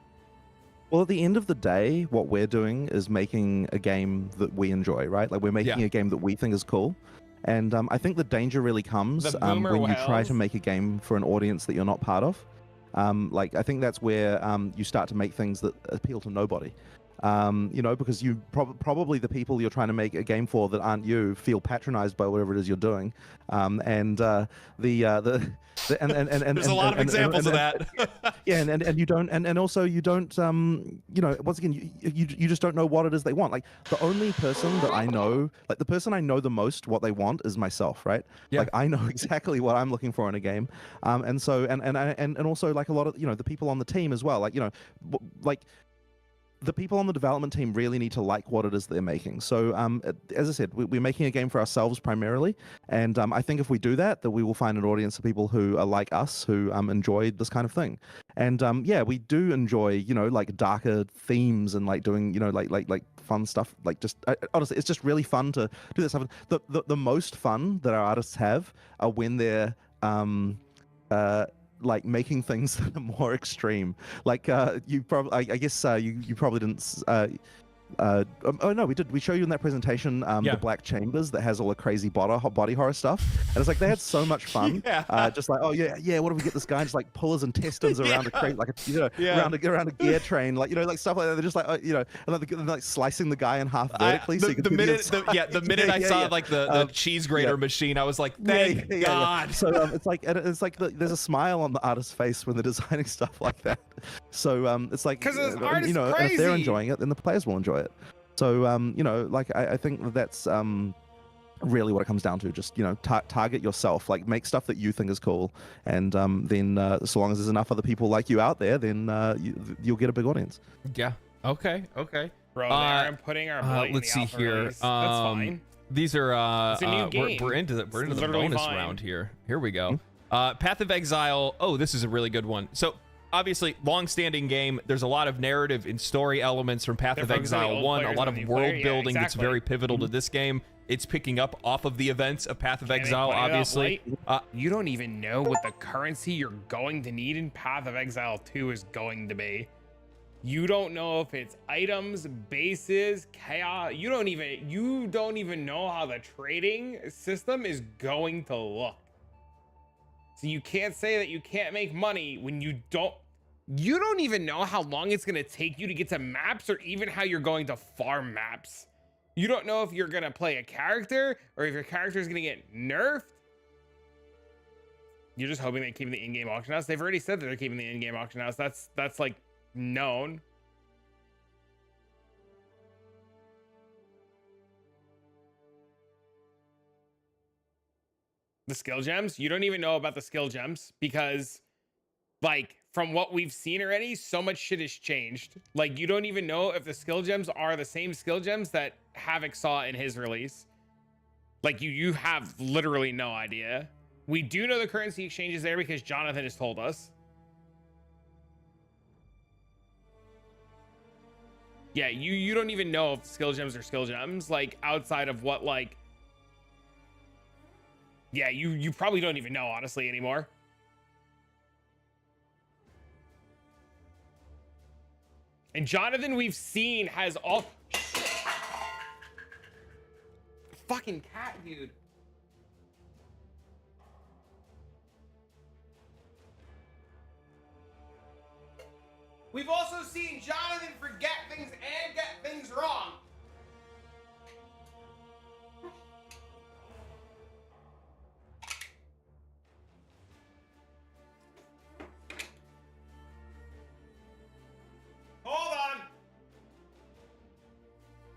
Well, at the end of the day, what we're doing is making a game that we enjoy, right? Like we're making a game that we think is cool. And I think the danger really comes when you try to make a game for an audience that you're not part of. Like I think that's where you start to make things that appeal to nobody. You know, because you probably the people you're trying to make a game for that aren't you feel patronized by whatever it is you're doing. There's a lot of examples of that. Yeah, and you don't, and also you don't, you know, once again, you just don't know what it is they want. Like the only person that I know, like the person I know the most what they want is myself, right? Yeah. Like I know exactly what I'm looking for in a game, and so and also like a lot of, you know, the people on the team as well, like, you know, like the people on the development team really need to like what it is they're making. So, as I said, we're making a game for ourselves primarily, and I think if we do that, we will find an audience of people who are like us, who enjoy this kind of thing. And yeah, we do enjoy, you know, like darker themes and like doing, you know, like fun stuff. Like just honestly, it's just really fun to do this stuff. The most fun that our artists have are when they're like making things that are more extreme. Like you probably, I guess you probably didn't. Oh no, we did. We show you in that presentation the Black Chambers that has all the crazy body horror stuff, and it's like they had so much fun. Just like, oh yeah, what do we get this guy? And just like pull his intestines around a crate, like a, you know, around a gear train, like, you know, like stuff like that. They're just like, you know, and they're like slicing the guy in half vertically. The minute I saw like the cheese grater machine, I was like, thank God. Yeah. So it's like there's a smile on the artist's face when they're designing stuff like that. So it's like, because art is you know, crazy. and if they're enjoying it, then the players will enjoy it. So you know, like I think that's really what it comes down to. Just, you know, target yourself, like make stuff that you think is cool, and then so long as there's enough other people like you out there, then you'll get a big audience. Yeah. Okay. Bro, I'm putting our blight let's in the see alpha here. race. That's fine. These are It's a new game. we're into the literally bonus fine. round here. Here we go. Path of Exile. Oh, this is a really good one. So obviously, long-standing game. There's a lot of narrative and story elements from Path of Exile 1. A lot of world building that's very pivotal to this game. It's picking up off of the events of Path of Exile, obviously. You don't even know what the currency you're going to need in Path of Exile 2 is going to be. You don't know if it's items, bases, chaos. You don't even know how the trading system is going to look. So you can't say that you can't make money when you don't even know how long it's going to take you to get to maps, or even how you're going to farm maps. You don't know if you're going to play a character or if your character is going to get nerfed. You're just hoping they keep the in-game auction house. They've already said that they're keeping the in-game auction house. That's like known. The skill gems, you don't even know about the skill gems, because like from what we've seen already, so much shit has changed. Like you don't even know if the skill gems are the same skill gems that Havoc saw in his release. Like you have literally no idea. We do know the currency exchange is there because Jonathan has told us. Yeah, you don't even know if skill gems are skill gems, like outside of what, like, yeah, you probably don't even know, honestly, anymore. And Jonathan, we've seen, has all... Fucking cat, dude. We've also seen Jonathan forget things and get things wrong. Hold on.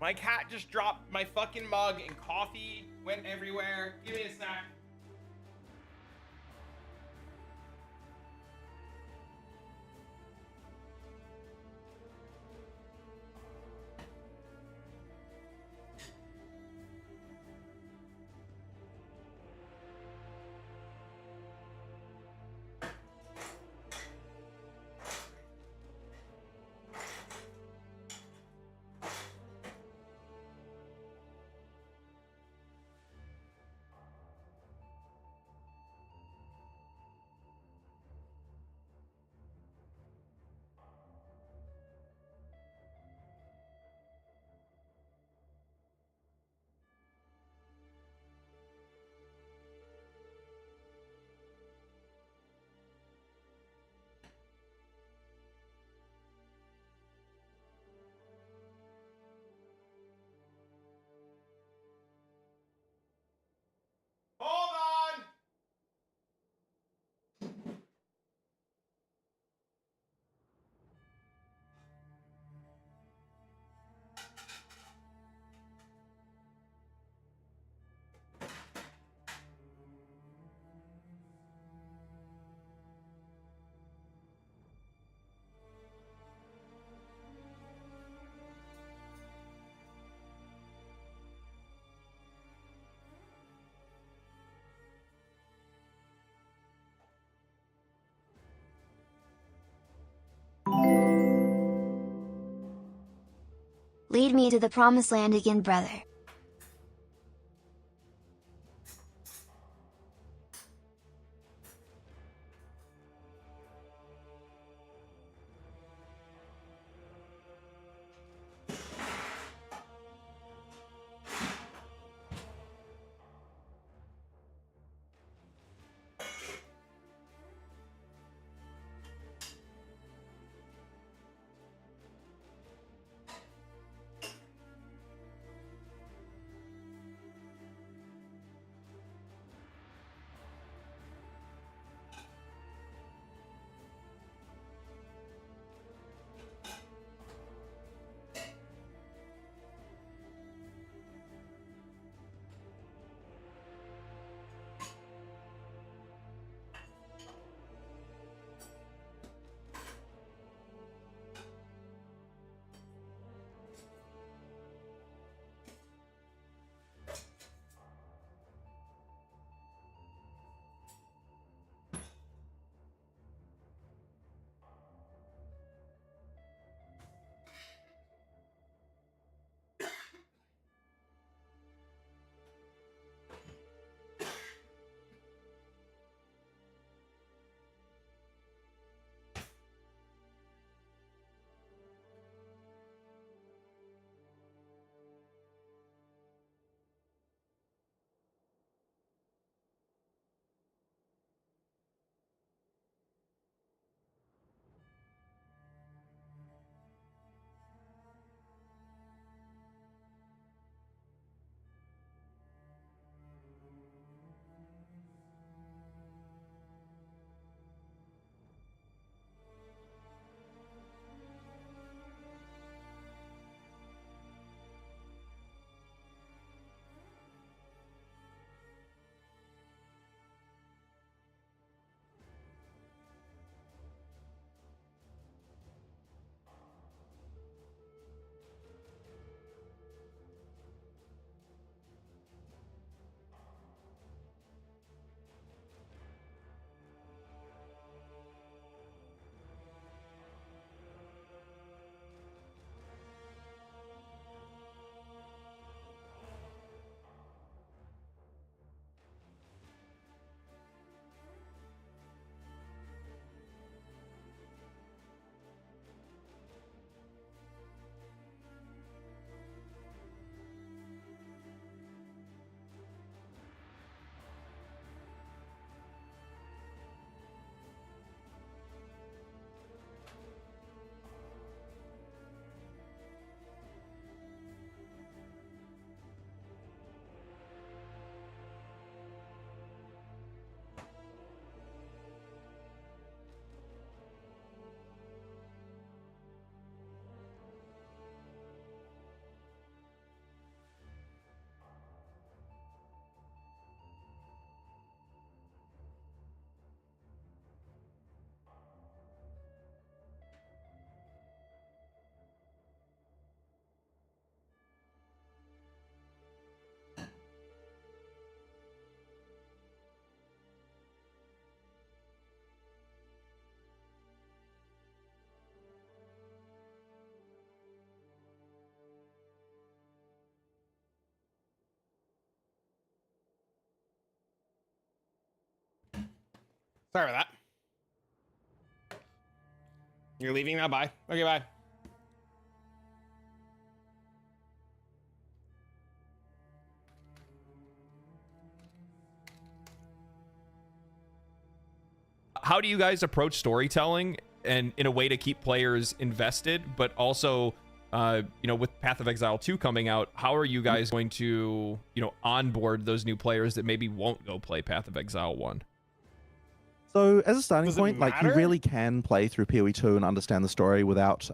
My cat just dropped my fucking mug and coffee went everywhere. Give me a sec. Hold on. Lead me to the promised land again, brother. Sorry about that. You're leaving now? Bye. Okay, bye. How do you guys approach storytelling and in a way to keep players invested, but also, with Path of Exile 2 coming out, how are you guys going to, onboard those new players that maybe won't go play Path of Exile 1? So as a starting Does it point, like you matter? really can play through POE2 and understand the story without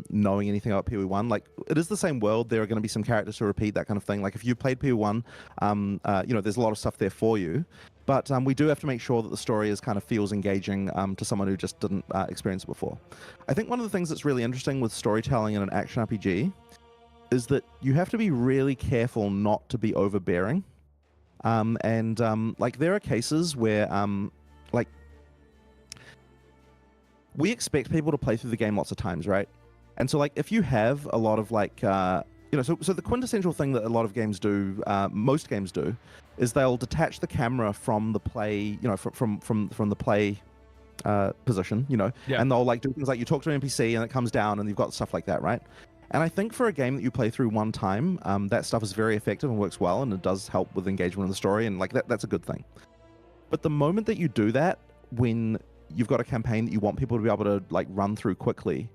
knowing anything about POE1. Like it is the same world. There are going to be some characters to repeat, that kind of thing. Like if you played POE1, there's a lot of stuff there for you. But we do have to make sure that the story is kind of feels engaging to someone who just didn't experience it before. I think one of the things that's really interesting with storytelling in an action RPG is that you have to be really careful not to be overbearing. Like there are cases where we expect people to play through the game lots of times, right? And so like if you have a lot of like so the quintessential thing that a lot of games do, most games do, is they'll detach the camera from the play, from the play position, and they'll like do things like you talk to an NPC and it comes down and you've got stuff like that, right? And I think for a game that you play through one time, that stuff is very effective and works well, and it does help with engagement in the story, and like that's a good thing. But the moment that you do that, when you've got a campaign that you want people to be able to like run through quickly,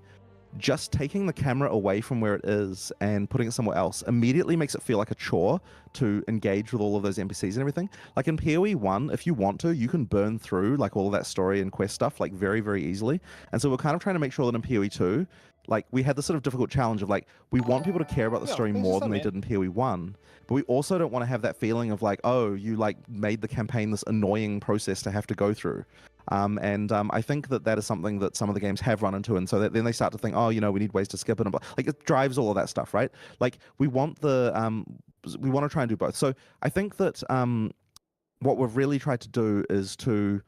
just taking the camera away from where it is and putting it somewhere else immediately makes it feel like a chore to engage with all of those NPCs and everything. Like in PoE 1, if you want to, you can burn through like all of that story and quest stuff like very, very easily. And so we're kind of trying to make sure that in PoE 2, like we had this sort of difficult challenge of like, we want people to care about the story more than they did in PoE 1, but we also don't want to have that feeling of like, oh, you like made the campaign this annoying process to have to go through. I think that is something that some of the games have run into, and so then they start to think, oh, we need ways to skip it, and like it drives all of that stuff, right? Like we want we want to try and do both. So I think that what we've really tried to do is to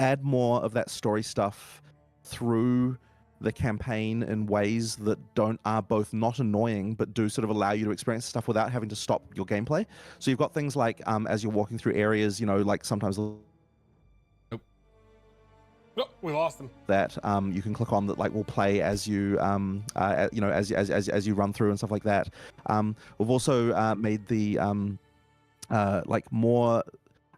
add more of that story stuff through the campaign in ways that are both not annoying but do sort of allow you to experience stuff without having to stop your gameplay. So you've got things like as you're walking through areas, like sometimes we lost them. That you can click on that like will play as you as you run through and stuff like that. We've also made the like more,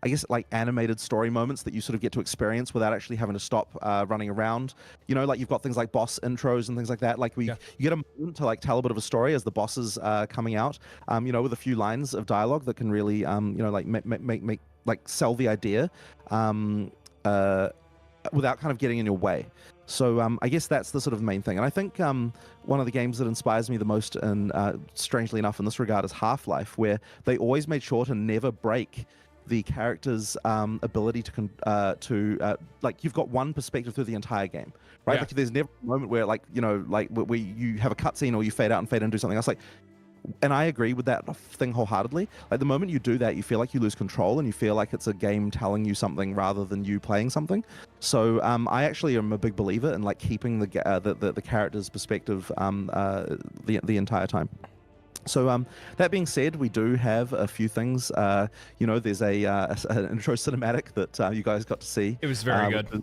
I guess, like animated story moments that you sort of get to experience without actually having to stop running around. Like you've got things like boss intros and things like that. Like you get a moment to like tell a bit of a story as the boss is coming out. With a few lines of dialogue that can really like make like sell the idea. Without kind of getting in your way. So I guess that's the sort of main thing. And I think one of the games that inspires me the most, and strangely enough in this regard, is Half-Life, where they always made sure to never break the character's ability to like you've got one perspective through the entire game, right? Like there's never a moment where like where you have a cutscene or you fade out and fade in and do something else. Like, and I agree with that thing wholeheartedly. Like the moment you do that, you feel like you lose control and you feel like it's a game telling you something rather than you playing something. So I actually am a big believer in like keeping the character's perspective the entire time. So that being said, we do have a few things. There's an intro cinematic that you guys got to see. It was very good.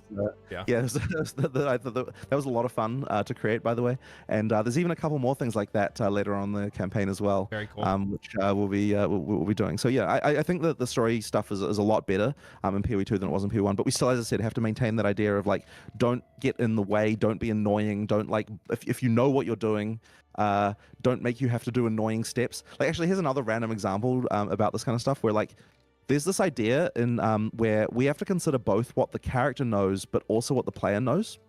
That was a lot of fun to create, by the way. And there's even a couple more things like that later on in the campaign as well. Very cool. Which we'll be doing. So yeah, I think that the story stuff is a lot better in PoE 2 than it was in PoE 1. But we still, as I said, have to maintain that idea of like, don't get in the way, don't be annoying, don't like if you know what you're doing. Don't make you have to do annoying steps. Like actually, here's another random example about this kind of stuff where like there's this idea in where we have to consider both what the character knows but also what the player knows.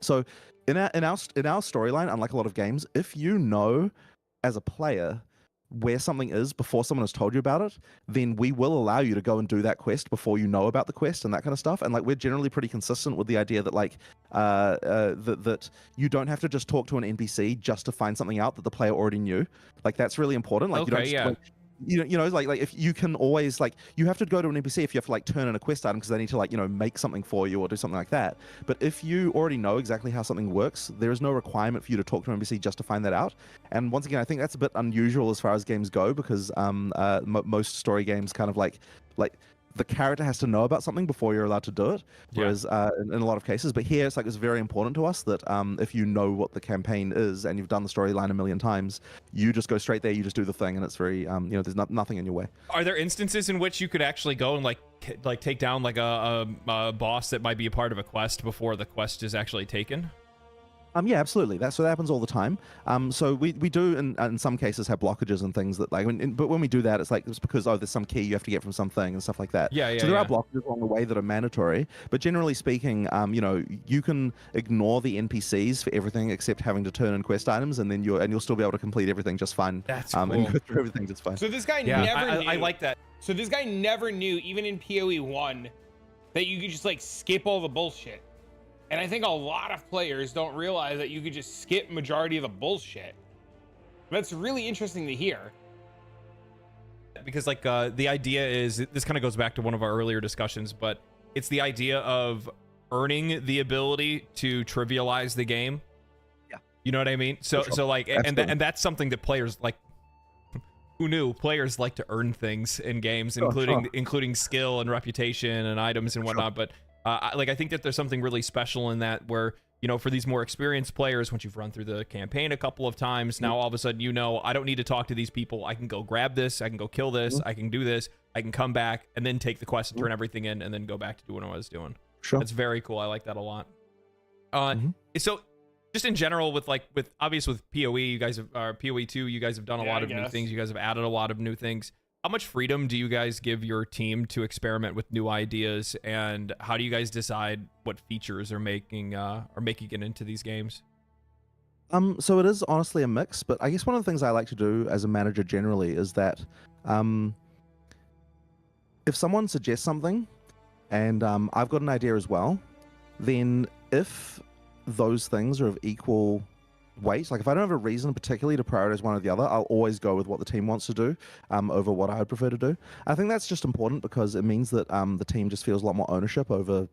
So in our storyline, unlike a lot of games, if you know as a player where something is before someone has told you about it, then we will allow you to go and do that quest before you know about the quest and that kind of stuff. And like we're generally pretty consistent with the idea that like that you don't have to just talk to an NPC just to find something out that the player already knew. Like that's really important. Like you don't just, like, like if you can always like you have to go to an NPC if you have to like turn in a quest item because they need to like make something for you or do something like that. But if you already know exactly how something works, there is no requirement for you to talk to an NPC just to find that out. And once again, I think that's a bit unusual as far as games go because most story games kind of like the character has to know about something before you're allowed to do it. Whereas in a lot of cases, but here it's very important to us that if you know what the campaign is and you've done the storyline a million times, you just go straight there, you just do the thing, and it's very there's nothing in your way. Are there instances in which you could actually go and like take down like a boss that might be a part of a quest before the quest is actually taken? Yeah, absolutely. That happens all the time. So we do in some cases have blockages and things that but when we do that, it's because there's some key you have to get from something and stuff like that. So there are blockages along the way that are mandatory. But generally speaking, you can ignore the NPCs for everything except having to turn in quest items, and then you'll still be able to complete everything just fine. That's cool. And go through everything just fine. So this guy never knew. I like that. So this guy never knew, even in POE1, that you could just like skip all the bullshit. And I think a lot of players don't realize that you could just skip majority of the bullshit. That's really interesting to hear. Because like the idea is, this kind of goes back to one of our earlier discussions, but it's the idea of earning the ability to trivialize the game. Yeah. You know what I mean? So like, and that's something that players like. Who knew? Players like to earn things in games, including skill and reputation and items and whatnot. But I think that there's something really special in that, where for these more experienced players, once you've run through the campaign a couple of times, now all of a sudden I don't need to talk to these people. I can go grab this, I can go kill this, I can do this, I can come back and then take the quest and turn everything in, and then go back to doing what I was doing. Sure, that's very cool. I like that a lot. So just in general, with POE, you guys have POE2, you guys have done a lot of new things. You guys have added a lot of new things. How much freedom do you guys give your team to experiment with new ideas, and how do you guys decide what features are making it into these games? So it is honestly a mix, but I guess one of the things I like to do as a manager generally is that if someone suggests something and I've got an idea as well, then if those things are of equal weight, like if I don't have a reason particularly to prioritize one or the other, I'll always go with what the team wants to do over what I would prefer to do. I think that's just important because it means that the team just feels a lot more ownership over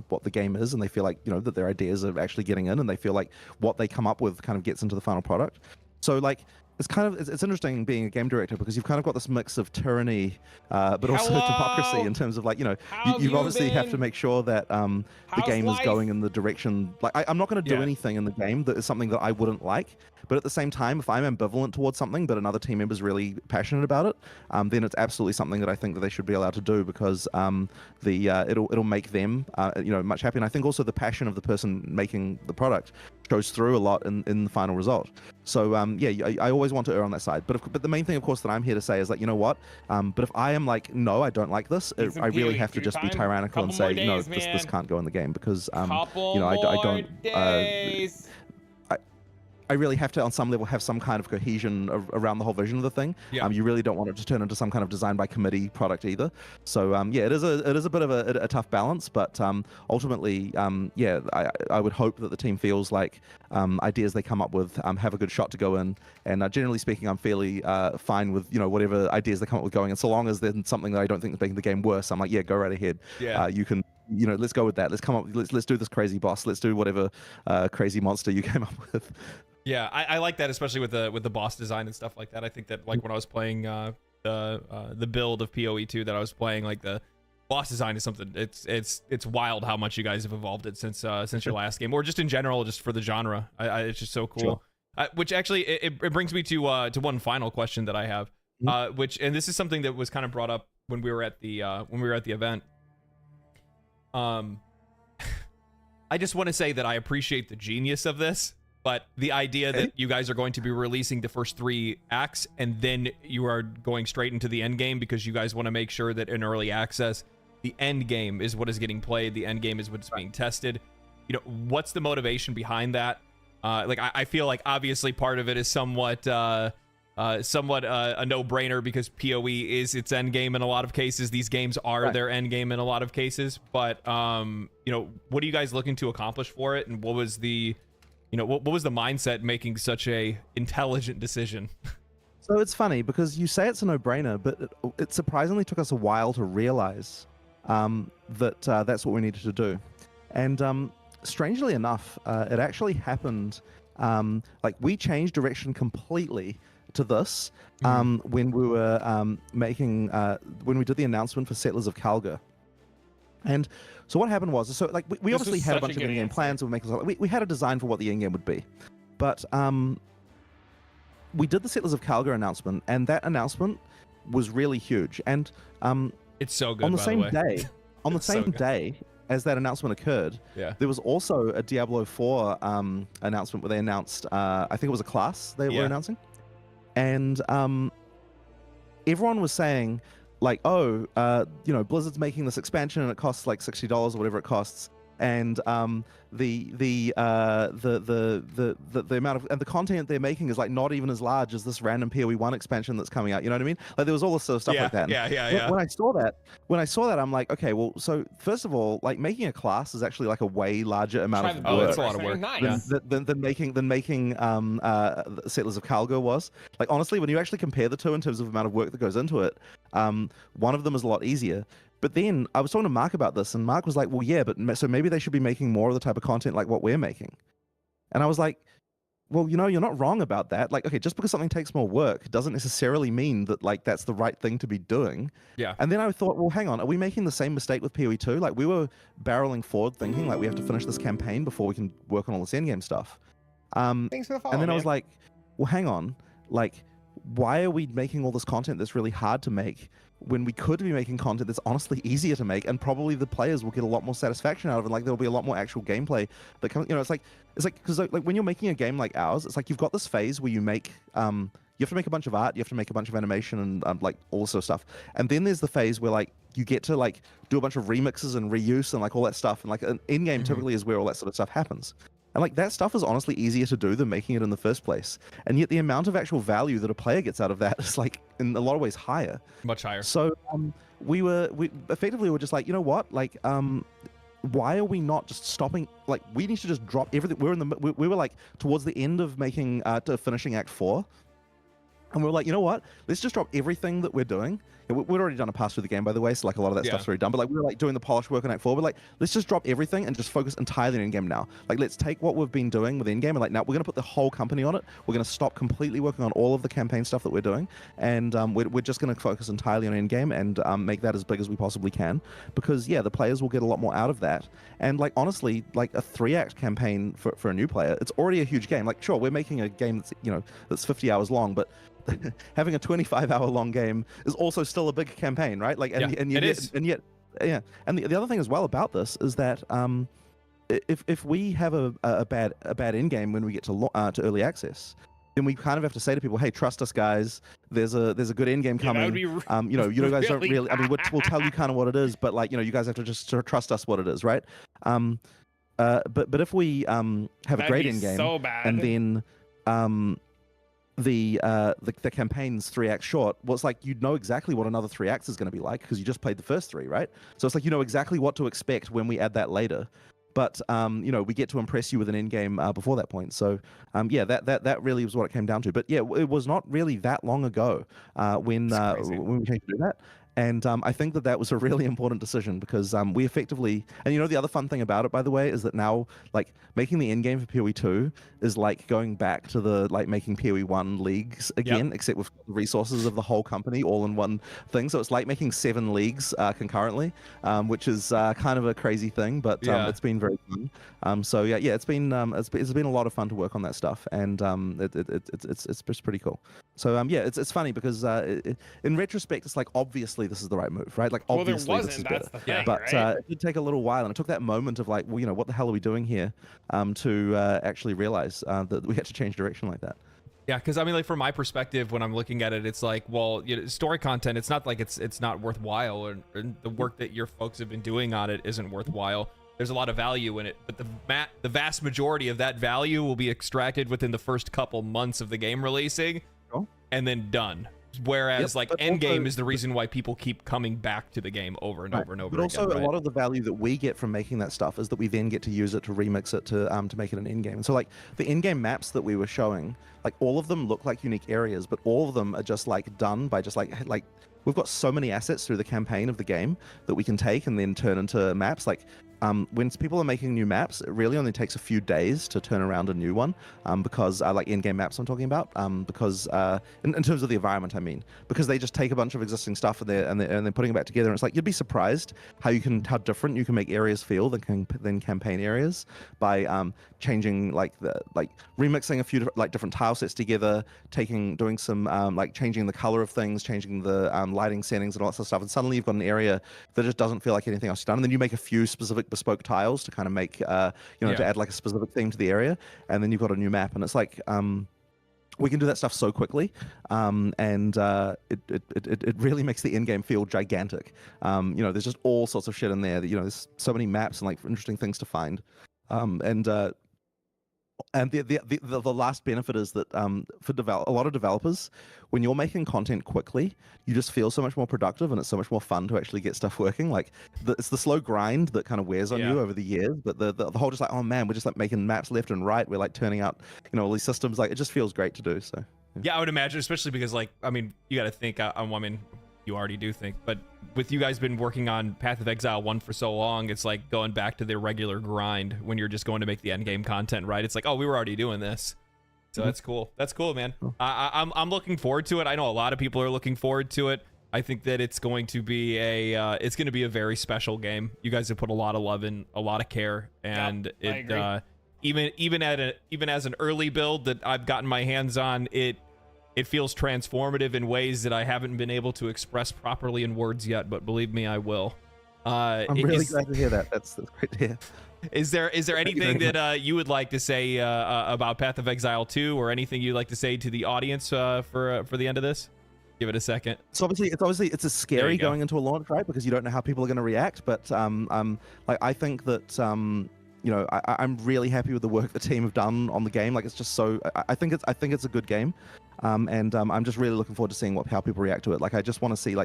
what the game is, and they feel like that their ideas are actually getting in, and they feel like what they come up with kind of gets into the final product. So like it's interesting being a game director, because you've kind of got this mix of tyranny but also democracy, in terms of like you obviously have to make sure that the game is going in the direction. Like I'm not going to do anything in the game that is something that I wouldn't like, but at the same time, if I'm ambivalent towards something but another team member is really passionate about it, then it's absolutely something that I think that they should be allowed to do, because it'll make them much happier. And I think also the passion of the person making the product shows through a lot in the final result. So I always want to err on that side. But the main thing, of course, that I'm here to say is like, but if I am like, no, I don't like this, I really have to just be tyrannical and say, no, this can't go in the game, because I don't. I really have to, on some level, have some kind of cohesion around the whole vision of the thing. You really don't want it to turn into some kind of design by committee product either. So it is a bit of a tough balance, but ultimately, I would hope that the team feels like ideas they come up with have a good shot to go in. And generally speaking, I'm fairly fine with whatever ideas they come up with going in, so long as there's something that I don't think is making the game worse. I'm like, yeah, go right ahead. You can. Let's go with that. Let's come up. Let's do this crazy boss. Let's do whatever crazy monster you came up with. Yeah, I like that, especially with the boss design and stuff like that. I think that like when I was playing the build of POE2 that I was playing, like the boss design is something. It's wild how much you guys have evolved it since your last game, or just in general, just for the genre. It's just so cool. Sure. Which actually it brings me to one final question that I have, and this is something that was kind of brought up when we were at the event. I just want to say that I appreciate the genius of this, but the idea that you guys are going to be releasing the first 3 acts and then you are going straight into the end game, because you guys want to make sure that in early access, the end game is what is getting played, the end game is what's being tested. What's the motivation behind that? I feel like obviously part of it is somewhat a no-brainer, because PoE is its end game in a lot of cases. These games are their end game in a lot of cases. But what are you guys looking to accomplish for it, and what was the mindset making such a intelligent decision? So it's funny because you say it's a no-brainer, but it surprisingly took us a while to realize that that's what we needed to do. And strangely enough, it actually happened. Like we changed direction completely to this when we were when we did the announcement for Settlers of Calgar. And so what happened was, so like we This obviously was had a such a bunch of good in-game answer. plans. We had a design for what the in-game would be, but we did the Settlers of Calgar announcement, and that announcement was really huge. And it's so good on the by same the way. day, on the It's so same good. day as that announcement occurred, there was also a Diablo 4 announcement where they announced, I think it was a class they were announcing, and everyone was saying like, oh, you know, Blizzard's making this expansion and it costs like $60 or whatever it costs, and the amount of and the content they're making is like not even as large as this random POE1 expansion that's coming out. You know what I mean? Like there was all this sort of stuff like that. And when I saw that, I'm like, okay, well, so first of all, like making a class is actually like a way larger amount of work. Oh, it's a lot of work. Than making Settlers of Calgar was. Like honestly, when you actually compare the two in terms of the amount of work that goes into it, one of them is a lot easier. But then I was talking to Mark about this, and Mark was like, well, yeah, but so maybe they should be making more of the type of content like what we're making. And I was like, well, you know, you're not wrong about that. Like, okay, just because something takes more work doesn't necessarily mean that like that's the right thing to be doing. Yeah. And then I thought, well, hang on, are we making the same mistake with POE2? Like we were barreling forward thinking like we have to finish this campaign before we can work on all this endgame stuff. Thanks for the follow, and then I was man. like, well, hang on, like why are we making all this content that's really hard to make when we could be making content that's honestly easier to make, and probably the players will get a lot more satisfaction out of it. Like there'll be a lot more actual gameplay that comes. You know, it's like because like when you're making a game like ours, it's like you've got this phase where you make you have to make a bunch of art, you have to make a bunch of animation and like all this sort of stuff, and then there's the phase where like you get to like do a bunch of remixes and reuse and like all that stuff, and like an in-game typically is where all that sort of stuff happens. And like that stuff is honestly easier to do than making it in the first place. And yet the amount of actual value that a player gets out of that is like in a lot of ways higher. Much higher. So we effectively were just like, you know what? Like why are we not just stopping? Like we need to just drop everything. We were like towards the end of making to finishing Act 4. And we were like, you know what? Let's just drop everything that we're doing. We'd already done a pass through the game, by the way, so like a lot of that stuff's already done. But like we were like doing the polish work on Act 4. But like, let's just drop everything and just focus entirely on in-game now. Like, let's take what we've been doing with in-game and like now we're gonna put the whole company on it. We're gonna stop completely working on all of the campaign stuff that we're doing, and we're just gonna focus entirely on in-game and make that as big as we possibly can. Because yeah, the players will get a lot more out of that. And like honestly, like a 3-act campaign for a new player, it's already a huge game. Like sure, we're making a game that's that's 50 hours long, but having a 25-hour long game is also still a big campaign, right? Like, and yet, yeah. And the other thing as well about this is that if we have a bad end game when we get to early access, then we kind of have to say to people, hey, trust us, guys. There's a good end game coming. You guys don't really. I mean, we'll tell you kind of what it is, but like you guys have to just sort of trust us what it is, right? But if we have a great end game, so bad. and then the campaign's 3 acts short, well, it's like you know exactly what another 3 acts is going to be like because you just played the first 3, right? So it's like you know exactly what to expect when we add that later. But we get to impress you with an end game before that point. So yeah, that really was what it came down to. But yeah, it was not really that long ago when we came to do that. And I think that was a really important decision because we effectively, and the other fun thing about it, by the way, is that now like making the end game for POE2 is like going back to the making POE1 leagues again, except with the resources of the whole company all in one thing. So it's like making 7 leagues concurrently, which is kind of a crazy thing, but it's been very fun. So yeah, it's been a lot of fun to work on that stuff, and it's pretty cool. So yeah, it's funny because in retrospect, it's like obviously this is the right move, right? Like obviously this is better. But it did take a little while, and it took that moment of like, well, what the hell are we doing here, to actually realize that we had to change direction like that. Yeah, because I mean, like from my perspective, when I'm looking at it, it's like, well, story content. It's not like it's not worthwhile, or the work that your folks have been doing on it isn't worthwhile. There's a lot of value in it, but the vast majority of that value will be extracted within the first couple months of the game releasing, and then done. Whereas like Endgame is the reason why people keep coming back to the game over and over and over again. But also a lot of the value that we get from making that stuff is that we then get to use it to remix it to make it an endgame. And so like the endgame maps that we were showing, like all of them look like unique areas, but all of them are just like done by just like we've got so many assets through the campaign of the game that we can take and then turn into maps. Like when people are making new maps, it really only takes a few days to turn around a new one, because like in-game maps I'm talking about, because in terms of the environment, I mean, because they just take a bunch of existing stuff and they're putting it back together. And it's like you'd be surprised how different you can make areas feel than campaign areas by changing remixing a few different tile sets together, doing some changing the color of things, changing the lighting settings and all that sort of stuff, and suddenly you've got an area that just doesn't feel like anything else you've done. And then you make a few specific bespoke tiles to kind of make to add like a specific theme to the area, and then you've got a new map. And it's like we can do that stuff so quickly, and it really makes the in-game feel gigantic. There's just all sorts of shit in there that there's so many maps and like interesting things to find, and the last benefit is that for a lot of developers, when you're making content quickly, you just feel so much more productive, and it's so much more fun to actually get stuff working. Like it's the slow grind that kind of wears on you over the years, but the whole just like, oh man, we're just like making maps left and right. We're like turning out all these systems. Like it just feels great to do. So yeah, I would imagine, especially because you got to think. You already do think, but with you guys been working on Path of Exile 1 for so long, it's like going back to the regular grind when you're just going to make the end game content, right? It's like, oh, we were already doing this. So that's cool. That's cool, man. I'm looking forward to it. I know a lot of people are looking forward to it. I think that it's going to be a very special game. You guys have put a lot of love in, a lot of care, and even as an early build that I've gotten my hands on, it feels transformative in ways that I haven't been able to express properly in words yet, but believe me, I will. I'm really glad to hear that. That's great to hear. Is there anything that you would like to say about Path of Exile 2, or anything you'd like to say to the audience for the end of this? Give it a second. So obviously it's scary going into a launch, right? Because you don't know how people are going to react. But I think that I'm really happy with the work the team have done on the game. Like it's just so I think it's a good game. And I'm just really looking forward to seeing how people react to it. Like I just want to see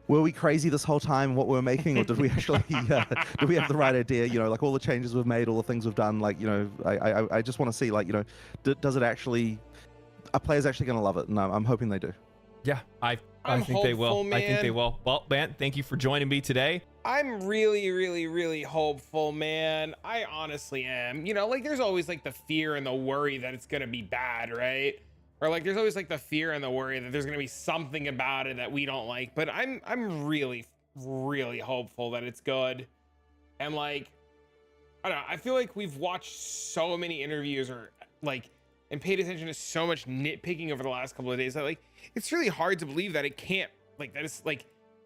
were we crazy this whole time what we were making, or did we actually did we have the right idea? Like all the changes we've made, all the things we've done. I just want to see does it actually, are players actually going to love it? And I'm hoping they do. Yeah, I think they will. Man. I think they will. Well, man, thank you for joining me today. I'm really, really, really hopeful, man. I honestly am. There's always the fear and the worry that it's gonna be bad, right? Or there's always the fear and the worry that there's gonna be something about it that we don't like. But I'm really, really hopeful that it's good. And I don't know. I feel like we've watched so many interviews and paid attention to so much nitpicking over the last couple of days that it's really hard to believe that it can't that it's I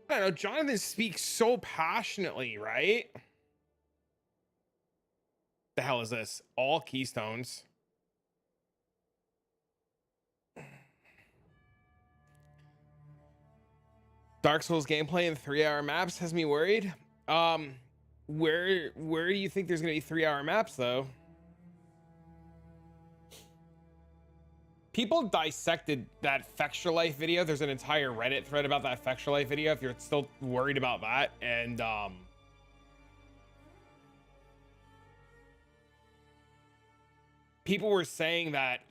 don't know. Jonathan speaks so passionately, right? The hell is this? All keystones. Dark Souls gameplay in 3-hour maps has me worried. Where do you think there's gonna be 3-hour maps though? People dissected that Fextra Life video. There's an entire Reddit thread about that Fextra Life video if you're still worried about that. And people were saying that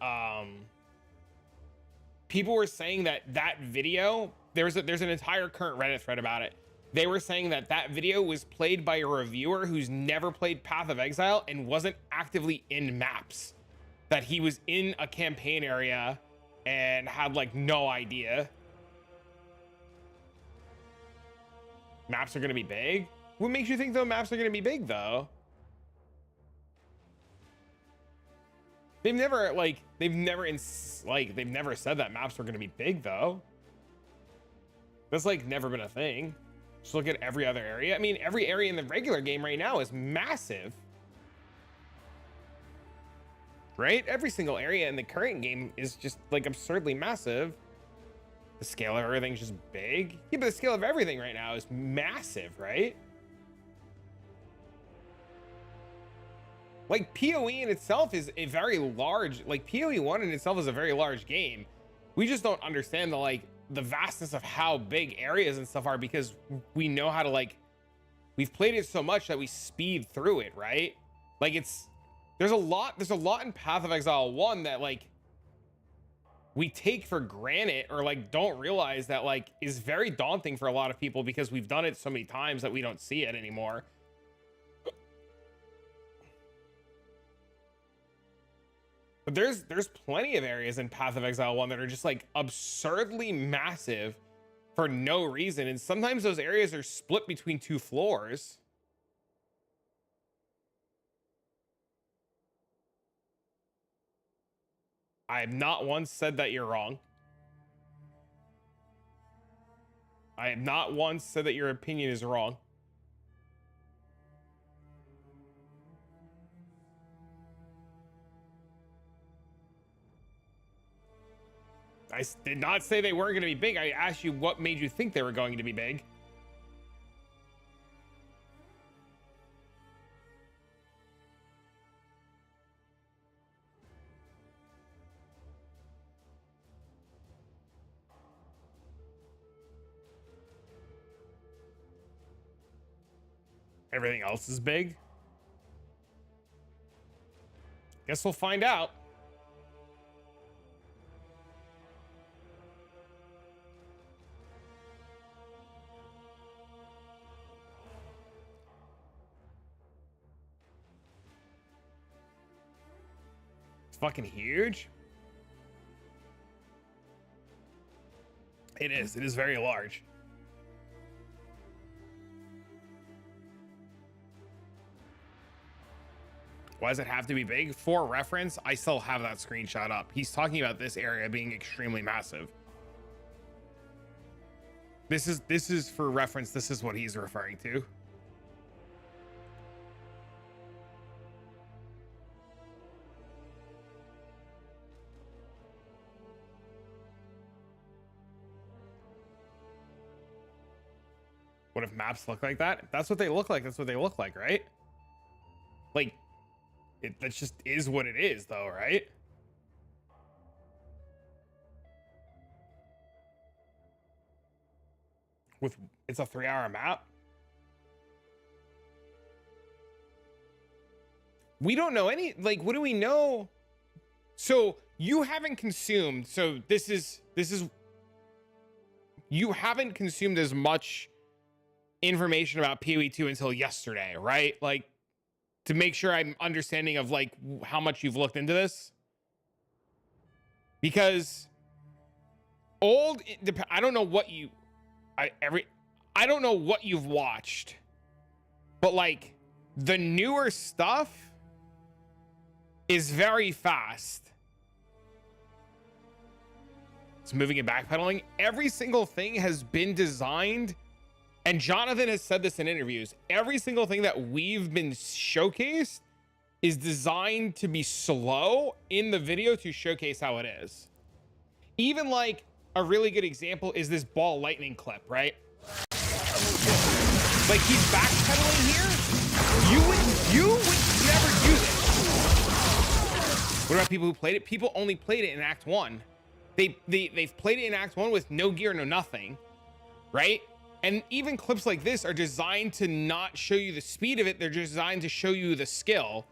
that video, there's an entire current Reddit thread about it. They were saying that video was played by a reviewer who's never played Path of Exile and wasn't actively in maps. That he was in a campaign area and had no idea. Maps are gonna be big? What makes you think though maps are gonna be big though? They've never said that maps were gonna be big though. That's never been a thing. Just look at every other area. I mean, every area in the regular game right now is massive. Right? Every single area in the current game is just absurdly massive. The scale of everything's just big. Yeah, but the scale of everything right now is massive, right? POE in itself is a very large, POE 1 in itself is a very large game. We just don't understand the vastness of how big areas and stuff are because we know how to we've played it so much that we speed through it, right? There's a lot in Path of Exile 1 that we take for granted or don't realize that is very daunting for a lot of people because we've done it so many times that we don't see it anymore. But there's plenty of areas in Path of Exile 1 that are just like absurdly massive for no reason. And sometimes those areas are split between 2 floors. I have not once said that you're wrong. I have not once said that your opinion is wrong. I did not say they weren't going to be big. I asked you what made you think they were going to be big. Everything else is big. Guess we'll find out. It's fucking huge. It is. It is very large. Why does it have to be big? For reference, I still have that screenshot up. He's talking about this area being extremely massive. This is for reference. This is what he's referring to. What if maps look like that? If that's what they look like, that's what they look like, right? Like, that just is what it is, though, right? It's a 3-hour map. We don't know any, like, what do we know? So you haven't consumed, so this is, you haven't consumed as much information about POE2 until yesterday, right? Like, to make sure I'm understanding of like how much you've looked into this, because I don't know what you, I don't know what you've watched, but like the newer stuff is very fast. It's moving and backpedaling. Every single thing has been designed. And Jonathan has said this in interviews. Every single thing that we've been showcased is designed to be slow in the video to showcase how it is. Even like a really good example is this ball lightning clip, right? Like he's backpedaling here. You would never do this. What about people who played it? People only played it in Act 1. They've played it in Act 1 with no gear, no nothing, right? And even clips like this are designed to not show you the speed of it. They're designed to show you the skill.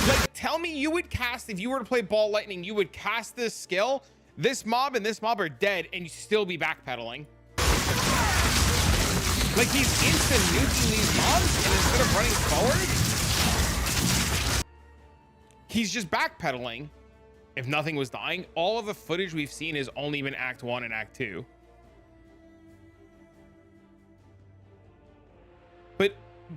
Like, tell me you would cast, if you were to play Ball Lightning, you would cast this skill, this mob and this mob are dead, and you still be backpedaling. Like, he's instant nuking these mobs, and instead of running forward, he's just backpedaling. If nothing was dying, all of the footage we've seen has only been Act 1 and Act 2. But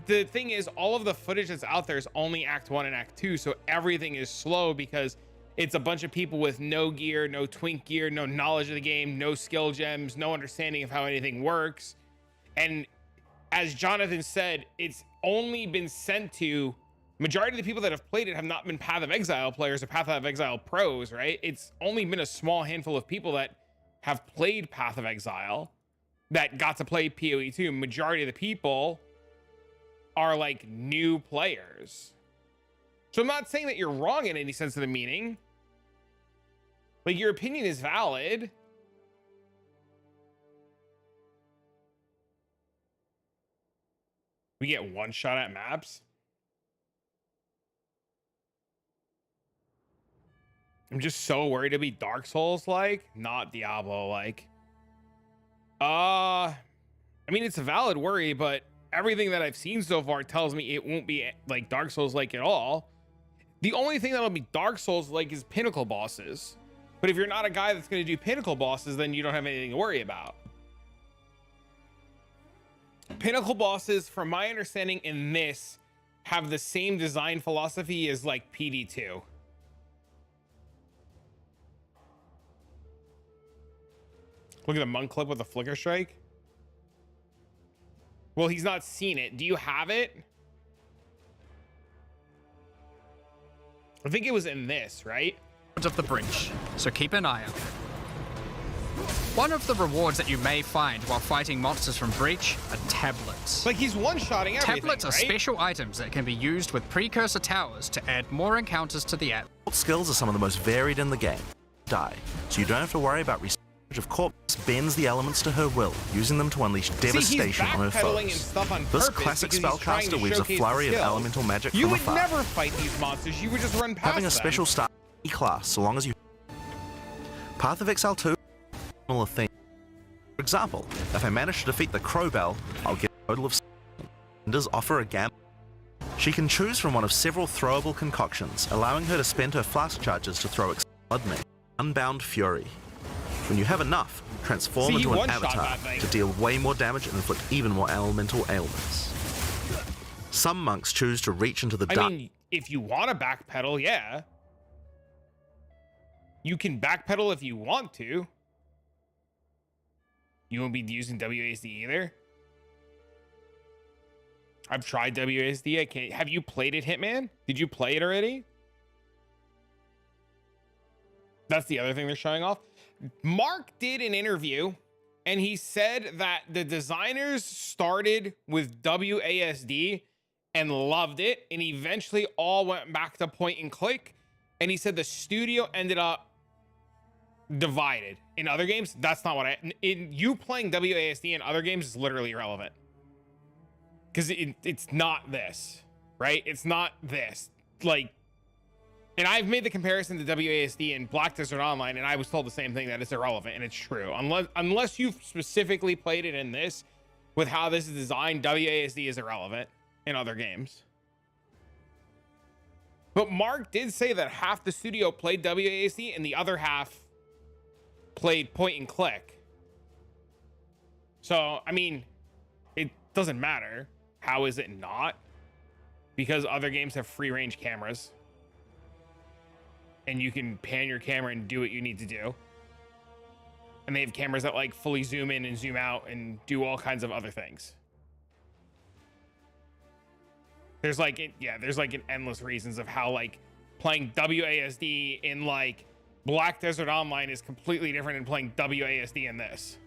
the thing is, all of the footage that's out there is only Act 1 and Act 2, so everything is slow because it's a bunch of people with no gear, no twink gear, no knowledge of the game, no skill gems, no understanding of how anything works. And as Jonathan said, it's only been sent to, majority of the people that have played it have not been Path of Exile players or Path of Exile pros, right? It's only been a small handful of people that have played Path of Exile that got to play POE2. Majority of the people are like new players. So I'm not saying that you're wrong in any sense of the meaning. Like, your opinion is valid. We get one shot at maps. I'm just so worried to be Dark Souls like, not Diablo like. I mean, it's a valid worry, but everything that I've seen so far tells me it won't be like Dark Souls like at all. The only thing that'll be Dark Souls like is pinnacle bosses. But if you're not a guy that's going to do pinnacle bosses, then you don't have anything to worry about. Pinnacle bosses, from my understanding in this, have the same design philosophy as like PD2. Look at the monk clip with the flicker strike. Well, he's not seen it. Do you have it? I think it was in this, right? Of the breach, so keep an eye out. One of the rewards that you may find while fighting monsters from Breach are tablets. Like he's one-shotting everything, Tablets are right? special items that can be used with precursor towers to add more encounters to the app. Skills are some of the most varied in the game. Die, so you don't have to worry about research of Corpse bends the elements to her will, using them to unleash devastation on her backpedaling and foes. stuff on This purpose classic because he's trying to spellcaster weaves a showcase flurry the of skills. elemental magic You from would afar. never fight these monsters. You would just run past Having a them. special star class, so long as you... Path of Exile 2 similar thing. For example, if I manage to defeat the Crowbell, I'll get a total of... Does offer a gam. She can choose from one of several throwable concoctions, allowing her to spend her flask charges to throw Bloodmane, Unbound Fury. When you have enough, transform See, into you an one-shot avatar that thing. to deal way more damage and inflict even more elemental ailments. Some monks choose to reach into the I dark. mean, if you want to backpedal, yeah. You can backpedal if you want to. You won't be using WASD either. I've tried WASD. I can't. Have you played it, Hitman? Did you play it already? That's the other thing they're showing off. Mark did an interview and he said that the designers started with WASD and loved it and eventually all went back to point and click. And he said the studio ended up divided. In other games, that's not what you playing WASD in other games is literally irrelevant. Because it's not this, right? It's not this. Like, and I've made the comparison to WASD in Black Desert Online, and I was told the same thing, that it's irrelevant, and it's true. Unless you've specifically played it in this, with how this is designed, WASD is irrelevant in other games. But Mark did say that half the studio played WASD, and the other half played point and click. So, I mean, it doesn't matter. How is it not? Because other games have free range cameras. And you can pan your camera and do what you need to do. And they have cameras that like fully zoom in and zoom out and do all kinds of other things. There's like, there's like an endless reasons of how like playing WASD in like Black Desert Online is completely different than playing WASD in this.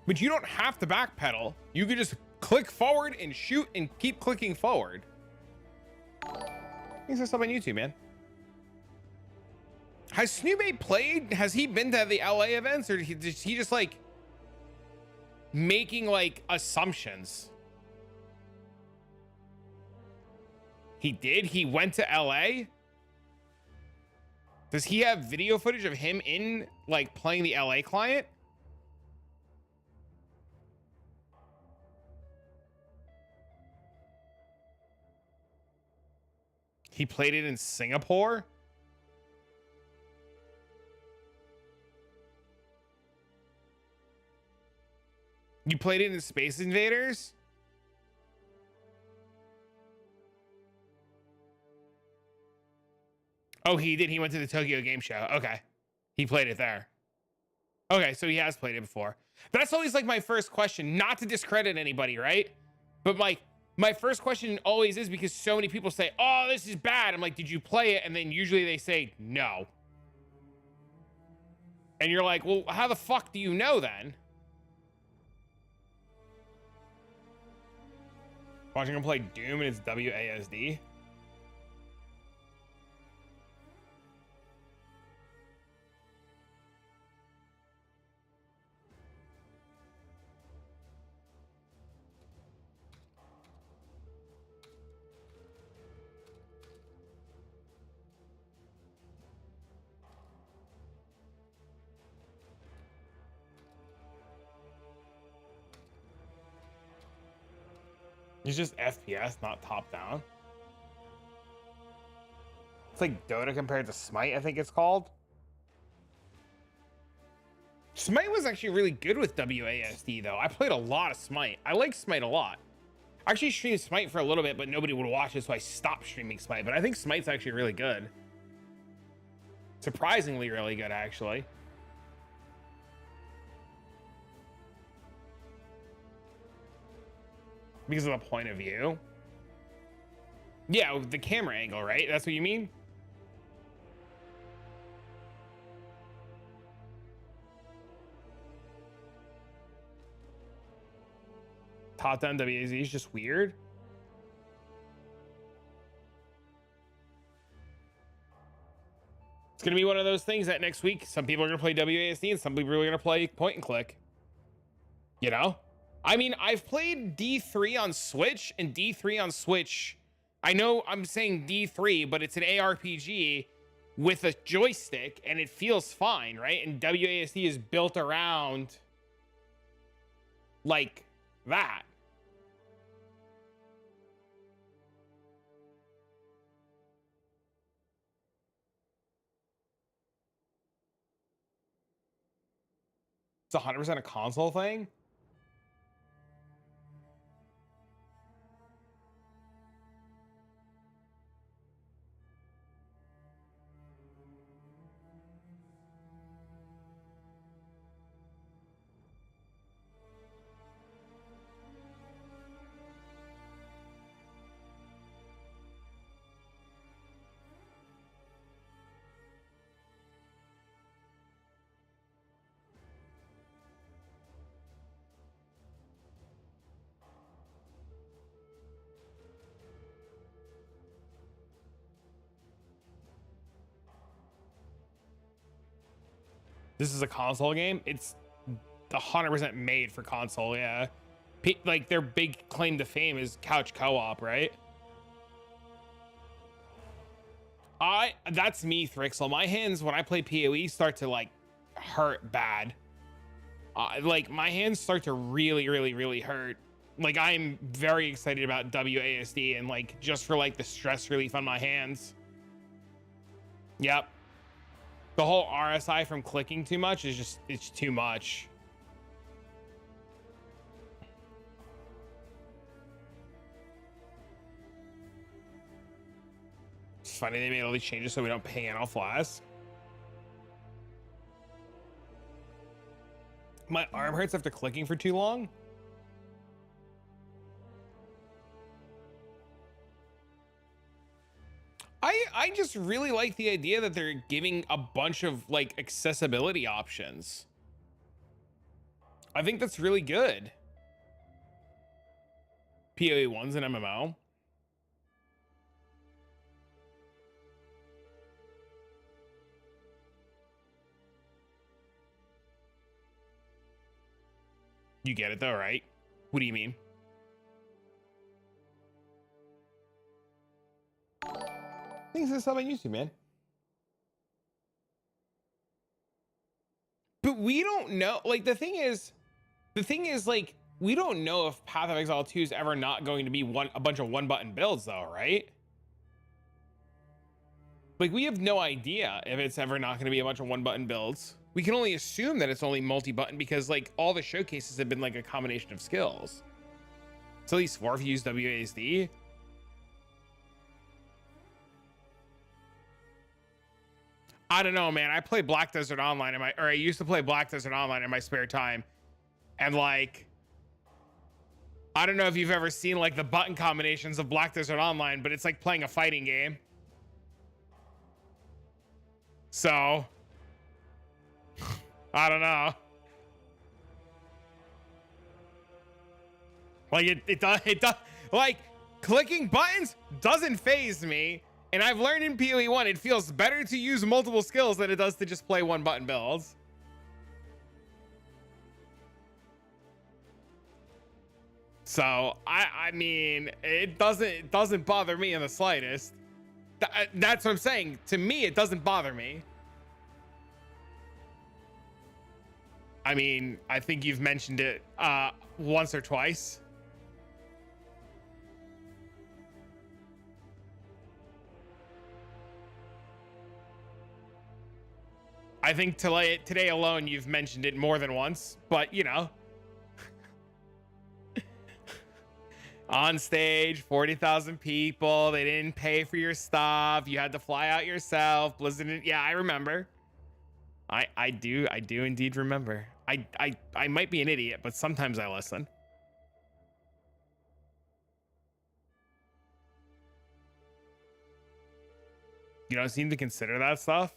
But you don't have to backpedal. You could just click forward and shoot and keep clicking forward. Thanks for stuff on YouTube, man. Has Snoobay played? Has he been to the LA events, or is he just like making like assumptions? He did? He went to LA? Does he have video footage of him in like playing the LA client? He played it in Singapore? You played it in Space Invaders? Oh, he did. He went to the Tokyo Game Show. Okay. He played it there. Okay, so he has played it before. That's always like my first question, not to discredit anybody, right? But like, my first question always is, because so many people say, oh, this is bad. I'm like, did you play it? And then usually they say no. And you're like, well, how the fuck do you know then? Watching him play Doom and it's WASD. It's just FPS, not top down. It's like Dota compared to Smite, I think it's called. Smite was actually really good with WASD though. I played a lot of Smite. I like Smite a lot. I actually streamed Smite for a little bit, but nobody would watch it, so I stopped streaming Smite. But I think Smite's actually really good. Surprisingly really good, actually. Because of the point of view. Yeah, the camera angle, right? That's what you mean? Top down WASD is just weird. It's gonna be one of those things that next week some people are gonna play WASD and some people are gonna play point and click. You know? I mean, I've played D3 on Switch, and D3 on Switch, I know I'm saying D3, but it's an ARPG with a joystick and it feels fine, right? And WASD is built around like that. It's 100% a console thing. This is a console game. It's 100% made for console. Yeah. Like their big claim to fame is couch co-op, right? That's me, Thrixel. My hands when I play PoE start to like hurt bad. Like my hands start to really hurt. Like I'm very excited about WASD and like just for like the stress relief on my hands. Yep. The whole RSI from clicking too much is just, it's too much. It's funny they made all these changes so we don't pay in all flash. My arm hurts after clicking for too long. I just really like the idea that they're giving a bunch of like accessibility options. I think that's really good. POE1's an MMO. You get it though, right? What do you mean? Thanks for subbing YouTube, man. But we don't know, like the thing is like we don't know if Path of Exile 2 is ever not going to be a bunch of one button builds though, right? Like we have no idea if it's ever not going to be a bunch of one button builds. We can only assume that it's only multi-button because like all the showcases have been like a combination of skills. So at least 4 if you use WASD. I don't know, man. I play Black Desert Online I used to play Black Desert Online in my spare time. And like, I don't know if you've ever seen like the button combinations of Black Desert Online, but it's like playing a fighting game. So, I don't know. Like it does like clicking buttons doesn't faze me. And I've learned in PoE1, it feels better to use multiple skills than it does to just play one button builds. So I mean, it doesn't bother me in the slightest. That's what I'm saying. To me, it doesn't bother me. I mean, I think you've mentioned it once or twice. I think today alone, you've mentioned it more than once, but you know. On stage, 40,000 people. They didn't pay for your stuff. You had to fly out yourself. Blizzard, yeah, I remember. I do indeed remember. I might be an idiot, but sometimes I listen. You don't seem to consider that stuff.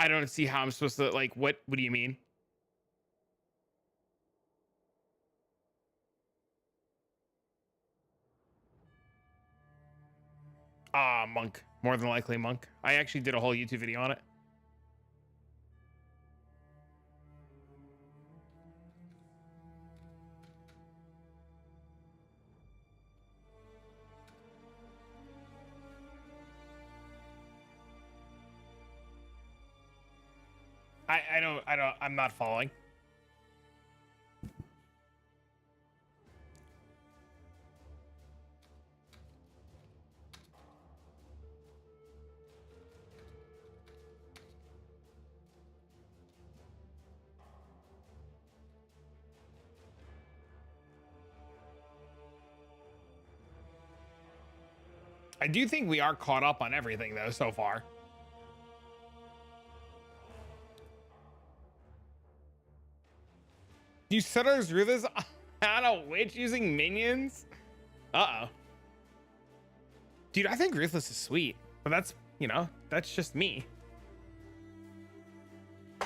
I don't see how I'm supposed to, like, what do you mean? Monk. More than likely Monk. I actually did a whole YouTube video on it. I'm not following. I do think we are caught up on everything though so far. You Sutter's Ruthless had a witch using minions? Uh-oh. Dude, I think Ruthless is sweet, but that's, you know, that's just me.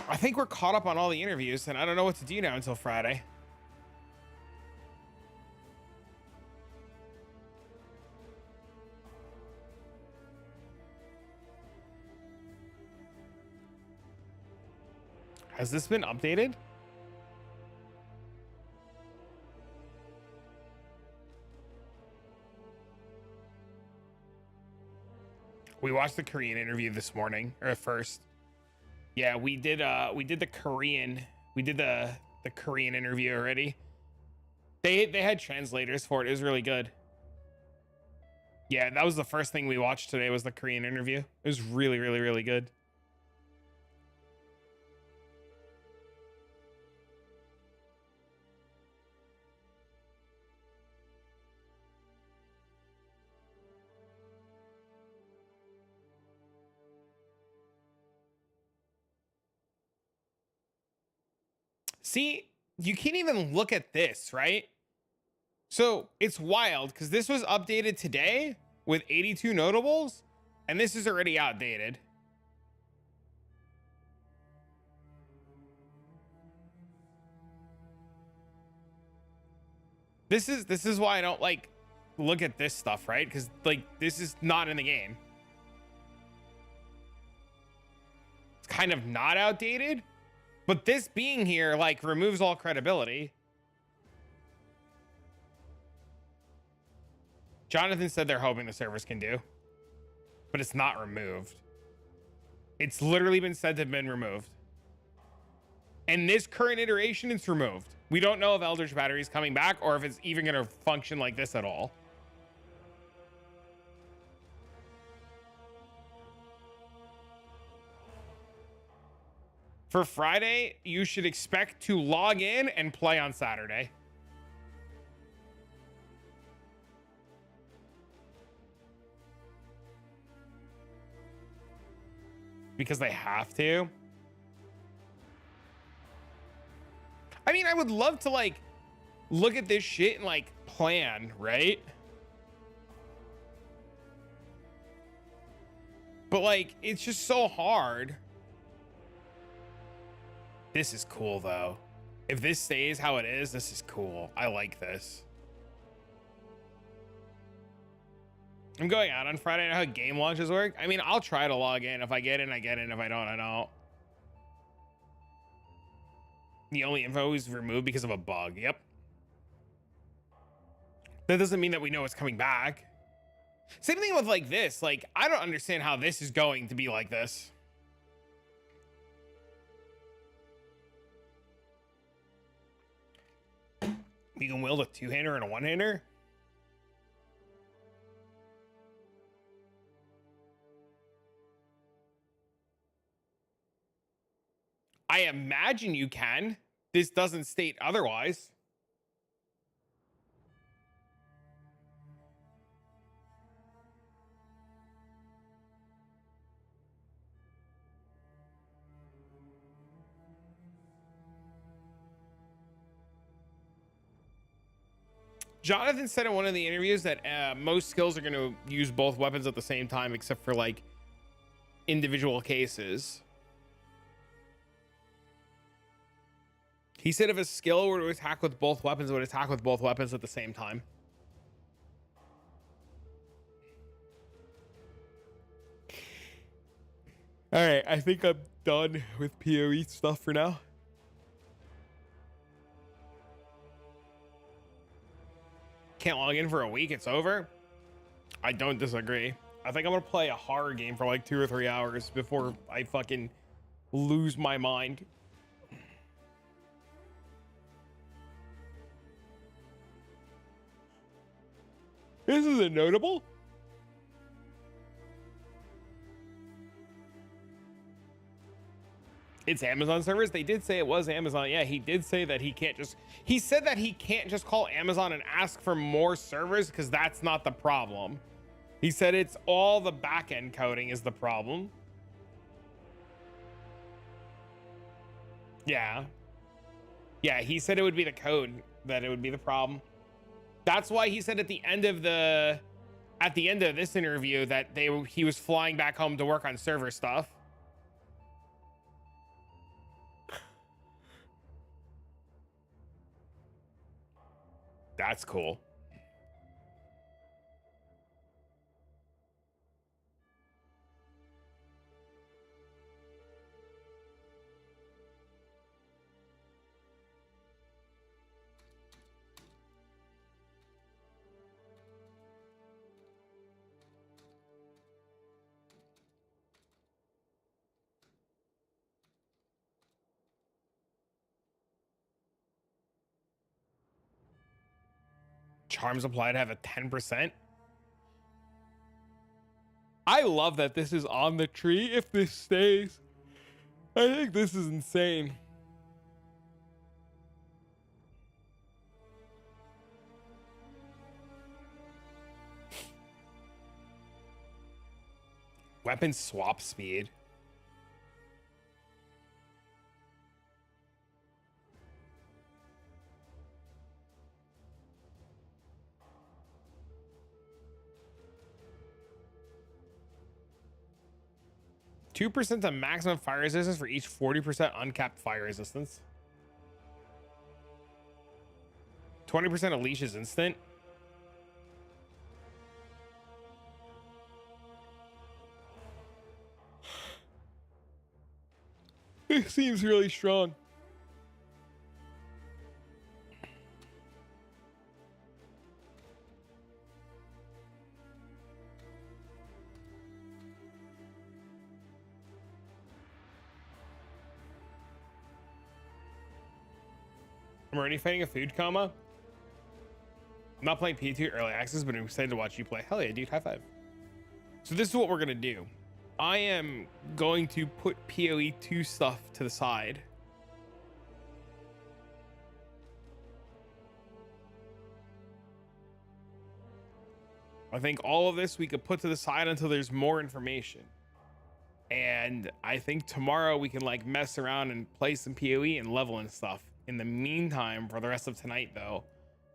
I think we're caught up on all the interviews and I don't know what to do now until Friday. Has this been updated? We watched the Korean interview this morning, or first. Yeah, we did the Korean interview already. They had translators for it. It was really good. Yeah, that was the first thing we watched today was the Korean interview. It was really, really, really good. See, you can't even look at this, right? So it's wild because this was updated today with 82 notables, and this is already outdated. This is why I don't like look at this stuff, right? Because like this is not in the game. It's kind of not outdated. But this being here, like, removes all credibility. Jonathan said they're hoping the servers can do. But it's not removed. It's literally been said to have been removed. And this current iteration, it's removed. We don't know if Eldritch Battery is coming back or if it's even going to function like this at all. For Friday, you should expect to log in and play on Saturday. Because they have to. I mean, I would love to, like, look at this shit and, like, plan, right? But, like, it's just so hard. This is cool, though. If this stays how it is, this is cool. I like this. I'm going out on Friday. I know how game launches work. I mean, I'll try to log in. If I get in, I get in. If I don't, I don't. The only info is removed because of a bug. Yep. That doesn't mean that we know it's coming back. Same thing with, like, this. Like, I don't understand how this is going to be like this. You can wield a two-hander and a one-hander? I imagine you can. This doesn't state otherwise. Jonathan said in one of the interviews that most skills are going to use both weapons at the same time, except for like individual cases. He said if a skill were to attack with both weapons, it would attack with both weapons at the same time. All right, I think I'm done with PoE stuff for now. Can't log in for a week, it's over. I don't disagree. I think I'm gonna play a horror game for like 2 or 3 hours before I fucking lose my mind. This isn't notable. It's Amazon servers. They did say it was Amazon. Yeah, he did say that he can't just, he said that he can't just call Amazon and ask for more servers because that's not the problem. He said it's all the back-end coding is the problem. Yeah. Yeah, he said it would be the code that it would be the problem. That's why he said at the end of this interview that he was flying back home to work on server stuff. That's cool. Charms applied have a 10%. I love that this is on the tree if this stays. I think this is insane. Weapon swap speed. Two percent of maximum fire resistance for each 40% uncapped fire resistance. 20% of leash is instant. It seems really strong. I'm already fighting a food coma. I'm not playing POE2 early access, but I'm excited to watch you play. Hell yeah, dude, high five. So this is what we're gonna do. I am going to put POE2 stuff to the side. I think all of this we could put to the side until there's more information. And I think tomorrow we can like mess around and play some POE and level and stuff. In the meantime, for the rest of tonight though,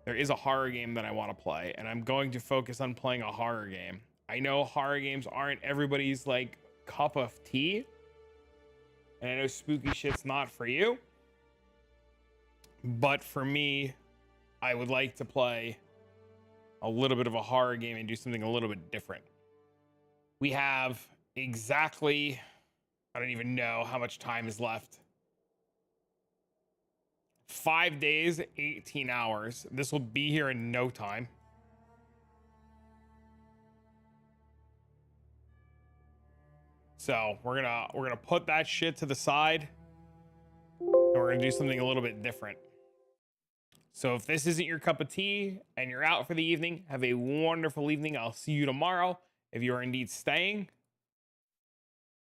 there is a horror game that I want to play, and I'm going to focus on playing a horror game. I know horror games aren't everybody's like cup of tea, and I know spooky shit's not for you, but for me, I would like to play a little bit of a horror game and do something a little bit different. We have exactly, I don't even know how much time is left. 5 days, 18 hours. This will be here in no time. So we're gonna put that shit to the side, and we're gonna do something a little bit different. So if this isn't your cup of tea and you're out for the evening, have a wonderful evening. I'll see you tomorrow. If you're indeed staying,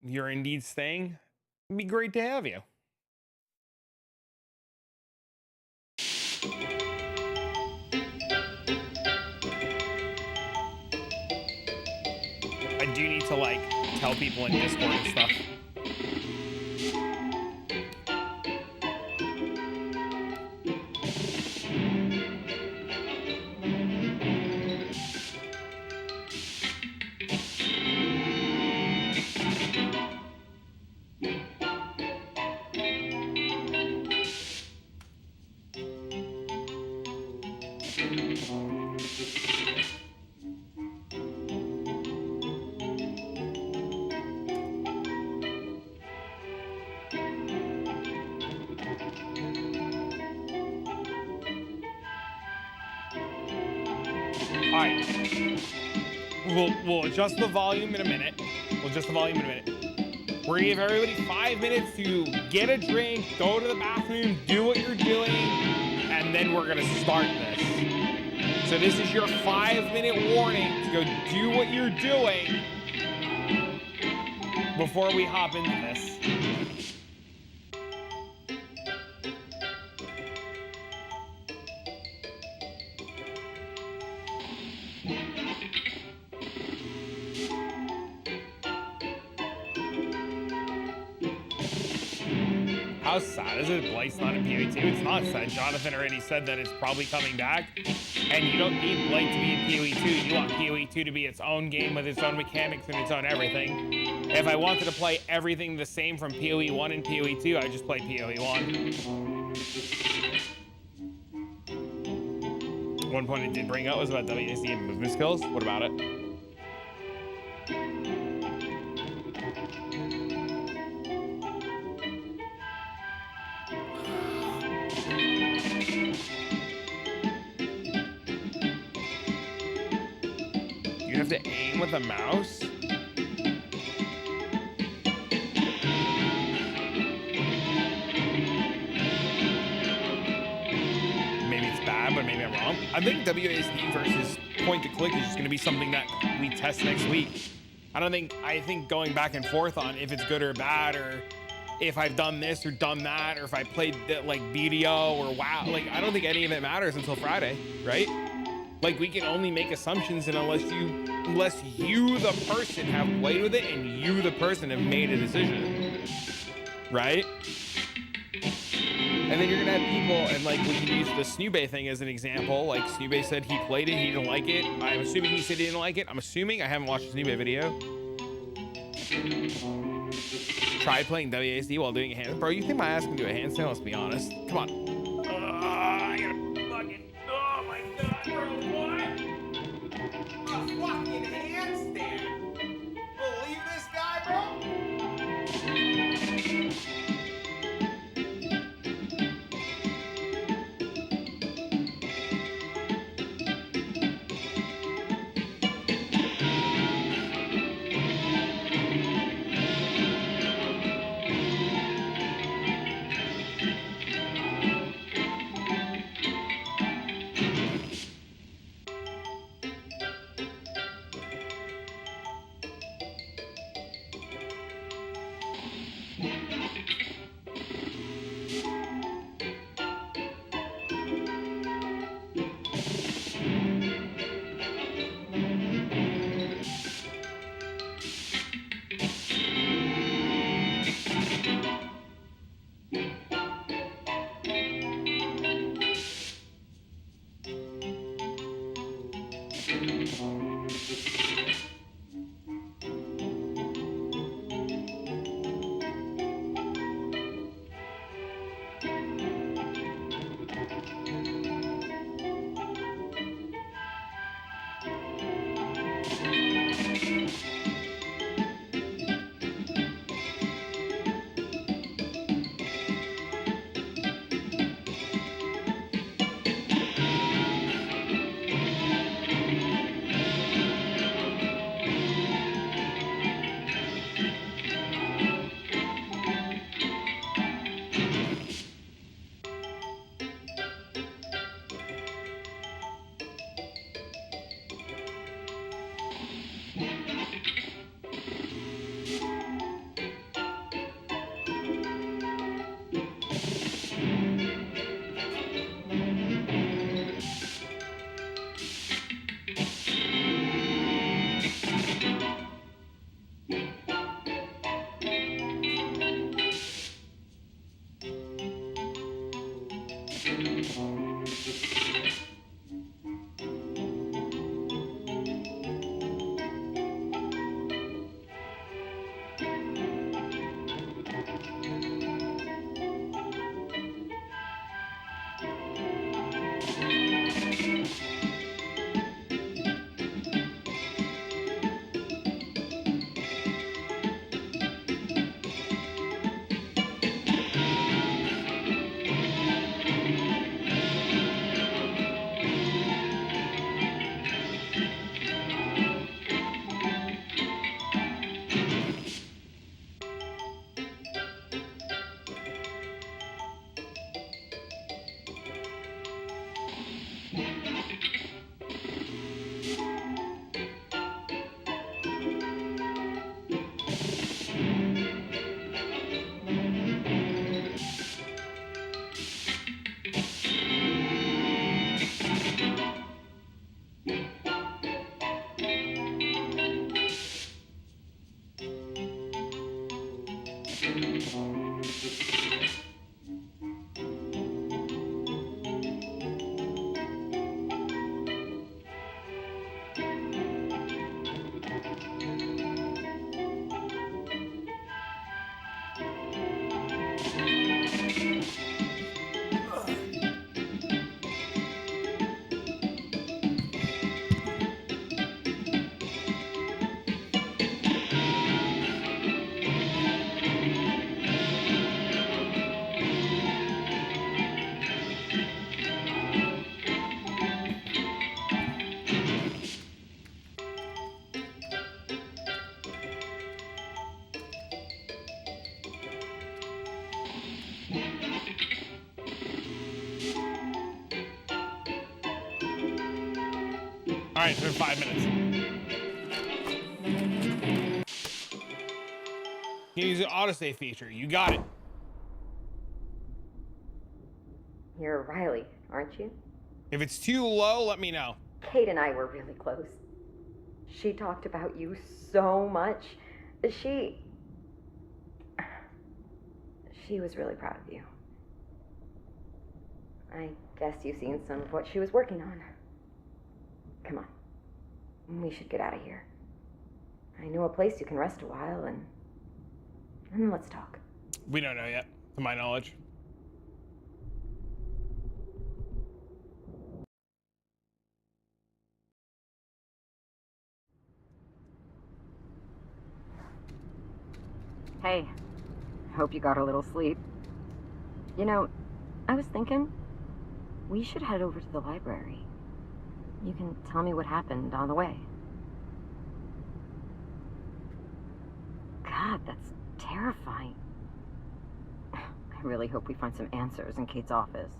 it'd be great to have you. I do need to like tell people in Discord and stuff. All right. We'll adjust the volume in a minute. We're gonna give everybody 5 minutes to get a drink, go to the bathroom, do what you're doing, and then we're gonna start this. So this is your 5-minute warning to go do what you're doing before we hop into this. How sad is it Blake's not in POE2? It's not sad. Jonathan already said that it's probably coming back. And you don't need Blake to be in POE2. You want POE2 to be its own game with its own mechanics and its own everything. If I wanted to play everything the same from POE1 and POE2, I'd just play POE1. One point it did bring up was about WASD and movement skills. What about it? You have to aim with a mouse? Maybe it's bad, but maybe I'm wrong. I think WASD versus point to click is just going to be something that we test next week. I think going back and forth on if it's good or bad, or if I've done this or done that, or if I played like BDO or WoW, like I don't think any of it matters until Friday, right? Like we can only make assumptions, and unless you the person have played with it and you the person have made a decision, right? And then you're gonna have people, and like we can use the Snoobe thing as an example. Like Snoobe said he played it, he didn't like it. I'm assuming he said he didn't like it. I'm assuming, I haven't watched the Snoobe video. Try playing WASD while doing a handstand. Bro, you think my ass can do a handstand? Let's be honest. Come on. I gotta fucking, oh my god, bro, what? A fucking handstand. Believe this guy, bro? right, it's been 5 minutes. You can use the autosave feature. You got it. You're Riley, aren't you? If it's too low, let me know. Kate and I were really close. She talked about you so much. She was really proud of you. I guess you've seen some of what she was working on. Come on. We should get out of here. I know a place you can rest a while and let's talk. We don't know yet, to my knowledge. Hey, hope you got a little sleep. You know, I was thinking we should head over to the library. You can tell me what happened on the way. God, that's terrifying. I really hope we find some answers in Kate's office.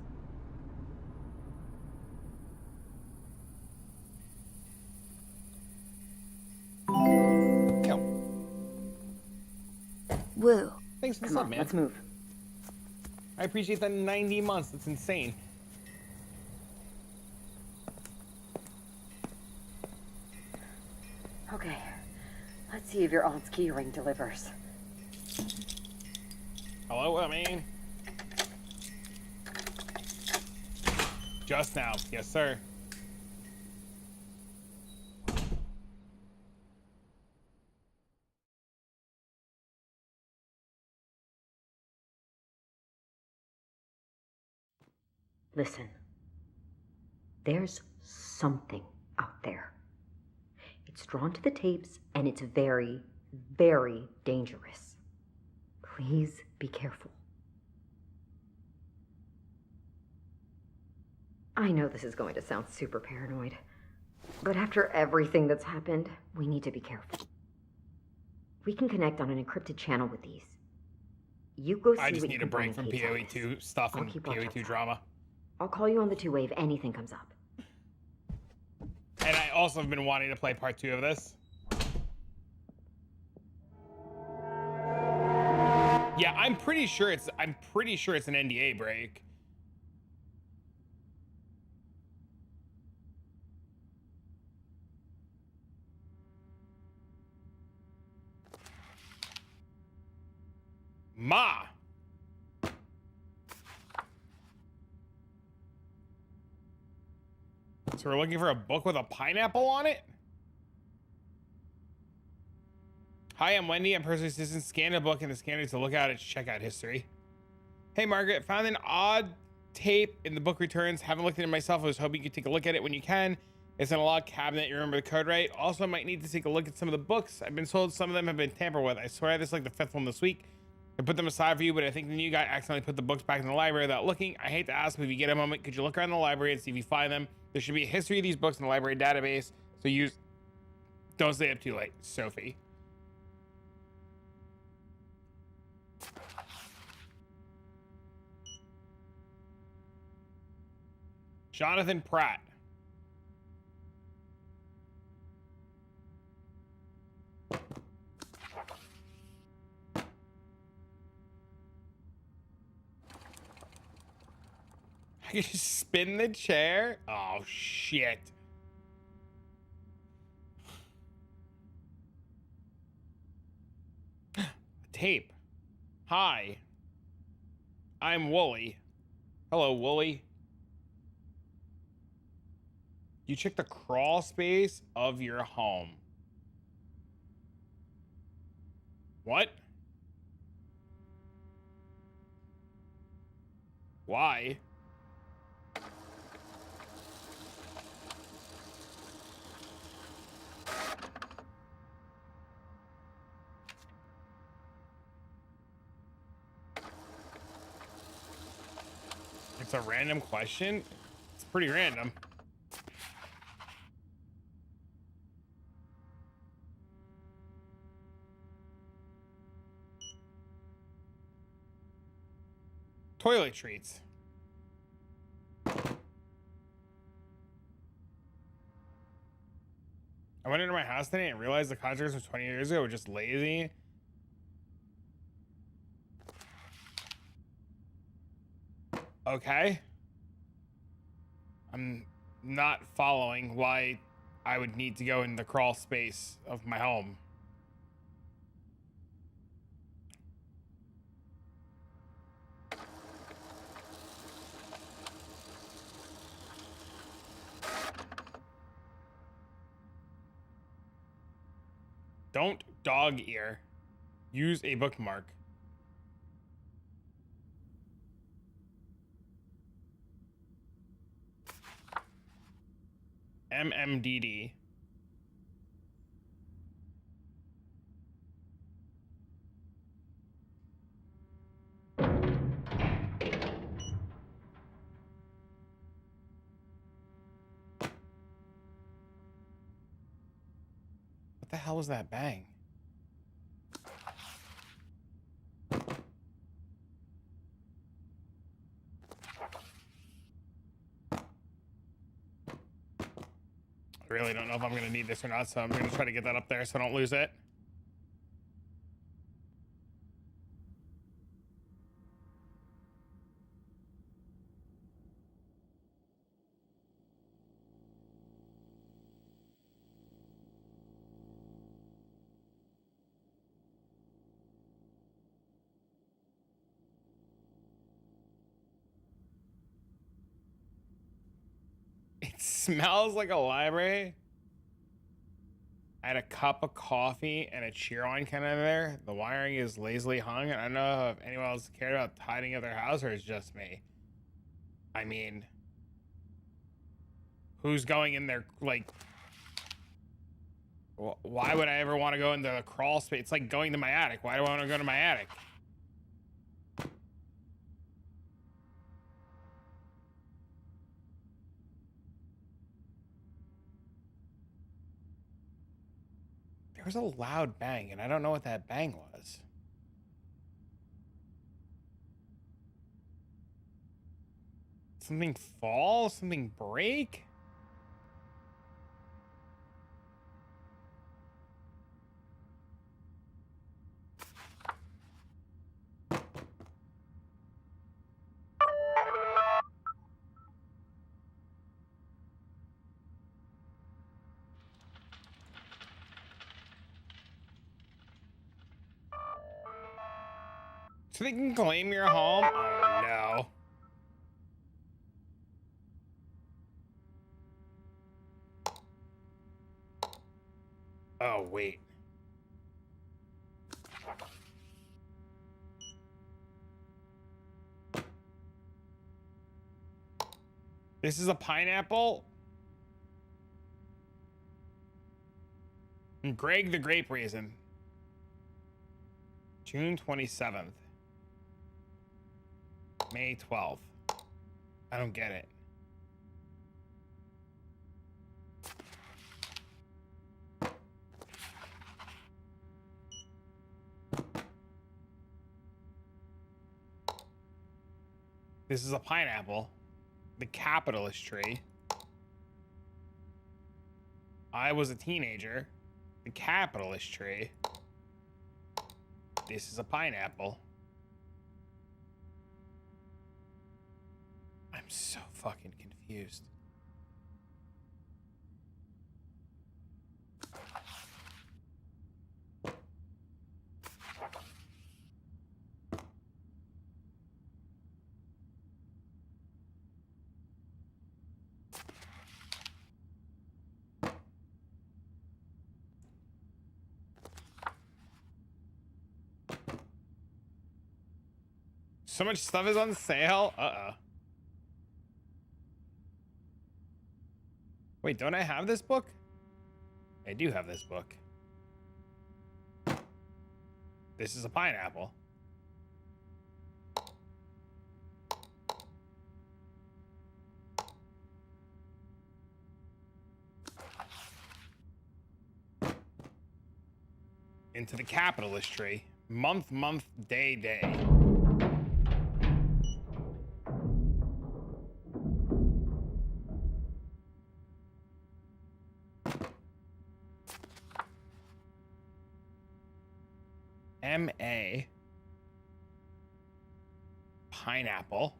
Woo. Thanks for the Come sub, on, man. let's move. I appreciate that 90 months. That's insane. Okay, let's see if your aunt's keyring delivers. Hello, I mean. Just now. Yes, sir. Listen, there's something out there. It's drawn to the tapes, and it's very, very dangerous. Please be careful. I know this is going to sound super paranoid, but after everything that's happened, we need to be careful. We can connect on an encrypted channel with these. You go see I just what you need a can find break in from Kate's POE2 office. stuff I'll and keep watch POE2 outside. drama. I'll call you on the two-way if anything comes up. And I also have been wanting to play part 2 of this. Yeah, I'm pretty sure it's an NDA break. Ma. So we're looking for a book with a pineapple on it? Hi, I'm Wendy. I'm personal assistant. Scan a book in the scanner to look at its checkout history. Hey, Margaret. Found an odd tape in the book returns. Haven't looked at it myself. I was hoping you could take a look at it when you can. It's in a log cabinet. You remember the code right? Also, might need to take a look at some of the books. I've been told some of them have been tampered with. I swear this is like the 5th one this week. I put them aside for you, but I think the new guy accidentally put the books back in the library without looking. I hate to ask, but if you get a moment, could you look around the library and see if you find them? There should be a history of these books in the library database, so don't stay up too late. Sophie. Jonathan Pratt. I can just spin the chair? Oh, shit. Tape. Hi. I'm Wooly. Hello, Wooly. You check the crawl space of your home. What? Why? It's a random question. It's pretty random. Toilet treats. I went into my house today and realized the contractors from 20 years ago were just lazy. Okay. I'm not following why I would need to go in the crawl space of my home. Don't dog ear. Use a bookmark. MMDD. What the hell was that bang? I really don't know if I'm going to need this or not, so I'm going to try to get that up there so I don't lose it. It smells like a library. I had a cup of coffee and a cheer line can in there. The wiring is lazily hung, and I don't know if anyone else cared about tidying up their house or it's just me. I mean, who's going in there, like, why would I ever want to go into the crawl space? It's like going to my attic. Why do I want to go to my attic? There was a loud bang, and I don't know what that bang was. Something fall? Something break? So they can claim your home? Oh no. Oh wait. This is a pineapple? And Greg the Grape Raisin. June 27th. May 12th. I don't get it. This is a pineapple. The capitalist tree. I was a teenager. The capitalist tree. This is a pineapple. I'm so fucking confused. So much stuff is on sale. Wait, don't I have this book? I do have this book. This is a pineapple. Into the capitalist tree. Month, month, day, day. M-A. Pineapple.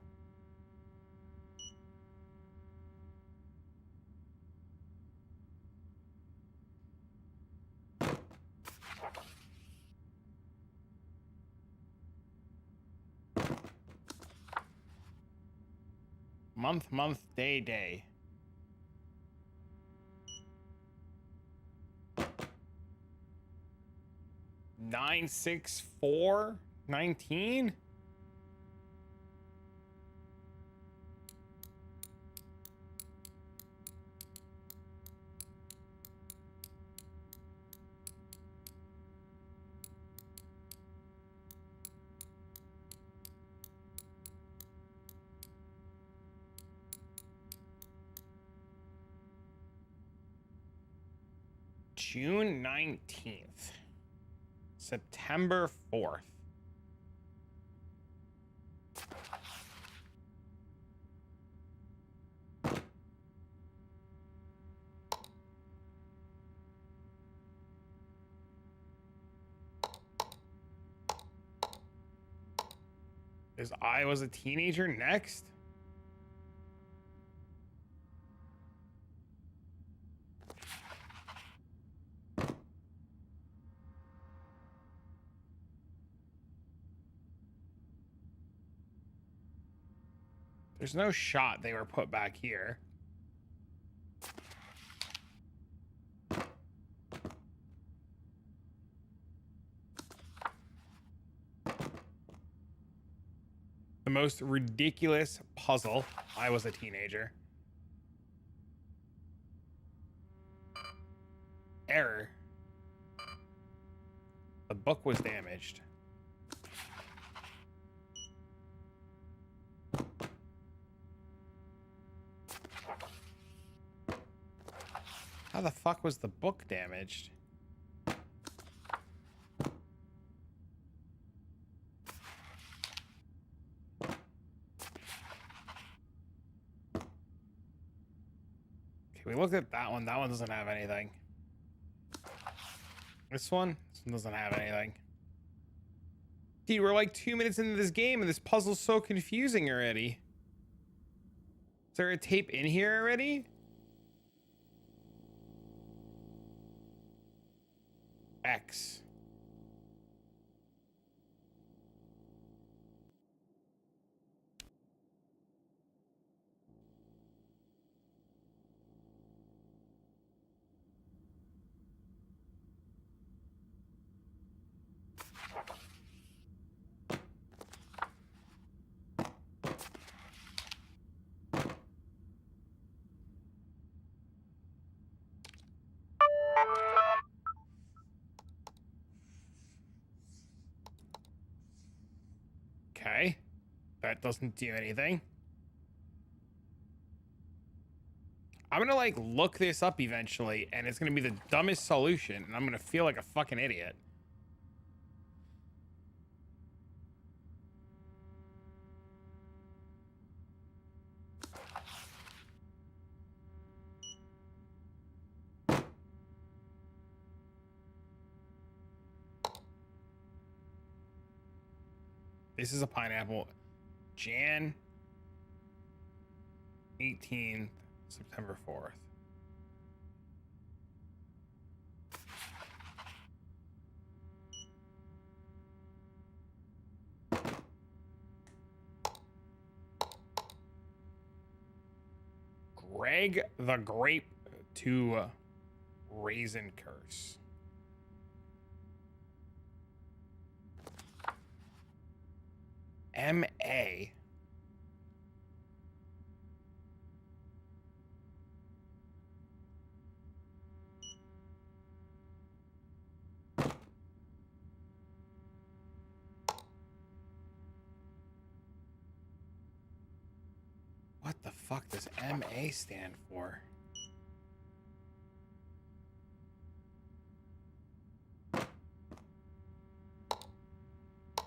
Month, day. 9/6/4/19. June 19th. September 4th. Is I was a teenager next? There's no shot they were put back here. The most ridiculous puzzle. I was a teenager. Error. The book was damaged. How the fuck was the book damaged? Okay, we looked at that one. That one doesn't have anything. This one doesn't have anything. Dude, we're like 2 minutes into this game and this puzzle's so confusing already. Is there a tape in here already? X. Okay. That doesn't do anything. I'm gonna like look this up eventually and it's gonna be the dumbest solution and I'm gonna feel like a fucking idiot. This is a pineapple. Jan 18th, September 4th. Greg the Grape to Raisin Curse. M.A. What the fuck does M.A. stand for?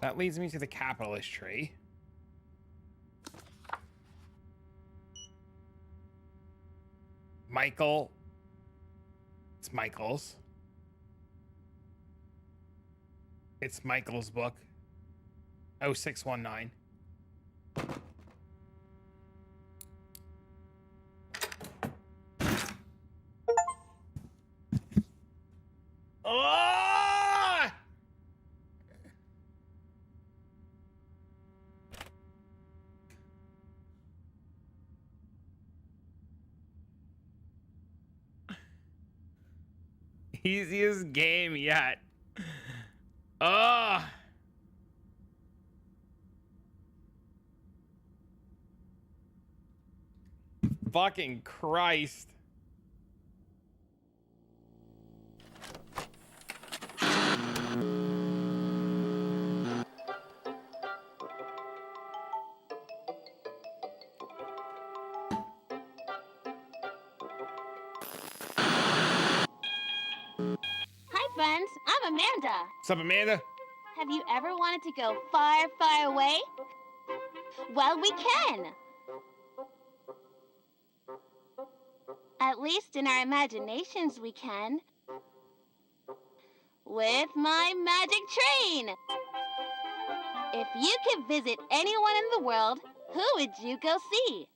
That leads me to the capitalist tree. Michael. It's Michael's. It's Michael's book. 0619. Oh! Easiest game yet. Oh! Fucking Christ. Hi, friends. I'm Amanda. What's up, Amanda? Have you ever wanted to go far, far away? Well, we can. At least in our imaginations, we can. With my magic train. If you could visit anyone in the world, who would you go see?